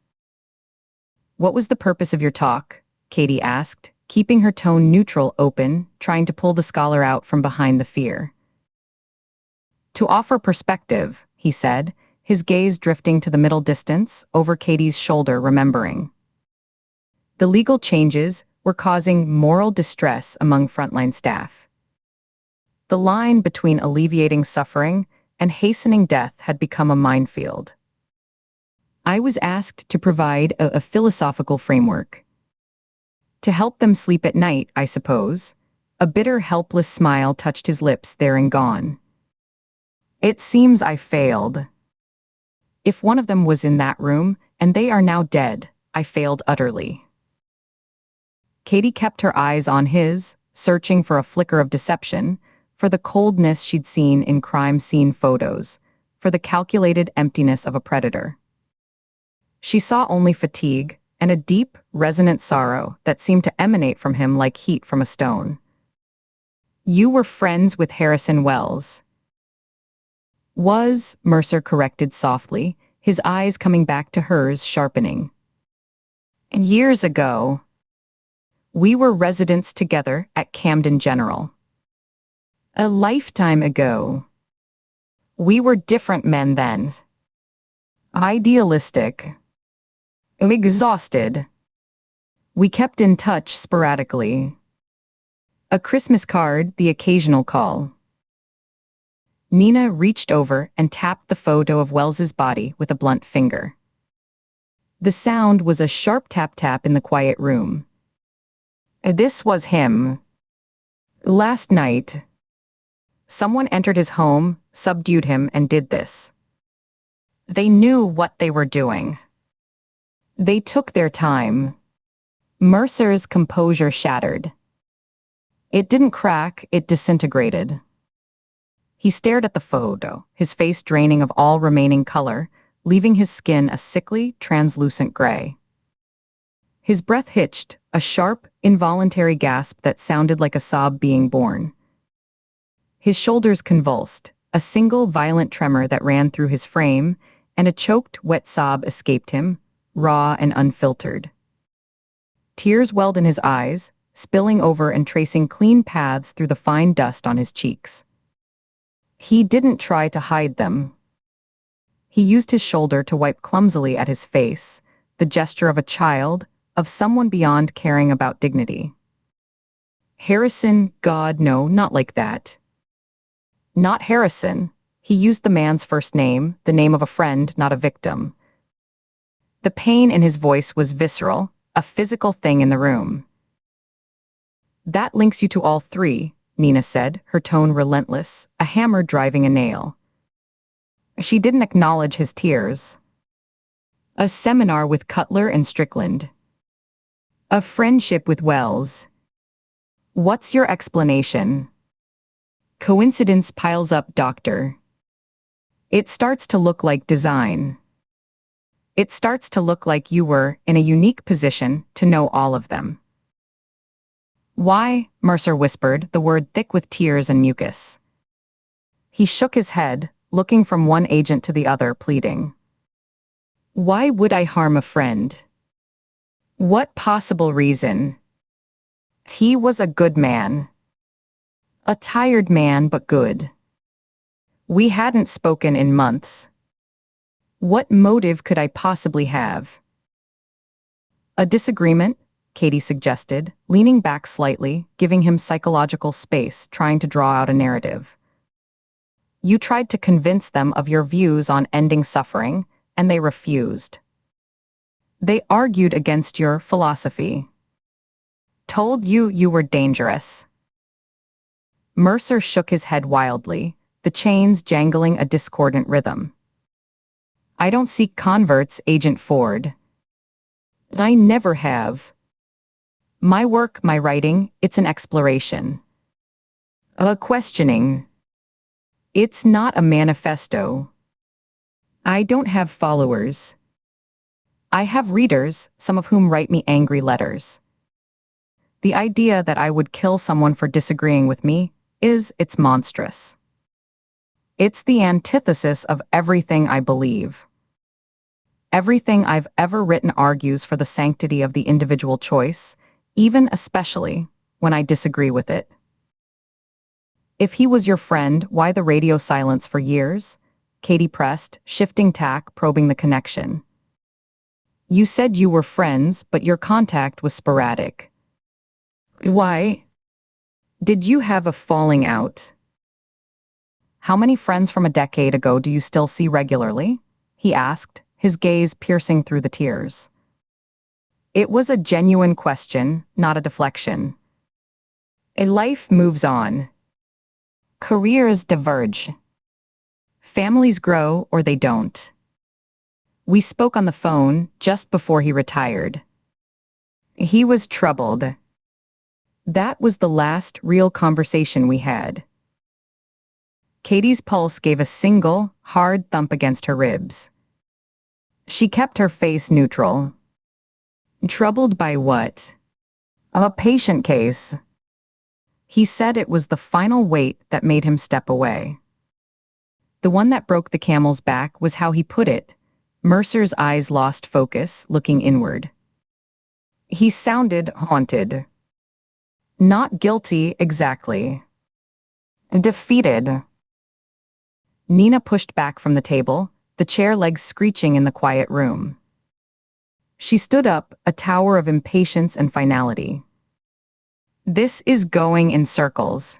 "What was the purpose of your talk?" Katie asked, keeping her tone neutral, open, trying to pull the scholar out from behind the fear. "To offer perspective," he said, his gaze drifting to the middle distance, over Katie's shoulder, remembering. The legal changes were causing moral distress among frontline staff. The line between alleviating suffering and hastening death had become a minefield. I was asked to provide a philosophical framework. To help them sleep at night, I suppose. A bitter, helpless smile touched his lips there and gone. It seems I failed. If one of them was in that room, and they are now dead, I failed utterly. Katie kept her eyes on his, searching for a flicker of deception, for the coldness she'd seen in crime scene photos, for the calculated emptiness of a predator. She saw only fatigue and a deep, resonant sorrow that seemed to emanate from him like heat from a stone. You were friends with Harrison Wells. Was, Mercer corrected softly, his eyes coming back to hers, sharpening. Years ago. We were residents together at Camden General. A lifetime ago. We were different men then. Idealistic. Exhausted. We kept in touch sporadically. A Christmas card, the occasional call. Nina reached over and tapped the photo of Wells's body with a blunt finger. The sound was a sharp tap-tap in the quiet room. This was him. Last night. Someone entered his home, subdued him, and did this. They knew what they were doing. They took their time. Mercer's composure shattered. It didn't crack, it disintegrated. He stared at the photo, his face draining of all remaining color, leaving his skin a sickly, translucent gray. His breath hitched, a sharp, involuntary gasp that sounded like a sob being born. His shoulders convulsed, a single violent tremor that ran through his frame, and a choked, wet sob escaped him, raw and unfiltered. Tears welled in his eyes, spilling over and tracing clean paths through the fine dust on his cheeks. He didn't try to hide them. He used his shoulder to wipe clumsily at his face, the gesture of a child, of someone beyond caring about dignity. Harrison, God, no, not like that. Not Harrison. He used the man's first name, the name of a friend, not a victim. The pain in his voice was visceral, a physical thing in the room. That links you to all three, Nina said, her tone relentless, a hammer driving a nail. She didn't acknowledge his tears. A seminar with Cutler and Strickland. A friendship with Wells. What's your explanation? Coincidence piles up, doctor. It starts to look like design. It starts to look like you were in a unique position to know all of them. Why? Mercer whispered, the word thick with tears and mucus. He shook his head, looking from one agent to the other, pleading. Why would I harm a friend? What possible reason? He was a good man. A tired man, but good. We hadn't spoken in months. What motive could I possibly have? A disagreement, Katie suggested, leaning back slightly, giving him psychological space, trying to draw out a narrative. You tried to convince them of your views on ending suffering, and they refused. They argued against your philosophy. Told you you were dangerous. Mercer shook his head wildly, the chains jangling a discordant rhythm. I don't seek converts, Agent Ford. I never have. My work, my writing, it's an exploration. A questioning. It's not a manifesto. I don't have followers. I have readers, some of whom write me angry letters. The idea that I would kill someone for disagreeing with me it's monstrous. It's the antithesis of everything I believe. Everything I've ever written argues for the sanctity of the individual choice, even especially when I disagree with it. If he was your friend, why the radio silence for years? Katie pressed, shifting tack, probing the connection. You said you were friends, but your contact was sporadic. Why? Did you have a falling out? How many friends from a decade ago do you still see regularly? He asked, his gaze piercing through the tears. It was a genuine question, not a deflection. A life moves on. Careers diverge. Families grow or they don't. We spoke on the phone just before he retired. He was troubled. That was the last real conversation we had. Katie's pulse gave a single, hard thump against her ribs. She kept her face neutral. Troubled by what? A patient case. He said it was the final weight that made him step away. The one that broke the camel's back was how he put it. Mercer's eyes lost focus, looking inward. He sounded haunted. Not guilty, exactly. Defeated. Nina pushed back from the table, the chair legs screeching in the quiet room. She stood up, a tower of impatience and finality. This is going in circles.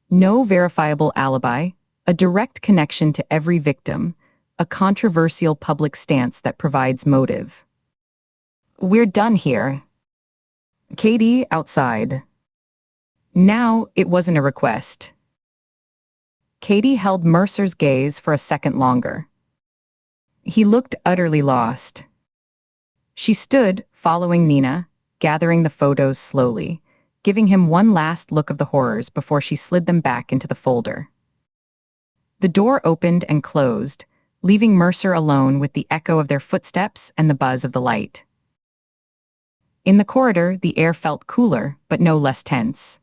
No verifiable alibi, a direct connection to every victim, a controversial public stance that provides motive. We're done here. Katie, outside. Now, it wasn't a request. Katie held Mercer's gaze for a second longer. He looked utterly lost. She stood, following Nina, gathering the photos slowly, giving him one last look of the horrors before she slid them back into the folder. The door opened and closed, leaving Mercer alone with the echo of their footsteps and the buzz of the light. In the corridor, the air felt cooler, but no less tense.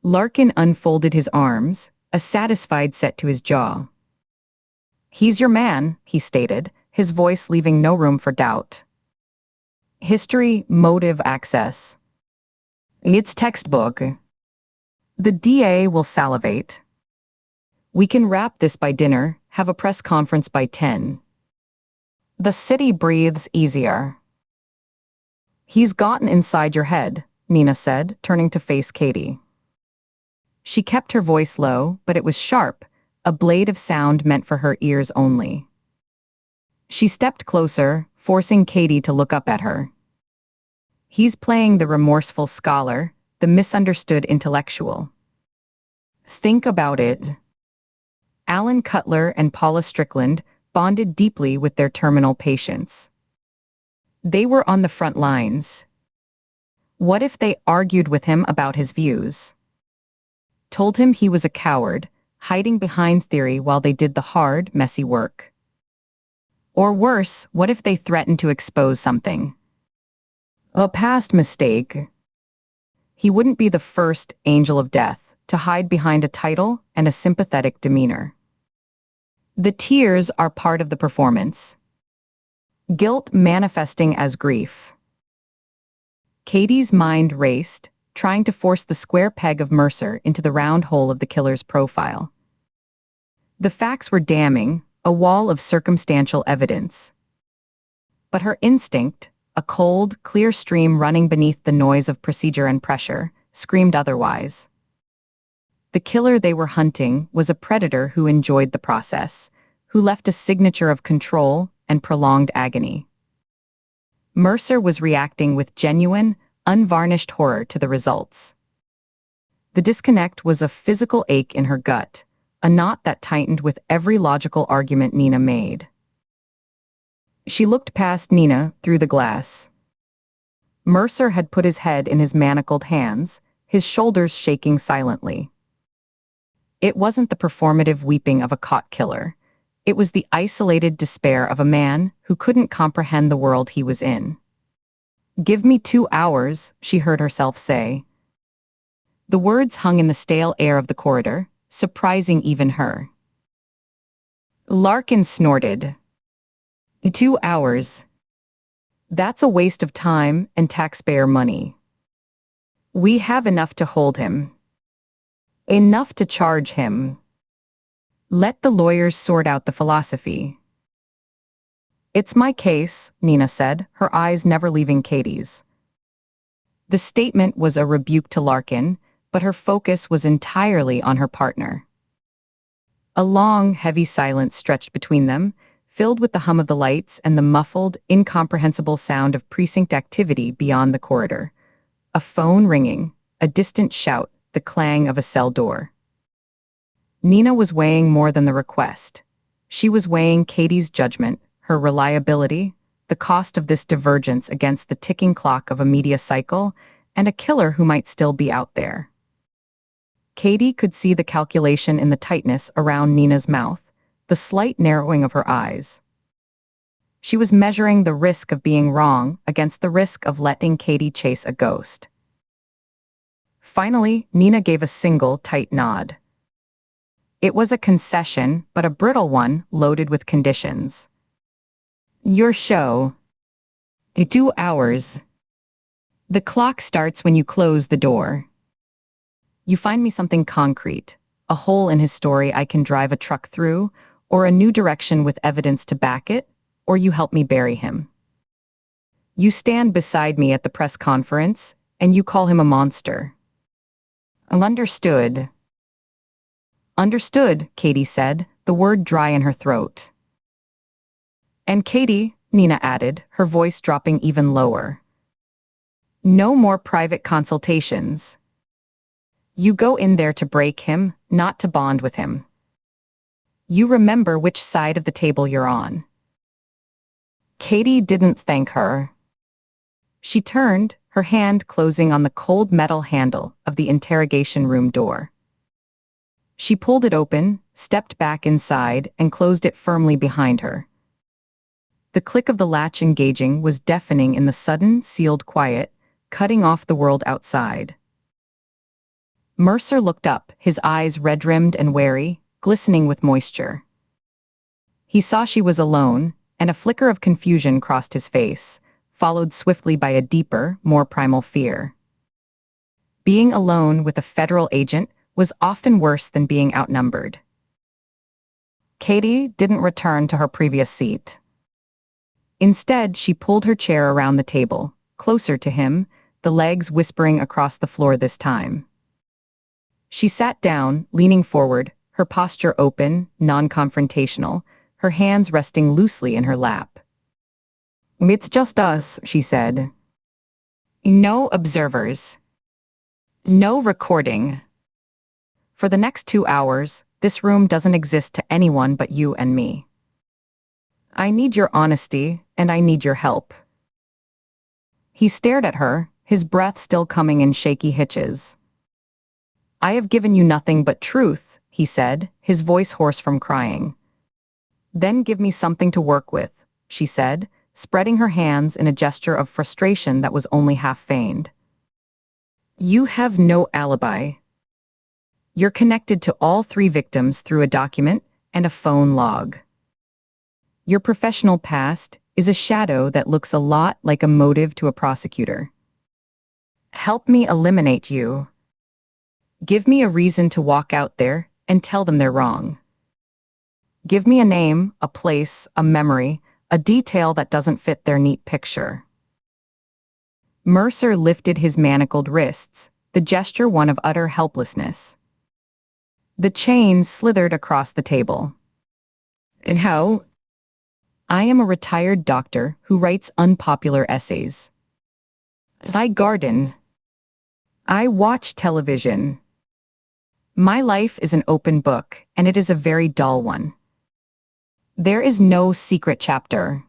Larkin unfolded his arms, a satisfied set to his jaw. He's your man, he stated, his voice leaving no room for doubt. History, motive, access. It's textbook. The DA will salivate. We can wrap this by dinner, have a press conference by 10. The city breathes easier. He's gotten inside your head, Nina said, turning to face Katie. She kept her voice low, but it was sharp, a blade of sound meant for her ears only. She stepped closer, forcing Katie to look up at her. He's playing the remorseful scholar, the misunderstood intellectual. Think about it. Alan Cutler and Paula Strickland bonded deeply with their terminal patients. They were on the front lines. What if they argued with him about his views? Told him he was a coward, hiding behind theory while they did the hard, messy work? Or worse, what if they threatened to expose something? A past mistake. He wouldn't be the first angel of death to hide behind a title and a sympathetic demeanor. The tears are part of the performance. Guilt manifesting as grief. Katie's mind raced, trying to force the square peg of Mercer into the round hole of the killer's profile. The facts were damning, a wall of circumstantial evidence. But her instinct, a cold, clear stream running beneath the noise of procedure and pressure, screamed otherwise. The killer they were hunting was a predator who enjoyed the process, who left a signature of control and prolonged agony. Mercer was reacting with genuine, unvarnished horror to the results. The disconnect was a physical ache in her gut, a knot that tightened with every logical argument Nina made. She looked past Nina through the glass. Mercer had put his head in his manacled hands, his shoulders shaking silently. It wasn't the performative weeping of a caught killer. It was the isolated despair of a man who couldn't comprehend the world he was in. "Give me 2 hours," she heard herself say. The words hung in the stale air of the corridor, surprising even her. Larkin snorted. 2 hours. That's a waste of time and taxpayer money. We have enough to hold him. Enough to charge him. Let the lawyers sort out the philosophy. It's my case, Nina said, her eyes never leaving Katie's. The statement was a rebuke to Larkin, but her focus was entirely on her partner. A long, heavy silence stretched between them, filled with the hum of the lights and the muffled, incomprehensible sound of precinct activity beyond the corridor. A phone ringing, a distant shout, the clang of a cell door. Nina was weighing more than the request. She was weighing Katie's judgment, her reliability, the cost of this divergence against the ticking clock of a media cycle, and a killer who might still be out there. Katie could see the calculation in the tightness around Nina's mouth, the slight narrowing of her eyes. She was measuring the risk of being wrong against the risk of letting Katie chase a ghost. Finally, Nina gave a single, tight nod. It was a concession, but a brittle one, loaded with conditions. Your show. 2 hours. The clock starts when you close the door. You find me something concrete, a hole in his story I can drive a truck through, or a new direction with evidence to back it, or you help me bury him. You stand beside me at the press conference, and you call him a monster. Understood. Understood, Katie said, the word dry in her throat. And Katie, Nina added, her voice dropping even lower. No more private consultations. You go in there to break him, not to bond with him. You remember which side of the table you're on. Katie didn't thank her. She turned, her hand closing on the cold metal handle of the interrogation room door. She pulled it open, stepped back inside, and closed it firmly behind her. The click of the latch engaging was deafening in the sudden, sealed quiet, cutting off the world outside. Mercer looked up, his eyes red-rimmed and wary, glistening with moisture. He saw she was alone, and a flicker of confusion crossed his face, followed swiftly by a deeper, more primal fear. Being alone with a federal agent was often worse than being outnumbered. Katie didn't return to her previous seat. Instead, she pulled her chair around the table, closer to him, the legs whispering across the floor this time. She sat down, leaning forward, her posture open, non-confrontational, her hands resting loosely in her lap. It's just us, she said. No observers. No recording. For the next 2 hours, this room doesn't exist to anyone but you and me. I need your honesty, and I need your help. He stared at her, his breath still coming in shaky hitches. I have given you nothing but truth, he said, his voice hoarse from crying. Then give me something to work with, she said, spreading her hands in a gesture of frustration that was only half feigned. You have no alibi. You're connected to all 3 victims through a document and a phone log. Your professional past is a shadow that looks a lot like a motive to a prosecutor. Help me eliminate you. Give me a reason to walk out there and tell them they're wrong. Give me a name, a place, a memory, a detail that doesn't fit their neat picture. Mercer lifted his manacled wrists, the gesture one of utter helplessness. The chains slithered across the table. And how? I am a retired doctor who writes unpopular essays. I garden. I watch television. My life is an open book, and it is a very dull one. There is no secret chapter.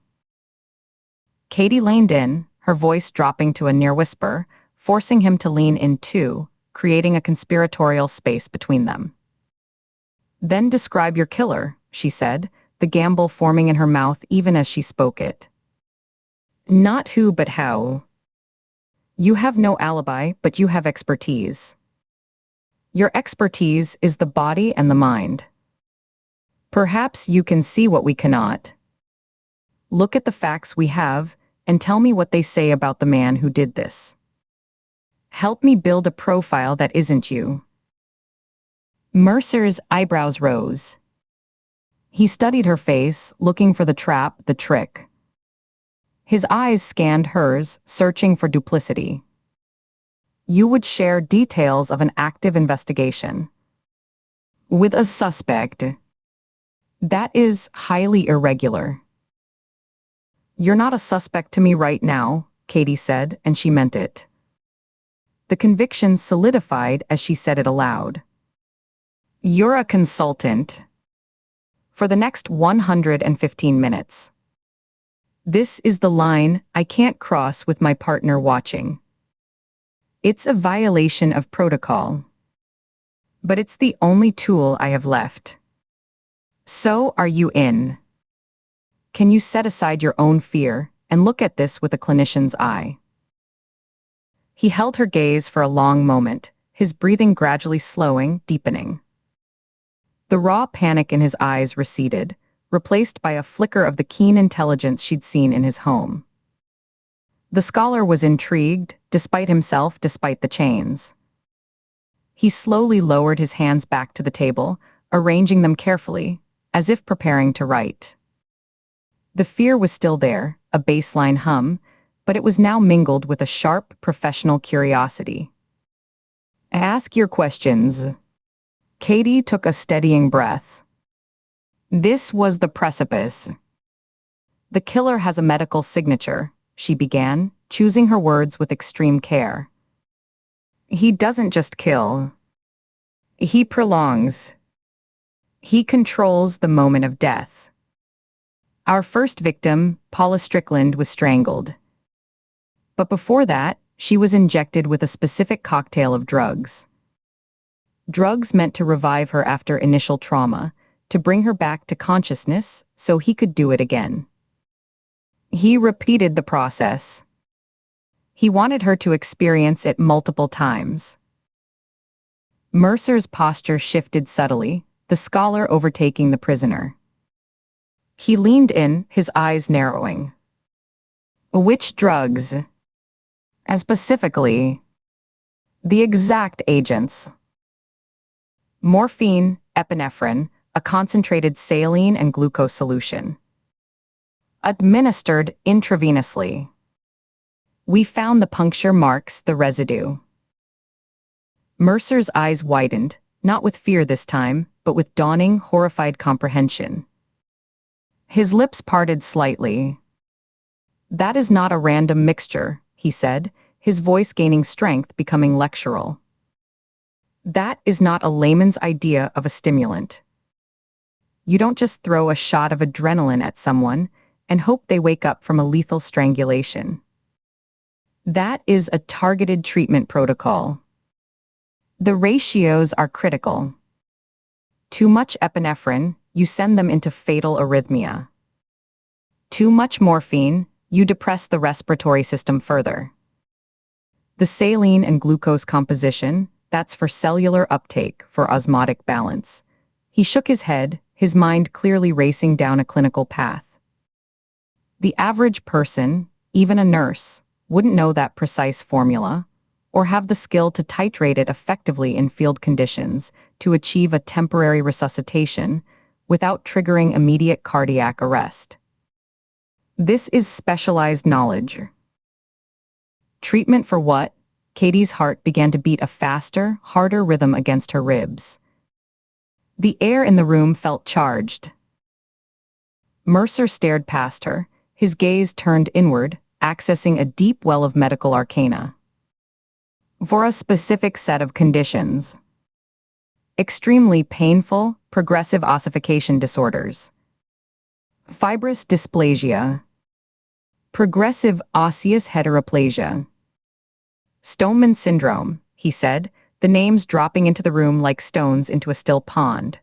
Katie leaned in, her voice dropping to a near whisper, forcing him to lean in too, creating a conspiratorial space between them. Then describe your killer, she said, the gamble forming in her mouth even as she spoke it. Not who but how. You have no alibi, but you have expertise. Your expertise is the body and the mind. Perhaps you can see what we cannot. Look at the facts we have, and tell me what they say about the man who did this. Help me build a profile that isn't you. Mercer's eyebrows rose. He studied her face, looking for the trap, the trick. His eyes scanned hers, searching for duplicity. You would share details of an active investigation with a suspect. That is highly irregular. You're not a suspect to me right now, Katie said, and she meant it. The conviction solidified as she said it aloud. You're a consultant. For the next 115 minutes. This is the line I can't cross with my partner watching. It's a violation of protocol. But it's the only tool I have left. So are you in? Can you set aside your own fear and look at this with a clinician's eye? He held her gaze for a long moment, his breathing gradually slowing, deepening. The raw panic in his eyes receded, replaced by a flicker of the keen intelligence she'd seen in his home. The scholar was intrigued, despite himself, despite the chains. He slowly lowered his hands back to the table, arranging them carefully, as if preparing to write. The fear was still there, a baseline hum, but it was now mingled with a sharp, professional curiosity. Ask your questions. Katie took a steadying breath. This was the precipice. The killer has a medical signature, she began, choosing her words with extreme care. He doesn't just kill. He prolongs. He controls the moment of death. Our first victim, Paula Strickland, was strangled. But before that, she was injected with a specific cocktail of drugs. Drugs meant to revive her after initial trauma, to bring her back to consciousness so he could do it again. He repeated the process. He wanted her to experience it multiple times. Mercer's posture shifted subtly, the scholar overtaking the prisoner. He leaned in, his eyes narrowing. Which drugs? And specifically, the exact agents. Morphine, epinephrine, a concentrated saline and glucose solution. Administered intravenously. We found the puncture marks, the residue. Mercer's eyes widened, not with fear this time, but with dawning, horrified comprehension. His lips parted slightly. That is not a random mixture, he said, his voice gaining strength, becoming lectural. That is not a layman's idea of a stimulant. You don't just throw a shot of adrenaline at someone and hope they wake up from a lethal strangulation. That is a targeted treatment protocol. The ratios are critical. Too much epinephrine, you send them into fatal arrhythmia. Too much morphine, you depress the respiratory system further. The saline and glucose composition, that's for cellular uptake, for osmotic balance. He shook his head, his mind clearly racing down a clinical path. The average person, even a nurse, wouldn't know that precise formula, or have the skill to titrate it effectively in field conditions to achieve a temporary resuscitation without triggering immediate cardiac arrest. This is specialized knowledge. Treatment for what? Katie's heart began to beat a faster, harder rhythm against her ribs. The air in the room felt charged. Mercer stared past her, his gaze turned inward, accessing a deep well of medical arcana. For a specific set of conditions. Extremely painful, progressive ossification disorders. Fibrous dysplasia. Progressive osseous heteroplasia. Stoneman syndrome, he said, the names dropping into the room like stones into a still pond.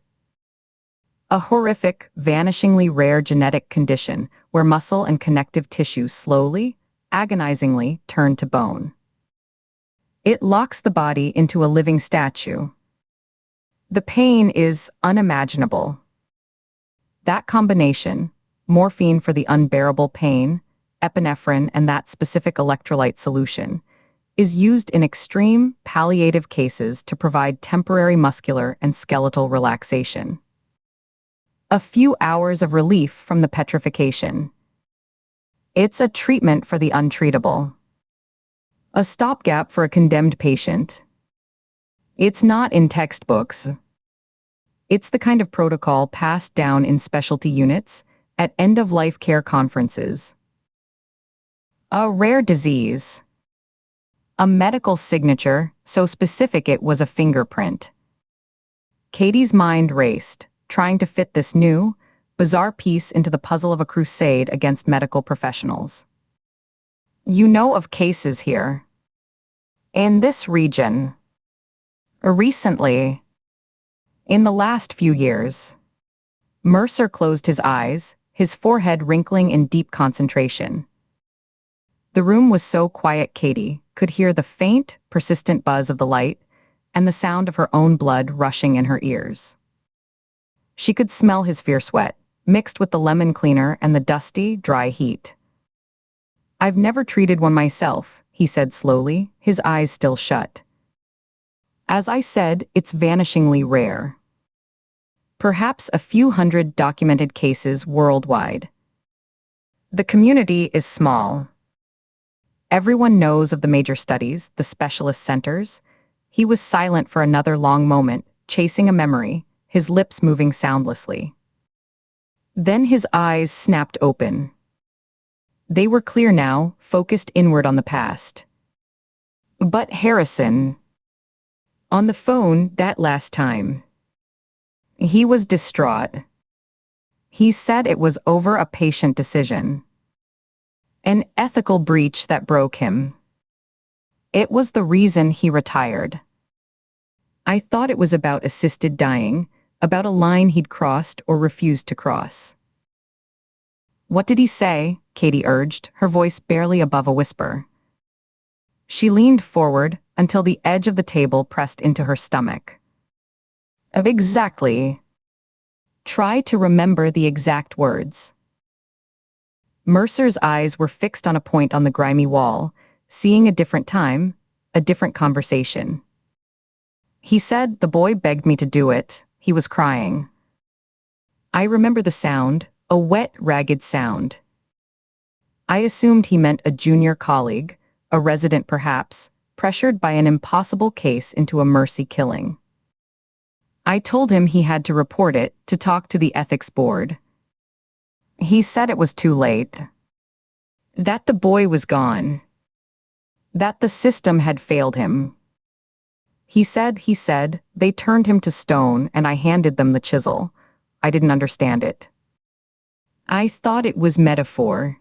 A horrific, vanishingly rare genetic condition where muscle and connective tissue slowly, agonizingly turn to bone. It locks the body into a living statue. The pain is unimaginable. That combination, morphine for the unbearable pain, epinephrine and that specific electrolyte solution, is used in extreme, palliative cases to provide temporary muscular and skeletal relaxation. A few hours of relief from the petrification. It's a treatment for the untreatable. A stopgap for a condemned patient. It's not in textbooks. It's the kind of protocol passed down in specialty units at end-of-life care conferences. A rare disease. A medical signature so specific it was a fingerprint. Katie's mind raced, trying to fit this new, bizarre piece into the puzzle of a crusade against medical professionals. You know of cases here. In this region. Recently. In the last few years. Mercer closed his eyes, his forehead wrinkling in deep concentration. The room was so quiet Katie could hear the faint, persistent buzz of the light and the sound of her own blood rushing in her ears. She could smell his fierce sweat, mixed with the lemon cleaner and the dusty, dry heat. "I've never treated one myself," he said slowly, his eyes still shut. "As I said, it's vanishingly rare. Perhaps a few hundred documented cases worldwide. The community is small. Everyone knows of the major studies, the specialist centers." He was silent for another long moment, chasing a memory, his lips moving soundlessly. Then his eyes snapped open. They were clear now, focused inward on the past. "But Harrison. On the phone that last time. He was distraught. He said it was over a patient decision. An ethical breach that broke him. It was the reason he retired. I thought it was about assisted dying, about a line he'd crossed or refused to cross." "What did he say?" Katie urged, her voice barely above a whisper. She leaned forward until the edge of the table pressed into her stomach. "Exactly. Try to remember the exact words." Mercer's eyes were fixed on a point on the grimy wall, seeing a different time, a different conversation. "He said the boy begged me to do it. He was crying. I remember the sound, a wet, ragged sound. I assumed he meant a junior colleague, a resident perhaps, pressured by an impossible case into a mercy killing. I told him he had to report it, to talk to the ethics board. He said it was too late. That the boy was gone. That the system had failed him. He said, they turned him to stone and I handed them the chisel. I didn't understand it. I thought it was metaphor.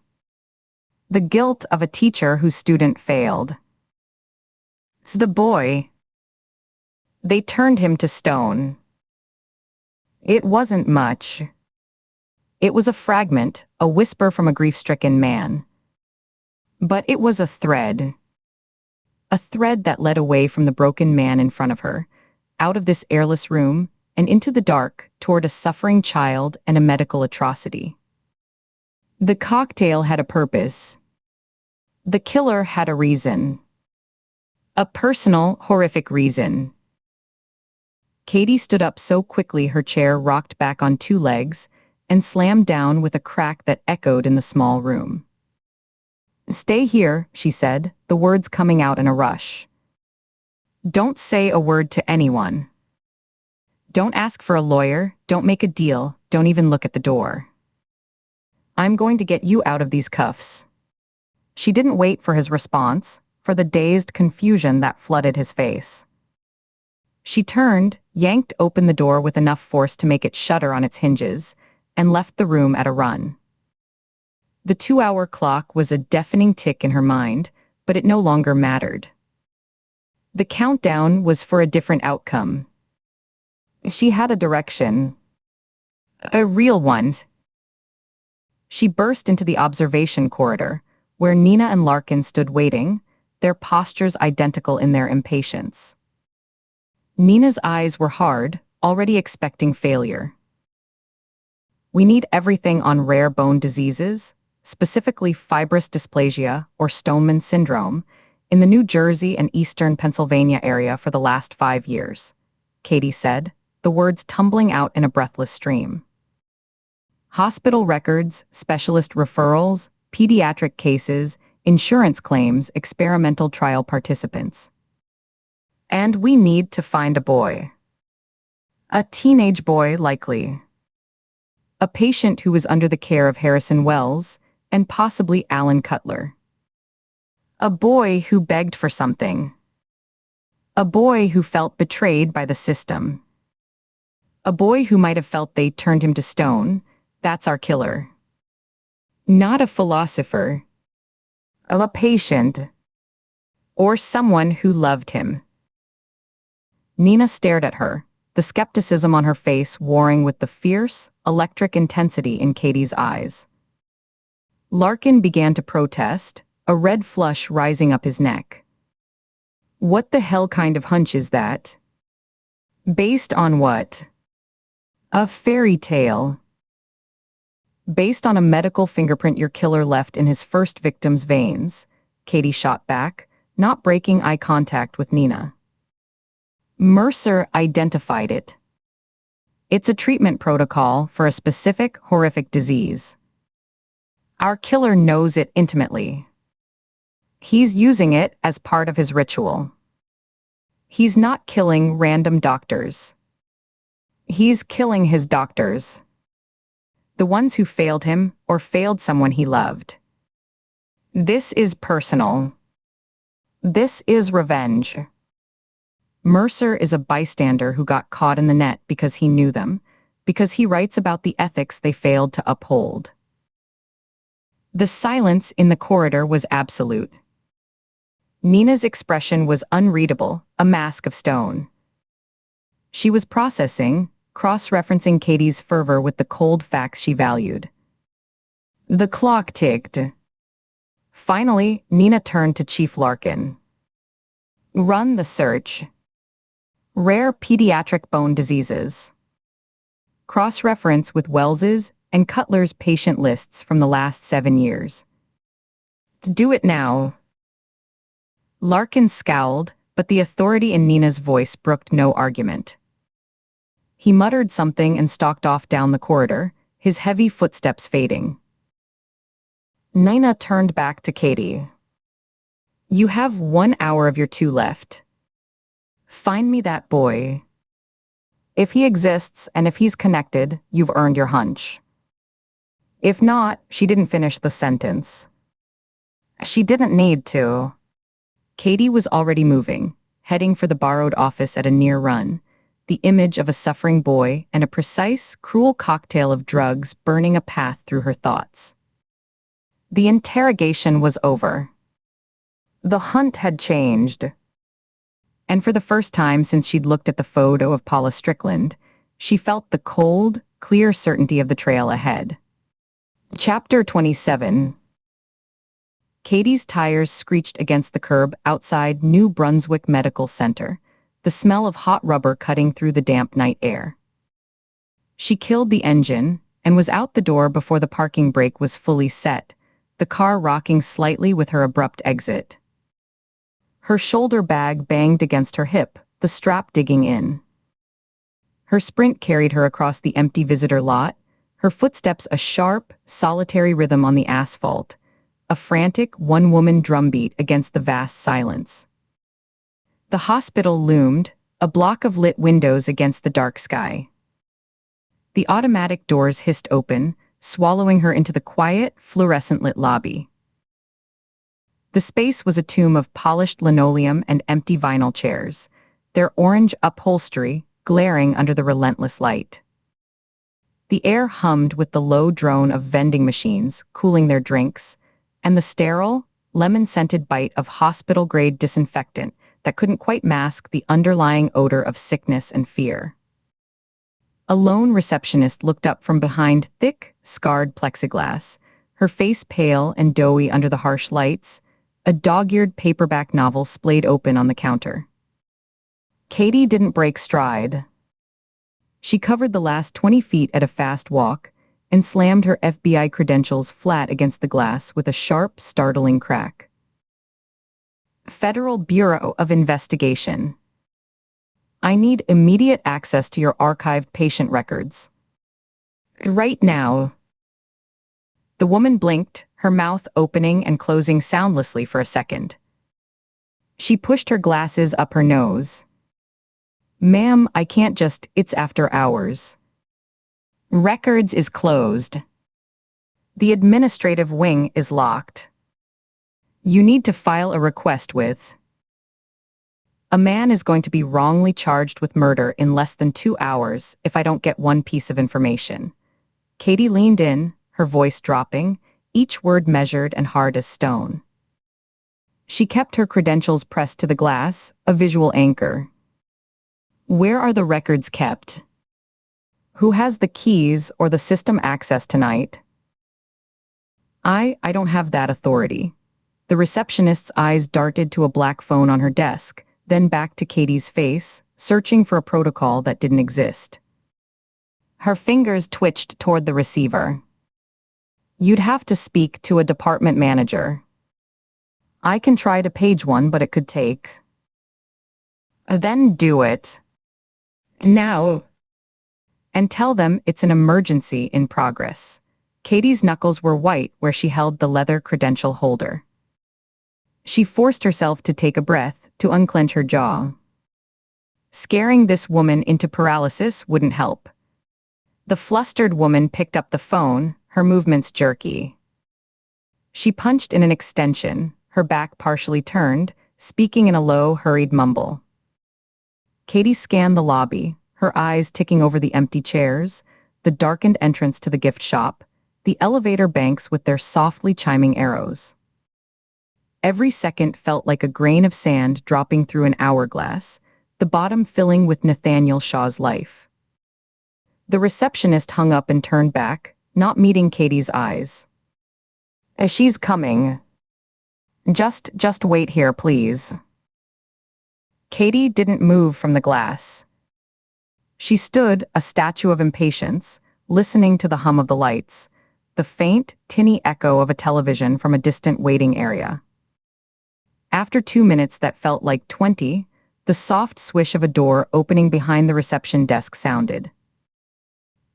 The guilt of a teacher whose student failed. So the boy. They turned him to stone. It wasn't much. It was a fragment, a whisper from a grief-stricken man. But it was a thread. A thread that led away from the broken man in front of her, out of this airless room, and into the dark, toward a suffering child and a medical atrocity. The cocktail had a purpose. The killer had a reason. A personal, horrific reason. Katie stood up so quickly her chair rocked back on two legs and slammed down with a crack that echoed in the small room. "Stay here," she said, the words coming out in a rush. "Don't say a word to anyone. Don't ask for a lawyer, don't make a deal, don't even look at the door. I'm going to get you out of these cuffs." She didn't wait for his response, for the dazed confusion that flooded his face. She turned, yanked open the door with enough force to make it shudder on its hinges, and left the room at a run. The 2-hour clock was a deafening tick in her mind, but it no longer mattered. The countdown was for a different outcome. She had a direction. A real one. She burst into the observation corridor, where Nina and Larkin stood waiting, their postures identical in their impatience. Nina's eyes were hard, already expecting failure. "We need everything on rare bone diseases, specifically fibrous dysplasia or Stoneman syndrome, in the New Jersey and eastern Pennsylvania area for the last 5 years," Katie said, the words tumbling out in a breathless stream. Hospital records, specialist referrals, pediatric cases, insurance claims, experimental trial participants. And we need to find a boy. A teenage boy, likely. A patient who was under the care of Harrison Wells, and possibly Alan Cutler. A boy who begged for something. A boy who felt betrayed by the system. A boy who might have felt they turned him to stone. That's our killer. Not a philosopher. A patient. Or someone who loved him. Nina stared at her, the skepticism on her face warring with the fierce, electric intensity in Katie's eyes. Larkin began to protest, a red flush rising up his neck. What the hell kind of hunch is that? Based on what? A fairy tale. Based on a medical fingerprint your killer left in his first victim's veins, Katie shot back, not breaking eye contact with Nina. Mercer identified it. It's a treatment protocol for a specific horrific disease. Our killer knows it intimately. He's using it as part of his ritual. He's not killing random doctors. He's killing his doctors. The ones who failed him or failed someone he loved. This is personal. This is revenge. Mercer is a bystander who got caught in the net because he knew them, because he writes about the ethics they failed to uphold. The silence in the corridor was absolute. Nina's expression was unreadable, a mask of stone. She was processing, cross-referencing Katie's fervor with the cold facts she valued. The clock ticked. Finally, Nina turned to Chief Larkin. Run the search. Rare pediatric bone diseases. Cross-reference with Wells's and Cutler's patient lists from the last 7 years. Do it now. Larkin scowled, but the authority in Nina's voice brooked no argument. He muttered something and stalked off down the corridor, his heavy footsteps fading. Nina turned back to Katie. You have 1 hour of your 2 left. Find me that boy. If he exists and if he's connected, you've earned your hunch. If not, she didn't finish the sentence. She didn't need to. Katie was already moving, heading for the borrowed office at a near run, the image of a suffering boy and a precise, cruel cocktail of drugs burning a path through her thoughts. The interrogation was over. The hunt had changed. And for the first time since she'd looked at the photo of Paula Strickland, she felt the cold, clear certainty of the trail ahead. Chapter 27. Katie's tires screeched against the curb outside New Brunswick Medical Center, the smell of hot rubber cutting through the damp night air. She killed the engine and was out the door before the parking brake was fully set, the car rocking slightly with her abrupt exit. Her shoulder bag banged against her hip, the strap digging in. Her sprint carried her across the empty visitor lot, her footsteps a sharp, solitary rhythm on the asphalt, a frantic one-woman drumbeat against the vast silence. The hospital loomed, a block of lit windows against the dark sky. The automatic doors hissed open, swallowing her into the quiet, fluorescent-lit lobby. The space was a tomb of polished linoleum and empty vinyl chairs, their orange upholstery glaring under the relentless light. The air hummed with the low drone of vending machines cooling their drinks, and the sterile, lemon-scented bite of hospital-grade disinfectant that couldn't quite mask the underlying odor of sickness and fear. A lone receptionist looked up from behind thick, scarred plexiglass, her face pale and doughy under the harsh lights, a dog-eared paperback novel splayed open on the counter. Katie didn't break stride. She covered the last 20 feet at a fast walk and slammed her FBI credentials flat against the glass with a sharp, startling crack. Federal Bureau of Investigation. I need immediate access to your archived patient records. Right now. The woman blinked, her mouth opening and closing soundlessly for a second. She pushed her glasses up her nose. "Ma'am, I can't just, it's after hours. Records is closed. The administrative wing is locked. You need to file a request with. A man is going to be wrongly charged with murder in less than 2 hours if I don't get one piece of information." Katie leaned in, her voice dropping, each word measured and hard as stone. She kept her credentials pressed to the glass, a visual anchor. "Where are the records kept? Who has the keys or the system access tonight?" I don't have that authority." The receptionist's eyes darted to a black phone on her desk, then back to Katie's face, searching for a protocol that didn't exist. Her fingers twitched toward the receiver. "You'd have to speak to a department manager. I can try to page one, but it could take." "Then do it. Now. And tell them it's an emergency in progress." Katie's knuckles were white where she held the leather credential holder. She forced herself to take a breath, to unclench her jaw. Scaring this woman into paralysis wouldn't help. The flustered woman picked up the phone, her movements jerky. She punched in an extension, her back partially turned, speaking in a low, hurried mumble. Katie scanned the lobby, her eyes ticking over the empty chairs, the darkened entrance to the gift shop, the elevator banks with their softly chiming arrows. Every second felt like a grain of sand dropping through an hourglass, the bottom filling with Nathaniel Shaw's life. The receptionist hung up and turned back, not meeting Katie's eyes. She's coming. Just wait here, please." Katie didn't move from the glass. She stood, a statue of impatience, listening to the hum of the lights, the faint, tinny echo of a television from a distant waiting area. After 2 minutes that felt like 20, the soft swish of a door opening behind the reception desk sounded.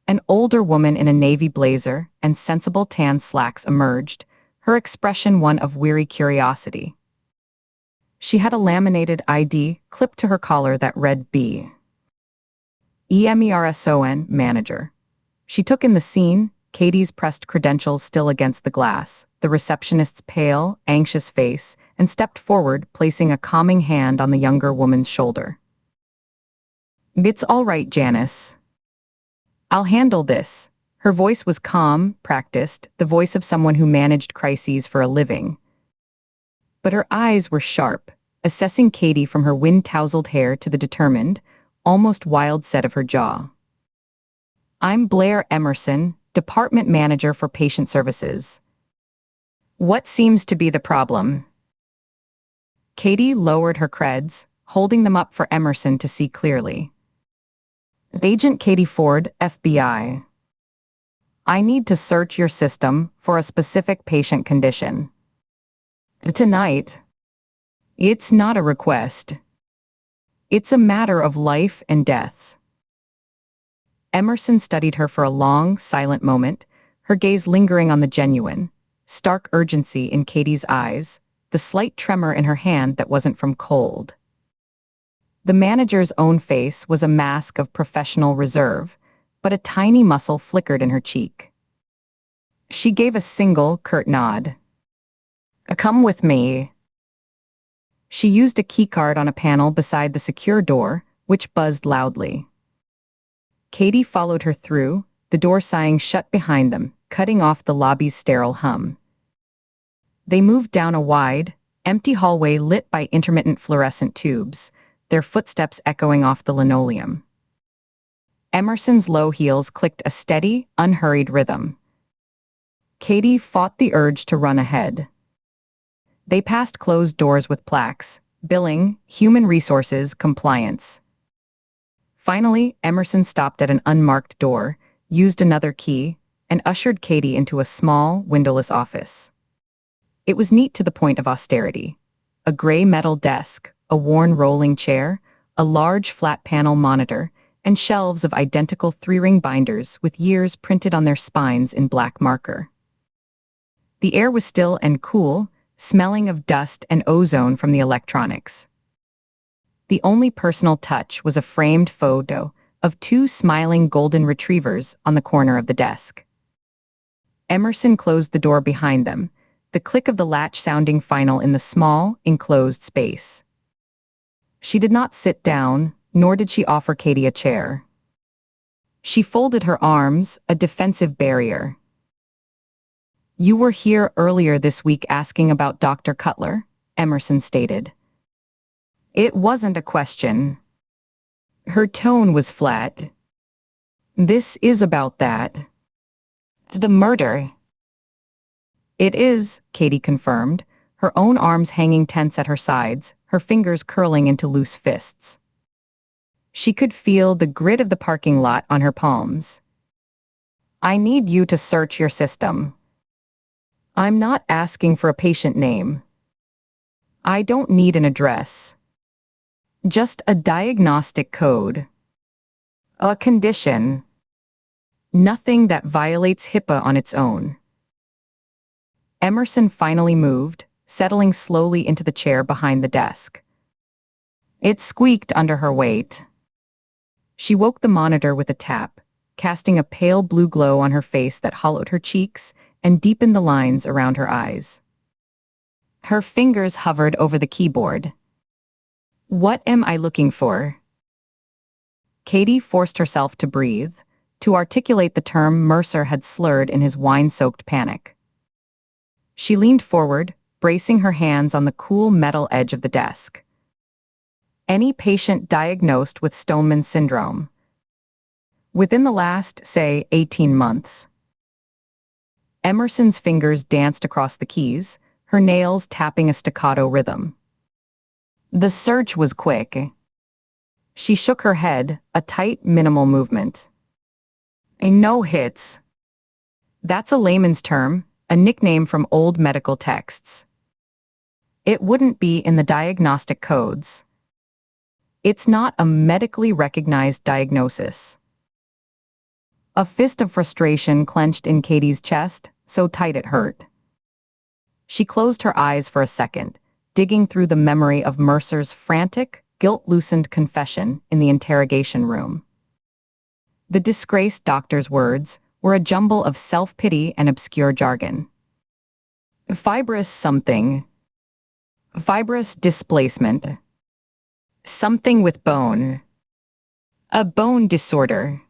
An older woman in a navy blazer and sensible tan slacks emerged, her expression one of weary curiosity. She had a laminated ID clipped to her collar that read B. EMERSON, manager. She took in the scene, Katie's pressed credentials still against the glass, the receptionist's pale, anxious face, and stepped forward, placing a calming hand on the younger woman's shoulder. "It's all right, Janice. I'll handle this." Her voice was calm, practiced, the voice of someone who managed crises for a living. But her eyes were sharp, assessing Katie from her wind-tousled hair to the determined, almost wild set of her jaw. "I'm Blair Emerson, Department Manager for Patient Services. What seems to be the problem?" Katie lowered her creds, holding them up for Emerson to see clearly. "Agent Katie Ford, FBI. I need to search your system for a specific patient condition. Tonight. It's not a request. It's a matter of life and deaths." Emerson studied her for a long, silent moment, her gaze lingering on the genuine, stark urgency in Katie's eyes, the slight tremor in her hand that wasn't from cold. The manager's own face was a mask of professional reserve, but a tiny muscle flickered in her cheek. She gave a single, curt nod. "Come with me." She used a keycard on a panel beside the secure door, which buzzed loudly. Katie followed her through, the door sighing shut behind them, cutting off the lobby's sterile hum. They moved down a wide, empty hallway lit by intermittent fluorescent tubes, their footsteps echoing off the linoleum. Emerson's low heels clicked a steady, unhurried rhythm. Katie fought the urge to run ahead. They passed closed doors with plaques, billing, human resources, compliance. Finally, Emerson stopped at an unmarked door, used another key, and ushered Katie into a small, windowless office. It was neat to the point of austerity. A gray metal desk, a worn rolling chair, a large flat panel monitor, and shelves of identical 3-ring binders with years printed on their spines in black marker. The air was still and cool, smelling of dust and ozone from the electronics. The only personal touch was a framed photo of two smiling golden retrievers on the corner of the desk. Emerson closed the door behind them, the click of the latch sounding final in the small, enclosed space. She did not sit down, nor did she offer Katie a chair. She folded her arms, a defensive barrier. "You were here earlier this week asking about Dr. Cutler," Emerson stated. It wasn't a question. Her tone was flat. "This is about that. The murder." "It is," Katie confirmed, her own arms hanging tense at her sides, her fingers curling into loose fists. She could feel the grit of the parking lot on her palms. "I need you to search your system. I'm not asking for a patient name. I don't need an address. Just a diagnostic code. A condition. Nothing that violates HIPAA on its own." Emerson finally moved, settling slowly into the chair behind the desk. It squeaked under her weight. She woke the monitor with a tap, casting a pale blue glow on her face that hollowed her cheeks and deepened the lines around her eyes. Her fingers hovered over the keyboard. "What am I looking for?" Katie forced herself to breathe, to articulate the term Mercer had slurred in his wine-soaked panic. She leaned forward, bracing her hands on the cool metal edge of the desk. "Any patient diagnosed with Stoneman syndrome. Within the last, say, 18 months. Emerson's fingers danced across the keys, her nails tapping a staccato rhythm. The search was quick. She shook her head, a tight, minimal movement. "No hits." That's a layman's term, a nickname from old medical texts. It wouldn't be in the diagnostic codes. It's not a medically recognized diagnosis. A fist of frustration clenched in Katie's chest, so tight it hurt. She closed her eyes for a second, digging through the memory of Mercer's frantic, guilt-loosened confession in the interrogation room. The disgraced doctor's words were a jumble of self-pity and obscure jargon. Fibrous something. Fibrous displacement. Something with bone. A bone disorder.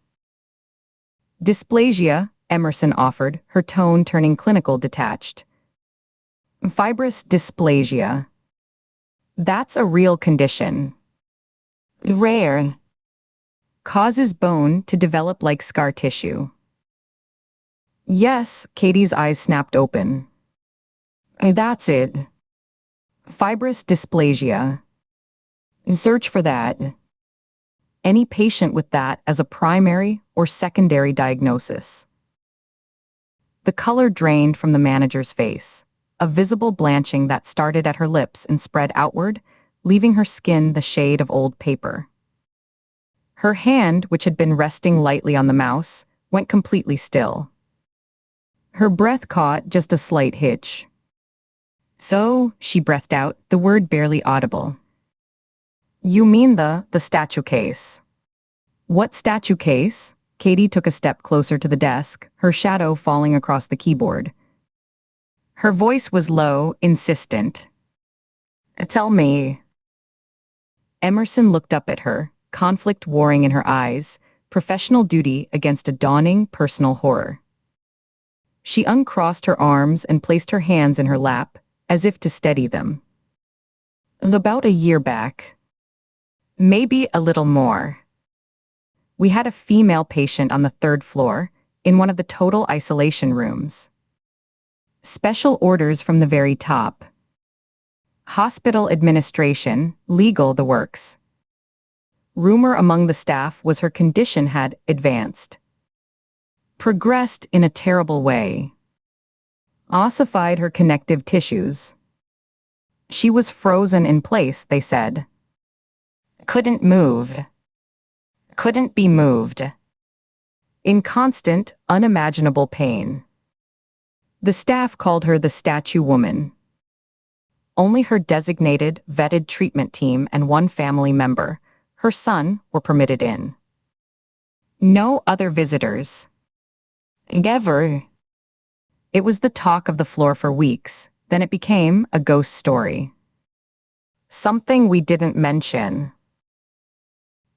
Dysplasia, Emerson offered, her tone turning clinical detached. Fibrous dysplasia. That's a real condition. Rare. Causes bone to develop like scar tissue. Yes, Katie's eyes snapped open. That's it. Fibrous dysplasia. Search for that. Any patient with that as a primary or secondary diagnosis. The color drained from the manager's face, a visible blanching that started at her lips and spread outward, leaving her skin the shade of old paper. Her hand, which had been resting lightly on the mouse, went completely still. Her breath caught just a slight hitch. "So," she breathed out, the word barely audible. "You mean the statue case." "What statue case?" Katie took a step closer to the desk, her shadow falling across the keyboard. Her voice was low, insistent. "Tell me." Emerson looked up at her, conflict warring in her eyes, professional duty against a dawning personal horror. She uncrossed her arms and placed her hands in her lap, as if to steady them. "About a year back. Maybe a little more. We had a female patient on the 3rd floor, in one of the total isolation rooms. Special orders from the very top. Hospital administration, legal, the works. Rumor among the staff was her condition had advanced. Progressed in a terrible way. Ossified her connective tissues. She was frozen in place, they said. Couldn't move. Couldn't be moved. In constant, unimaginable pain. The staff called her the statue woman. Only her designated, vetted treatment team and one family member, her son, were permitted in. No other visitors. Ever. It was the talk of the floor for weeks, then it became a ghost story. Something we didn't mention.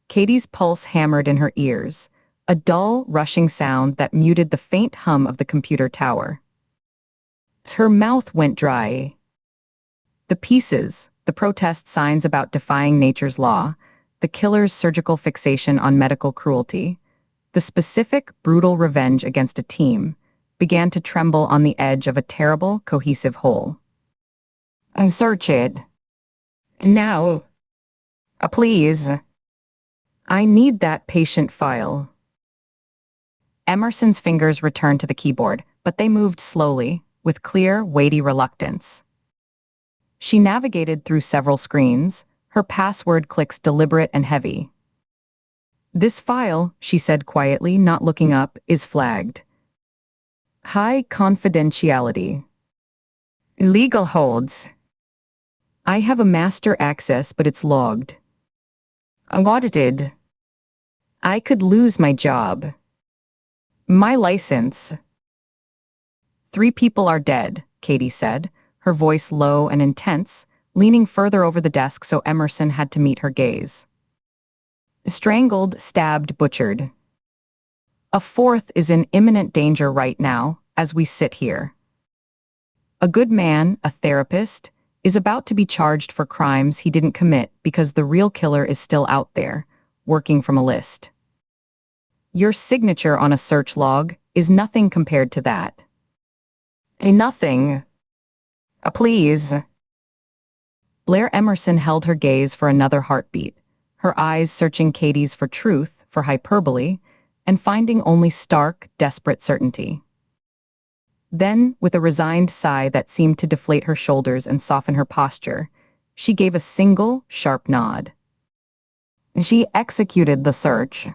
Katie's pulse hammered in her ears, a dull, rushing sound that muted the faint hum of the computer tower. Her mouth went dry. The pieces, the protest signs about defying nature's law, the killer's surgical fixation on medical cruelty, the specific, brutal revenge against a team, began to tremble on the edge of a terrible, cohesive whole. Search it. Now. Please. I need that patient file. Emerson's fingers returned to the keyboard, but they moved slowly, with clear, weighty reluctance. She navigated through several screens, her password clicks deliberate and heavy. This file, she said quietly, not looking up, is flagged. High confidentiality. Legal holds. I have a master access, but it's logged. Audited. I could lose my job. My license. 3 people are dead, Katie said, her voice low and intense, leaning further over the desk so Emerson had to meet her gaze. Strangled, stabbed, butchered. A 4th is in imminent danger right now, as we sit here. A good man, a therapist, is about to be charged for crimes he didn't commit because the real killer is still out there, working from a list. Your signature on a search log is nothing compared to that. Nothing. Please. Blair Emerson held her gaze for another heartbeat, her eyes searching Katie's for truth, for hyperbole, and finding only stark, desperate certainty. Then, with a resigned sigh that seemed to deflate her shoulders and soften her posture, she gave a single, sharp nod. She executed the search.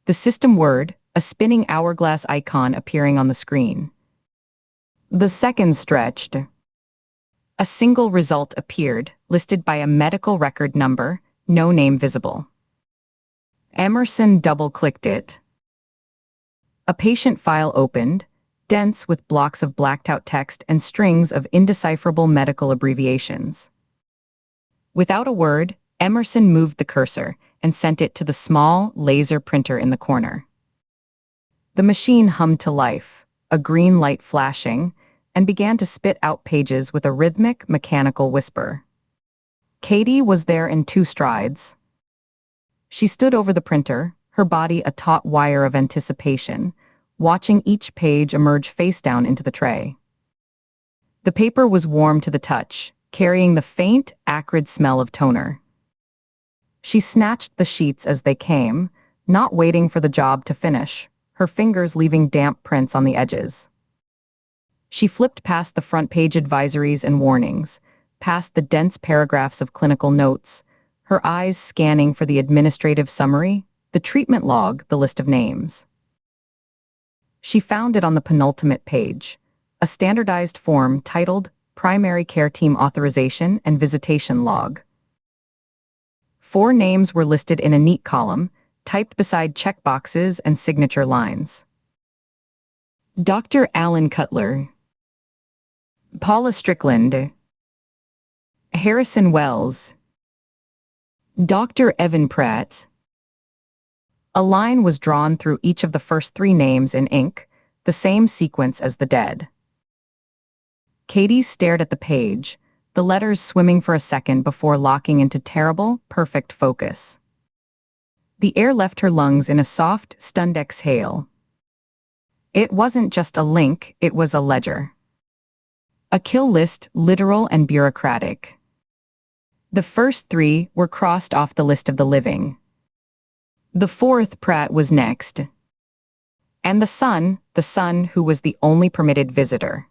The system word, a spinning hourglass icon appearing on the screen. The seconds stretched. A single result appeared, listed by a medical record number, no name visible. Emerson double-clicked it. A patient file opened, dense with blocks of blacked-out text and strings of indecipherable medical abbreviations. Without a word, Emerson moved the cursor and sent it to the small, laser printer in the corner. The machine hummed to life, a green light flashing, and began to spit out pages with a rhythmic, mechanical whisper. Katie was there in 2 strides. She stood over the printer, her body a taut wire of anticipation, watching each page emerge face down into the tray. The paper was warm to the touch, carrying the faint, acrid smell of toner. She snatched the sheets as they came, not waiting for the job to finish, her fingers leaving damp prints on the edges. She flipped past the front page advisories and warnings, past the dense paragraphs of clinical notes, her eyes scanning for the administrative summary, the treatment log, the list of names. She found it on the penultimate page, a standardized form titled Primary Care Team Authorization and Visitation Log. 4 names were listed in a neat column, typed beside checkboxes and signature lines. Dr. Alan Cutler. Paula Strickland. Harrison Wells. Dr. Evan Pratt. A line was drawn through each of the first 3 names in ink, the same sequence as the dead. Katie stared at the page, the letters swimming for a second before locking into terrible, perfect focus. The air left her lungs in a soft, stunned exhale. It wasn't just a link, it was a ledger. A kill list, literal and bureaucratic. The first 3 were crossed off the list of the living. The 4th, Pratt, was next. And the son who was the only permitted visitor.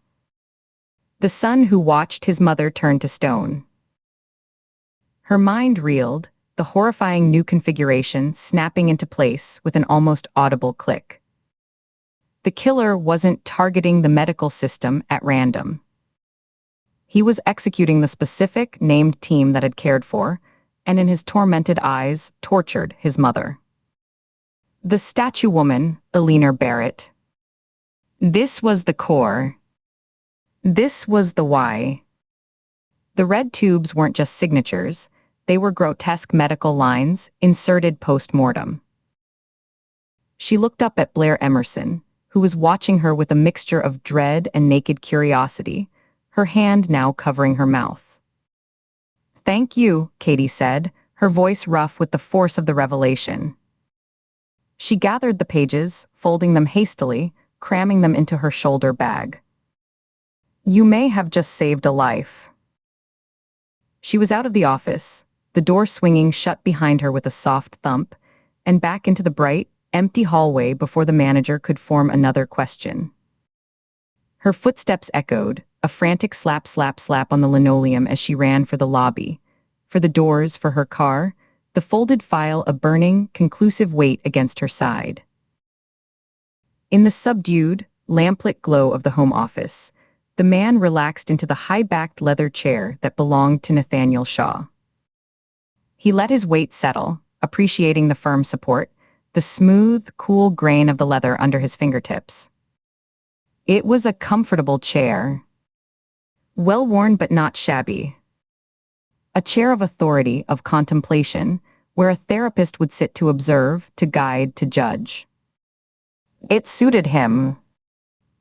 The son who watched his mother turn to stone. Her mind reeled, the horrifying new configuration snapping into place with an almost audible click. The killer wasn't targeting the medical system at random. He was executing the specific, named team that had cared for, and in his tormented eyes, tortured his mother. The statue woman, Eleanor Barrett. This was the core. This was the why. The red tubes weren't just signatures, they were grotesque medical lines inserted post-mortem. She looked up at Blair Emerson, who was watching her with a mixture of dread and naked curiosity, her hand now covering her mouth. "Thank you," Katie said, her voice rough with the force of the revelation. She gathered the pages, folding them hastily, cramming them into her shoulder bag. "You may have just saved a life." She was out of the office, the door swinging shut behind her with a soft thump, and back into the bright, empty hallway before the manager could form another question. Her footsteps echoed, a frantic slap slap slap on the linoleum as she ran for the lobby, for the doors, for her car, the folded file a burning, conclusive weight against her side. In the subdued, lamplit glow of the home office, the man relaxed into the high-backed leather chair that belonged to Nathaniel Shaw. He let his weight settle, appreciating the firm support, the smooth, cool grain of the leather under his fingertips. It was a comfortable chair. Well-worn but not shabby. A chair of authority, of contemplation, where a therapist would sit to observe, to guide, to judge. It suited him.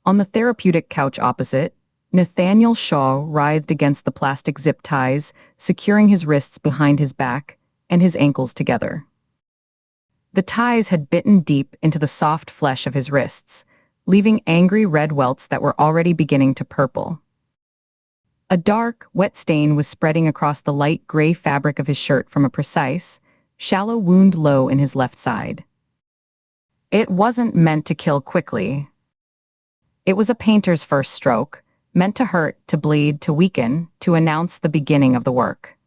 On the therapeutic couch opposite, Nathaniel Shaw writhed against the plastic zip ties, securing his wrists behind his back and his ankles together. The ties had bitten deep into the soft flesh of his wrists, leaving angry red welts that were already beginning to purple. A dark, wet stain was spreading across the light gray fabric of his shirt from a precise, shallow wound low in his left side. It wasn't meant to kill quickly. It was a painter's first stroke, meant to hurt, to bleed, to weaken, to announce the beginning of the work.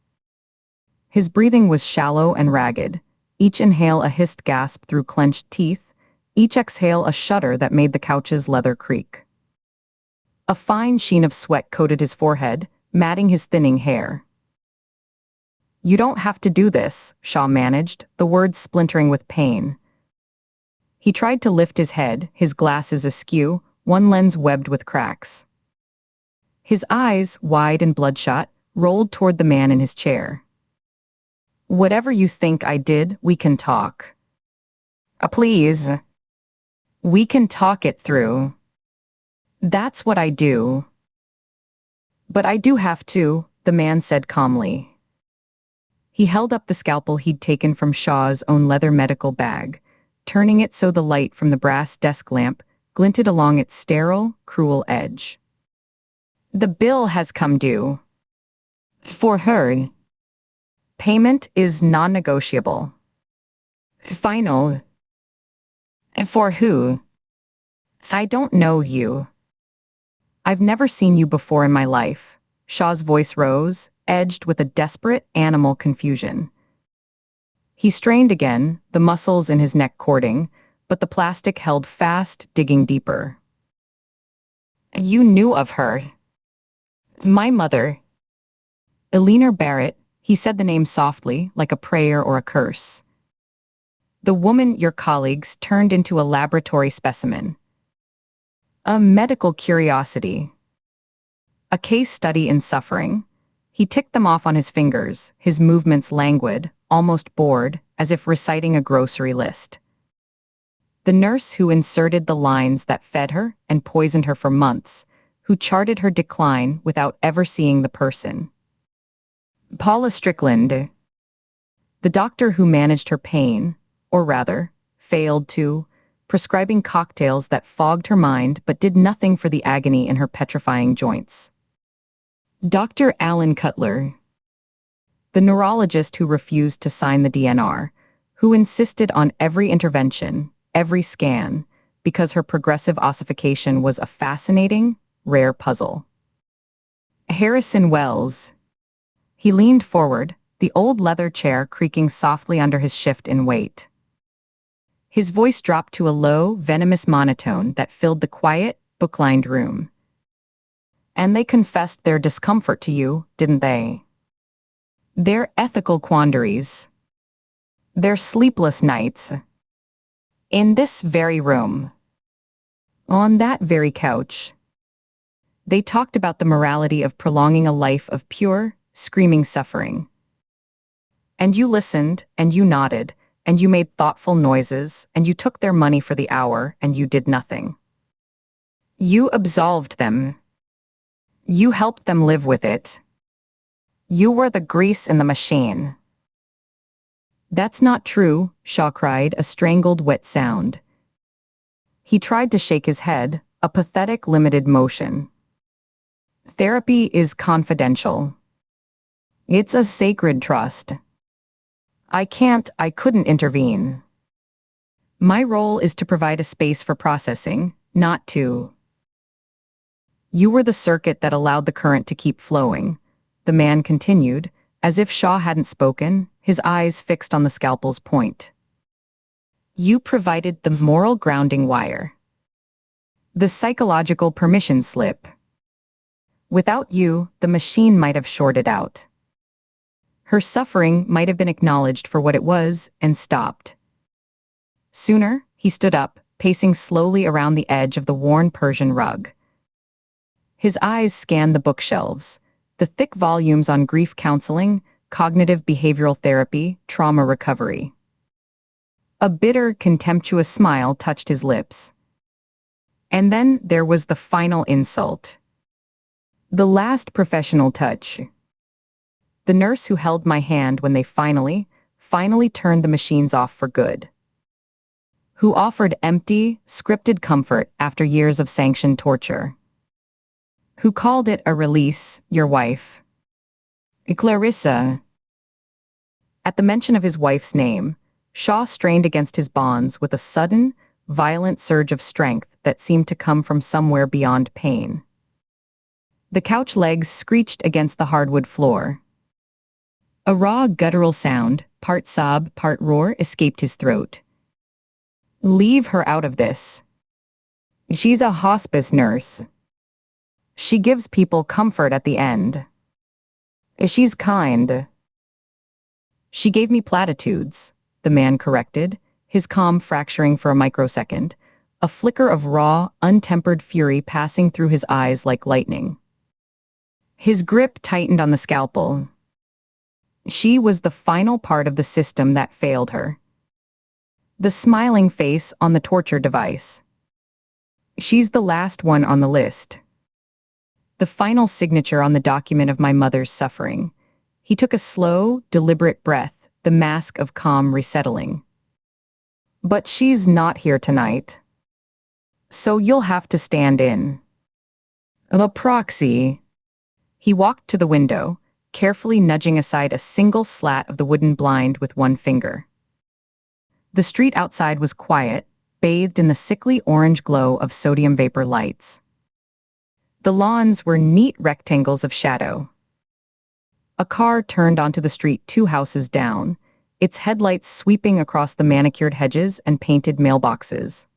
His breathing was shallow and ragged, each inhale a hissed gasp through clenched teeth, each exhale a shudder that made the couch's leather creak. A fine sheen of sweat coated his forehead, matting his thinning hair. "You don't have to do this," Shaw managed, the words splintering with pain. He tried to lift his head, his glasses askew, one lens webbed with cracks. His eyes, wide and bloodshot, rolled toward the man in his chair. "Whatever you think I did, we can talk. Please. We can talk it through. That's what I do." "But I do have to," the man said calmly. He held up the scalpel he'd taken from Shaw's own leather medical bag, turning it so the light from the brass desk lamp glinted along its sterile, cruel edge. "The bill has come due. For her. Payment is non-negotiable. Final. For who? I don't know you. I've never seen you before in my life." Shaw's voice rose, edged with a desperate, animal confusion. He strained again, the muscles in his neck cording, but the plastic held fast, digging deeper. "You knew of her. My mother." "Eleanor Barrett," he said the name softly, like a prayer or a curse. "The woman your colleagues turned into a laboratory specimen. A medical curiosity. A case study in suffering." He ticked them off on his fingers, his movements languid, almost bored, as if reciting a grocery list. The nurse who inserted the lines that fed her and poisoned her for months, who charted her decline without ever seeing the person. Paula Strickland. The doctor who managed her pain, or rather, failed to, prescribing cocktails that fogged her mind but did nothing for the agony in her petrifying joints. Dr. Alan Cutler. The neurologist who refused to sign the DNR, who insisted on every intervention, every scan, because her progressive ossification was a fascinating, rare puzzle. Harrison Wells. He leaned forward, the old leather chair creaking softly under his shift in weight. His voice dropped to a low, venomous monotone that filled the quiet, book-lined room. And they confessed their discomfort to you, didn't they? Their ethical quandaries. Their sleepless nights. In this very room. On that very couch. They talked about the morality of prolonging a life of pure, screaming suffering. And you listened, and you nodded, and you made thoughtful noises, and you took their money for the hour, and you did nothing. You absolved them. You helped them live with it. You were the grease in the machine. That's not true, Shaw cried, a strangled, wet sound. He tried to shake his head, a pathetic, limited motion. Therapy is confidential. It's a sacred trust. I couldn't intervene. My role is to provide a space for processing, not to. You were the circuit that allowed the current to keep flowing, the man continued, as if Shaw hadn't spoken, his eyes fixed on the scalpel's point. You provided the moral grounding wire. The psychological permission slip. Without you, the machine might have shorted out. Her suffering might have been acknowledged for what it was and stopped. Sooner, he stood up, pacing slowly around the edge of the worn Persian rug. His eyes scanned the bookshelves, the thick volumes on grief counseling, cognitive behavioral therapy, trauma recovery. A bitter, contemptuous smile touched his lips. And then there was the final insult. The last professional touch. The nurse who held my hand when they finally turned the machines off for good. Who offered empty, scripted comfort after years of sanctioned torture. Who called it a release, your wife. Clarissa. At the mention of his wife's name, Shaw strained against his bonds with a sudden, violent surge of strength that seemed to come from somewhere beyond pain. The couch legs screeched against the hardwood floor. A raw, guttural sound, part sob, part roar, escaped his throat. Leave her out of this. She's a hospice nurse. She gives people comfort at the end. She's kind. She gave me platitudes, the man corrected, his calm fracturing for a microsecond, a flicker of raw, untempered fury passing through his eyes like lightning. His grip tightened on the scalpel. She was the final part of the system that failed her. The smiling face on the torture device. She's the last one on the list. The final signature on the document of my mother's suffering. He took a slow, deliberate breath, the mask of calm resettling. But she's not here tonight. So you'll have to stand in. The proxy. He walked to the window, carefully nudging aside a single slat of the wooden blind with one finger. The street outside was quiet, bathed in the sickly orange glow of sodium vapor lights. The lawns were neat rectangles of shadow. A car turned onto the street 2 houses down, its headlights sweeping across the manicured hedges and painted mailboxes.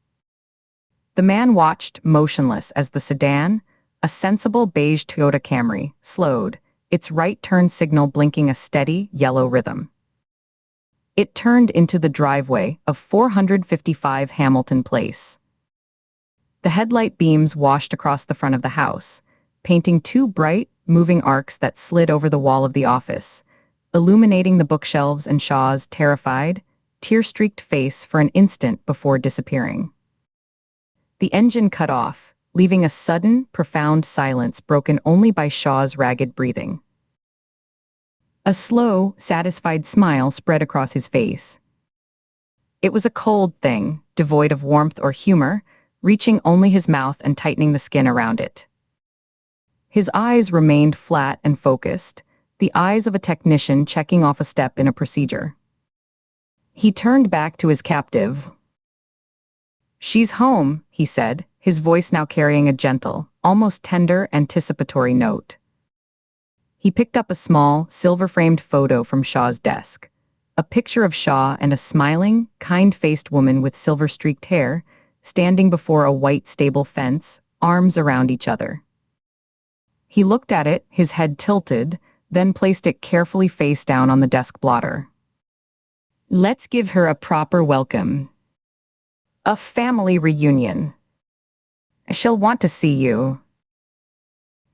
The man watched, motionless, as the sedan, a sensible beige Toyota Camry, slowed, its right turn signal blinking a steady, yellow rhythm. It turned into the driveway of 455 Hamilton Place. The headlight beams washed across the front of the house, painting 2 bright, moving arcs that slid over the wall of the office, illuminating the bookshelves and Shaw's terrified, tear-streaked face for an instant before disappearing. The engine cut off, leaving a sudden, profound silence broken only by Shaw's ragged breathing. A slow, satisfied smile spread across his face. It was a cold thing, devoid of warmth or humor, reaching only his mouth and tightening the skin around it. His eyes remained flat and focused, the eyes of a technician checking off a step in a procedure. He turned back to his captive. "She's home," he said, his voice now carrying a gentle, almost tender, anticipatory note. He picked up a small, silver-framed photo from Shaw's desk, a picture of Shaw and a smiling, kind-faced woman with silver-streaked hair, standing before a white stable fence, arms around each other. He looked at it, his head tilted, then placed it carefully face down on the desk blotter. Let's give her a proper welcome. A family reunion. She'll want to see you.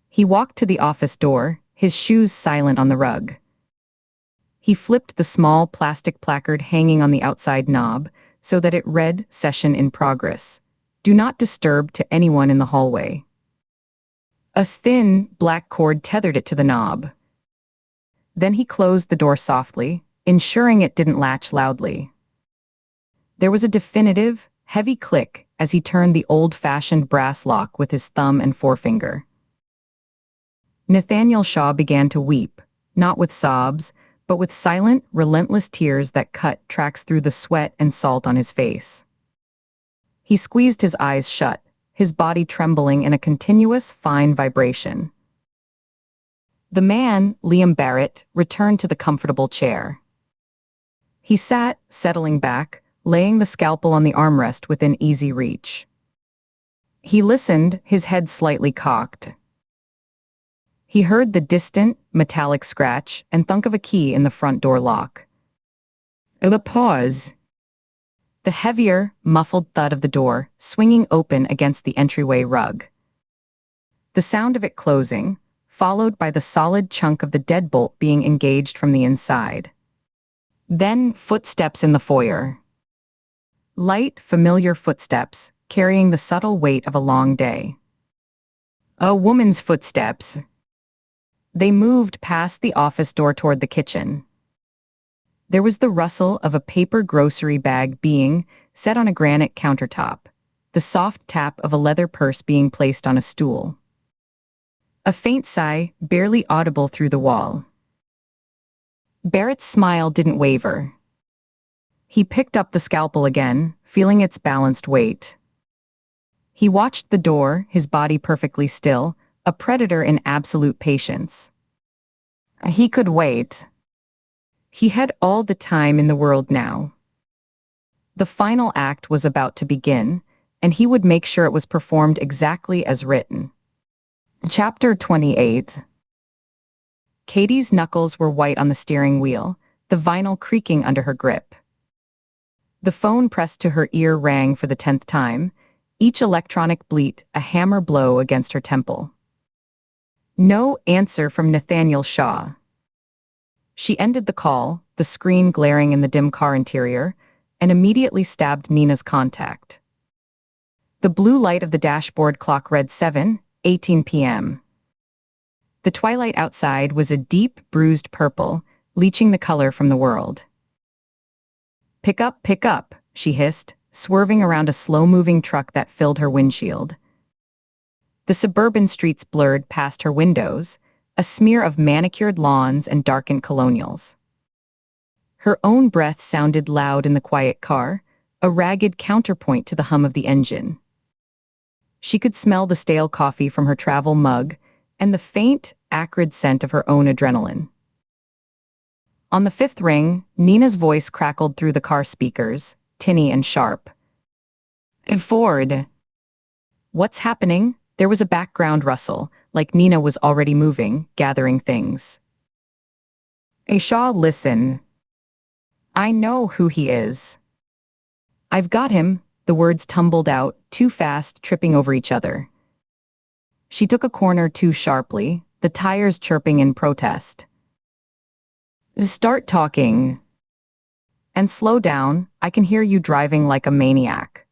He walked to the office door, his shoes silent on the rug. He flipped the small plastic placard hanging on the outside knob so that it read "Session in progress. Do not disturb" to anyone in the hallway. A thin, black cord tethered it to the knob. Then he closed the door softly, ensuring it didn't latch loudly. There was a definitive, heavy click as he turned the old-fashioned brass lock with his thumb and forefinger. Nathaniel Shaw began to weep, not with sobs, but with silent, relentless tears that cut tracks through the sweat and salt on his face. He squeezed his eyes shut, his body trembling in a continuous, fine vibration. The man, Liam Barrett, returned to the comfortable chair. He sat, settling back, laying the scalpel on the armrest within easy reach. He listened, his head slightly cocked. He heard the distant, metallic scratch and thunk of a key in the front door lock. A pause. The heavier, muffled thud of the door, swinging open against the entryway rug. The sound of it closing, followed by the solid chunk of the deadbolt being engaged from the inside. Then, footsteps in the foyer. Light, familiar footsteps, carrying the subtle weight of a long day. A woman's footsteps. They moved past the office door toward the kitchen. There was the rustle of a paper grocery bag being set on a granite countertop, the soft tap of a leather purse being placed on a stool. A faint sigh, barely audible through the wall. Barrett's smile didn't waver. He picked up the scalpel again, feeling its balanced weight. He watched the door, his body perfectly still, a predator in absolute patience. He could wait. He had all the time in the world now. The final act was about to begin, and he would make sure it was performed exactly as written. Chapter 28. Katie's knuckles were white on the steering wheel, the vinyl creaking under her grip. The phone pressed to her ear rang for the 10th time, each electronic bleat a hammer blow against her temple. No answer from Nathaniel Shaw. She ended the call, the screen glaring in the dim car interior, and immediately stabbed Nina's contact. The blue light of the dashboard clock read 7:18 p.m. The twilight outside was a deep, bruised purple, leaching the color from the world. Pick up, she hissed, swerving around a slow-moving truck that filled her windshield. The suburban streets blurred past her windows, a smear of manicured lawns and darkened colonials. Her own breath sounded loud in the quiet car, a ragged counterpoint to the hum of the engine. She could smell the stale coffee from her travel mug and the faint, acrid scent of her own adrenaline. On the 5th ring, Nina's voice crackled through the car speakers, tinny and sharp. Ford. What's happening? There was a background rustle, like Nina was already moving, gathering things. Shaw, listen. I know who he is. I've got him, the words tumbled out, too fast, tripping over each other. She took a corner too sharply, the tires chirping in protest. Start talking. And slow down, I can hear you driving like a maniac.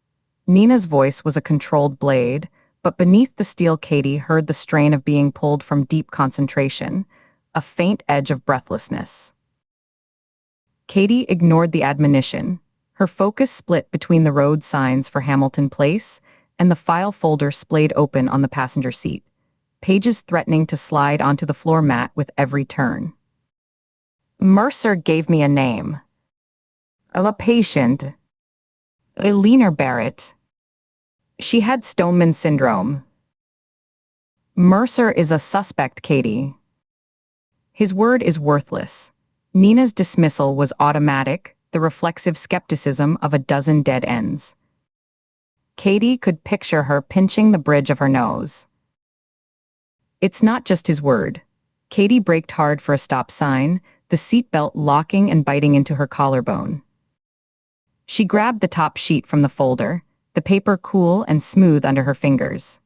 Nina's voice was a controlled blade, but beneath the steel Katie heard the strain of being pulled from deep concentration, a faint edge of breathlessness. Katie ignored the admonition, her focus split between the road signs for Hamilton Place and the file folder splayed open on the passenger seat, pages threatening to slide onto the floor mat with every turn. Mercer gave me a name. A patient. Eleanor Barrett. She had Stoneman syndrome. Mercer is a suspect, Katie. His word is worthless. Nina's dismissal was automatic, the reflexive skepticism of a dozen dead ends. Katie could picture her pinching the bridge of her nose. It's not just his word. Katie braked hard for a stop sign, the seatbelt locking and biting into her collarbone. She grabbed the top sheet from the folder, the paper cool and smooth under her fingers.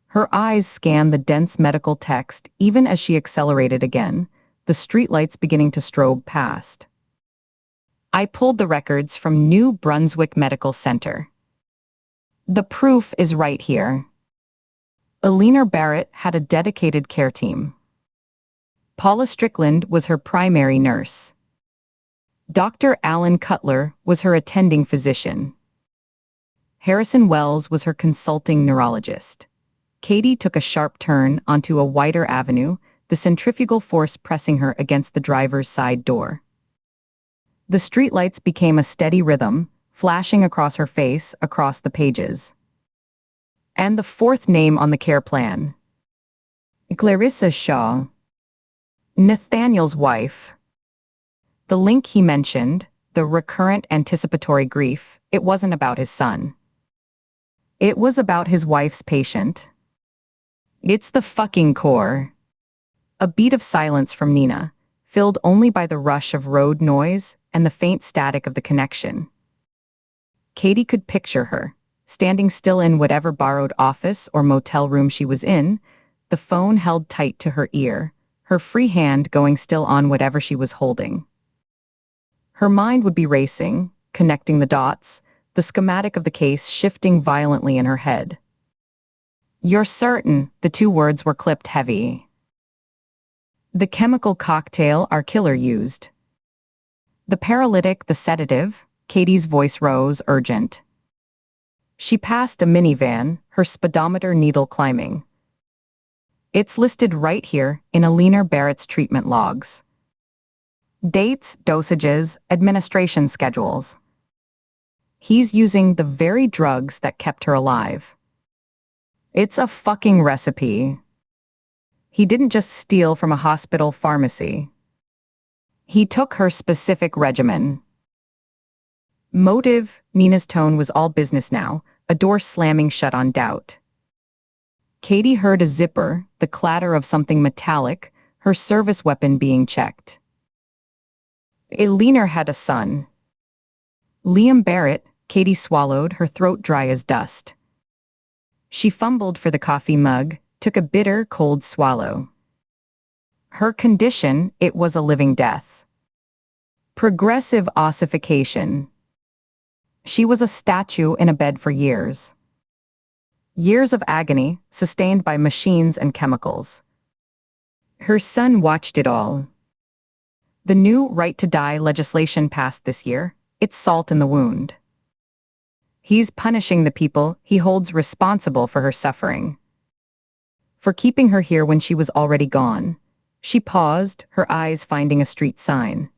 Her eyes scanned the dense medical text even as she accelerated again, the streetlights beginning to strobe past. I pulled the records from New Brunswick Medical Center. The proof is right here. Alina Barrett had a dedicated care team. Paula Strickland was her primary nurse. Dr. Alan Cutler was her attending physician. Harrison Wells was her consulting neurologist. Katie took a sharp turn onto a wider avenue, the centrifugal force pressing her against the driver's side door. The streetlights became a steady rhythm, flashing across her face, across the pages. And the fourth name on the care plan. Clarissa Shaw. Nathaniel's wife. The link he mentioned, the recurrent anticipatory grief, it wasn't about his son. It was about his wife's patient. It's the fucking core. A beat of silence from Nina, filled only by the rush of road noise and the faint static of the connection. Katie could picture her, standing still in whatever borrowed office or motel room she was in, the phone held tight to her ear, her free hand going still on whatever she was holding. Her mind would be racing, connecting the dots, the schematic of the case shifting violently in her head. You're certain, the two words were clipped heavy. The chemical cocktail our killer used. The paralytic, the sedative, Katie's voice rose, urgent. She passed a minivan, her speedometer needle climbing. It's listed right here in Alina Barrett's treatment logs. Dates, dosages, administration schedules. He's using the very drugs that kept her alive. It's a fucking recipe. He didn't just steal from a hospital pharmacy. He took her specific regimen. Motive, Nina's tone was all business now, a door slamming shut on doubt. Katie heard a zipper, the clatter of something metallic, her service weapon being checked. Alina had a son. Liam Barrett, Katie swallowed, her throat dry as dust. She fumbled for the coffee mug, took a bitter, cold swallow. Her condition, it was a living death. Progressive ossification. She was a statue in a bed for years. Years of agony, sustained by machines and chemicals. Her son watched it all. The new right to die legislation passed this year, it's salt in the wound. He's punishing the people he holds responsible for her suffering. For keeping her here when she was already gone. She paused, her eyes finding a street sign.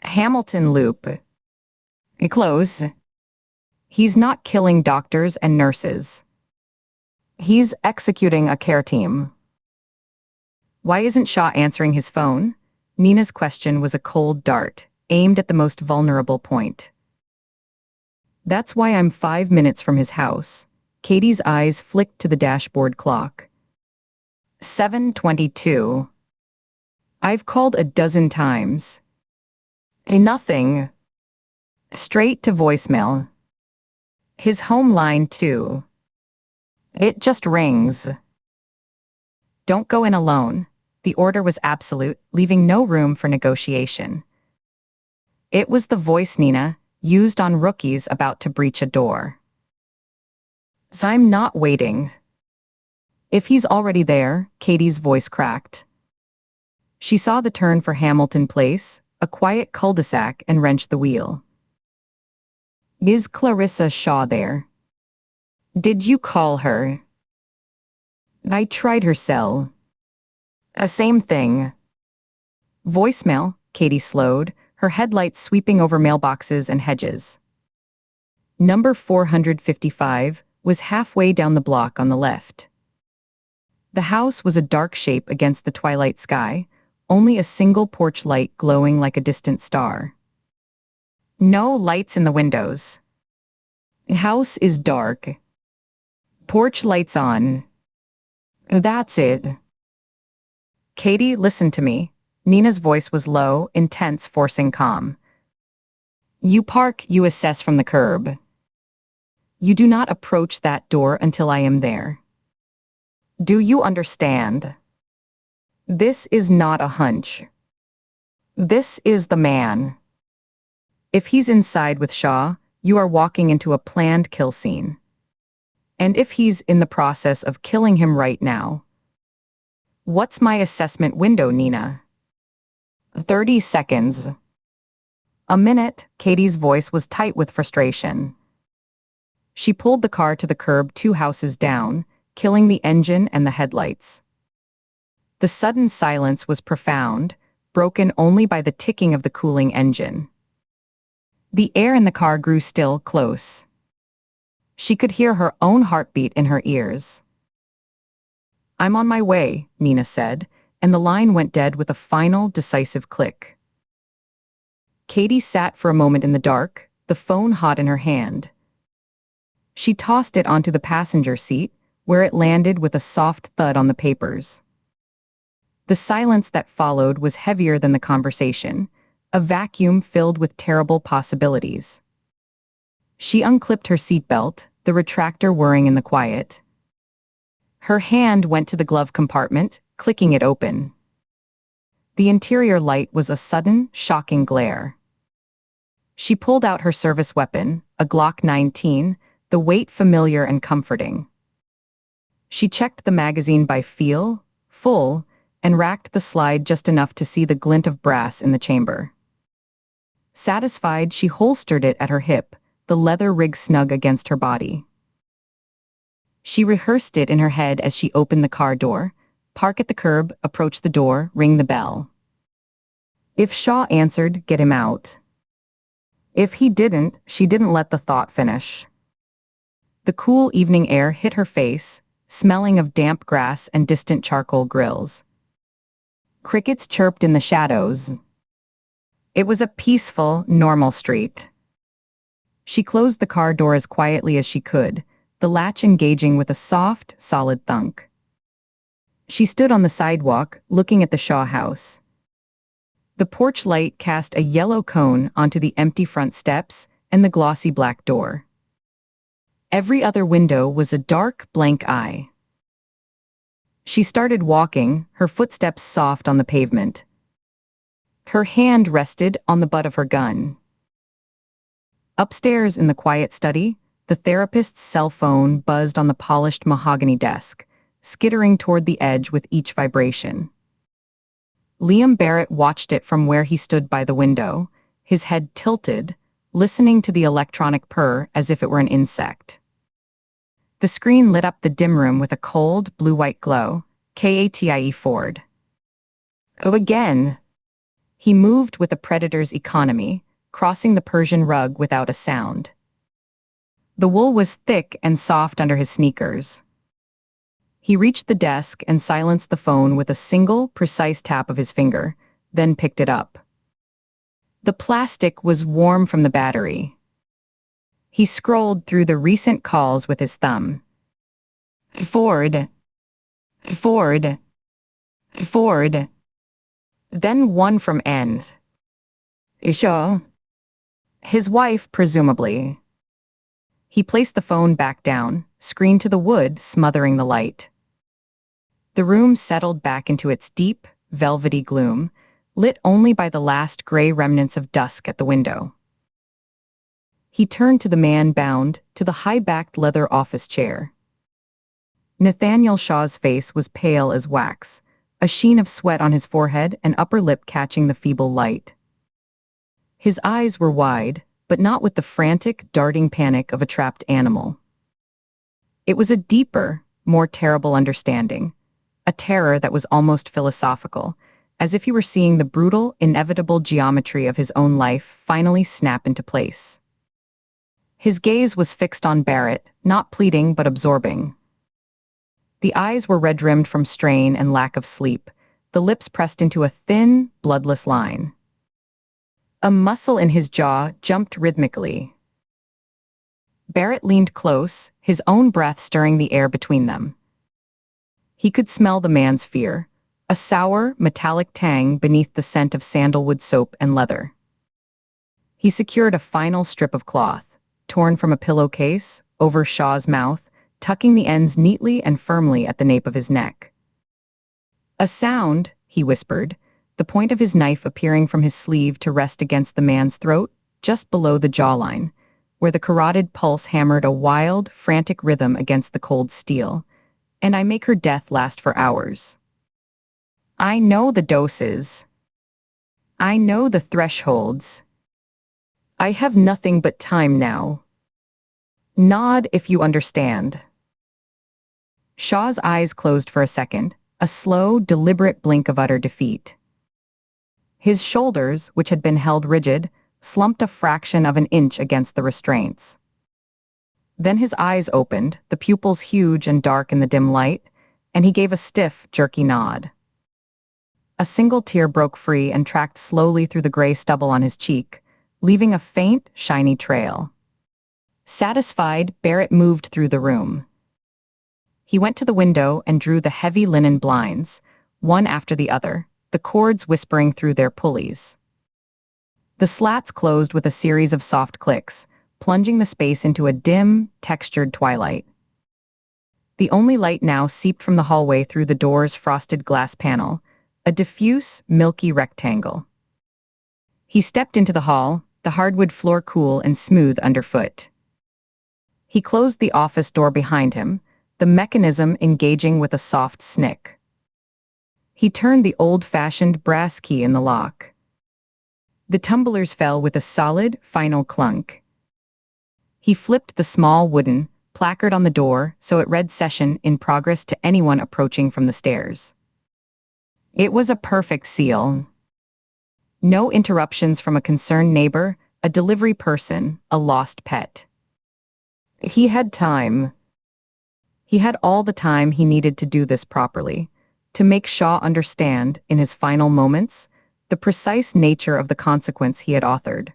Hamilton Loop. Close. He's not killing doctors and nurses. He's executing a care team. Why isn't Shaw answering his phone? Nina's question was a cold dart, aimed at the most vulnerable point. That's why I'm 5 minutes from his house. Katie's eyes flicked to the dashboard clock. 7:22. I've called a dozen times. Nothing. Straight to voicemail. His home line, too. It just rings. Don't go in alone. The order was absolute, leaving no room for negotiation. It was the voice Nina used on rookies about to breach a door. So I'm not waiting. If he's already there, Katie's voice cracked. She saw the turn for Hamilton Place, a quiet cul-de-sac, and wrenched the wheel. Is Clarissa Shaw there? Did you call her? I tried her cell. Same thing. Voicemail, Katie slowed, her headlights sweeping over mailboxes and hedges. Number 455 was halfway down the block on the left. The house was a dark shape against the twilight sky, only a single porch light glowing like a distant star. No lights in the windows. House is dark. Porch lights on. That's it. Katie, listen to me. Nina's voice was low, intense, forcing calm. You park, you assess from the curb. You do not approach that door until I am there. Do you understand? This is not a hunch. This is the man. If he's inside with Shaw, you are walking into a planned kill scene. And if he's in the process of killing him right now. What's my assessment window, Nina? 30 seconds. A minute. Katie's voice was tight with frustration. She pulled the car to the curb 2 houses down, killing the engine and the headlights. The sudden silence was profound, broken only by the ticking of the cooling engine. The air in the car grew still, close. She could hear her own heartbeat in her ears. I'm on my way, Nina said, and the line went dead with a final, decisive click. Katie sat for a moment in the dark, the phone hot in her hand. She tossed it onto the passenger seat, where it landed with a soft thud on the papers. The silence that followed was heavier than the conversation, a vacuum filled with terrible possibilities. She unclipped her seatbelt, the retractor whirring in the quiet. Her hand went to the glove compartment, clicking it open. The interior light was a sudden, shocking glare. She pulled out her service weapon, a Glock 19, the weight familiar and comforting. She checked the magazine by feel, full, and racked the slide just enough to see the glint of brass in the chamber. Satisfied, she holstered it at her hip, the leather rig snug against her body. She rehearsed it in her head as she opened the car door, park at the curb, approach the door, ring the bell. If Shaw answered, get him out. If he didn't, she didn't let the thought finish. The cool evening air hit her face, smelling of damp grass and distant charcoal grills. Crickets chirped in the shadows. It was a peaceful, normal street. She closed the car door as quietly as she could, the latch engaging with a soft, solid thunk. She stood on the sidewalk, looking at the Shaw house. The porch light cast a yellow cone onto the empty front steps and the glossy black door. Every other window was a dark, blank eye. She started walking, her footsteps soft on the pavement. Her hand rested on the butt of her gun. Upstairs in the quiet study, the therapist's cell phone buzzed on the polished mahogany desk, skittering toward the edge with each vibration. Liam Barrett watched it from where he stood by the window, his head tilted, listening to the electronic purr as if it were an insect. The screen lit up the dim room with a cold, blue-white glow. Katie Ford. Oh, again! He moved with a predator's economy, crossing the Persian rug without a sound. The wool was thick and soft under his sneakers. He reached the desk and silenced the phone with a single, precise tap of his finger, then picked it up. The plastic was warm from the battery. He scrolled through the recent calls with his thumb. Ford. Ford. Ford. Then one from N's. Shaw. His wife, presumably. He placed the phone back down, screen to the wood, smothering the light. The room settled back into its deep, velvety gloom, lit only by the last gray remnants of dusk at the window. He turned to the man bound to the high-backed leather office chair. Nathaniel Shaw's face was pale as wax, a sheen of sweat on his forehead and upper lip catching the feeble light. His eyes were wide, but not with the frantic, darting panic of a trapped animal. It was a deeper, more terrible understanding, a terror that was almost philosophical, as if he were seeing the brutal, inevitable geometry of his own life finally snap into place. His gaze was fixed on Barrett, not pleading but absorbing. The eyes were red-rimmed from strain and lack of sleep, the lips pressed into a thin, bloodless line. A muscle in his jaw jumped rhythmically. Barrett leaned close, his own breath stirring the air between them. He could smell the man's fear, a sour, metallic tang beneath the scent of sandalwood soap and leather. He secured a final strip of cloth, torn from a pillowcase, over Shaw's mouth, tucking the ends neatly and firmly at the nape of his neck. "A sound," he whispered, the point of his knife appearing from his sleeve to rest against the man's throat, just below the jawline, where the carotid pulse hammered a wild, frantic rhythm against the cold steel. "And I make her death last for hours. I know the doses. I know the thresholds. I have nothing but time now. Nod if you understand." Shaw's eyes closed for a second, a slow, deliberate blink of utter defeat. His shoulders, which had been held rigid, slumped a fraction of an inch against the restraints. Then his eyes opened, the pupils huge and dark in the dim light, and he gave a stiff, jerky nod. A single tear broke free and tracked slowly through the gray stubble on his cheek, leaving a faint, shiny trail. Satisfied, Barrett moved through the room. He went to the window and drew the heavy linen blinds, one after the other, the cords whispering through their pulleys. The slats closed with a series of soft clicks, plunging the space into a dim, textured twilight. The only light now seeped from the hallway through the door's frosted glass panel, a diffuse, milky rectangle. He stepped into the hall, the hardwood floor cool and smooth underfoot. He closed the office door behind him, the mechanism engaging with a soft snick. He turned the old-fashioned brass key in the lock. The tumblers fell with a solid, final clunk. He flipped the small wooden placard on the door so it read "Session in progress" to anyone approaching from the stairs. It was a perfect seal. No interruptions from a concerned neighbor, a delivery person, a lost pet. He had time. He had all the time he needed to do this properly, to make Shaw understand, in his final moments, the precise nature of the consequence he had authored.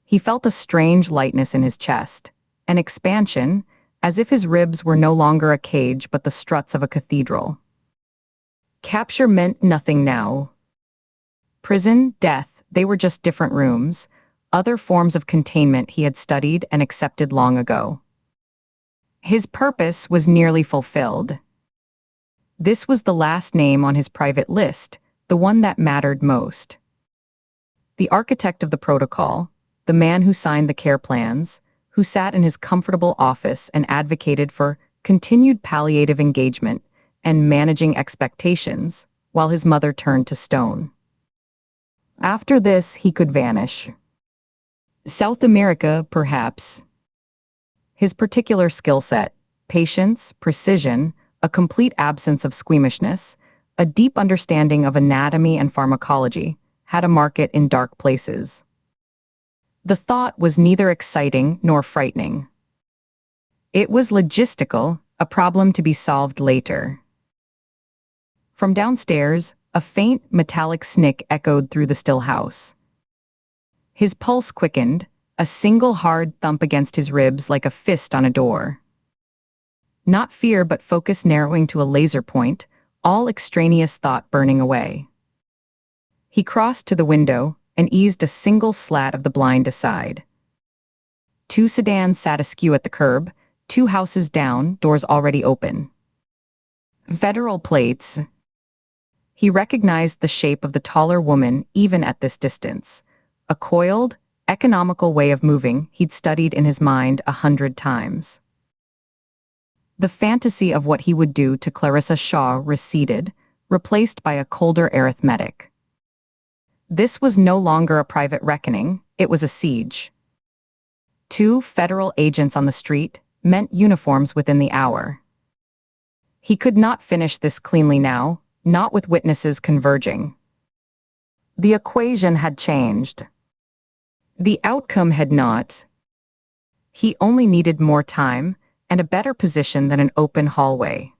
He felt a strange lightness in his chest, an expansion, as if his ribs were no longer a cage but the struts of a cathedral. Capture meant nothing now. Prison, death, they were just different rooms, other forms of containment he had studied and accepted long ago. His purpose was nearly fulfilled. This was the last name on his private list, the one that mattered most. The architect of the protocol, the man who signed the care plans, who sat in his comfortable office and advocated for continued palliative engagement and managing expectations, while his mother turned to stone. After this, he could vanish. South America, perhaps. His particular skill set, patience, precision, a complete absence of squeamishness, a deep understanding of anatomy and pharmacology, had a market in dark places. The thought was neither exciting nor frightening. It was logistical, a problem to be solved later. From downstairs, a faint, metallic snick echoed through the still house. His pulse quickened, a single hard thump against his ribs like a fist on a door. Not fear but focus narrowing to a laser point, all extraneous thought burning away. He crossed to the window and eased a single slat of the blind aside. Two sedans sat askew at the curb, 2 houses down, doors already open. Federal plates. He recognized the shape of the taller woman even at this distance, a coiled, economical way of moving he'd studied in his mind 100 times. The fantasy of what he would do to Clarissa Shaw receded, replaced by a colder arithmetic. This was no longer a private reckoning, it was a siege. 2 federal agents on the street meant uniforms within the hour. He could not finish this cleanly now, not with witnesses converging. The equation had changed. The outcome had not. He only needed more time and a better position than an open hallway.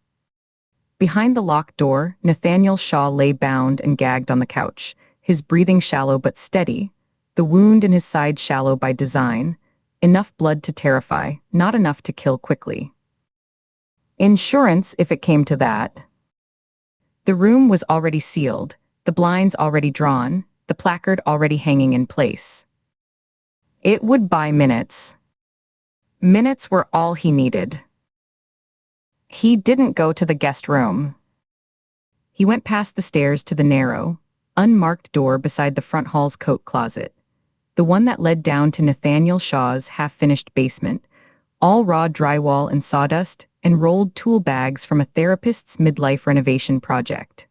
Behind the locked door, Nathaniel Shaw lay bound and gagged on the couch, his breathing shallow but steady, the wound in his side shallow by design, enough blood to terrify, not enough to kill quickly. Insurance, if it came to that. The room was already sealed, the blinds already drawn, the placard already hanging in place. It would buy minutes. Minutes were all he needed. He didn't go to the guest room. He went past the stairs to the narrow, unmarked door beside the front hall's coat closet, the one that led down to Nathaniel Shaw's half-finished basement, all raw drywall and sawdust and rolled tool bags from a therapist's midlife renovation project.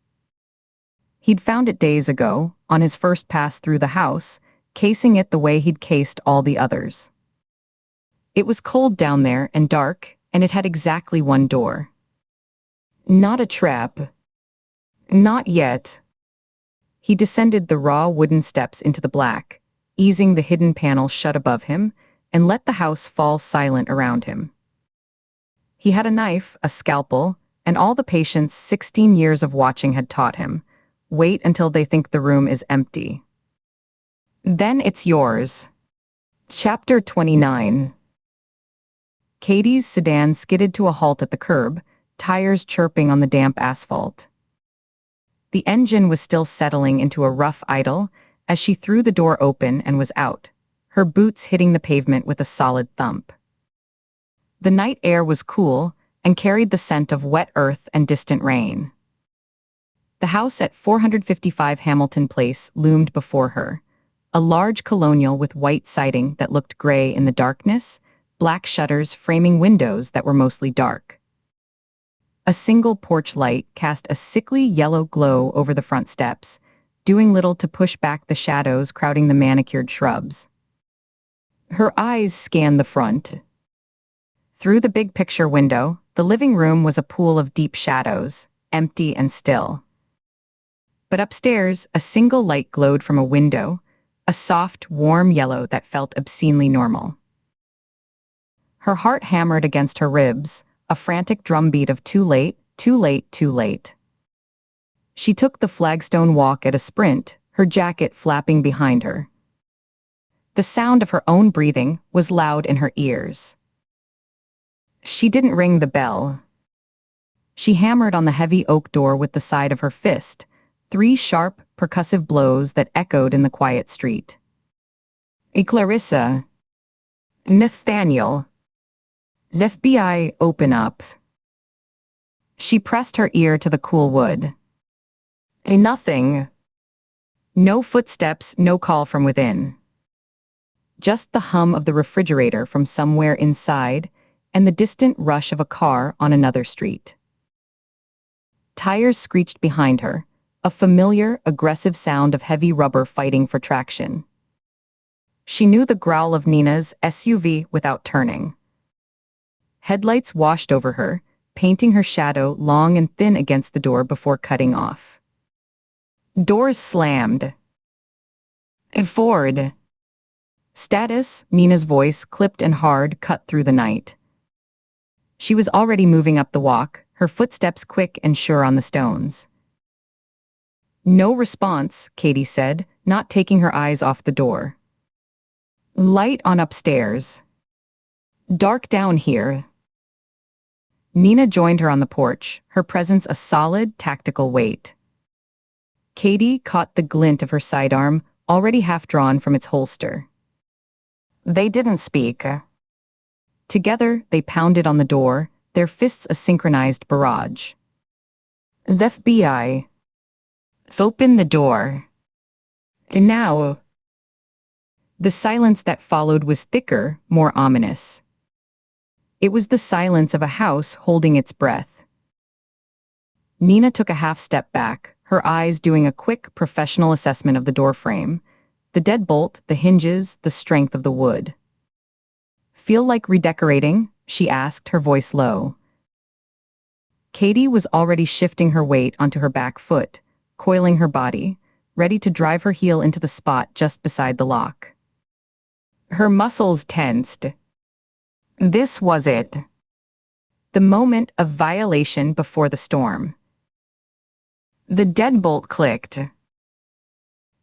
He'd found it days ago, on his first pass through the house, casing it the way he'd cased all the others. It was cold down there and dark, and it had exactly one door. Not a trap. Not yet. He descended the raw wooden steps into the black, easing the hidden panel shut above him, and let the house fall silent around him. He had a knife, a scalpel, and all the patience 16 years of watching had taught him. Wait until they think the room is empty. Then it's yours. Chapter 29. Katie's sedan skidded to a halt at the curb, tires chirping on the damp asphalt. The engine was still settling into a rough idle as she threw the door open and was out, her boots hitting the pavement with a solid thump. The night air was cool and carried the scent of wet earth and distant rain. The house at 455 Hamilton Place loomed before her, a large colonial with white siding that looked gray in the darkness, black shutters framing windows that were mostly dark. A single porch light cast a sickly yellow glow over the front steps, doing little to push back the shadows crowding the manicured shrubs. Her eyes scanned the front. Through the big picture window, the living room was a pool of deep shadows, empty and still. But upstairs, a single light glowed from a window, a soft, warm yellow that felt obscenely normal. Her heart hammered against her ribs, a frantic drumbeat of too late, too late, too late. She took the flagstone walk at a sprint, her jacket flapping behind her. The sound of her own breathing was loud in her ears. She didn't ring the bell. She hammered on the heavy oak door with the side of her fist, 3 sharp, percussive blows that echoed in the quiet street. Clarissa. Nathaniel. The FBI, open up. She pressed her ear to the cool wood. Nothing. No footsteps, no call from within. Just the hum of the refrigerator from somewhere inside, and the distant rush of a car on another street. Tires screeched behind her, a familiar, aggressive sound of heavy rubber fighting for traction. She knew the growl of Nina's SUV without turning. Headlights washed over her, painting her shadow long and thin against the door before cutting off. Doors slammed. Ford. Status, Nina's voice, clipped and hard, cut through the night. She was already moving up the walk, her footsteps quick and sure on the stones. No response, Katie said, not taking her eyes off the door. Light on upstairs. Dark down here. Nina joined her on the porch, her presence a solid, tactical weight. Katie caught the glint of her sidearm, already half-drawn from its holster. They didn't speak. Together, they pounded on the door, their fists a synchronized barrage. The FBI. Open the door. Now. The silence that followed was thicker, more ominous. It was the silence of a house holding its breath. Nina took a half step back, her eyes doing a quick, professional assessment of the doorframe, the deadbolt, the hinges, the strength of the wood. Feel like redecorating? She asked, her voice low. Katie was already shifting her weight onto her back foot, coiling her body, ready to drive her heel into the spot just beside the lock. Her muscles tensed. This was it. The moment of violation before the storm. The deadbolt clicked.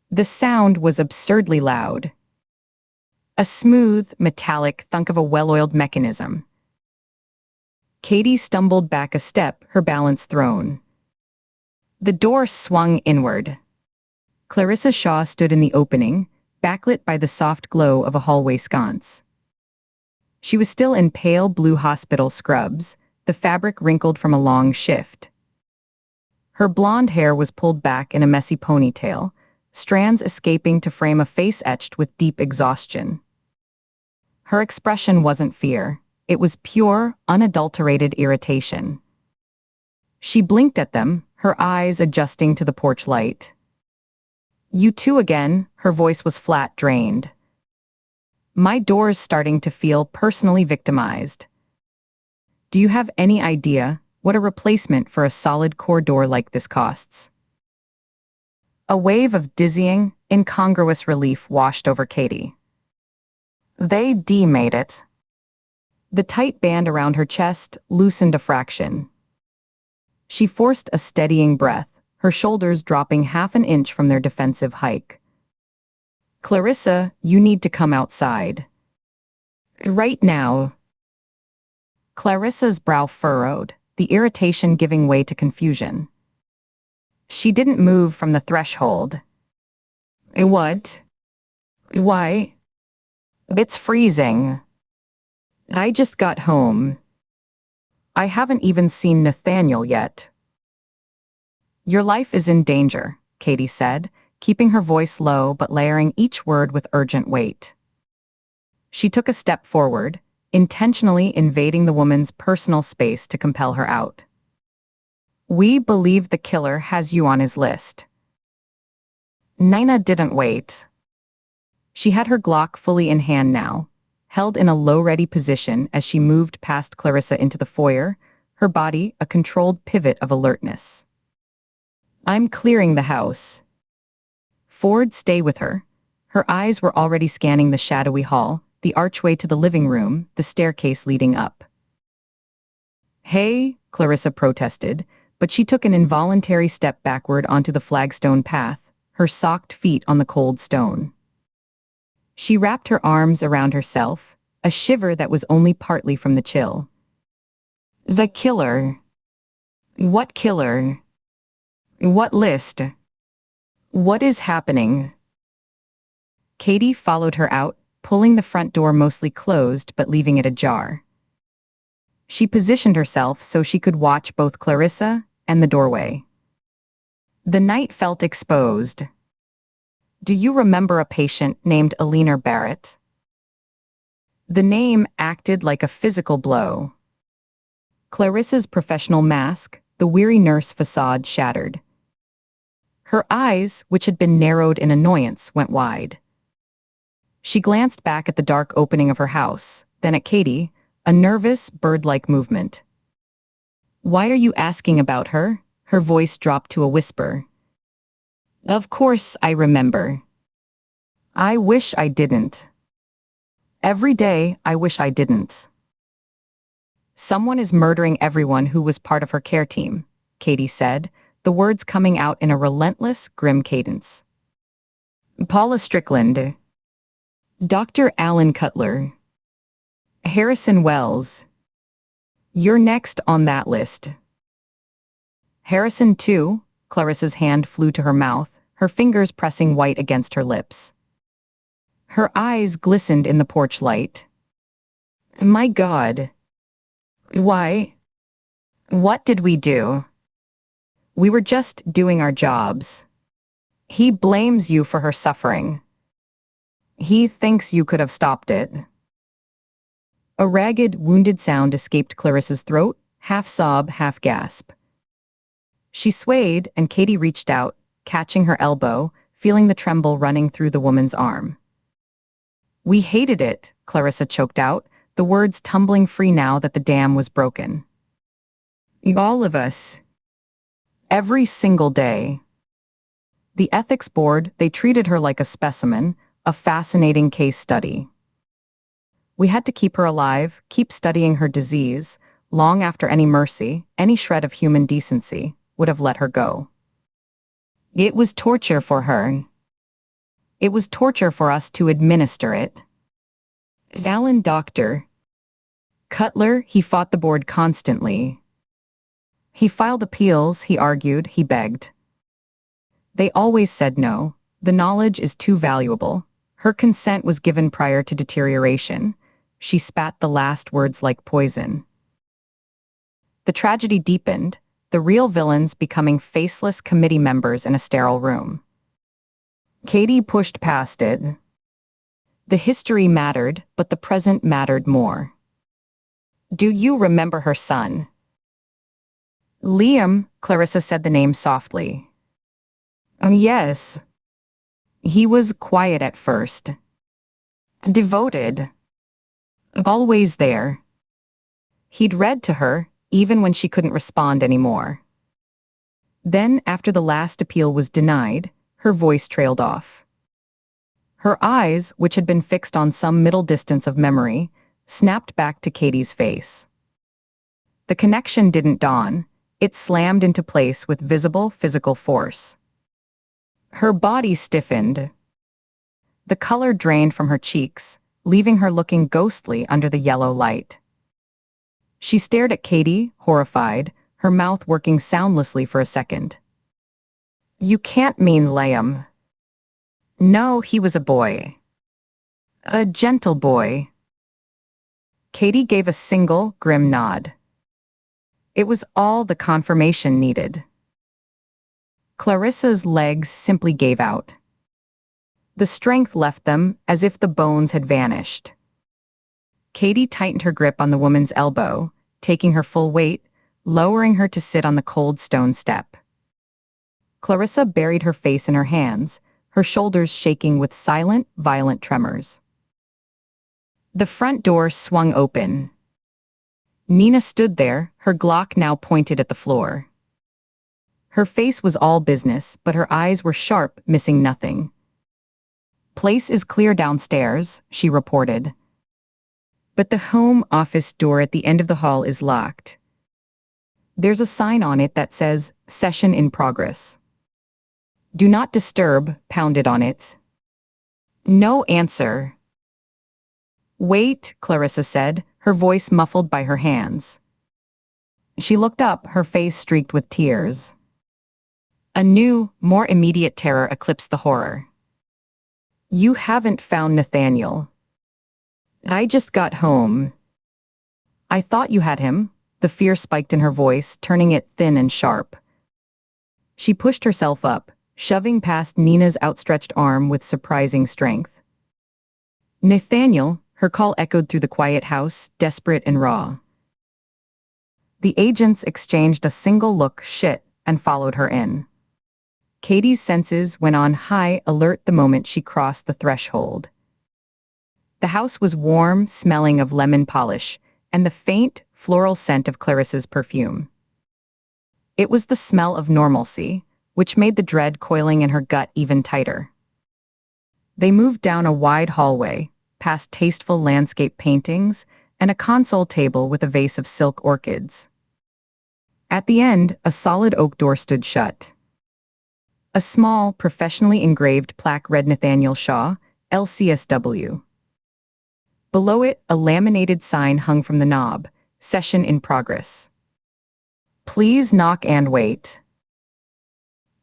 The sound was absurdly loud. A smooth, metallic thunk of a well-oiled mechanism. Katie stumbled back a step, her balance thrown. The door swung inward. Clarissa Shaw stood in the opening, backlit by the soft glow of a hallway sconce. She was still in pale blue hospital scrubs, the fabric wrinkled from a long shift. Her blonde hair was pulled back in a messy ponytail, strands escaping to frame a face etched with deep exhaustion. Her expression wasn't fear. It was pure, unadulterated irritation. She blinked at them, her eyes adjusting to the porch light. "You two again," her voice was flat, drained. "My door's starting to feel personally victimized. Do you have any idea what a replacement for a solid core door like this costs?" A wave of dizzying, incongruous relief washed over Katie. They made it. The tight band around her chest loosened a fraction. She forced a steadying breath, her shoulders dropping half an inch from their defensive hike. "Clarissa, you need to come outside. Right now." Clarissa's brow furrowed, the irritation giving way to confusion. She didn't move from the threshold. "What? Why? It's freezing. I just got home. I haven't even seen Nathaniel yet." "Your life is in danger," Katie said, keeping her voice low but layering each word with urgent weight. She took a step forward, intentionally invading the woman's personal space to compel her out. "We believe the killer has you on his list." Nina didn't wait. She had her Glock fully in hand now, held in a low-ready position as she moved past Clarissa into the foyer, her body a controlled pivot of alertness. "I'm clearing the house." Ford, stay with her. Her eyes were already scanning the shadowy hall, the archway to the living room, the staircase leading up. "Hey," Clarissa protested, but she took an involuntary step backward onto the flagstone path, her socked feet on the cold stone. She wrapped her arms around herself, a shiver that was only partly from the chill. "The killer? What killer? What list? What is happening?" Katie followed her out, pulling the front door mostly closed but leaving it ajar. She positioned herself so she could watch both Clarissa and the doorway. The night felt exposed. "Do you remember a patient named Alina Barrett?" The name acted like a physical blow. Clarissa's professional mask, the weary nurse facade shattered. Her eyes, which had been narrowed in annoyance, went wide. She glanced back at the dark opening of her house, then at Katie, a nervous, bird-like movement. "Why are you asking about her?" Her voice dropped to a whisper. "Of course I remember. I wish I didn't. Every day, I wish I didn't." "Someone is murdering everyone who was part of her care team," Katie said, the words coming out in a relentless, grim cadence. "Paula Strickland. Dr. Alan Cutler. Harrison Wells. You're next on that list." "Harrison too?" Clarissa's hand flew to her mouth, her fingers pressing white against her lips. Her eyes glistened in the porch light. "My God. Why? What did we do?" "We were just doing our jobs. He blames you for her suffering. He thinks you could have stopped it." A ragged, wounded sound escaped Clarissa's throat, half sob, half gasp. She swayed, and Katie reached out, catching her elbow, feeling the tremble running through the woman's arm. "We hated it," Clarissa choked out, the words tumbling free now that the dam was broken. "All of us. Every single day." The ethics board, they treated her like a specimen, a fascinating case study. "We had to keep her alive, keep studying her disease, long after any mercy, any shred of human decency, would have let her go." It was torture for her. It was torture for us to administer it. Alan Doctor. Cutler, he fought the board constantly. He filed appeals, he argued, he begged. They always said no. The knowledge is too valuable. Her consent was given prior to deterioration. She spat the last words like poison. The tragedy deepened, the real villains becoming faceless committee members in a sterile room. Katie pushed past it. The history mattered, but the present mattered more. Do you remember her son? Liam, Clarissa said the name softly. Yes. He was quiet at first. Devoted. Always there. He'd read to her, even when she couldn't respond anymore. Then, after the last appeal was denied, her voice trailed off. Her eyes, which had been fixed on some middle distance of memory, snapped back to Katie's face. The connection didn't dawn. It slammed into place with visible physical force. Her body stiffened. The color drained from her cheeks, leaving her looking ghostly under the yellow light. She stared at Katie, horrified, her mouth working soundlessly for a second. You can't mean Liam. No, he was a boy. A gentle boy. Katie gave a single, grim nod. It was all the confirmation needed. Clarissa's legs simply gave out. The strength left them as if the bones had vanished. Katie tightened her grip on the woman's elbow, taking her full weight, lowering her to sit on the cold stone step. Clarissa buried her face in her hands, her shoulders shaking with silent, violent tremors. The front door swung open. Nina stood there, her Glock now pointed at the floor. Her face was all business, but her eyes were sharp, missing nothing. Place is clear downstairs, she reported. But the home office door at the end of the hall is locked. There's a sign on it that says, "Session in progress." "Do not disturb," pounded on it. No answer. Wait, Clarissa said, her voice muffled by her hands. She looked up, her face streaked with tears. A new, more immediate terror eclipsed the horror. You haven't found Nathaniel. I just got home. I thought you had him. The fear spiked in her voice, turning it thin and sharp. She pushed herself up, shoving past Nina's outstretched arm with surprising strength. Nathaniel, her call echoed through the quiet house, desperate and raw. The agents exchanged a single look, shit, and followed her in. Katie's senses went on high alert the moment she crossed the threshold. The house was warm, smelling of lemon polish, and the faint, floral scent of Clarissa's perfume. It was the smell of normalcy, which made the dread coiling in her gut even tighter. They moved down a wide hallway, past tasteful landscape paintings and a console table with a vase of silk orchids. At the end, a solid oak door stood shut. A small, professionally engraved plaque read Nathaniel Shaw, LCSW. Below it, a laminated sign hung from the knob, "Session in progress." Please knock and wait.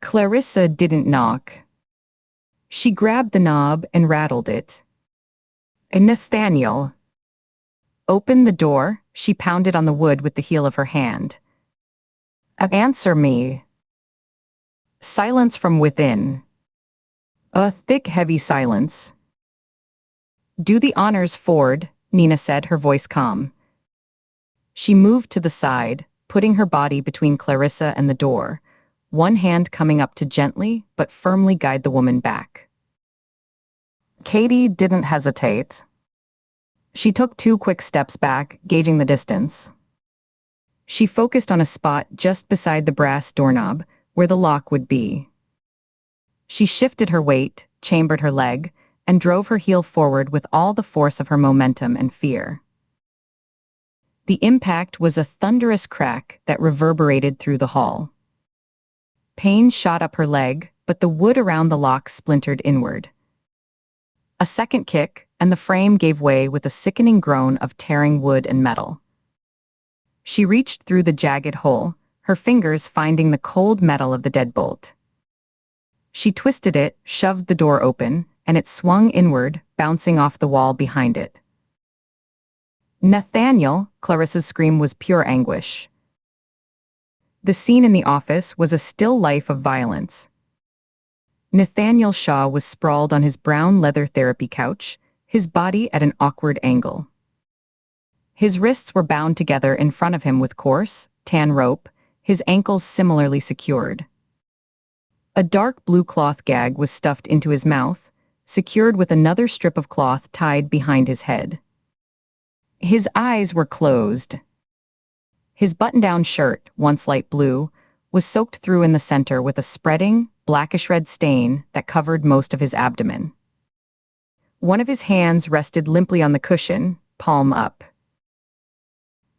Clarissa didn't knock. She grabbed the knob and rattled it. Nathaniel. Open the door, she pounded on the wood with the heel of her hand. Answer me. Silence from within. A thick, heavy silence. Do the honors, Ford, Nina said, her voice calm. She moved to the side, putting her body between Clarissa and the door, one hand coming up to gently but firmly guide the woman back. Katie didn't hesitate. She took 2 quick steps back, gauging the distance. She focused on a spot just beside the brass doorknob, where the lock would be. She shifted her weight, chambered her leg, and drove her heel forward with all the force of her momentum and fear. The impact was a thunderous crack that reverberated through the hall. Pain shot up her leg, but the wood around the lock splintered inward. A second kick, and the frame gave way with a sickening groan of tearing wood and metal. She reached through the jagged hole, her fingers finding the cold metal of the deadbolt. She twisted it, shoved the door open, and it swung inward, bouncing off the wall behind it. "Nathaniel!" Clarissa's scream was pure anguish. The scene in the office was a still life of violence. Nathaniel Shaw was sprawled on his brown leather therapy couch, his body at an awkward angle. His wrists were bound together in front of him with coarse, tan rope, his ankles similarly secured. A dark blue cloth gag was stuffed into his mouth, secured with another strip of cloth tied behind his head. His eyes were closed. His button-down shirt, once light blue, was soaked through in the center with a spreading, blackish-red stain that covered most of his abdomen. One of his hands rested limply on the cushion, palm up.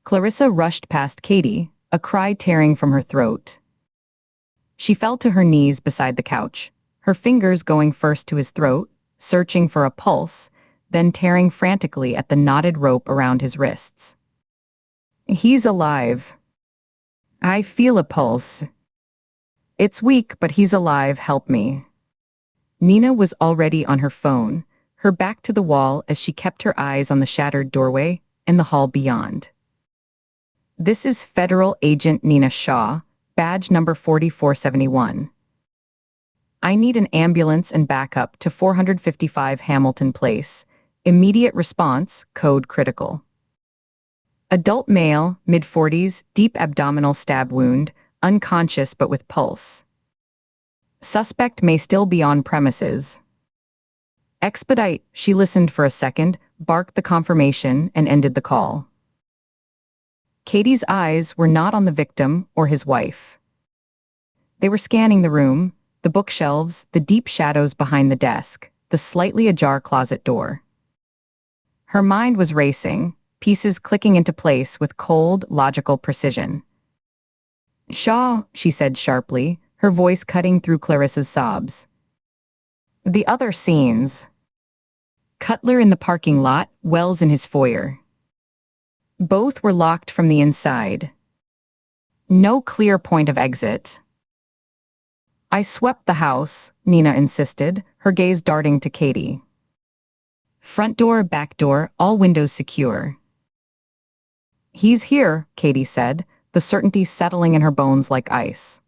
Clarissa rushed past Katie, a cry tearing from her throat. She fell to her knees beside the couch, her fingers going first to his throat, searching for a pulse, then tearing frantically at the knotted rope around his wrists. "He's alive. I feel a pulse. It's weak, but he's alive, help me." Nina was already on her phone, her back to the wall as she kept her eyes on the shattered doorway and the hall beyond. "This is Federal Agent Nina Shaw, badge number 4471. I need an ambulance and backup to 455 Hamilton Place. Immediate response, code critical. Adult male, mid-40s, deep abdominal stab wound, unconscious but with pulse. Suspect may still be on premises. Expedite." She listened for a second, barked the confirmation, and ended the call. Katie's eyes were not on the victim or his wife. They were scanning the room, the bookshelves, the deep shadows behind the desk, the slightly ajar closet door. Her mind was racing, pieces clicking into place with cold, logical precision. "Shaw," she said sharply, her voice cutting through Clarissa's sobs. "The other scenes. Cutler in the parking lot, Wells in his foyer. Both were locked from the inside. No clear point of exit." "I swept the house," Nina insisted, her gaze darting to Katie. "Front door, back door, all windows secure." "He's here," Katie said, the certainty settling in her bones like ice.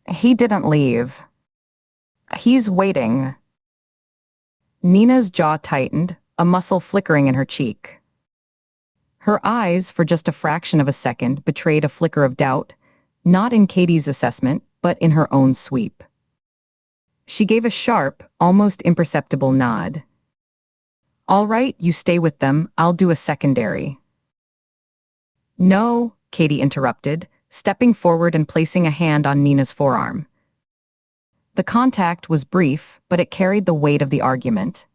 "He didn't leave. He's waiting." Nina's jaw tightened, a muscle flickering in her cheek. Her eyes, for just a fraction of a second, betrayed a flicker of doubt, not in Katie's assessment, but in her own sweep. She gave a sharp, almost imperceptible nod. "All right, you stay with them, I'll do a secondary." "No," Katie interrupted, stepping forward and placing a hand on Nina's forearm. The contact was brief, but it carried the weight of the argument.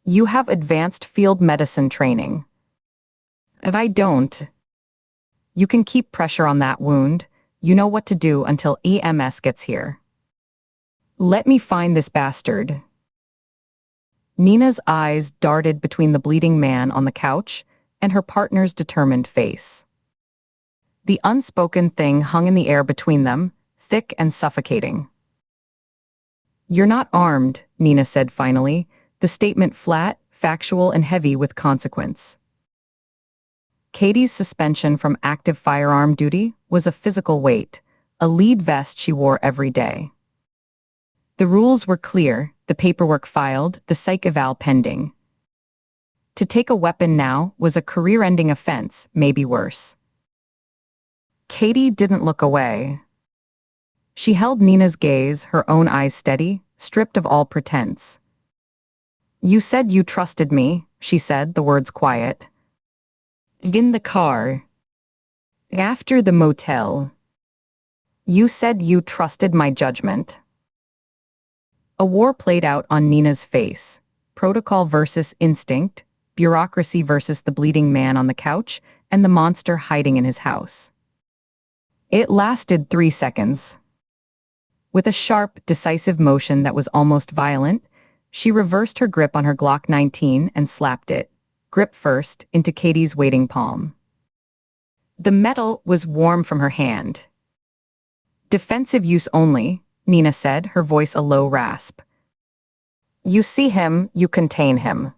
"You have advanced field medicine training. If I don't, you can keep pressure on that wound. You know what to do until EMS gets here. Let me find this bastard." Nina's eyes darted between the bleeding man on the couch and her partner's determined face. The unspoken thing hung in the air between them, thick and suffocating. "You're not armed," Nina said finally, the statement flat, factual, and heavy with consequence. Katie's suspension from active firearm duty was a physical weight, a lead vest she wore every day. The rules were clear, the paperwork filed, the psych eval pending. To take a weapon now was a career-ending offense, maybe worse. Katie didn't look away. She held Nina's gaze, her own eyes steady, stripped of all pretense. "You said you trusted me," she said, the words quiet. "In the car. After the motel. You said you trusted my judgment." A war played out on Nina's face. Protocol versus instinct, bureaucracy versus the bleeding man on the couch, and the monster hiding in his house. It lasted 3 seconds. With a sharp, decisive motion that was almost violent, she reversed her grip on her Glock 19 and slapped it, grip first, into Katie's waiting palm. The metal was warm from her hand. "Defensive use only," Nina said, her voice a low rasp. "You see him, you contain him.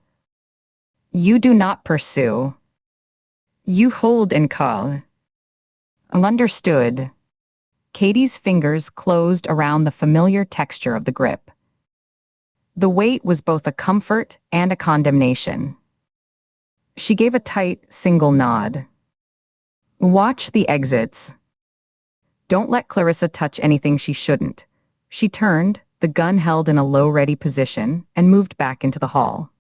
You do not pursue. You hold and call." Understood. Katie's fingers closed around the familiar texture of the grip. The weight was both a comfort and a condemnation. She gave a tight, single nod. "Watch the exits. Don't let Clarissa touch anything she shouldn't." She turned, the gun held in a low ready position, and moved back into the hall.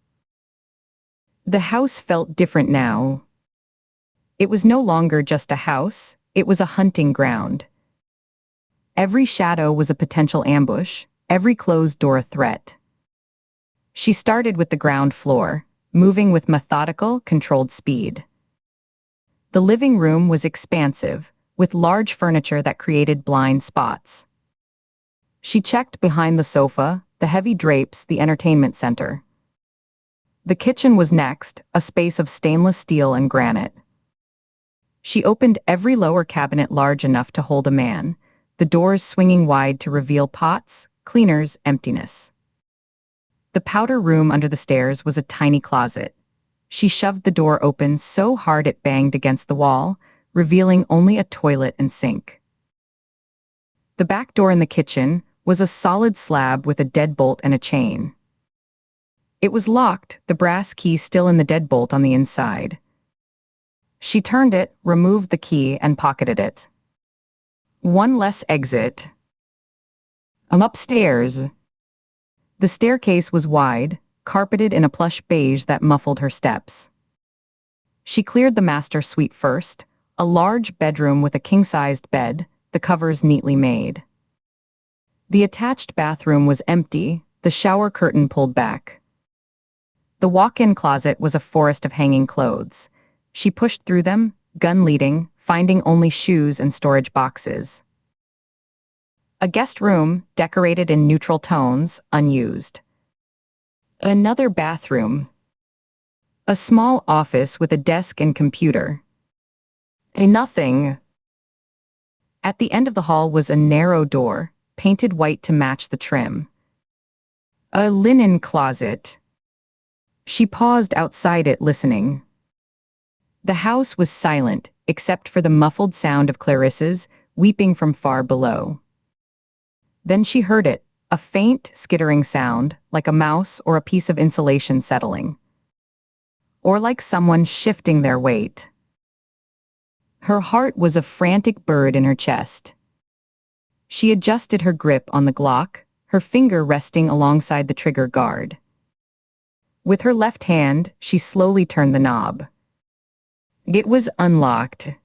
The house felt different now. It was no longer just a house, it was a hunting ground. Every shadow was a potential ambush, every closed door a threat. She started with the ground floor, moving with methodical, controlled speed. The living room was expansive, with large furniture that created blind spots. She checked behind the sofa, the heavy drapes, the entertainment center. The kitchen was next, a space of stainless steel and granite. She opened every lower cabinet large enough to hold a man, the doors swinging wide to reveal pots, cleaners, emptiness. The powder room under the stairs was a tiny closet. She shoved the door open so hard it banged against the wall, revealing only a toilet and sink. The back door in the kitchen was a solid slab with a deadbolt and a chain. It was locked, the brass key still in the deadbolt on the inside. She turned it, removed the key, and pocketed it. One less exit. Upstairs. The staircase was wide, carpeted in a plush beige that muffled her steps. She cleared the master suite first, a large bedroom with a king-sized bed, the covers neatly made. The attached bathroom was empty, the shower curtain pulled back. The walk-in closet was a forest of hanging clothes. She pushed through them, gun leading, finding only shoes and storage boxes. A guest room, decorated in neutral tones, unused. Another bathroom. A small office with a desk and computer. Nothing. At the end of the hall was a narrow door, painted white to match the trim. A linen closet. She paused outside it, listening. The house was silent, except for the muffled sound of Clarissa's weeping from far below. Then she heard it, a faint, skittering sound, like a mouse or a piece of insulation settling. Or like someone shifting their weight. Her heart was a frantic bird in her chest. She adjusted her grip on the Glock, her finger resting alongside the trigger guard. With her left hand, she slowly turned the knob. It was unlocked.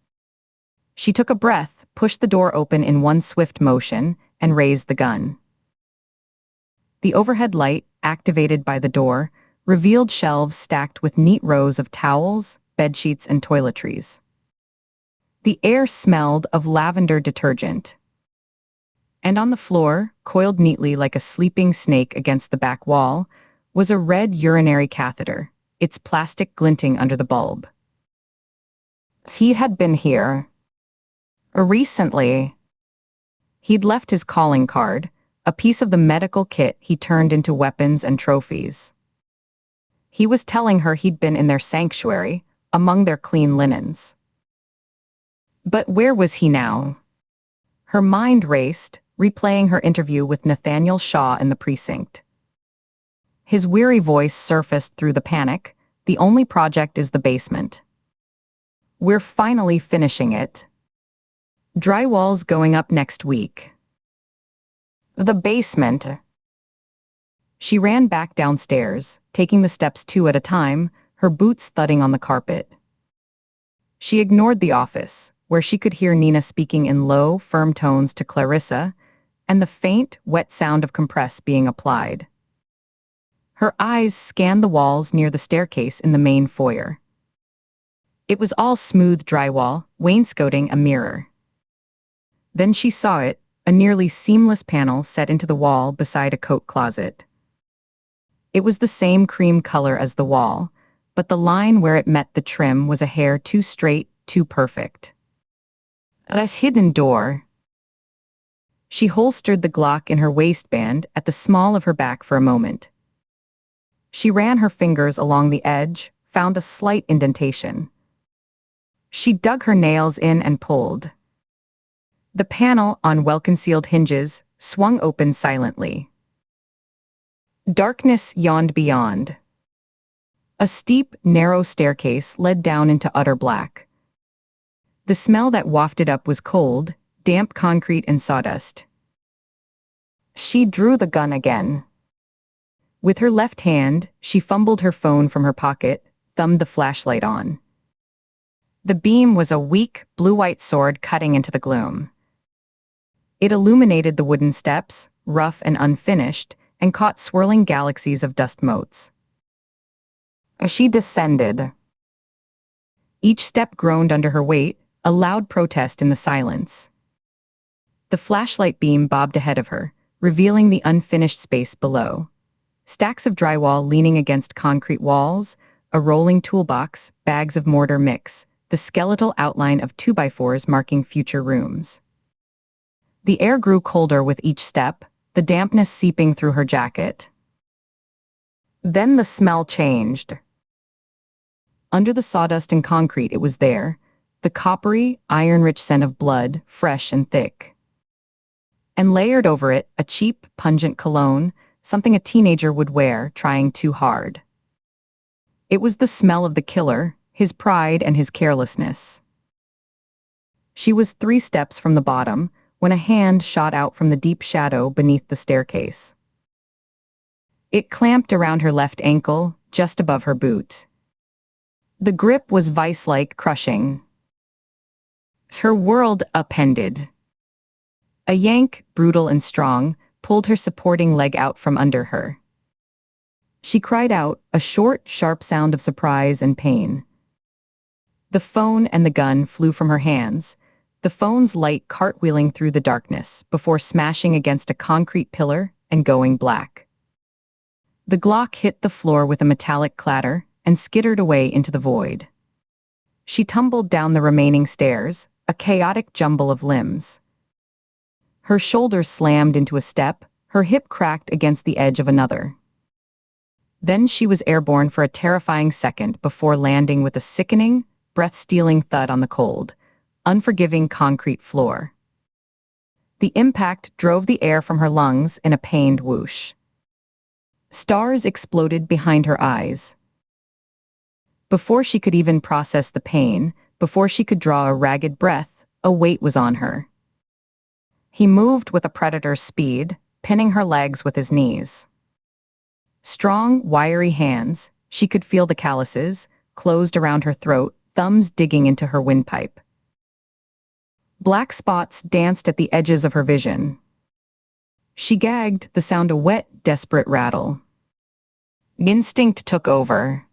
She took a breath, pushed the door open in one swift motion, and raised the gun. The overhead light, activated by the door, revealed shelves stacked with neat rows of towels, bedsheets, and toiletries. The air smelled of lavender detergent. And on the floor, coiled neatly like a sleeping snake against the back wall, was a red urinary catheter, its plastic glinting under the bulb. He had been here. Recently. He'd left his calling card, a piece of the medical kit he turned into weapons and trophies. He was telling her he'd been in their sanctuary, among their clean linens. But where was he now? Her mind raced, replaying her interview with Nathaniel Shaw in the precinct. His weary voice surfaced through the panic. The only project is the basement. We're finally finishing it. Drywall's going up next week. The basement. She ran back downstairs, taking the steps 2 at a time, her boots thudding on the carpet. She ignored the office, where she could hear Nina speaking in low, firm tones to Clarissa, and the faint, wet sound of compress being applied. Her eyes scanned the walls near the staircase in the main foyer. It was all smooth drywall, wainscoting a mirror. Then she saw it, a nearly seamless panel set into the wall beside a coat closet. It was the same cream color as the wall, but the line where it met the trim was a hair too straight, too perfect. A hidden door. She holstered the Glock in her waistband at the small of her back for a moment. She ran her fingers along the edge, found a slight indentation. She dug her nails in and pulled. The panel, on well-concealed hinges, swung open silently. Darkness yawned beyond. A steep, narrow staircase led down into utter black. The smell that wafted up was cold, damp concrete and sawdust. She drew the gun again. With her left hand, she fumbled her phone from her pocket, thumbed the flashlight on. The beam was a weak, blue-white sword cutting into the gloom. It illuminated the wooden steps, rough and unfinished, and caught swirling galaxies of dust motes. As she descended, each step groaned under her weight, a loud protest in the silence. The flashlight beam bobbed ahead of her, revealing the unfinished space below. Stacks of drywall leaning against concrete walls, a rolling toolbox, bags of mortar mix, the skeletal outline of 2x4s marking future rooms. The air grew colder with each step, the dampness seeping through her jacket. Then the smell changed. Under the sawdust and concrete it was there, the coppery, iron-rich scent of blood, fresh and thick. And layered over it, a cheap, pungent cologne, something a teenager would wear, trying too hard. It was the smell of the killer, his pride and his carelessness. She was 3 steps from the bottom, when a hand shot out from the deep shadow beneath the staircase. It clamped around her left ankle, just above her boot. The grip was vice-like, crushing. Her world upended. A yank, brutal and strong, pulled her supporting leg out from under her. She cried out, a short, sharp sound of surprise and pain. The phone and the gun flew from her hands, the phone's light cartwheeling through the darkness before smashing against a concrete pillar and going black. The Glock hit the floor with a metallic clatter and skittered away into the void. She tumbled down the remaining stairs, a chaotic jumble of limbs. Her shoulder slammed into a step, her hip cracked against the edge of another. Then she was airborne for a terrifying second before landing with a sickening, breath-stealing thud on the cold, unforgiving concrete floor. The impact drove the air from her lungs in a pained whoosh. Stars exploded behind her eyes. Before she could even process the pain, before she could draw a ragged breath, a weight was on her. He moved with a predator's speed, pinning her legs with his knees. Strong, wiry hands, she could feel the calluses, closed around her throat, thumbs digging into her windpipe. Black spots danced at the edges of her vision. She gagged, the sound a wet, desperate rattle. Instinct took over.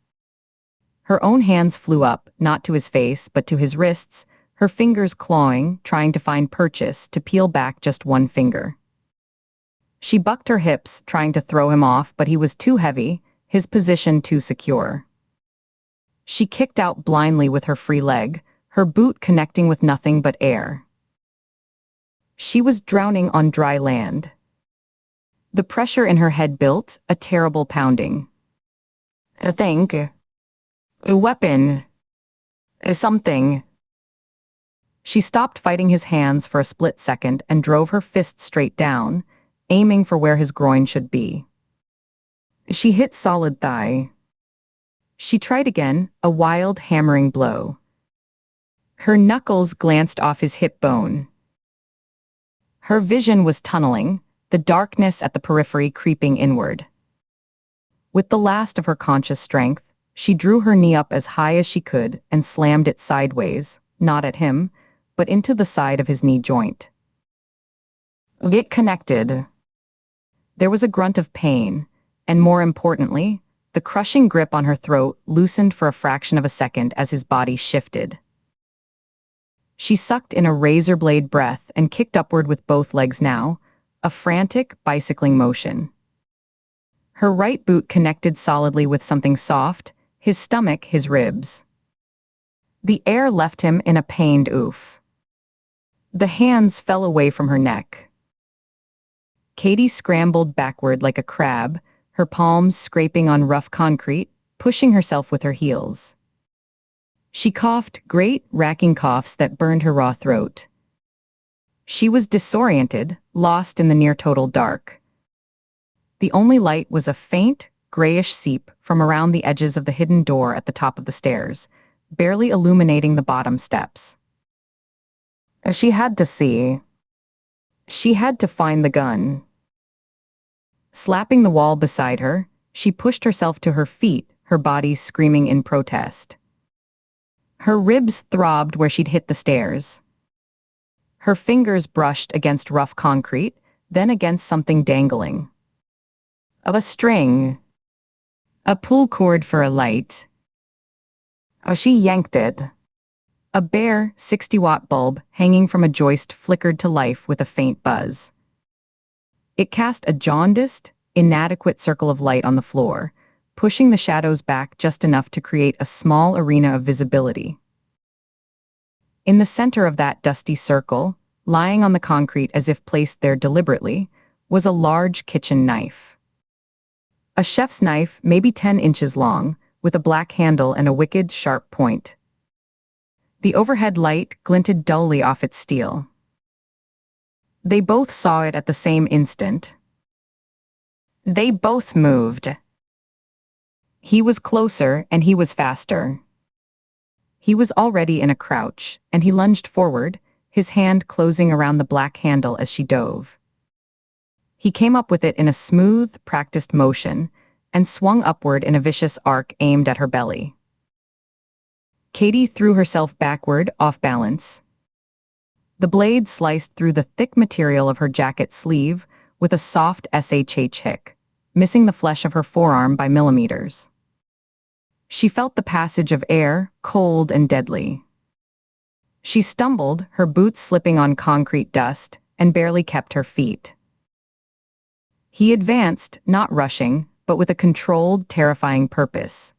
Her own hands flew up, not to his face, but to his wrists, her fingers clawing, trying to find purchase, to peel back just one finger. She bucked her hips, trying to throw him off, but he was too heavy, his position too secure. She kicked out blindly with her free leg, her boot connecting with nothing but air. She was drowning on dry land. The pressure in her head built, a terrible pounding. A thing. A weapon. A something. She stopped fighting his hands for a split second and drove her fist straight down, aiming for where his groin should be. She hit solid thigh. She tried again, a wild, hammering blow. Her knuckles glanced off his hip bone. Her vision was tunneling, the darkness at the periphery creeping inward. With the last of her conscious strength, she drew her knee up as high as she could and slammed it sideways, not at him, but into the side of his knee joint. It connected. There was a grunt of pain, and more importantly, the crushing grip on her throat loosened for a fraction of a second as his body shifted. She sucked in a razor blade breath and kicked upward with both legs now, a frantic, bicycling motion. Her right boot connected solidly with something soft, his stomach, his ribs. The air left him in a pained oof. The hands fell away from her neck. Katie scrambled backward like a crab, her palms scraping on rough concrete, pushing herself with her heels. She coughed great, racking coughs that burned her raw throat. She was disoriented, lost in the near-total dark. The only light was a faint, grayish seep from around the edges of the hidden door at the top of the stairs, barely illuminating the bottom steps. She had to see. She had to find the gun. Slapping the wall beside her, she pushed herself to her feet, her body screaming in protest. Her ribs throbbed where she'd hit the stairs. Her fingers brushed against rough concrete, then against something dangling. A string. A pull cord for a light. She yanked it. A bare, 60-watt bulb hanging from a joist flickered to life with a faint buzz. It cast a jaundiced, inadequate circle of light on the floor, pushing the shadows back just enough to create a small arena of visibility. In the center of that dusty circle, lying on the concrete as if placed there deliberately, was a large kitchen knife. A chef's knife, maybe 10 inches long, with a black handle and a wicked, sharp point. The overhead light glinted dully off its steel. They both saw it at the same instant. They both moved. He was closer and he was faster. He was already in a crouch, and he lunged forward, his hand closing around the black handle as she dove. He came up with it in a smooth, practiced motion, and swung upward in a vicious arc aimed at her belly. Katie threw herself backward, off balance. The blade sliced through the thick material of her jacket sleeve with a soft SHH hick, missing the flesh of her forearm by millimeters. She felt the passage of air, cold and deadly. She stumbled, her boots slipping on concrete dust, and barely kept her feet. He advanced, not rushing, but with a controlled, terrifying purpose.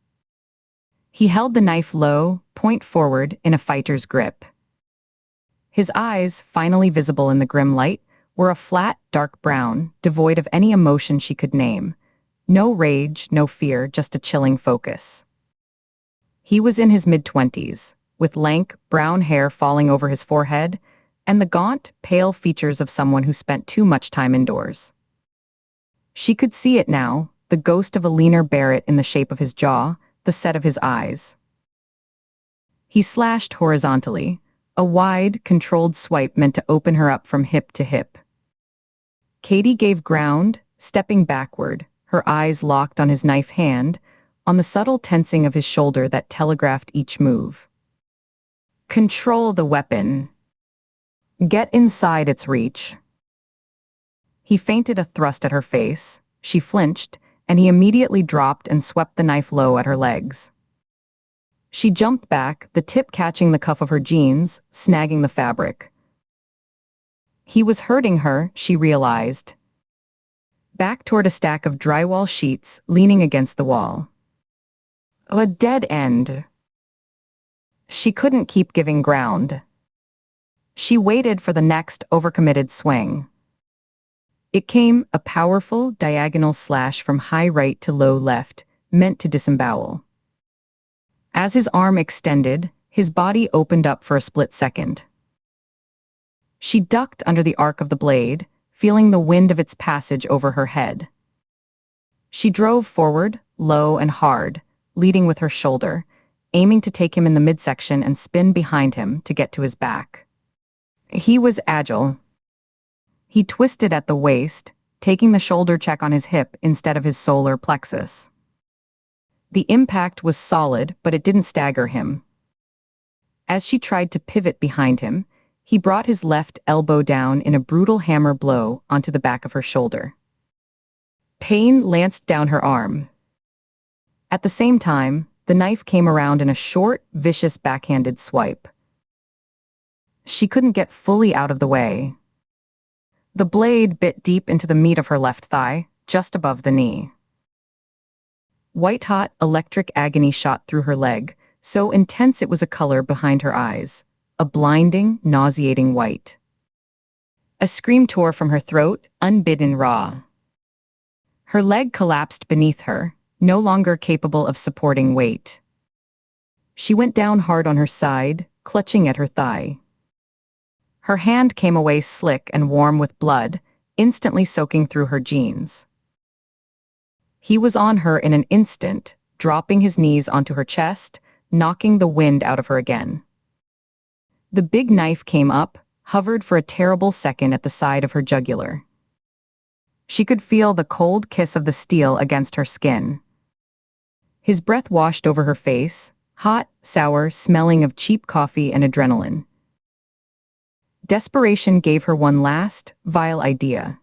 He held the knife low, point forward, in a fighter's grip. His eyes, finally visible in the grim light, were a flat, dark brown, devoid of any emotion she could name. No rage, no fear, just a chilling focus. He was in his mid-20s, with lank, brown hair falling over his forehead, and the gaunt, pale features of someone who spent too much time indoors. She could see it now, the ghost of a leaner Barrett in the shape of his jaw, the set of his eyes. He slashed horizontally, a wide, controlled swipe meant to open her up from hip to hip. Katie gave ground, stepping backward, her eyes locked on his knife hand, on the subtle tensing of his shoulder that telegraphed each move. Control the weapon. Get inside its reach. He feinted a thrust at her face, she flinched, and he immediately dropped and swept the knife low at her legs. She jumped back, the tip catching the cuff of her jeans, snagging the fabric. He was hurting her, she realized. Back toward a stack of drywall sheets, leaning against the wall. A dead end. She couldn't keep giving ground. She waited for the next overcommitted swing. It came, a powerful, diagonal slash from high right to low left, meant to disembowel. As his arm extended, his body opened up for a split second. She ducked under the arc of the blade, feeling the wind of its passage over her head. She drove forward, low and hard, leading with her shoulder, aiming to take him in the midsection and spin behind him to get to his back. He was agile. He twisted at the waist, taking the shoulder check on his hip instead of his solar plexus. The impact was solid, but it didn't stagger him. As she tried to pivot behind him, he brought his left elbow down in a brutal hammer blow onto the back of her shoulder. Pain lanced down her arm. At the same time, the knife came around in a short, vicious backhanded swipe. She couldn't get fully out of the way. The blade bit deep into the meat of her left thigh, just above the knee. White-hot, electric agony shot through her leg, so intense it was a color behind her eyes, a blinding, nauseating white. A scream tore from her throat, unbidden raw. Her leg collapsed beneath her, no longer capable of supporting weight. She went down hard on her side, clutching at her thigh. Her hand came away slick and warm with blood, instantly soaking through her jeans. He was on her in an instant, dropping his knees onto her chest, knocking the wind out of her again. The big knife came up, hovered for a terrible second at the side of her jugular. She could feel the cold kiss of the steel against her skin. His breath washed over her face, hot, sour, smelling of cheap coffee and adrenaline. Desperation gave her one last, vile idea.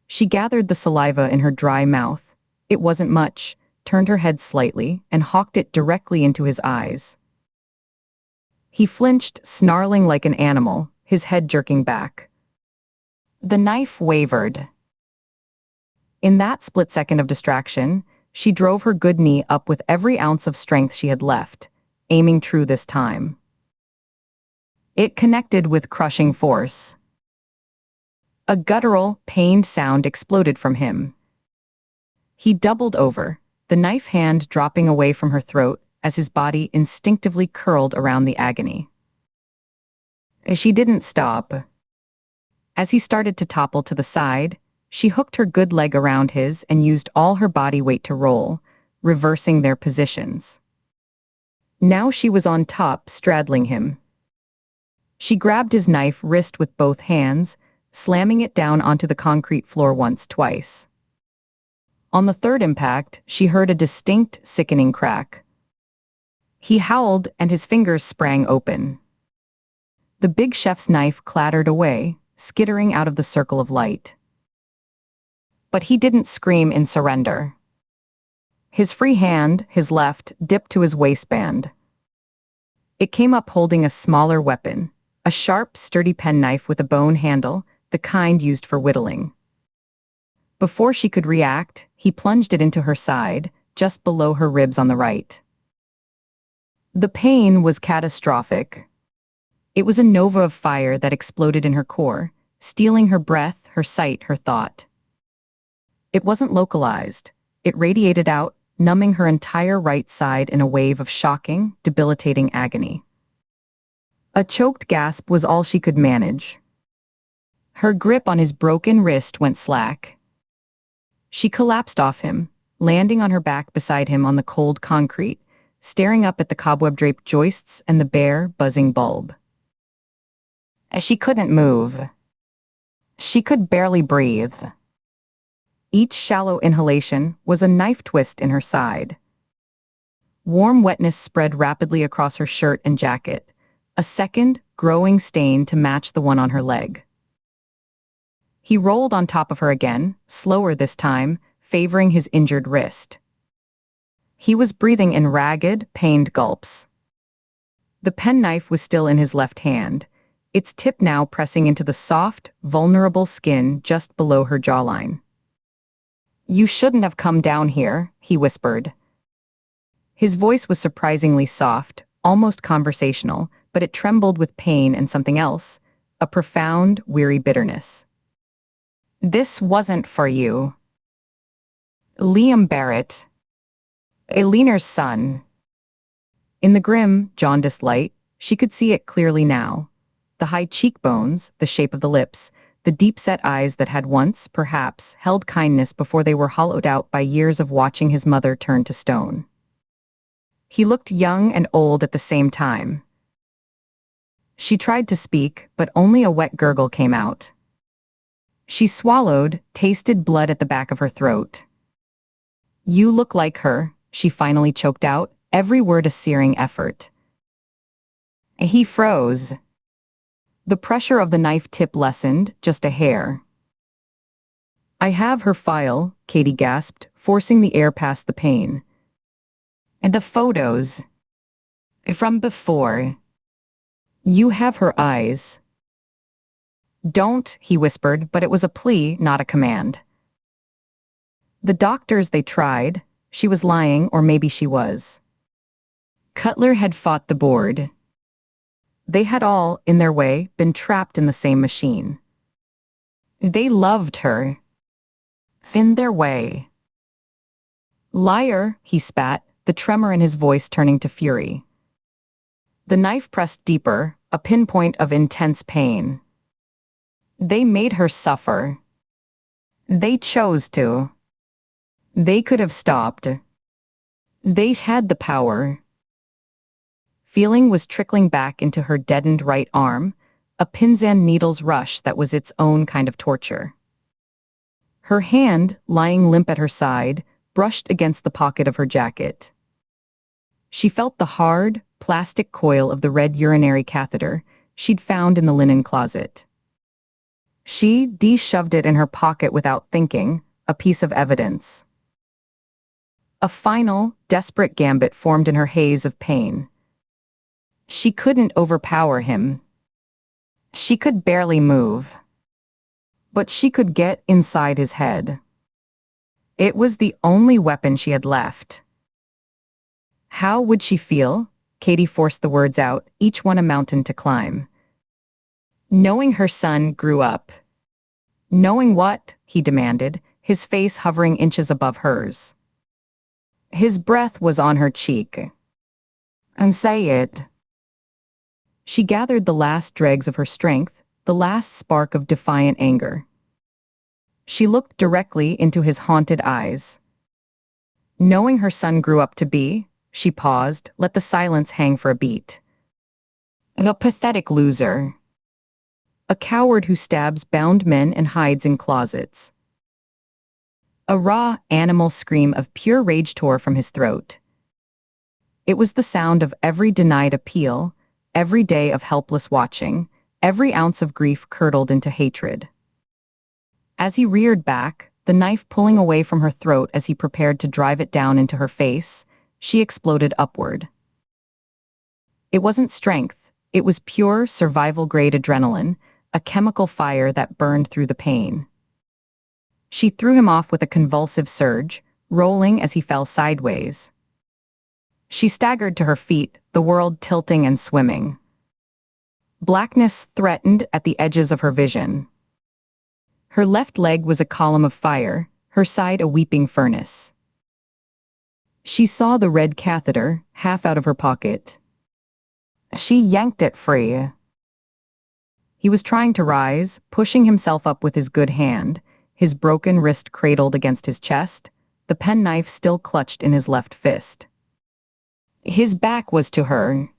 She gathered the saliva in her dry mouth. It wasn't much, turned her head slightly, and hawked it directly into his eyes. He flinched, snarling like an animal, his head jerking back. The knife wavered. In that split second of distraction, she drove her good knee up with every ounce of strength she had left, aiming true this time. It connected with crushing force. A guttural, pained sound exploded from him. He doubled over, the knife hand dropping away from her throat as his body instinctively curled around the agony. She didn't stop. As he started to topple to the side, she hooked her good leg around his and used all her body weight to roll, reversing their positions. Now she was on top, straddling him. She grabbed his knife wrist with both hands, slamming it down onto the concrete floor once, twice. On the third impact, she heard a distinct, sickening crack. He howled and his fingers sprang open. The big chef's knife clattered away, skittering out of the circle of light. But he didn't scream in surrender. His free hand, his left, dipped to his waistband. It came up holding a smaller weapon, a sharp, sturdy penknife with a bone handle, the kind used for whittling. Before she could react, he plunged it into her side, just below her ribs on the right. The pain was catastrophic. It was a nova of fire that exploded in her core, stealing her breath, her sight, her thought. It wasn't localized. It radiated out, numbing her entire right side in a wave of shocking, debilitating agony. A choked gasp was all she could manage. Her grip on his broken wrist went slack. She collapsed off him, landing on her back beside him on the cold concrete, staring up at the cobweb-draped joists and the bare, buzzing bulb. She couldn't move. She could barely breathe. Each shallow inhalation was a knife twist in her side. Warm wetness spread rapidly across her shirt and jacket, a second, growing stain to match the one on her leg. He rolled on top of her again, slower this time, favoring his injured wrist. He was breathing in ragged, pained gulps. The penknife was still in his left hand, its tip now pressing into the soft, vulnerable skin just below her jawline. "You shouldn't have come down here," he whispered. His voice was surprisingly soft, almost conversational, but it trembled with pain and something else, a profound, weary bitterness. "This wasn't for you." Liam Barrett, Eliner's son. In the grim, jaundiced light, she could see it clearly now. The high cheekbones, the shape of the lips, the deep-set eyes that had once, perhaps, held kindness before they were hollowed out by years of watching his mother turn to stone. He looked young and old at the same time. She tried to speak, but only a wet gurgle came out. She swallowed, tasted blood at the back of her throat. "You look like her," she finally choked out, every word a searing effort. He froze. The pressure of the knife tip lessened, just a hair. "I have her file," Katie gasped, forcing the air past the pain. "And the photos. From before." You have her eyes. Don't, he whispered, but it was a plea, not a command. The doctors, they tried. She was lying, or maybe she was. Cutler had fought the board. They had all, in their way, been trapped in the same machine. They loved her. In their way. Liar, he spat, the tremor in his voice turning to fury. The knife pressed deeper, a pinpoint of intense pain. They made her suffer. They chose to. They could have stopped. They had the power. Feeling was trickling back into her deadened right arm, a pins and needles rush that was its own kind of torture. Her hand, lying limp at her side, brushed against the pocket of her jacket. She felt the hard, plastic coil of the red urinary catheter she'd found in the linen closet. She de-shoved it in her pocket without thinking, a piece of evidence. A final, desperate gambit formed in her haze of pain. She couldn't overpower him. She could barely move. But she could get inside his head. It was the only weapon she had left. How would she feel? Katie forced the words out, each one a mountain to climb. Knowing her son grew up. Knowing what? He demanded, his face hovering inches above hers. His breath was on her cheek. And say it. She gathered the last dregs of her strength, the last spark of defiant anger. She looked directly into his haunted eyes. Knowing her son grew up to be, she paused, let the silence hang for a beat. A pathetic loser. A coward who stabs bound men and hides in closets. A raw, animal scream of pure rage tore from his throat. It was the sound of every denied appeal, every day of helpless watching, every ounce of grief curdled into hatred. As he reared back, the knife pulling away from her throat as he prepared to drive it down into her face, she exploded upward. It wasn't strength, it was pure, survival-grade adrenaline, a chemical fire that burned through the pain. She threw him off with a convulsive surge, rolling as he fell sideways. She staggered to her feet, the world tilting and swimming. Blackness threatened at the edges of her vision. Her left leg was a column of fire, her side a weeping furnace. She saw the red catheter, half out of her pocket. She yanked it free. He was trying to rise, pushing himself up with his good hand, his broken wrist cradled against his chest, the penknife still clutched in his left fist. His back was to her.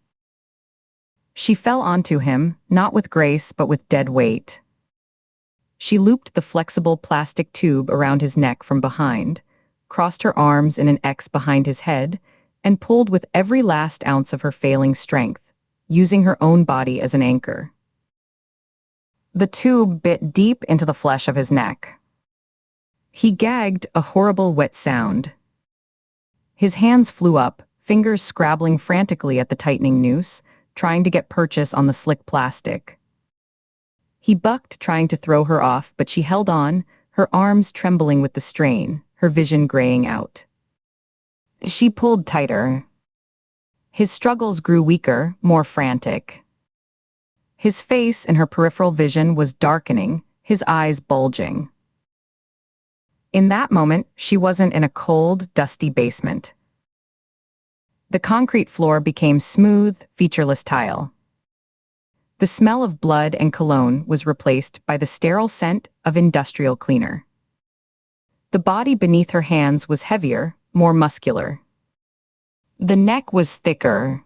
She fell onto him, not with grace but with dead weight. She looped the flexible plastic tube around his neck from behind, crossed her arms in an X behind his head, and pulled with every last ounce of her failing strength, using her own body as an anchor. The tube bit deep into the flesh of his neck. He gagged, a horrible wet sound. His hands flew up, fingers scrabbling frantically at the tightening noose, trying to get purchase on the slick plastic. He bucked, trying to throw her off, but she held on, her arms trembling with the strain, her vision graying out. She pulled tighter. His struggles grew weaker, more frantic. His face in her peripheral vision was darkening, his eyes bulging. In that moment, she wasn't in a cold, dusty basement. The concrete floor became smooth, featureless tile. The smell of blood and cologne was replaced by the sterile scent of industrial cleaner. The body beneath her hands was heavier, more muscular. The neck was thicker.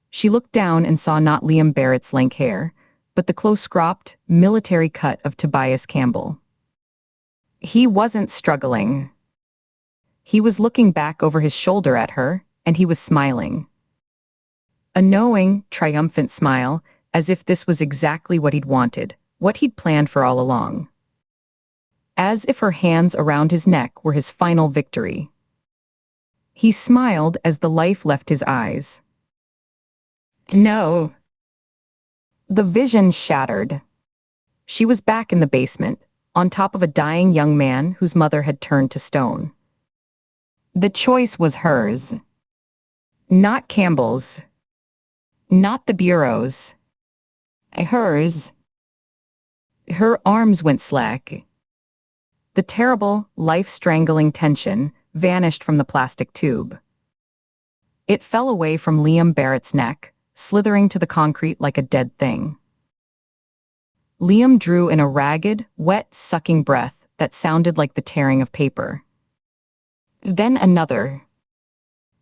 She looked down and saw not Liam Barrett's lank hair, but the close-cropped, military cut of Tobias Campbell. He wasn't struggling. He was looking back over his shoulder at her, and he was smiling. A knowing, triumphant smile, as if this was exactly what he'd wanted, what he'd planned for all along. As if her hands around his neck were his final victory. He smiled as the life left his eyes. No. The vision shattered. She was back in the basement, on top of a dying young man whose mother had turned to stone. The choice was hers. Not Campbell's. Not the bureau's. Hers. Her arms went slack. The terrible, life-strangling tension vanished from the plastic tube. It fell away from Liam Barrett's neck, slithering to the concrete like a dead thing. Liam drew in a ragged, wet, sucking breath that sounded like the tearing of paper. Then another.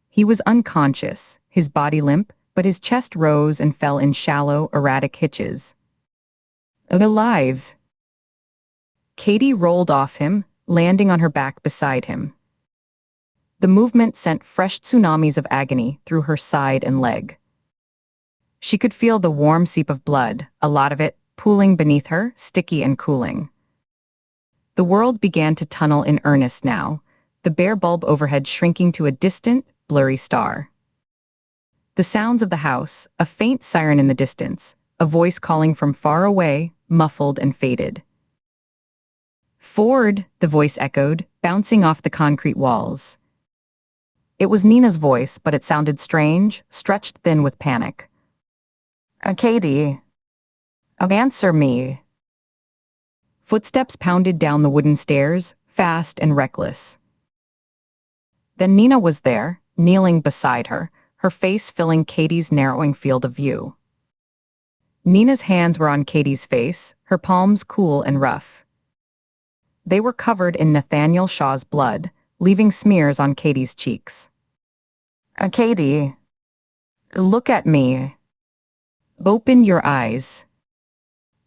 He was unconscious, his body limp, but his chest rose and fell in shallow, erratic hitches. Alive. Katie rolled off him, landing on her back beside him. The movement sent fresh tsunamis of agony through her side and leg. She could feel the warm seep of blood, a lot of it, pooling beneath her, sticky and cooling. The world began to tunnel in earnest now, the bare bulb overhead shrinking to a distant, blurry star. The sounds of the house, a faint siren in the distance, a voice calling from far away, muffled and faded. Ford, the voice echoed, bouncing off the concrete walls. It was Nina's voice, but it sounded strange, stretched thin with panic. Katie. Answer me. Footsteps pounded down the wooden stairs, fast and reckless. Then Nina was there, kneeling beside her, her face filling Katie's narrowing field of view. Nina's hands were on Katie's face, her palms cool and rough. They were covered in Nathaniel Shaw's blood, leaving smears on Katie's cheeks. Katie. Look at me. Open your eyes.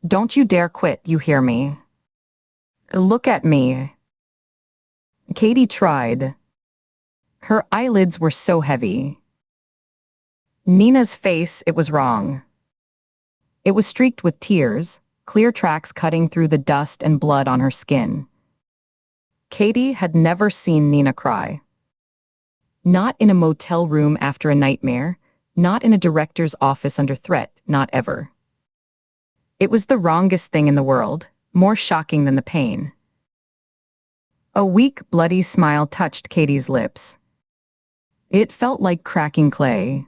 Don't you dare quit, you hear me? Look at me. Katie tried. Her eyelids were so heavy. Nina's face, it was wrong. It was streaked with tears, clear tracks cutting through the dust and blood on her skin. Katie had never seen Nina cry. Not in a motel room after a nightmare, not in a director's office under threat, not ever. It was the wrongest thing in the world, more shocking than the pain. A weak, bloody smile touched Katie's lips. It felt like cracking clay.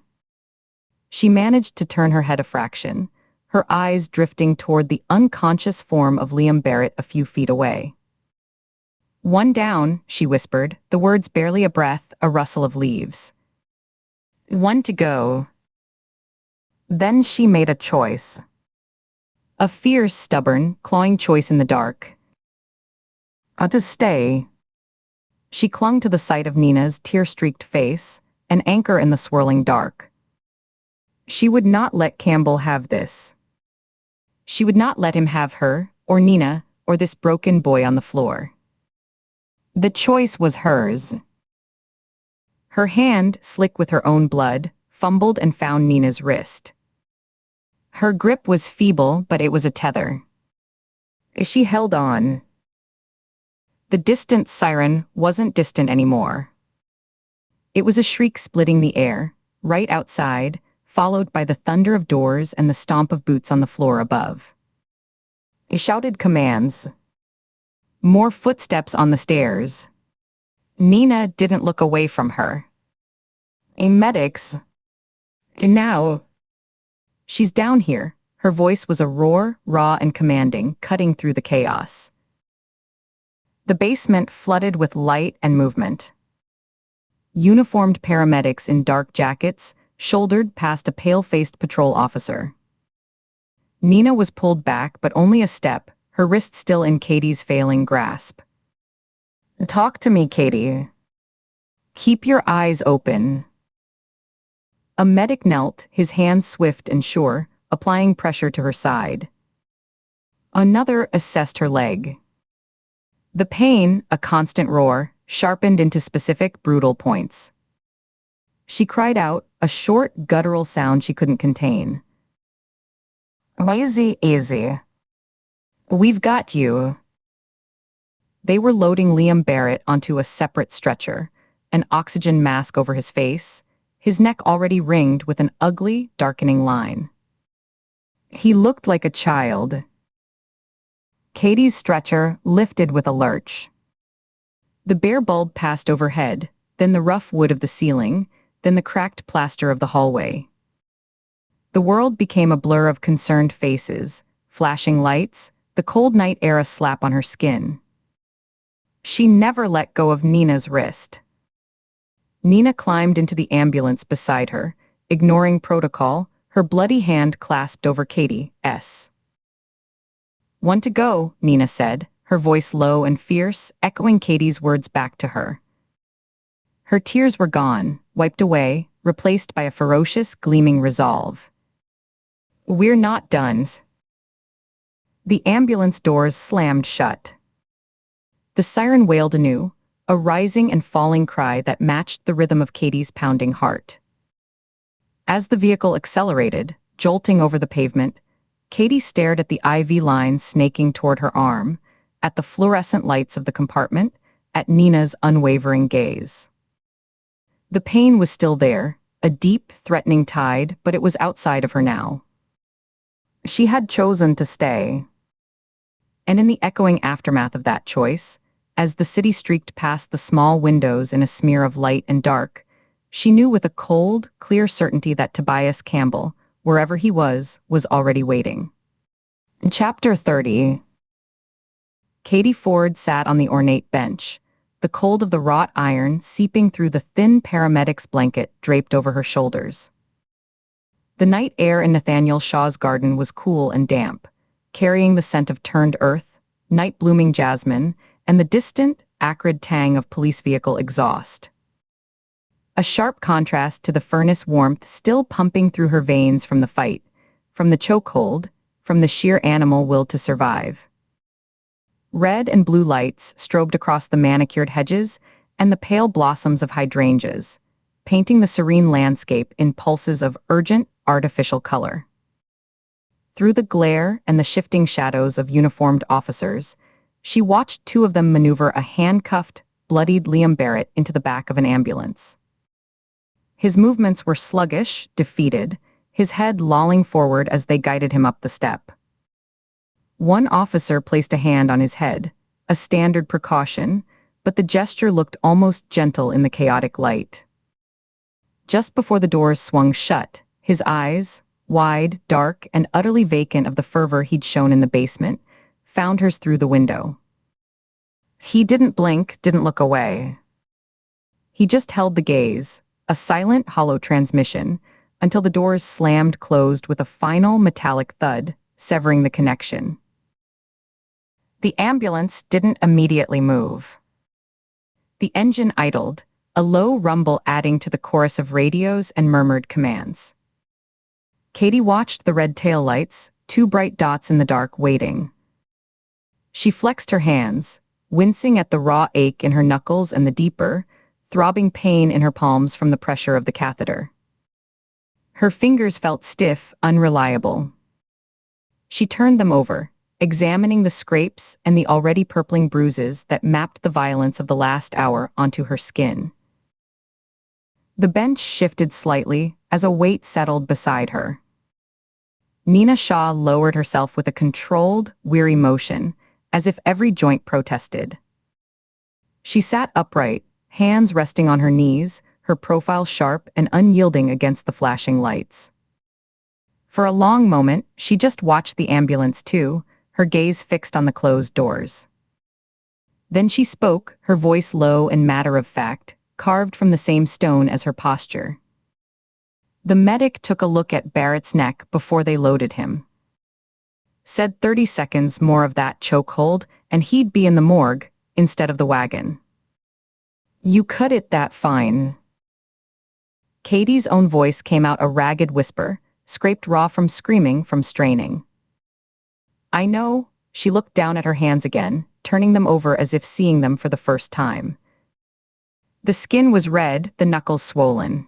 She managed to turn her head a fraction, her eyes drifting toward the unconscious form of Liam Barrett a few feet away. One down, she whispered, the words barely a breath, a rustle of leaves. One to go. Then she made a choice. A fierce, stubborn, clawing choice in the dark. To stay. She clung to the sight of Nina's tear-streaked face, an anchor in the swirling dark. She would not let Campbell have this. She would not let him have her, or Nina, or this broken boy on the floor. The choice was hers. Her hand, slick with her own blood, fumbled and found Nina's wrist. Her grip was feeble, but it was a tether. She held on. The distant siren wasn't distant anymore. It was a shriek splitting the air, right outside, followed by the thunder of doors and the stomp of boots on the floor above. It shouted commands. More footsteps on the stairs. Nina didn't look away from her. Medics. Now. She's down here. Her voice was a roar, raw and commanding, cutting through the chaos. The basement flooded with light and movement. Uniformed paramedics in dark jackets shouldered past a pale-faced patrol officer. Nina was pulled back, but only a step, her wrist still in Katie's failing grasp. Talk to me, Katie. Keep your eyes open. A medic knelt, his hands swift and sure, applying pressure to her side. Another assessed her leg. The pain, a constant roar, sharpened into specific, brutal points. She cried out, a short, guttural sound she couldn't contain. Easy, easy. We've got you. They were loading Liam Barrett onto a separate stretcher, an oxygen mask over his face, his neck already ringed with an ugly, darkening line. He looked like a child. Katie's stretcher lifted with a lurch. The bare bulb passed overhead, then the rough wood of the ceiling, then the cracked plaster of the hallway. The world became a blur of concerned faces, flashing lights, the cold night air a slap on her skin. She never let go of Nina's wrist. Nina climbed into the ambulance beside her, ignoring protocol, her bloody hand clasped over Katie's. "Want to go," Nina said, her voice low and fierce, echoing Katie's words back to her. Her tears were gone, wiped away, replaced by a ferocious, gleaming resolve. "We're not done." The ambulance doors slammed shut. The siren wailed anew, a rising and falling cry that matched the rhythm of Katie's pounding heart. As the vehicle accelerated, jolting over the pavement, Katie stared at the IV lines snaking toward her arm, at the fluorescent lights of the compartment, at Nina's unwavering gaze. The pain was still there, a deep, threatening tide, but it was outside of her now. She had chosen to stay. And in the echoing aftermath of that choice, as the city streaked past the small windows in a smear of light and dark, she knew with a cold, clear certainty that Tobias Campbell, wherever he was already waiting. Chapter 30. Katie Ford sat on the ornate bench, the cold of the wrought iron seeping through the thin paramedic's blanket draped over her shoulders. The night air in Nathaniel Shaw's garden was cool and damp, carrying the scent of turned earth, night-blooming jasmine, and the distant, acrid tang of police vehicle exhaust. A sharp contrast to the furnace warmth still pumping through her veins from the fight, from the chokehold, from the sheer animal will to survive. Red and blue lights strobed across the manicured hedges and the pale blossoms of hydrangeas, painting the serene landscape in pulses of urgent, artificial color. Through the glare and the shifting shadows of uniformed officers, she watched two of them maneuver a handcuffed, bloodied Liam Barrett into the back of an ambulance. His movements were sluggish, defeated, his head lolling forward as they guided him up the step. One officer placed a hand on his head, a standard precaution, but the gesture looked almost gentle in the chaotic light. Just before the doors swung shut, his eyes, wide, dark, and utterly vacant of the fervor he'd shown in the basement, found hers through the window. He didn't blink, didn't look away. He just held the gaze, a silent, hollow transmission, until the doors slammed closed with a final metallic thud, severing the connection. The ambulance didn't immediately move. The engine idled, a low rumble adding to the chorus of radios and murmured commands. Katie watched the red taillights, two bright dots in the dark, waiting. She flexed her hands, wincing at the raw ache in her knuckles and the deeper, throbbing pain in her palms from the pressure of the catheter. Her fingers felt stiff, unreliable. She turned them over, examining the scrapes and the already purpling bruises that mapped the violence of the last hour onto her skin. The bench shifted slightly as a weight settled beside her. Nina Shaw lowered herself with a controlled, weary motion, as if every joint protested. She sat upright, hands resting on her knees, her profile sharp and unyielding against the flashing lights. For a long moment, she just watched the ambulance too, her gaze fixed on the closed doors. Then she spoke, her voice low and matter-of-fact, carved from the same stone as her posture. The medic took a look at Barrett's neck before they loaded him. Said 30 seconds more of that chokehold, and he'd be in the morgue, instead of the wagon. "You cut it that fine." Katie's own voice came out a ragged whisper, scraped raw from screaming, from straining. "I know." She looked down at her hands again, turning them over as if seeing them for the first time. The skin was red, the knuckles swollen.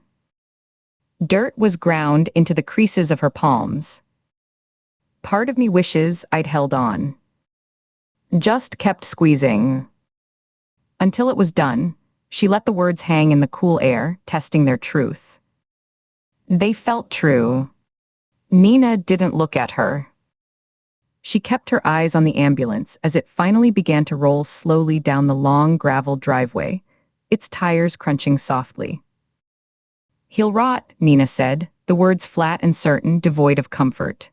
Dirt was ground into the creases of her palms. Part of me wishes I'd held on. Just kept squeezing. Until it was done, she let the words hang in the cool air, testing their truth. They felt true. Nina didn't look at her. She kept her eyes on the ambulance as it finally began to roll slowly down the long gravel driveway, its tires crunching softly. "He'll rot," Nina said, the words flat and certain, devoid of comfort.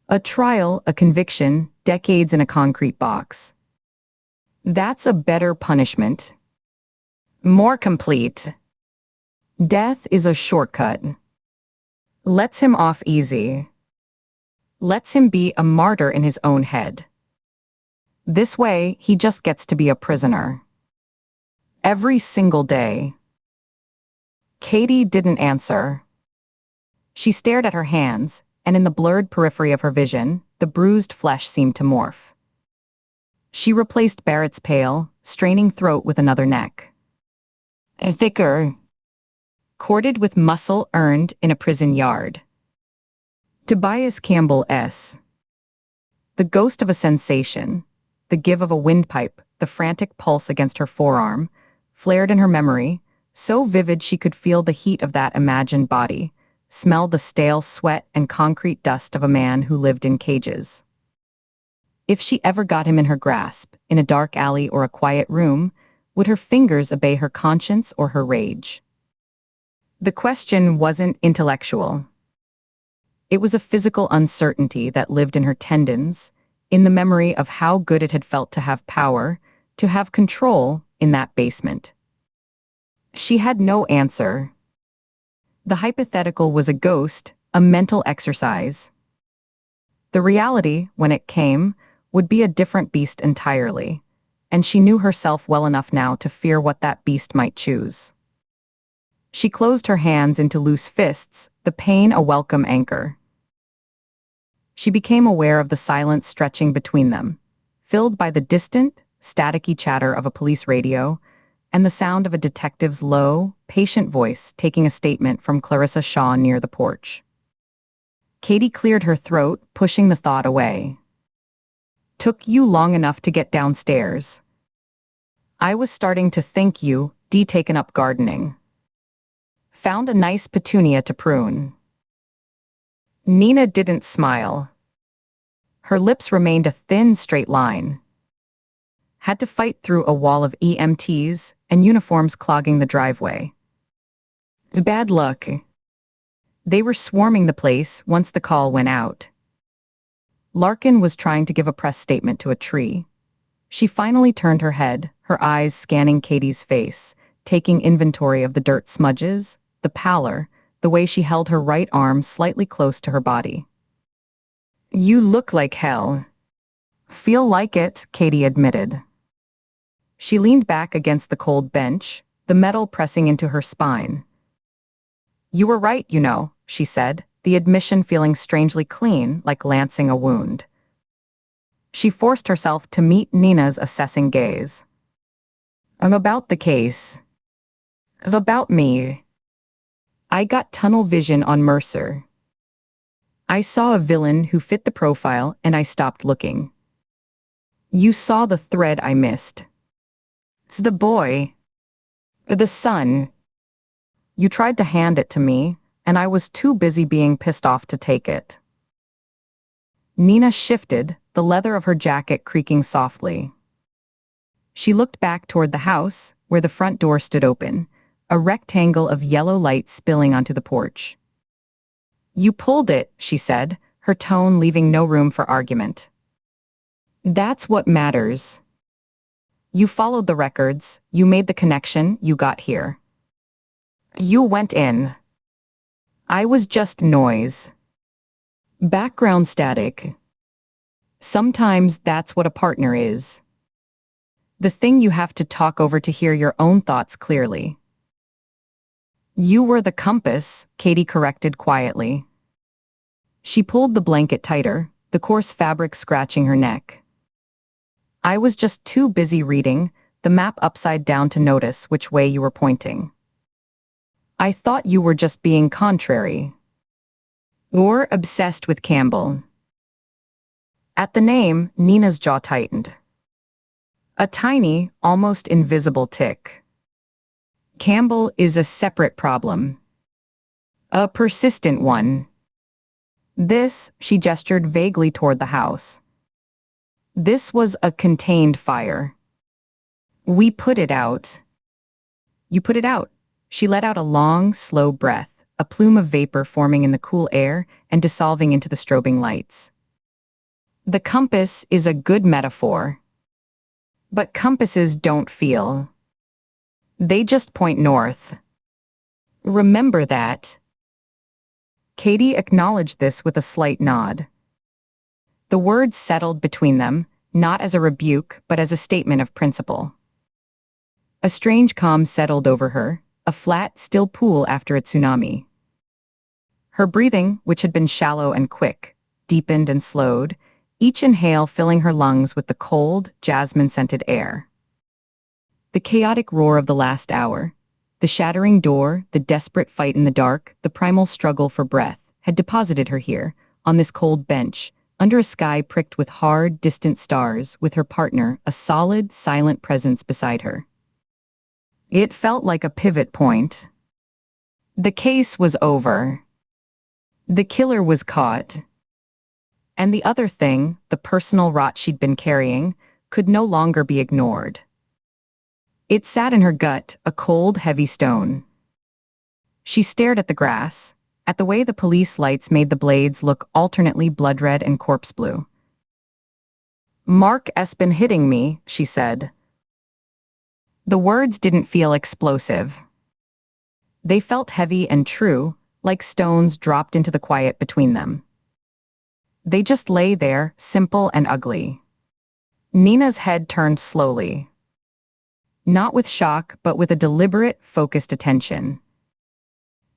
A trial, a conviction, decades in a concrete box. That's a better punishment. More complete. Death is a shortcut. Lets him off easy. Lets him be a martyr in his own head. This way, he just gets to be a prisoner. Every single day. Katie didn't answer. She stared at her hands, and in the blurred periphery of her vision, the bruised flesh seemed to morph. She replaced Barrett's pale, straining throat with another neck. A thicker. Corded with muscle earned in a prison yard. Tobias Campbell S. The ghost of a sensation, the give of a windpipe, the frantic pulse against her forearm, flared in her memory, so vivid she could feel the heat of that imagined body, smell the stale sweat and concrete dust of a man who lived in cages. If she ever got him in her grasp, in a dark alley or a quiet room, would her fingers obey her conscience or her rage? The question wasn't intellectual. It was a physical uncertainty that lived in her tendons, in the memory of how good it had felt to have power, to have control in that basement. She had no answer. The hypothetical was a ghost, a mental exercise. The reality, when it came, would be a different beast entirely, and she knew herself well enough now to fear what that beast might choose. She closed her hands into loose fists, the pain a welcome anchor. She became aware of the silence stretching between them, filled by the distant, staticky chatter of a police radio and the sound of a detective's low, patient voice taking a statement from Clarissa Shaw near the porch. Katie cleared her throat, pushing the thought away. Took you long enough to get downstairs. I was starting to think you, taken up gardening. Found a nice petunia to prune. Nina didn't smile. Her lips remained a thin, straight line. Had to fight through a wall of EMTs and uniforms clogging the driveway. Bad luck. They were swarming the place once the call went out. Larkin was trying to give a press statement to a tree. She finally turned her head, her eyes scanning Katie's face, taking inventory of the dirt smudges, the pallor, the way she held her right arm slightly close to her body. You look like hell. Feel like it, Katie admitted. She leaned back against the cold bench, the metal pressing into her spine. You were right, you know, she said, the admission feeling strangely clean, like lancing a wound. She forced herself to meet Nina's assessing gaze. About the case. About me. I got tunnel vision on Mercer. I saw a villain who fit the profile and I stopped looking. You saw the thread I missed. It's the boy. The son. You tried to hand it to me, and I was too busy being pissed off to take it. Nina shifted, the leather of her jacket creaking softly. She looked back toward the house, where the front door stood open, a rectangle of yellow light spilling onto the porch. You pulled it, she said, her tone leaving no room for argument. That's what matters. You followed the records, you made the connection, you got here. You went in. I was just noise. Background static. Sometimes that's what a partner is. The thing you have to talk over to hear your own thoughts clearly. You were the compass, Katie corrected quietly. She pulled the blanket tighter, the coarse fabric scratching her neck. I was just too busy reading, the map upside down to notice which way you were pointing. I thought you were just being contrary. Or obsessed with Campbell. At the name, Nina's jaw tightened. A tiny, almost invisible tick. Campbell is a separate problem. A persistent one. This, she gestured vaguely toward the house. This was a contained fire. We put it out. You put it out. She let out a long, slow breath, a plume of vapor forming in the cool air and dissolving into the strobing lights. The compass is a good metaphor. But compasses don't feel. They just point north. Remember that. Katie acknowledged this with a slight nod. The words settled between them, not as a rebuke but as a statement of principle. A strange calm settled over her, a flat, still pool after a tsunami. Her breathing, which had been shallow and quick, deepened and slowed, each inhale filling her lungs with the cold, jasmine-scented air. The chaotic roar of the last hour, the shattering door, the desperate fight in the dark, the primal struggle for breath, had deposited her here, on this cold bench, under a sky pricked with hard, distant stars, with her partner, a solid, silent presence beside her. It felt like a pivot point. The case was over. The killer was caught. And the other thing, the personal rot she'd been carrying, could no longer be ignored. It sat in her gut, a cold, heavy stone. She stared at the grass, at the way the police lights made the blades look alternately blood-red and corpse blue. "Mark has been hitting me," she said. The words didn't feel explosive. They felt heavy and true, like stones dropped into the quiet between them. They just lay there, simple and ugly. Nina's head turned slowly. Not with shock, but with a deliberate, focused attention.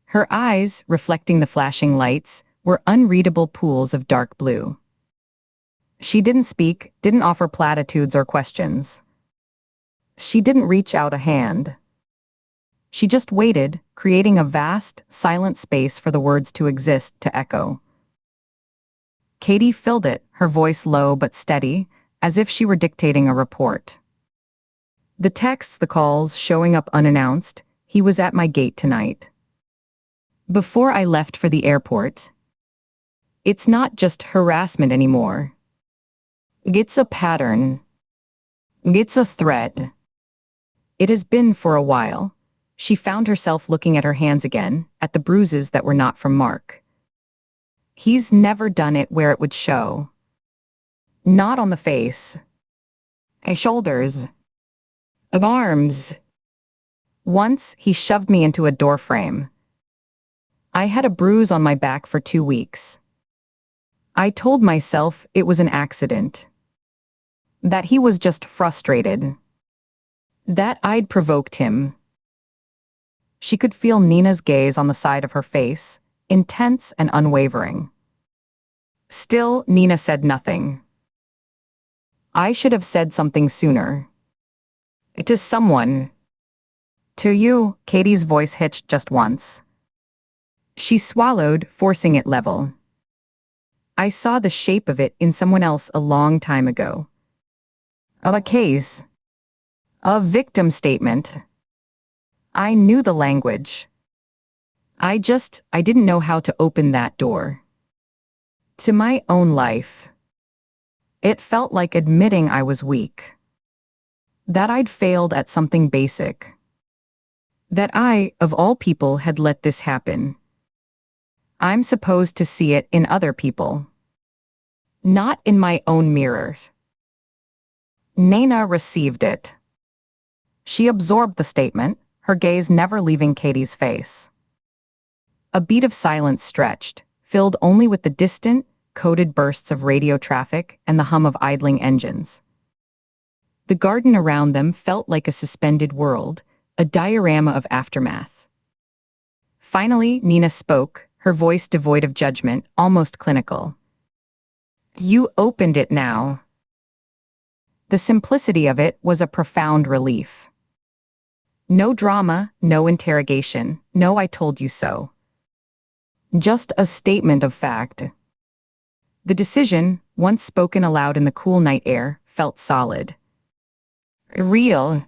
Her eyes, reflecting the flashing lights, were unreadable pools of dark blue. She didn't speak, didn't offer platitudes or questions. She didn't reach out a hand. She just waited, creating a vast, silent space for the words to exist, to echo. Katie filled it, her voice low but steady, as if she were dictating a report. The texts, the calls, showing up unannounced. He was at my gate tonight. Before I left for the airport. It's not just harassment anymore. It's a pattern. It's a thread. It has been for a while. She found herself looking at her hands again, at the bruises that were not from Mark. He's never done it where it would show. Not on the face. Shoulders. Arms. Once, he shoved me into a doorframe. I had a bruise on my back for 2 weeks. I told myself it was an accident. That he was just frustrated. That I'd provoked him. She could feel Nina's gaze on the side of her face, intense and unwavering. Still, Nina said nothing. I should have said something sooner. To someone. To you, Katie's voice hitched just once. She swallowed, forcing it level. I saw the shape of it in someone else a long time ago. Of a case. A victim statement. I knew the language. I didn't know how to open that door. To my own life. It felt like admitting I was weak. That I'd failed at something basic. That I, of all people, had let this happen. I'm supposed to see it in other people. Not in my own mirrors. Nina received it. She absorbed the statement, her gaze never leaving Katie's face. A beat of silence stretched, filled only with the distant, coded bursts of radio traffic and the hum of idling engines. The garden around them felt like a suspended world, a diorama of aftermath. Finally, Nina spoke, her voice devoid of judgment, almost clinical. You opened it now. The simplicity of it was a profound relief. No drama, no interrogation, no I told you so. Just a statement of fact. The decision, once spoken aloud in the cool night air, felt solid. Real.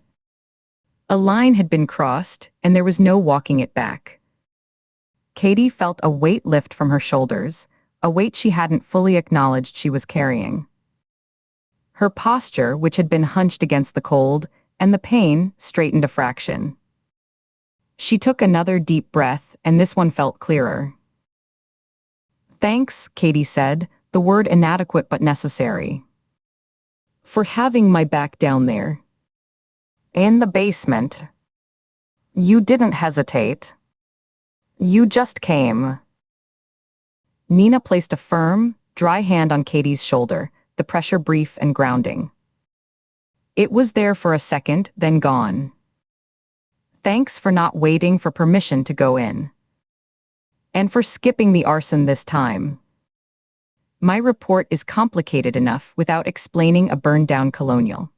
A line had been crossed, and there was no walking it back. Katie felt a weight lift from her shoulders, a weight she hadn't fully acknowledged she was carrying. Her posture, which had been hunched against the cold, and the pain, straightened a fraction. She took another deep breath, and this one felt clearer. "Thanks," Katie said, the word inadequate but necessary. "For having my back down there. In the basement. You didn't hesitate. You just came." Nina placed a firm, dry hand on Katie's shoulder, the pressure brief and grounding. It was there for a second, then gone. "Thanks for not waiting for permission to go in. And for skipping the arson this time. My report is complicated enough without explaining a burned-down colonial."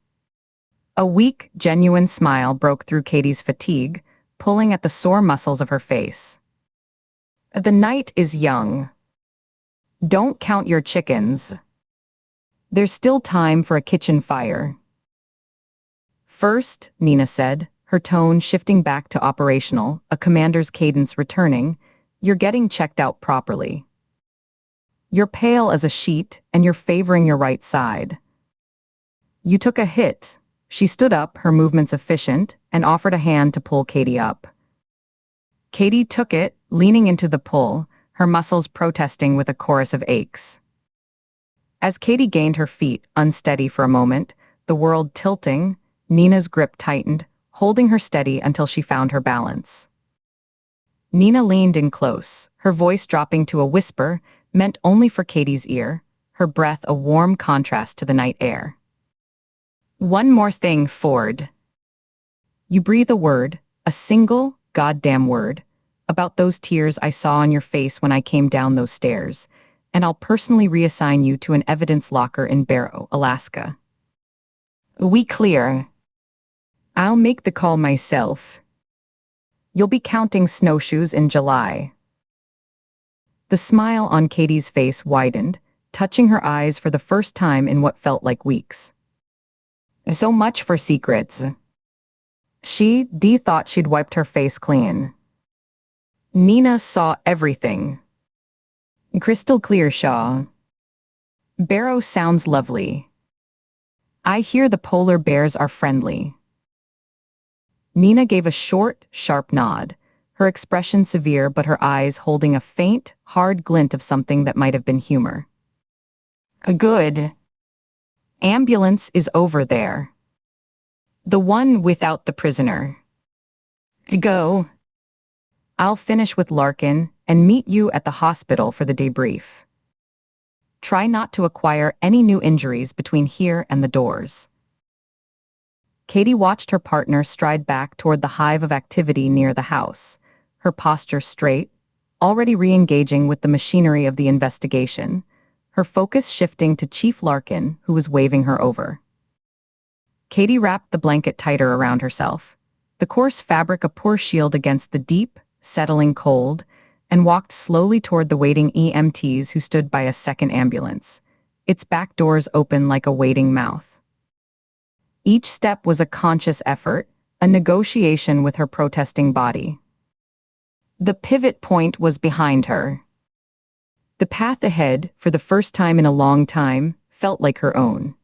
A weak, genuine smile broke through Katie's fatigue, pulling at the sore muscles of her face. "The night is young. Don't count your chickens. There's still time for a kitchen fire." "First," Nina said, her tone shifting back to operational, a commander's cadence returning, "you're getting checked out properly. You're pale as a sheet, and you're favoring your right side. You took a hit." She stood up, her movements efficient, and offered a hand to pull Katie up. Katie took it, leaning into the pull, her muscles protesting with a chorus of aches. As Katie gained her feet, unsteady for a moment, the world tilting, Nina's grip tightened, holding her steady until she found her balance. Nina leaned in close, her voice dropping to a whisper, meant only for Katie's ear, her breath a warm contrast to the night air. "One more thing, Ford. You breathe a word, a single, goddamn word, about those tears I saw on your face when I came down those stairs, and I'll personally reassign you to an evidence locker in Barrow, Alaska. We clear. I'll make the call myself. You'll be counting snowshoes in July." The smile on Katie's face widened, touching her eyes for the first time in what felt like weeks. "So much for secrets." Dee thought she'd wiped her face clean. Nina saw everything. Crystal clear, Shaw. Barrow sounds lovely. I hear the polar bears are friendly. Nina gave a short, sharp nod, her expression severe but her eyes holding a faint, hard glint of something that might have been humor. Good. Ambulance is over there. The one without the prisoner. Go. I'll finish with Larkin and meet you at the hospital for the debrief. Try not to acquire any new injuries between here and the doors. Katie watched her partner stride back toward the hive of activity near the house, her posture straight, already re-engaging with the machinery of the investigation, her focus shifting to Chief Larkin, who was waving her over. Katie wrapped the blanket tighter around herself, the coarse fabric a poor shield against the deep, settling cold, and walked slowly toward the waiting EMTs who stood by a second ambulance, its back doors open like a waiting mouth. Each step was a conscious effort, a negotiation with her protesting body. The pivot point was behind her. The path ahead, for the first time in a long time, felt like her own.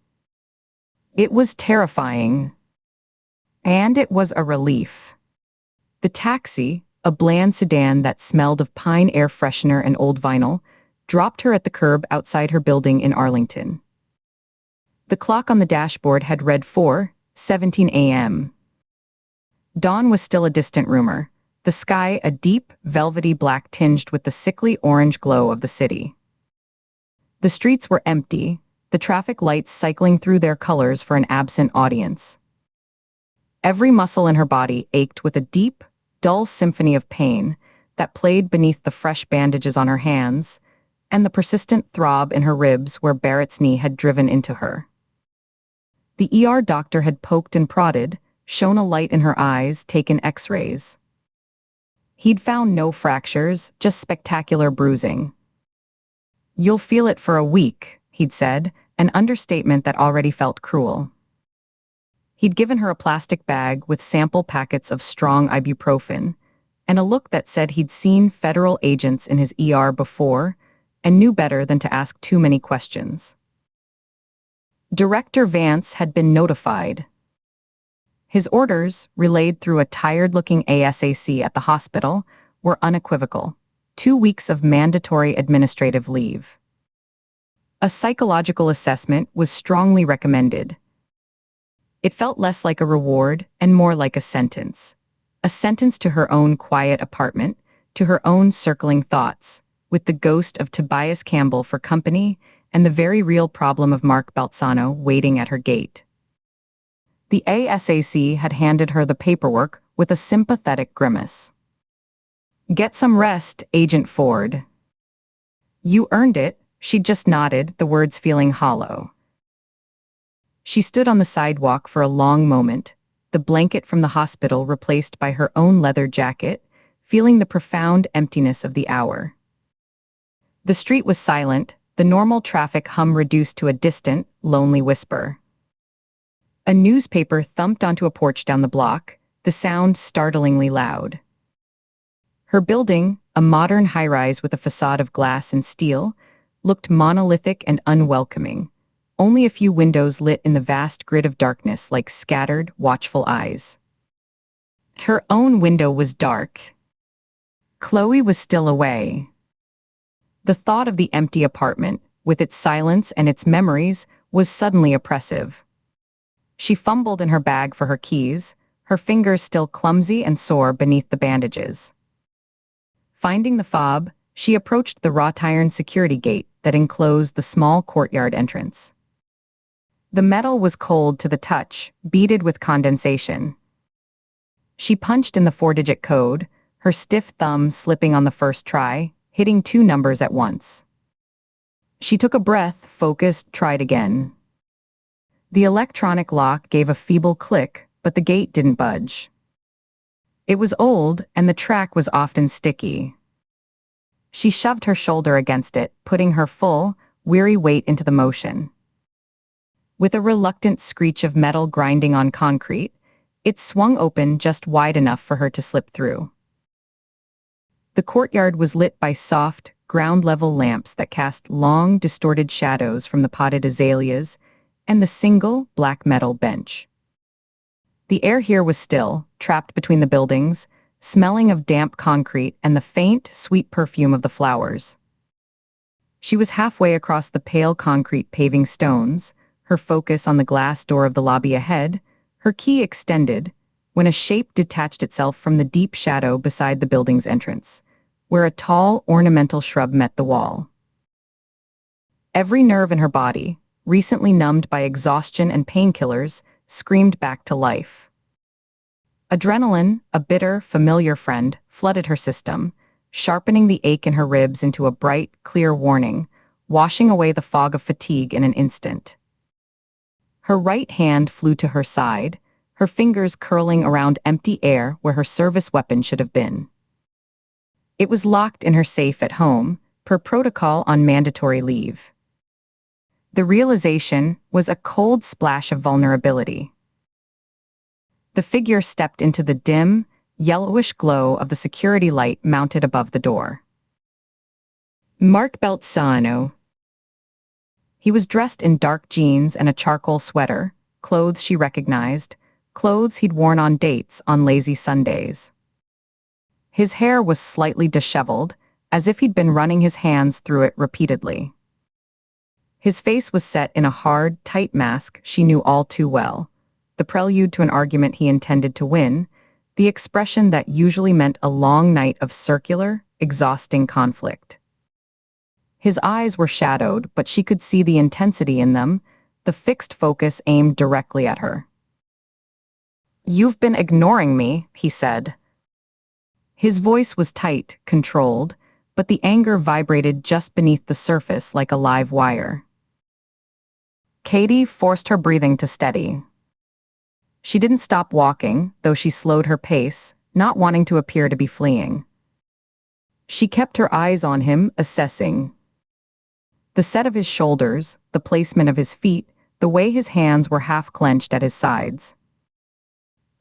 It was terrifying. And it was a relief. The taxi, a bland sedan that smelled of pine air freshener and old vinyl, dropped her at the curb outside her building in Arlington. The clock on the dashboard had read 4:17 a.m. Dawn was still a distant rumor, the sky a deep, velvety black tinged with the sickly orange glow of the city. The streets were empty, the traffic lights cycling through their colors for an absent audience. Every muscle in her body ached with a deep, dull symphony of pain that played beneath the fresh bandages on her hands and the persistent throb in her ribs where Barrett's knee had driven into her. The ER doctor had poked and prodded, shone a light in her eyes, taken x-rays. He'd found no fractures, just spectacular bruising. You'll feel it for a week, he'd said, an understatement that already felt cruel. He'd given her a plastic bag with sample packets of strong ibuprofen, and a look that said he'd seen federal agents in his ER before, and knew better than to ask too many questions. Director Vance had been notified. His orders, relayed through a tired-looking ASAC at the hospital, were unequivocal. 2 weeks of mandatory administrative leave. A psychological assessment was strongly recommended. It felt less like a reward and more like a sentence. A sentence to her own quiet apartment, to her own circling thoughts, with the ghost of Tobias Campbell for company and the very real problem of Mark Balzano waiting at her gate. The ASAC had handed her the paperwork with a sympathetic grimace. "Get some rest, Agent Ford." "You earned it," she just nodded, the words feeling hollow. She stood on the sidewalk for a long moment, the blanket from the hospital replaced by her own leather jacket, feeling the profound emptiness of the hour. The street was silent, the normal traffic hum reduced to a distant, lonely whisper. A newspaper thumped onto a porch down the block, the sound startlingly loud. Her building, a modern high-rise with a facade of glass and steel, looked monolithic and unwelcoming, only a few windows lit in the vast grid of darkness like scattered, watchful eyes. Her own window was dark. Chloe was still away. The thought of the empty apartment, with its silence and its memories, was suddenly oppressive. She fumbled in her bag for her keys, her fingers still clumsy and sore beneath the bandages. Finding the fob, she approached the wrought iron security gate that enclosed the small courtyard entrance. The metal was cold to the touch, beaded with condensation. She punched in the 4-digit code, her stiff thumb slipping on the first try, hitting 2 numbers at once. She took a breath, focused, tried again. The electronic lock gave a feeble click, but the gate didn't budge. It was old, and the track was often sticky. She shoved her shoulder against it, putting her full, weary weight into the motion. With a reluctant screech of metal grinding on concrete, it swung open just wide enough for her to slip through. The courtyard was lit by soft, ground-level lamps that cast long, distorted shadows from the potted azaleas and the single, black metal bench. The air here was still, trapped between the buildings, smelling of damp concrete and the faint, sweet perfume of the flowers. She was halfway across the pale concrete paving stones, her focus on the glass door of the lobby ahead, her key extended, when a shape detached itself from the deep shadow beside the building's entrance, where a tall, ornamental shrub met the wall. Every nerve in her body, recently numbed by exhaustion and painkillers, screamed back to life. Adrenaline, a bitter, familiar friend, flooded her system, sharpening the ache in her ribs into a bright, clear warning, washing away the fog of fatigue in an instant. Her right hand flew to her side, her fingers curling around empty air where her service weapon should have been. It was locked in her safe at home, per protocol on mandatory leave. The realization was a cold splash of vulnerability. The figure stepped into the dim, yellowish glow of the security light mounted above the door. Mark Balzano. He was dressed in dark jeans and a charcoal sweater, clothes she recognized, clothes he'd worn on dates on lazy Sundays. His hair was slightly disheveled, as if he'd been running his hands through it repeatedly. His face was set in a hard, tight mask she knew all too well, the prelude to an argument he intended to win, the expression that usually meant a long night of circular, exhausting conflict. His eyes were shadowed, but she could see the intensity in them, the fixed focus aimed directly at her. "You've been ignoring me," he said. His voice was tight, controlled, but the anger vibrated just beneath the surface like a live wire. Katie forced her breathing to steady. She didn't stop walking, though she slowed her pace, not wanting to appear to be fleeing. She kept her eyes on him, assessing. The set of his shoulders, the placement of his feet, the way his hands were half-clenched at his sides.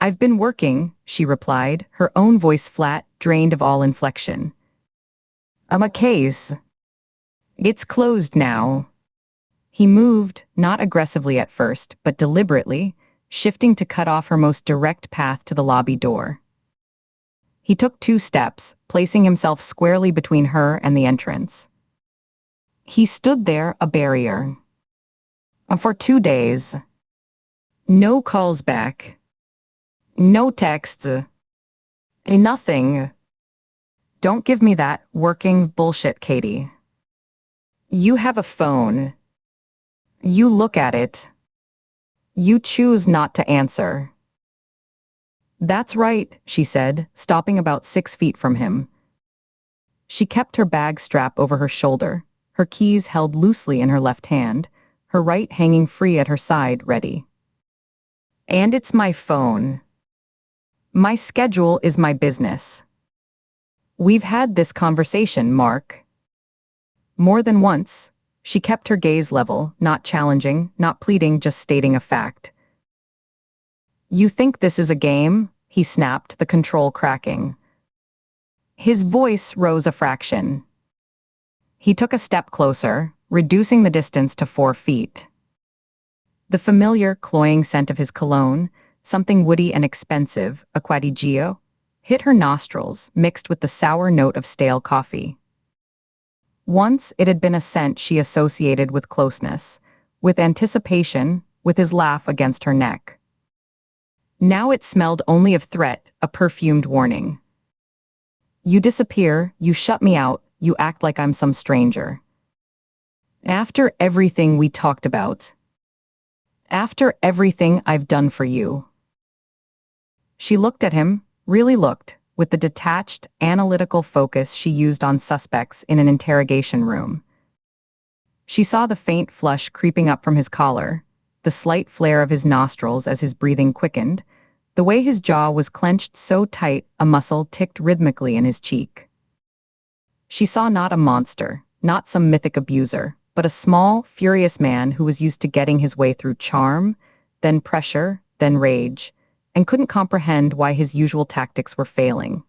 "I've been working," she replied, her own voice flat, drained of all inflection. "I'm a case." It's closed now. He moved, not aggressively at first, but deliberately, shifting to cut off her most direct path to the lobby door. He took 2 steps, placing himself squarely between her and the entrance. He stood there, a barrier. For 2 days. No calls back. No texts. Nothing. Don't give me that working bullshit, Katie. You have a phone. You look at it. You choose not to answer. That's right, she said, stopping about 6 feet from him. She kept her bag strap over her shoulder, her keys held loosely in her left hand, her right hanging free at her side, ready. And it's my phone. My schedule is my business. We've had this conversation, Mark. More than once. She kept her gaze level, not challenging, not pleading, just stating a fact. You think this is a game? He snapped, the control cracking. His voice rose a fraction. He took a step closer, reducing the distance to 4 feet. The familiar, cloying scent of his cologne, something woody and expensive, acquadigio, hit her nostrils, mixed with the sour note of stale coffee. Once it had been a scent she associated with closeness, with anticipation, with his laugh against her neck. Now it smelled only of threat, a perfumed warning. You disappear, you shut me out, you act like I'm some stranger. After everything we talked about. After everything I've done for you. She looked at him, really looked, with the detached, analytical focus she used on suspects in an interrogation room. She saw the faint flush creeping up from his collar, the slight flare of his nostrils as his breathing quickened, the way his jaw was clenched so tight a muscle ticked rhythmically in his cheek. She saw not a monster, not some mythic abuser, but a small, furious man who was used to getting his way through charm, then pressure, then rage, and couldn't comprehend why his usual tactics were failing.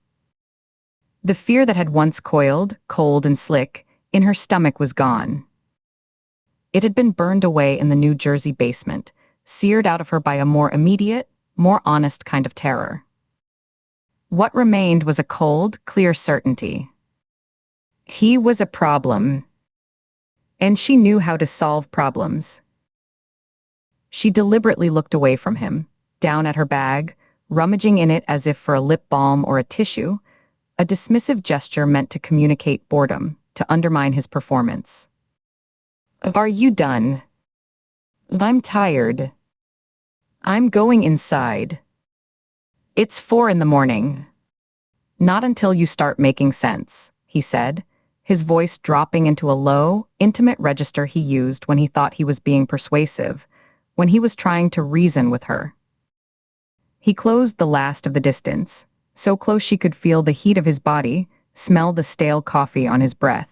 The fear that had once coiled, cold and slick, in her stomach was gone. It had been burned away in the New Jersey basement, seared out of her by a more immediate, more honest kind of terror. What remained was a cold, clear certainty. He was a problem. And she knew how to solve problems. She deliberately looked away from him, down at her bag, rummaging in it as if for a lip balm or a tissue, a dismissive gesture meant to communicate boredom, to undermine his performance. Are you done? I'm tired. I'm going inside. It's 4 a.m. Not until you start making sense, he said, his voice dropping into a low, intimate register he used when he thought he was being persuasive, when he was trying to reason with her. He closed the last of the distance, so close she could feel the heat of his body, smell the stale coffee on his breath.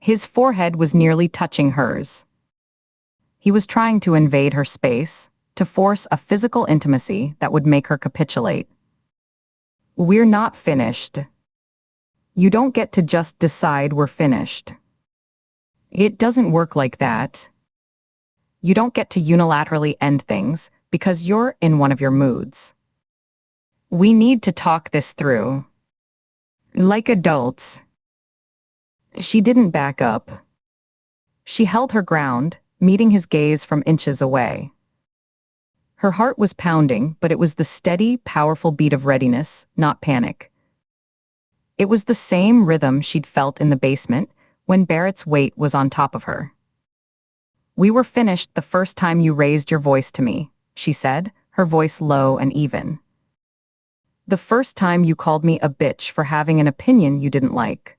His forehead was nearly touching hers. He was trying to invade her space, to force a physical intimacy that would make her capitulate. We're not finished. You don't get to just decide we're finished. It doesn't work like that. You don't get to unilaterally end things because you're in one of your moods. We need to talk this through. Like adults. She didn't back up. She held her ground, meeting his gaze from inches away. Her heart was pounding, but it was the steady, powerful beat of readiness, not panic. It was the same rhythm she'd felt in the basement when Barrett's weight was on top of her. We were finished the first time you raised your voice to me, she said, her voice low and even. The first time you called me a bitch for having an opinion you didn't like.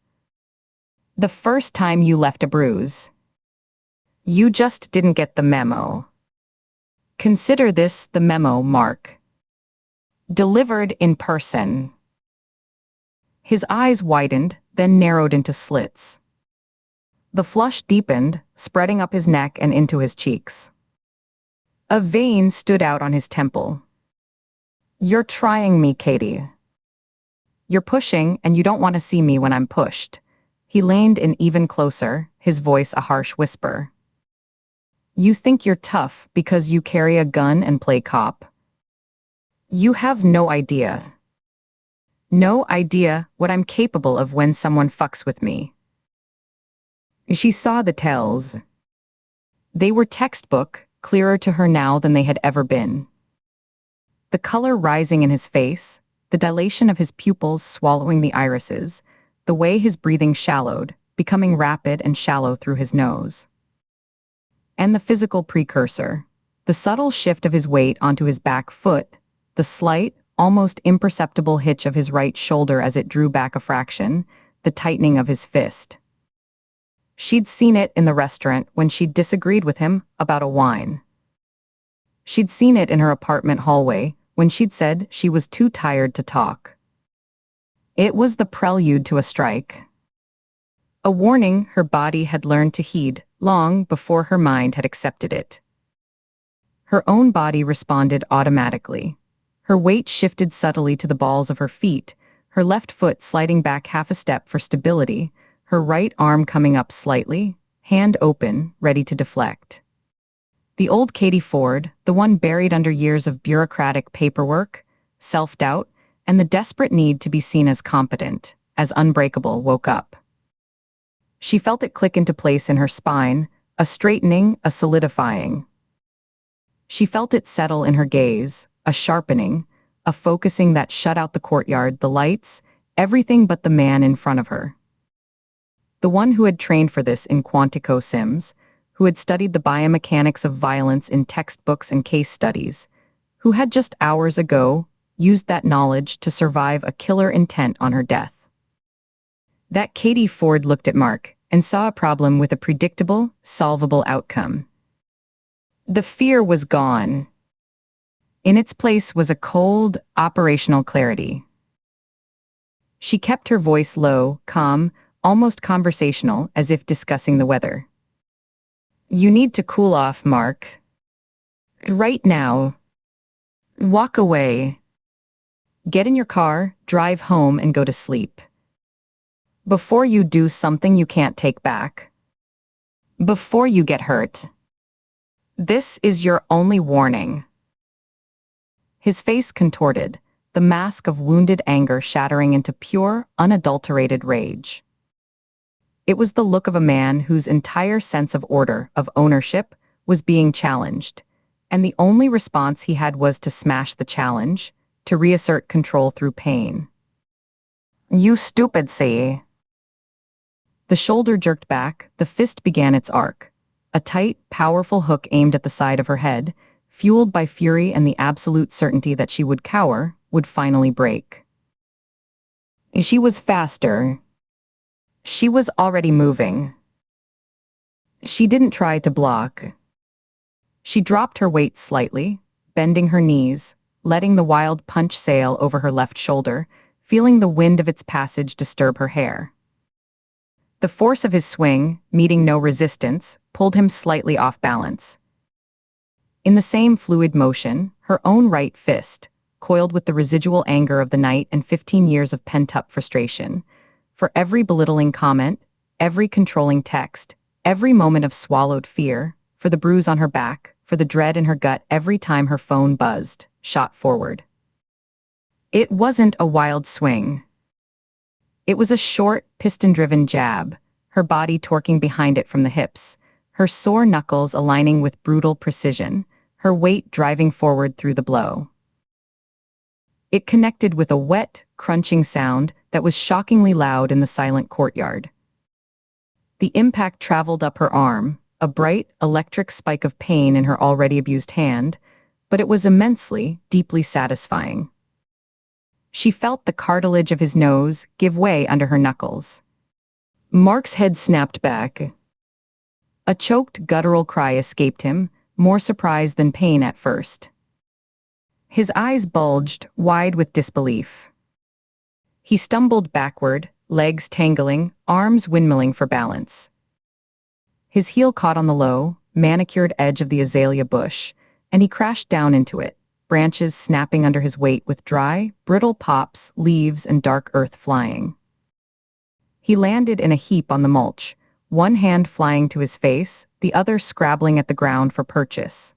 The first time you left a bruise. You just didn't get the memo. Consider this the memo, Mark. Delivered in person. His eyes widened, then narrowed into slits. The flush deepened, spreading up his neck and into his cheeks. A vein stood out on his temple. You're trying me, Katie. You're pushing, and you don't want to see me when I'm pushed. He leaned in even closer, his voice a harsh whisper. You think you're tough because you carry a gun and play cop? You have no idea. No idea what I'm capable of when someone fucks with me. She saw the tells. They were textbook, clearer to her now than they had ever been. The color rising in his face, the dilation of his pupils swallowing the irises, the way his breathing shallowed, becoming rapid and shallow through his nose. And the physical precursor, the subtle shift of his weight onto his back foot, the slight, almost imperceptible hitch of his right shoulder as it drew back a fraction, the tightening of his fist. She'd seen it in the restaurant when she'd disagreed with him about a wine. She'd seen it in her apartment hallway when she'd said she was too tired to talk. It was the prelude to a strike. A warning her body had learned to heed long before her mind had accepted it. Her own body responded automatically. Her weight shifted subtly to the balls of her feet, her left foot sliding back half a step for stability, her right arm coming up slightly, hand open, ready to deflect. The old Katie Ford, the one buried under years of bureaucratic paperwork, self-doubt, and the desperate need to be seen as competent, as unbreakable, woke up. She felt it click into place in her spine, a straightening, a solidifying. She felt it settle in her gaze, a sharpening, a focusing that shut out the courtyard, the lights, everything but the man in front of her. The one who had trained for this in Quantico Sims, who had studied the biomechanics of violence in textbooks and case studies, who had just hours ago used that knowledge to survive a killer intent on her death. That Katie Ford looked at Mark and saw a problem with a predictable, solvable outcome. The fear was gone. In its place was a cold, operational clarity. She kept her voice low, calm, almost conversational, as if discussing the weather. You need to cool off, Mark. Right now. Walk away. Get in your car, drive home, and go to sleep. Before you do something you can't take back. Before you get hurt. This is your only warning. His face contorted, the mask of wounded anger shattering into pure, unadulterated rage. It was the look of a man whose entire sense of order, of ownership, was being challenged, and the only response he had was to smash the challenge, to reassert control through pain. You stupid see. The shoulder jerked back, the fist began its arc. A tight, powerful hook aimed at the side of her head, fueled by fury and the absolute certainty that she would cower, would finally break. She was faster. She was already moving. She didn't try to block. She dropped her weight slightly, bending her knees, letting the wild punch sail over her left shoulder, feeling the wind of its passage disturb her hair. The force of his swing, meeting no resistance, pulled him slightly off balance. In the same fluid motion, her own right fist, coiled with the residual anger of the night and 15 years of pent-up frustration, for every belittling comment, every controlling text, every moment of swallowed fear, for the bruise on her back, for the dread in her gut every time her phone buzzed, shot forward. It wasn't a wild swing. It was a short, piston-driven jab, her body torquing behind it from the hips, her sore knuckles aligning with brutal precision, her weight driving forward through the blow. It connected with a wet, crunching sound that was shockingly loud in the silent courtyard. The impact traveled up her arm, a bright, electric spike of pain in her already abused hand, but it was immensely, deeply satisfying. She felt the cartilage of his nose give way under her knuckles. Mark's head snapped back. A choked, guttural cry escaped him, more surprise than pain at first. His eyes bulged, wide with disbelief. He stumbled backward, legs tangling, arms windmilling for balance. His heel caught on the low, manicured edge of the azalea bush, and he crashed down into it, branches snapping under his weight with dry, brittle pops, leaves, and dark earth flying. He landed in a heap on the mulch, one hand flying to his face, the other scrabbling at the ground for purchase.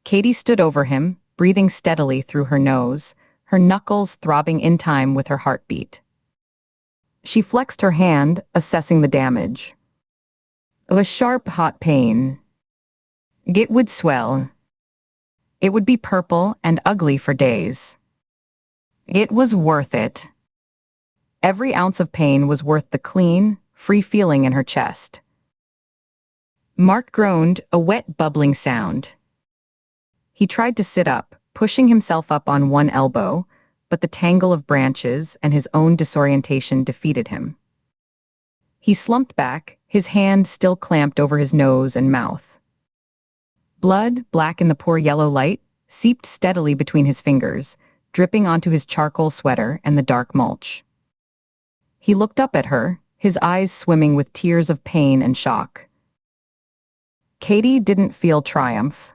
Katie stood over him, breathing steadily through her nose, her knuckles throbbing in time with her heartbeat. She flexed her hand, assessing the damage. A sharp, hot pain. It would swell. It would be purple and ugly for days. It was worth it. Every ounce of pain was worth the clean, free feeling in her chest. Mark groaned, a wet, bubbling sound. He tried to sit up, pushing himself up on one elbow, but the tangle of branches and his own disorientation defeated him. He slumped back, his hand still clamped over his nose and mouth. Blood, black in the poor yellow light, seeped steadily between his fingers, dripping onto his charcoal sweater and the dark mulch. He looked up at her, his eyes swimming with tears of pain and shock. Katie didn't feel triumph.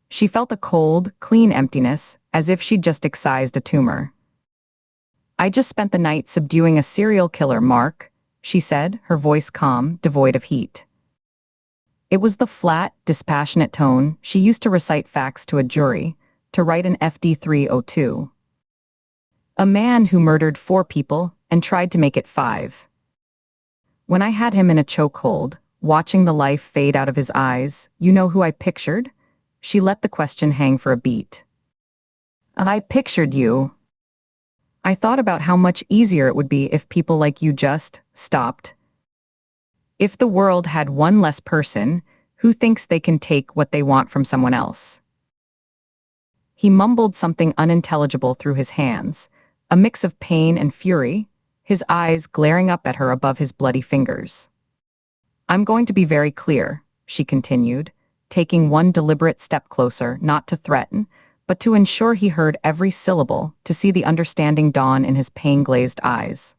She felt a cold, clean emptiness, as if she'd just excised a tumor. "I just spent the night subduing a serial killer, Mark," she said, her voice calm, devoid of heat. It was the flat, dispassionate tone she used to recite facts to a jury, to write an FD 302. A man who murdered 4 people and tried to make it 5. When I had him in a chokehold, watching the life fade out of his eyes, you know who I pictured? She let the question hang for a beat. "I pictured you. I thought about how much easier it would be if people like you just stopped. If the world had one less person who thinks they can take what they want from someone else." He mumbled something unintelligible through his hands, a mix of pain and fury, his eyes glaring up at her above his bloody fingers. "I'm going to be very clear," she continued, taking one deliberate step closer, not to threaten, but to ensure he heard every syllable, to see the understanding dawn in his pain-glazed eyes.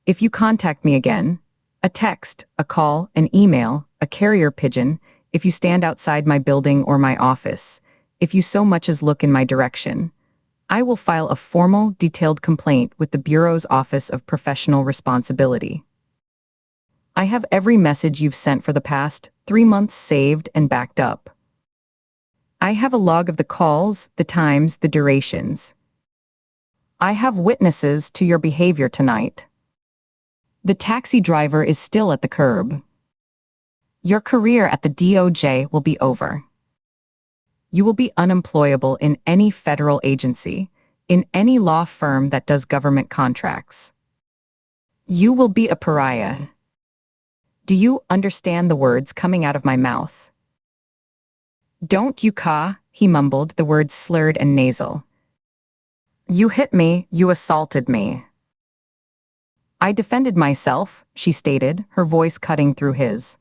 "If you contact me again, a text, a call, an email, a carrier pigeon, if you stand outside my building or my office, if you so much as look in my direction, I will file a formal, detailed complaint with the Bureau's Office of Professional Responsibility. I have every message you've sent for the past 3 months saved and backed up. I have a log of the calls, the times, the durations. I have witnesses to your behavior tonight. The taxi driver is still at the curb. Your career at the DOJ will be over. You will be unemployable in any federal agency, in any law firm that does government contracts. You will be a pariah. Do you understand the words coming out of my mouth?" "Don't you ca," he mumbled, the words slurred and nasal. "You hit me, you assaulted me." "I defended myself," she stated, her voice cutting through his.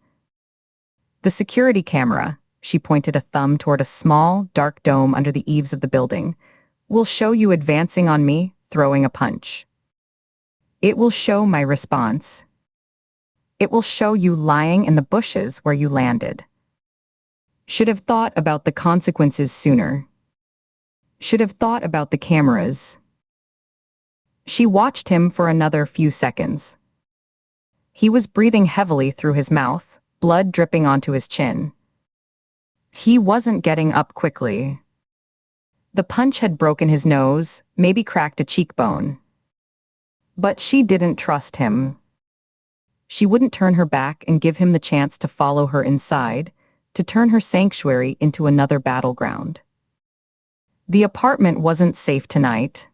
"The security camera," she pointed a thumb toward a small, dark dome under the eaves of the building, "will show you advancing on me, throwing a punch. It will show my response. It will show you lying in the bushes where you landed. Should have thought about the consequences sooner. Should have thought about the cameras." She watched him for another few seconds. He was breathing heavily through his mouth, blood dripping onto his chin. He wasn't getting up quickly. The punch had broken his nose, maybe cracked a cheekbone. But she didn't trust him. She wouldn't turn her back and give him the chance to follow her inside, to turn her sanctuary into another battleground. The apartment wasn't safe tonight.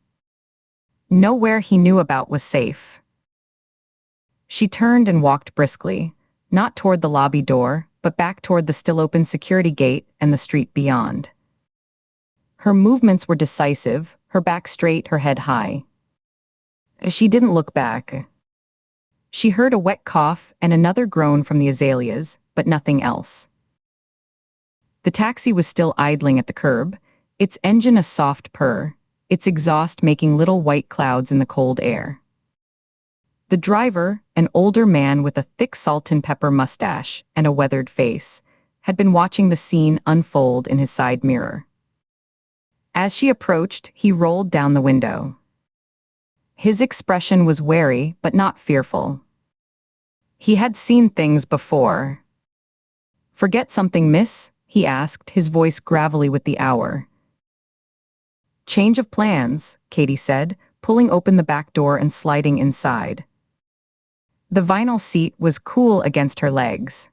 Nowhere he knew about was safe. She turned and walked briskly, not toward the lobby door, but back toward the still-open security gate and the street beyond. Her movements were decisive, her back straight, her head high. She didn't look back. She heard a wet cough and another groan from the azaleas, but nothing else. The taxi was still idling at the curb, its engine a soft purr, its exhaust making little white clouds in the cold air. The driver, an older man with a thick salt and pepper mustache and a weathered face, had been watching the scene unfold in his side mirror. As she approached, he rolled down the window. His expression was wary but not fearful. He had seen things before. "Forget something, miss?" he asked, his voice gravelly with the hour. "Change of plans," Katie said, pulling open the back door and sliding inside. The vinyl seat was cool against her legs.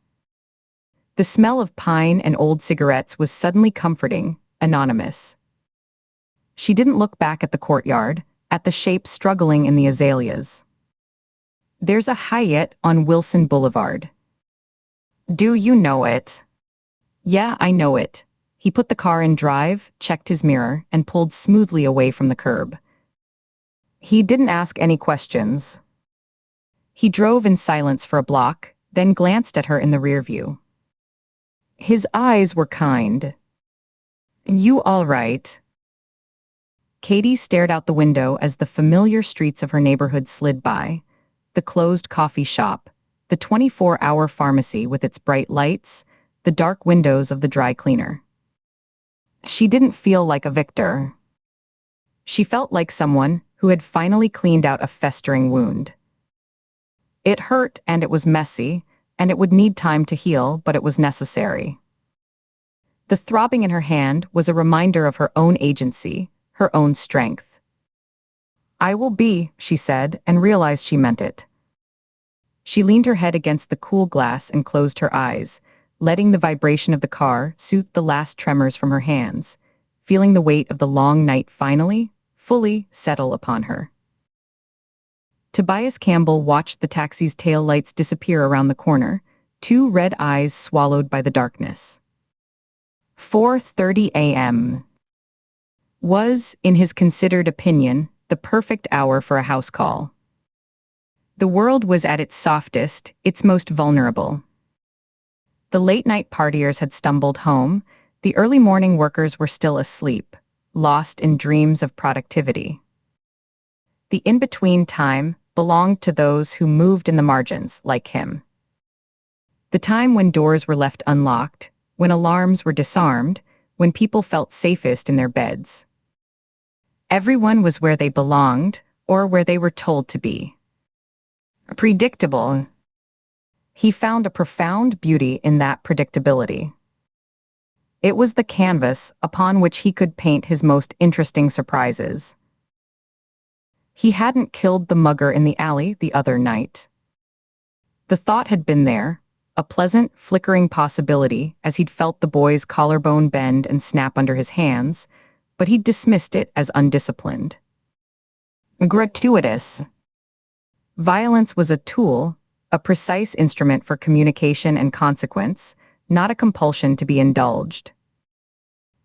The smell of pine and old cigarettes was suddenly comforting, anonymous. She didn't look back at the courtyard, at the shape struggling in the azaleas. "There's a Hyatt on Wilson Boulevard." "Do you know it?" "Yeah, I know it." He put the car in drive, checked his mirror, and pulled smoothly away from the curb. He didn't ask any questions. He drove in silence for a block, then glanced at her in the rear view. His eyes were kind. "You all right?" Katie stared out the window as the familiar streets of her neighborhood slid by. The closed coffee shop, the 24-hour pharmacy with its bright lights, the dark windows of the dry cleaner. She didn't feel like a victor. She felt like someone who had finally cleaned out a festering wound. It hurt and it was messy, and it would need time to heal, but it was necessary. The throbbing in her hand was a reminder of her own agency, her own strength. "I will be," she said, and realized she meant it. She leaned her head against the cool glass and closed her eyes, letting the vibration of the car soothe the last tremors from her hands, feeling the weight of the long night finally, fully settle upon her. Tobias Campbell watched the taxi's tail lights disappear around the corner, two red eyes swallowed by the darkness. 4:30 a.m. was, in his considered opinion, the perfect hour for a house call. The world was at its softest, its most vulnerable. The late-night partiers had stumbled home, the early morning workers were still asleep, lost in dreams of productivity. The in-between time belonged to those who moved in the margins, like him. The time when doors were left unlocked, when alarms were disarmed, when people felt safest in their beds. Everyone was where they belonged, or where they were told to be. Predictable. He found a profound beauty in that predictability. It was the canvas upon which he could paint his most interesting surprises. He hadn't killed the mugger in the alley the other night. The thought had been there, a pleasant, flickering possibility as he'd felt the boy's collarbone bend and snap under his hands, but he'd dismissed it as undisciplined. Gratuitous. Violence was a tool, a precise instrument for communication and consequence, not a compulsion to be indulged.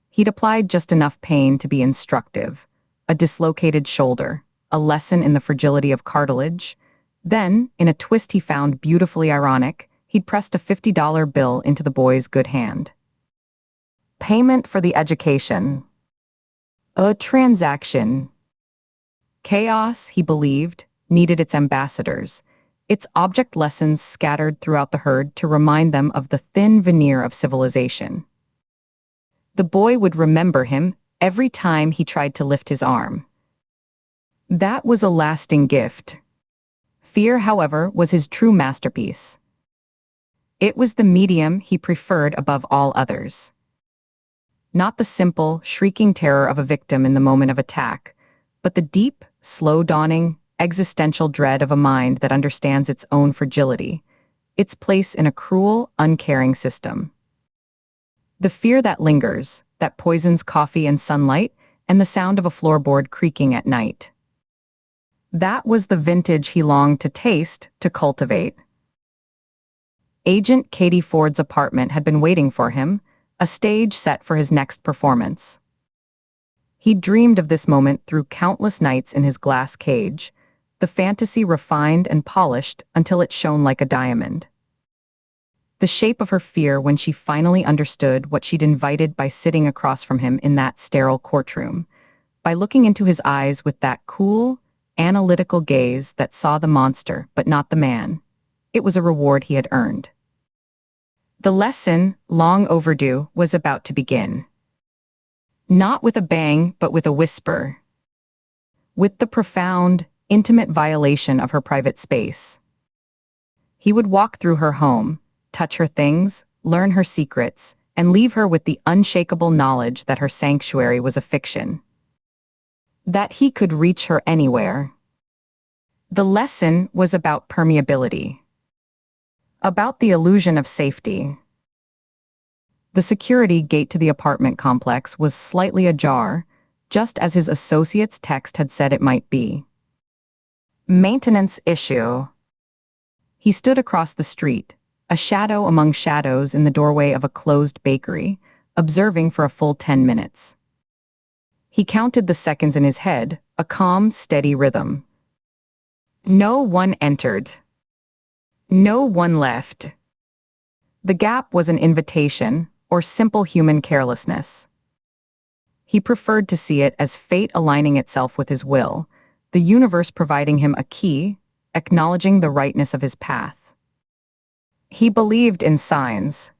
He'd applied just enough pain to be instructive, a dislocated shoulder, a lesson in the fragility of cartilage. Then, in a twist he found beautifully ironic, he'd pressed a $50 bill into the boy's good hand. Payment for the education. A transaction. Chaos, he believed, needed its ambassadors, its object lessons scattered throughout the herd to remind them of the thin veneer of civilization. The boy would remember him every time he tried to lift his arm. That was a lasting gift. Fear, however, was his true masterpiece. It was the medium he preferred above all others. Not the simple, shrieking terror of a victim in the moment of attack, but the deep, slow-dawning, existential dread of a mind that understands its own fragility, its place in a cruel, uncaring system. The fear that lingers, that poisons coffee and sunlight, and the sound of a floorboard creaking at night. That was the vintage he longed to taste, to cultivate. Agent Katie Ford's apartment had been waiting for him, a stage set for his next performance. He'd dreamed of this moment through countless nights in his glass cage, the fantasy refined and polished until it shone like a diamond. The shape of her fear when she finally understood what she'd invited by sitting across from him in that sterile courtroom, by looking into his eyes with that cool, analytical gaze that saw the monster but not the man. It was a reward he had earned. The lesson, long overdue, was about to begin. Not with a bang, but with a whisper. With the profound, intimate violation of her private space. He would walk through her home, touch her things, learn her secrets, and leave her with the unshakable knowledge that her sanctuary was a fiction. That he could reach her anywhere. The lesson was about permeability. About the illusion of safety. The security gate to the apartment complex was slightly ajar, just as his associate's text had said it might be. Maintenance issue. He stood across the street, a shadow among shadows in the doorway of a closed bakery, observing for a full 10 minutes. He counted the seconds in his head, a calm, steady rhythm. No one entered. No one left. The gap was an invitation, or simple human carelessness. He preferred to see it as fate aligning itself with his will, the universe providing him a key, acknowledging the rightness of his path. He believed in signs.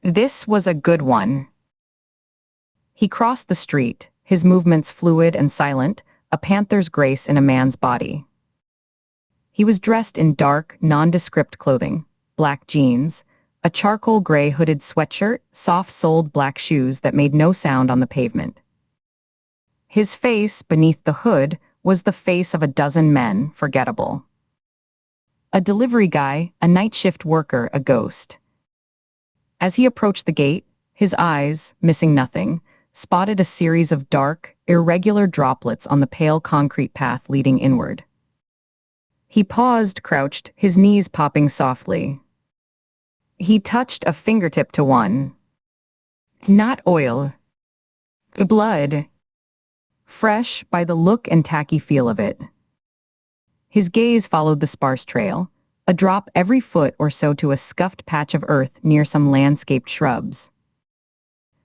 This was a good one. He crossed the street, his movements fluid and silent, a panther's grace in a man's body. He was dressed in dark, nondescript clothing, black jeans, a charcoal gray hooded sweatshirt, soft-soled black shoes that made no sound on the pavement. His face, beneath the hood, was the face of a dozen men, forgettable. A delivery guy, a night shift worker, a ghost. As he approached the gate, his eyes, missing nothing, spotted a series of dark, irregular droplets on the pale concrete path leading inward. He paused, crouched, his knees popping softly. He touched a fingertip to one. It's not oil. The blood. Fresh by the look and tacky feel of it. His gaze followed the sparse trail, a drop every foot or so to a scuffed patch of earth near some landscaped shrubs.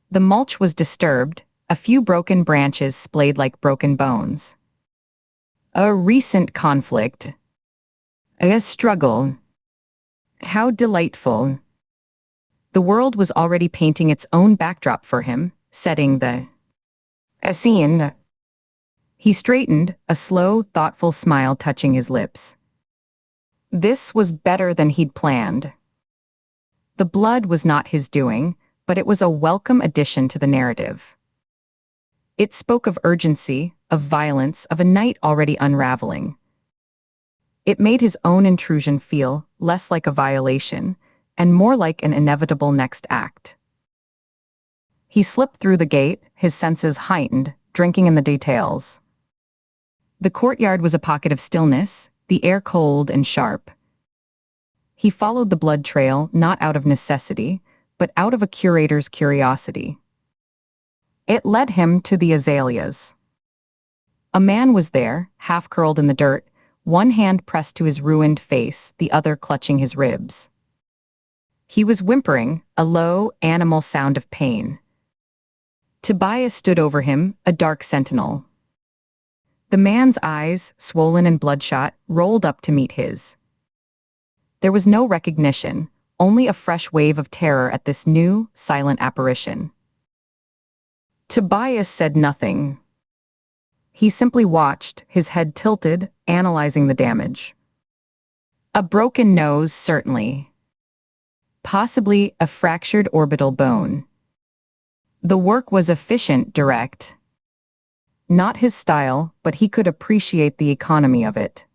The mulch was disturbed, a few broken branches splayed like broken bones. A recent conflict. A struggle. How delightful. The world was already painting its own backdrop for him, setting the scene. He straightened, a slow, thoughtful smile touching his lips. This was better than he'd planned. The blood was not his doing, but it was a welcome addition to the narrative. It spoke of urgency, of violence, of a night already unraveling. It made his own intrusion feel less like a violation, and more like an inevitable next act. He slipped through the gate, his senses heightened, drinking in the details. The courtyard was a pocket of stillness, the air cold and sharp. He followed the blood trail not out of necessity, but out of a curator's curiosity. It led him to the azaleas. A man was there, half curled in the dirt, one hand pressed to his ruined face, the other clutching his ribs. He was whimpering, a low, animal sound of pain. Tobias stood over him, a dark sentinel. The man's eyes, swollen and bloodshot, rolled up to meet his. There was no recognition, only a fresh wave of terror at this new, silent apparition. Tobias said nothing. He simply watched, his head tilted, analyzing the damage. A broken nose, certainly. Possibly a fractured orbital bone. The work was efficient, direct. Not his style, but he could appreciate the economy of it.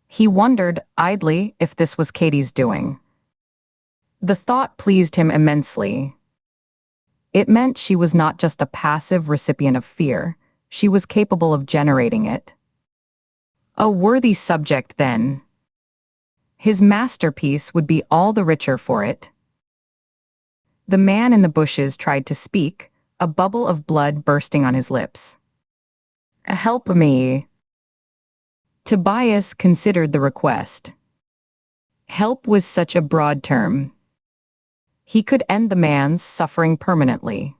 He wondered, idly, if this was Katie's doing. The thought pleased him immensely. It meant she was not just a passive recipient of fear, she was capable of generating it. A worthy subject, then. His masterpiece would be all the richer for it. The man in the bushes tried to speak, a bubble of blood bursting on his lips. Help me. Tobias considered the request. Help was such a broad term. He could end the man's suffering permanently.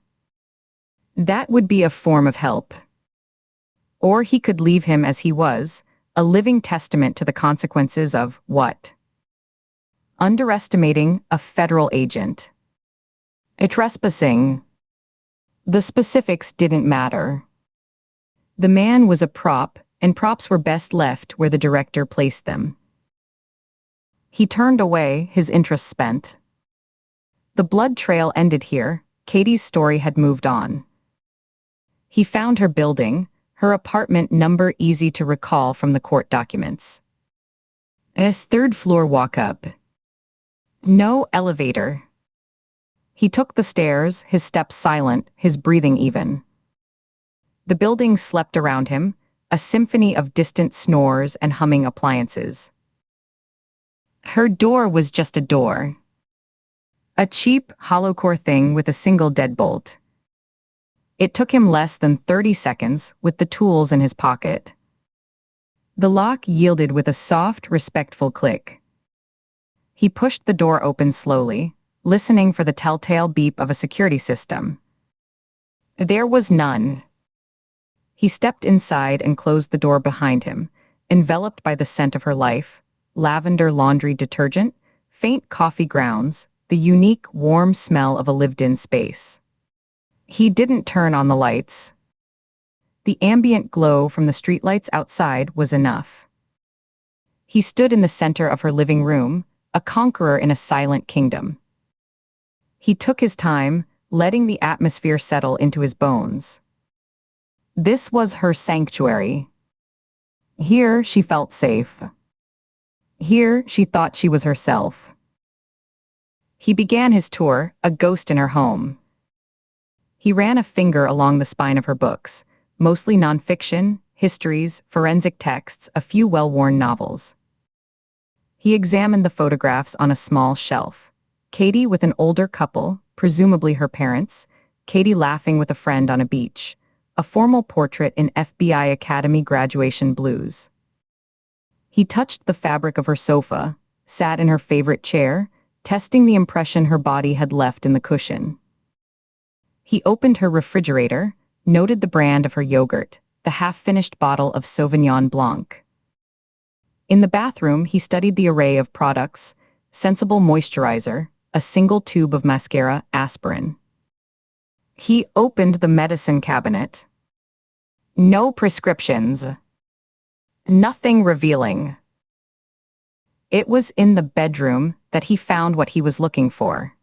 That would be a form of help. Or he could leave him as he was, a living testament to the consequences of what? Underestimating a federal agent. A trespassing. The specifics didn't matter. The man was a prop, and props were best left where the director placed them. He turned away, his interest spent. The blood trail ended here. Katie's story had moved on. He found her building, her apartment number easy to recall from the court documents. Third floor walk-up. No elevator. He took the stairs, his steps silent, his breathing even. The building slept around him, a symphony of distant snores and humming appliances. Her door was just a door. A cheap, hollow-core thing with a single deadbolt. It took him less than 30 seconds with the tools in his pocket. The lock yielded with a soft, respectful click. He pushed the door open slowly, listening for the telltale beep of a security system. There was none. He stepped inside and closed the door behind him, enveloped by the scent of her life, lavender laundry detergent, faint coffee grounds, the unique, warm smell of a lived-in space. He didn't turn on the lights. The ambient glow from the streetlights outside was enough. He stood in the center of her living room, a conqueror in a silent kingdom. He took his time, letting the atmosphere settle into his bones. This was her sanctuary. Here she felt safe. Here she thought she was herself. He began his tour, a ghost in her home. He ran a finger along the spine of her books, mostly nonfiction, histories, forensic texts, a few well-worn novels. He examined the photographs on a small shelf. Katie with an older couple, presumably her parents, Katie laughing with a friend on a beach, a formal portrait in FBI Academy graduation blues. He touched the fabric of her sofa, sat in her favorite chair, testing the impression her body had left in the cushion. He opened her refrigerator, noted the brand of her yogurt, the half-finished bottle of Sauvignon Blanc. In the bathroom, he studied the array of products, sensible moisturizer, a single tube of mascara, aspirin. He opened the medicine cabinet. No prescriptions. Nothing revealing. It was in the bedroom that he found what he was looking for.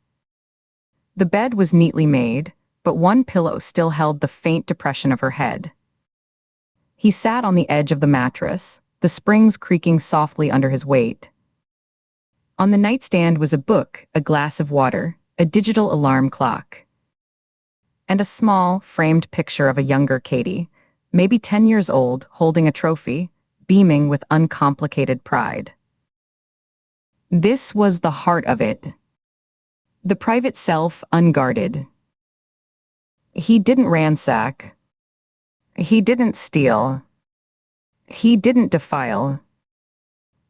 The bed was neatly made, but one pillow still held the faint depression of her head. He sat on the edge of the mattress, the springs creaking softly under his weight. On the nightstand was a book, a glass of water, a digital alarm clock, and a small, framed picture of a younger Katie, maybe 10 years old, holding a trophy, beaming with uncomplicated pride. This was the heart of it. The private self unguarded. He didn't ransack. He didn't steal. He didn't defile.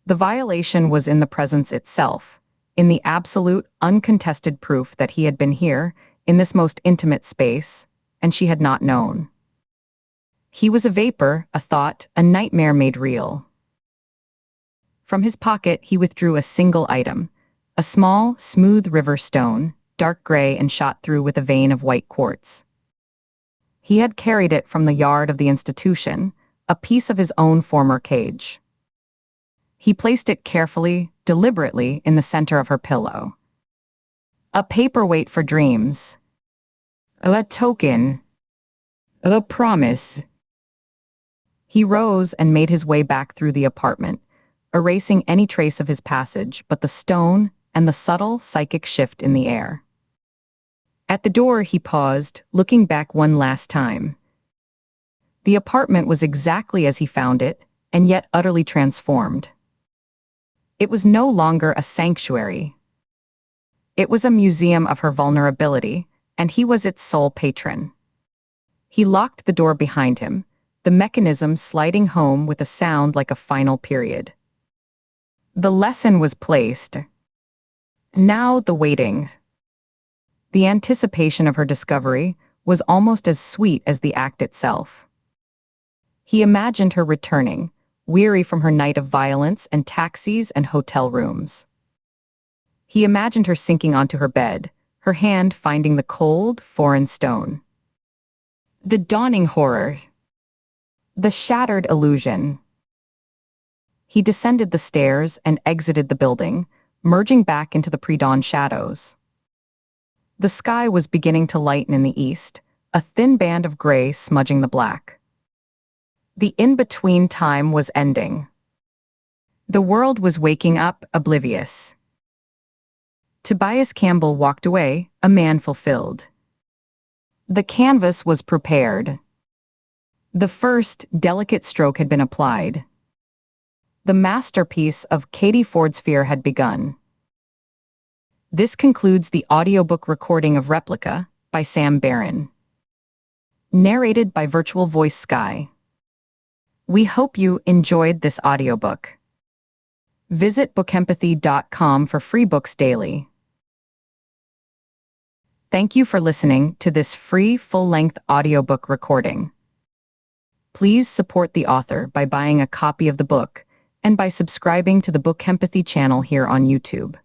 The violation was in the presence itself, in the absolute, uncontested proof that he had been here, in this most intimate space, and she had not known. He was a vapor, a thought, a nightmare made real. From his pocket he withdrew a single item, a small, smooth river stone, dark gray and shot through with a vein of white quartz. He had carried it from the yard of the institution, a piece of his own former cage. He placed it carefully, deliberately, in the center of her pillow. A paperweight for dreams. A token. A promise. He rose and made his way back through the apartment, erasing any trace of his passage but the stone and the subtle, psychic shift in the air. At the door he paused, looking back one last time. The apartment was exactly as he found it, and yet utterly transformed. It was no longer a sanctuary. It was a museum of her vulnerability, and he was its sole patron. He locked the door behind him, the mechanism sliding home with a sound like a final period. The lesson was placed. Now the waiting. The anticipation of her discovery was almost as sweet as the act itself. He imagined her returning, weary from her night of violence and taxis and hotel rooms. He imagined her sinking onto her bed, her hand finding the cold, foreign stone. The dawning horror. The shattered illusion. He descended the stairs and exited the building, merging back into the pre-dawn shadows. The sky was beginning to lighten in the east, a thin band of gray smudging the black. The in-between time was ending. The world was waking up, oblivious. Tobias Campbell walked away, a man fulfilled. The canvas was prepared. The first, delicate stroke had been applied. The masterpiece of Katie Ford's fear had begun. This concludes the audiobook recording of Replica by Sam Barron. Narrated by Virtual Voice Sky. We hope you enjoyed this audiobook. Visit BookEmpathy.com for free books daily. Thank you for listening to this free full-length audiobook recording. Please support the author by buying a copy of the book and by subscribing to the BookEmpathy channel here on YouTube.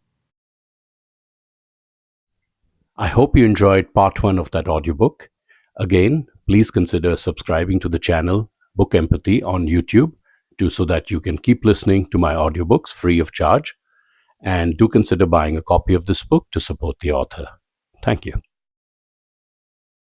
I hope you enjoyed part 1 of that audiobook. Again, please consider subscribing to the channel Book Empathy on YouTube so that you can keep listening to my audiobooks free of charge. And do consider buying a copy of this book to support the author. Thank you.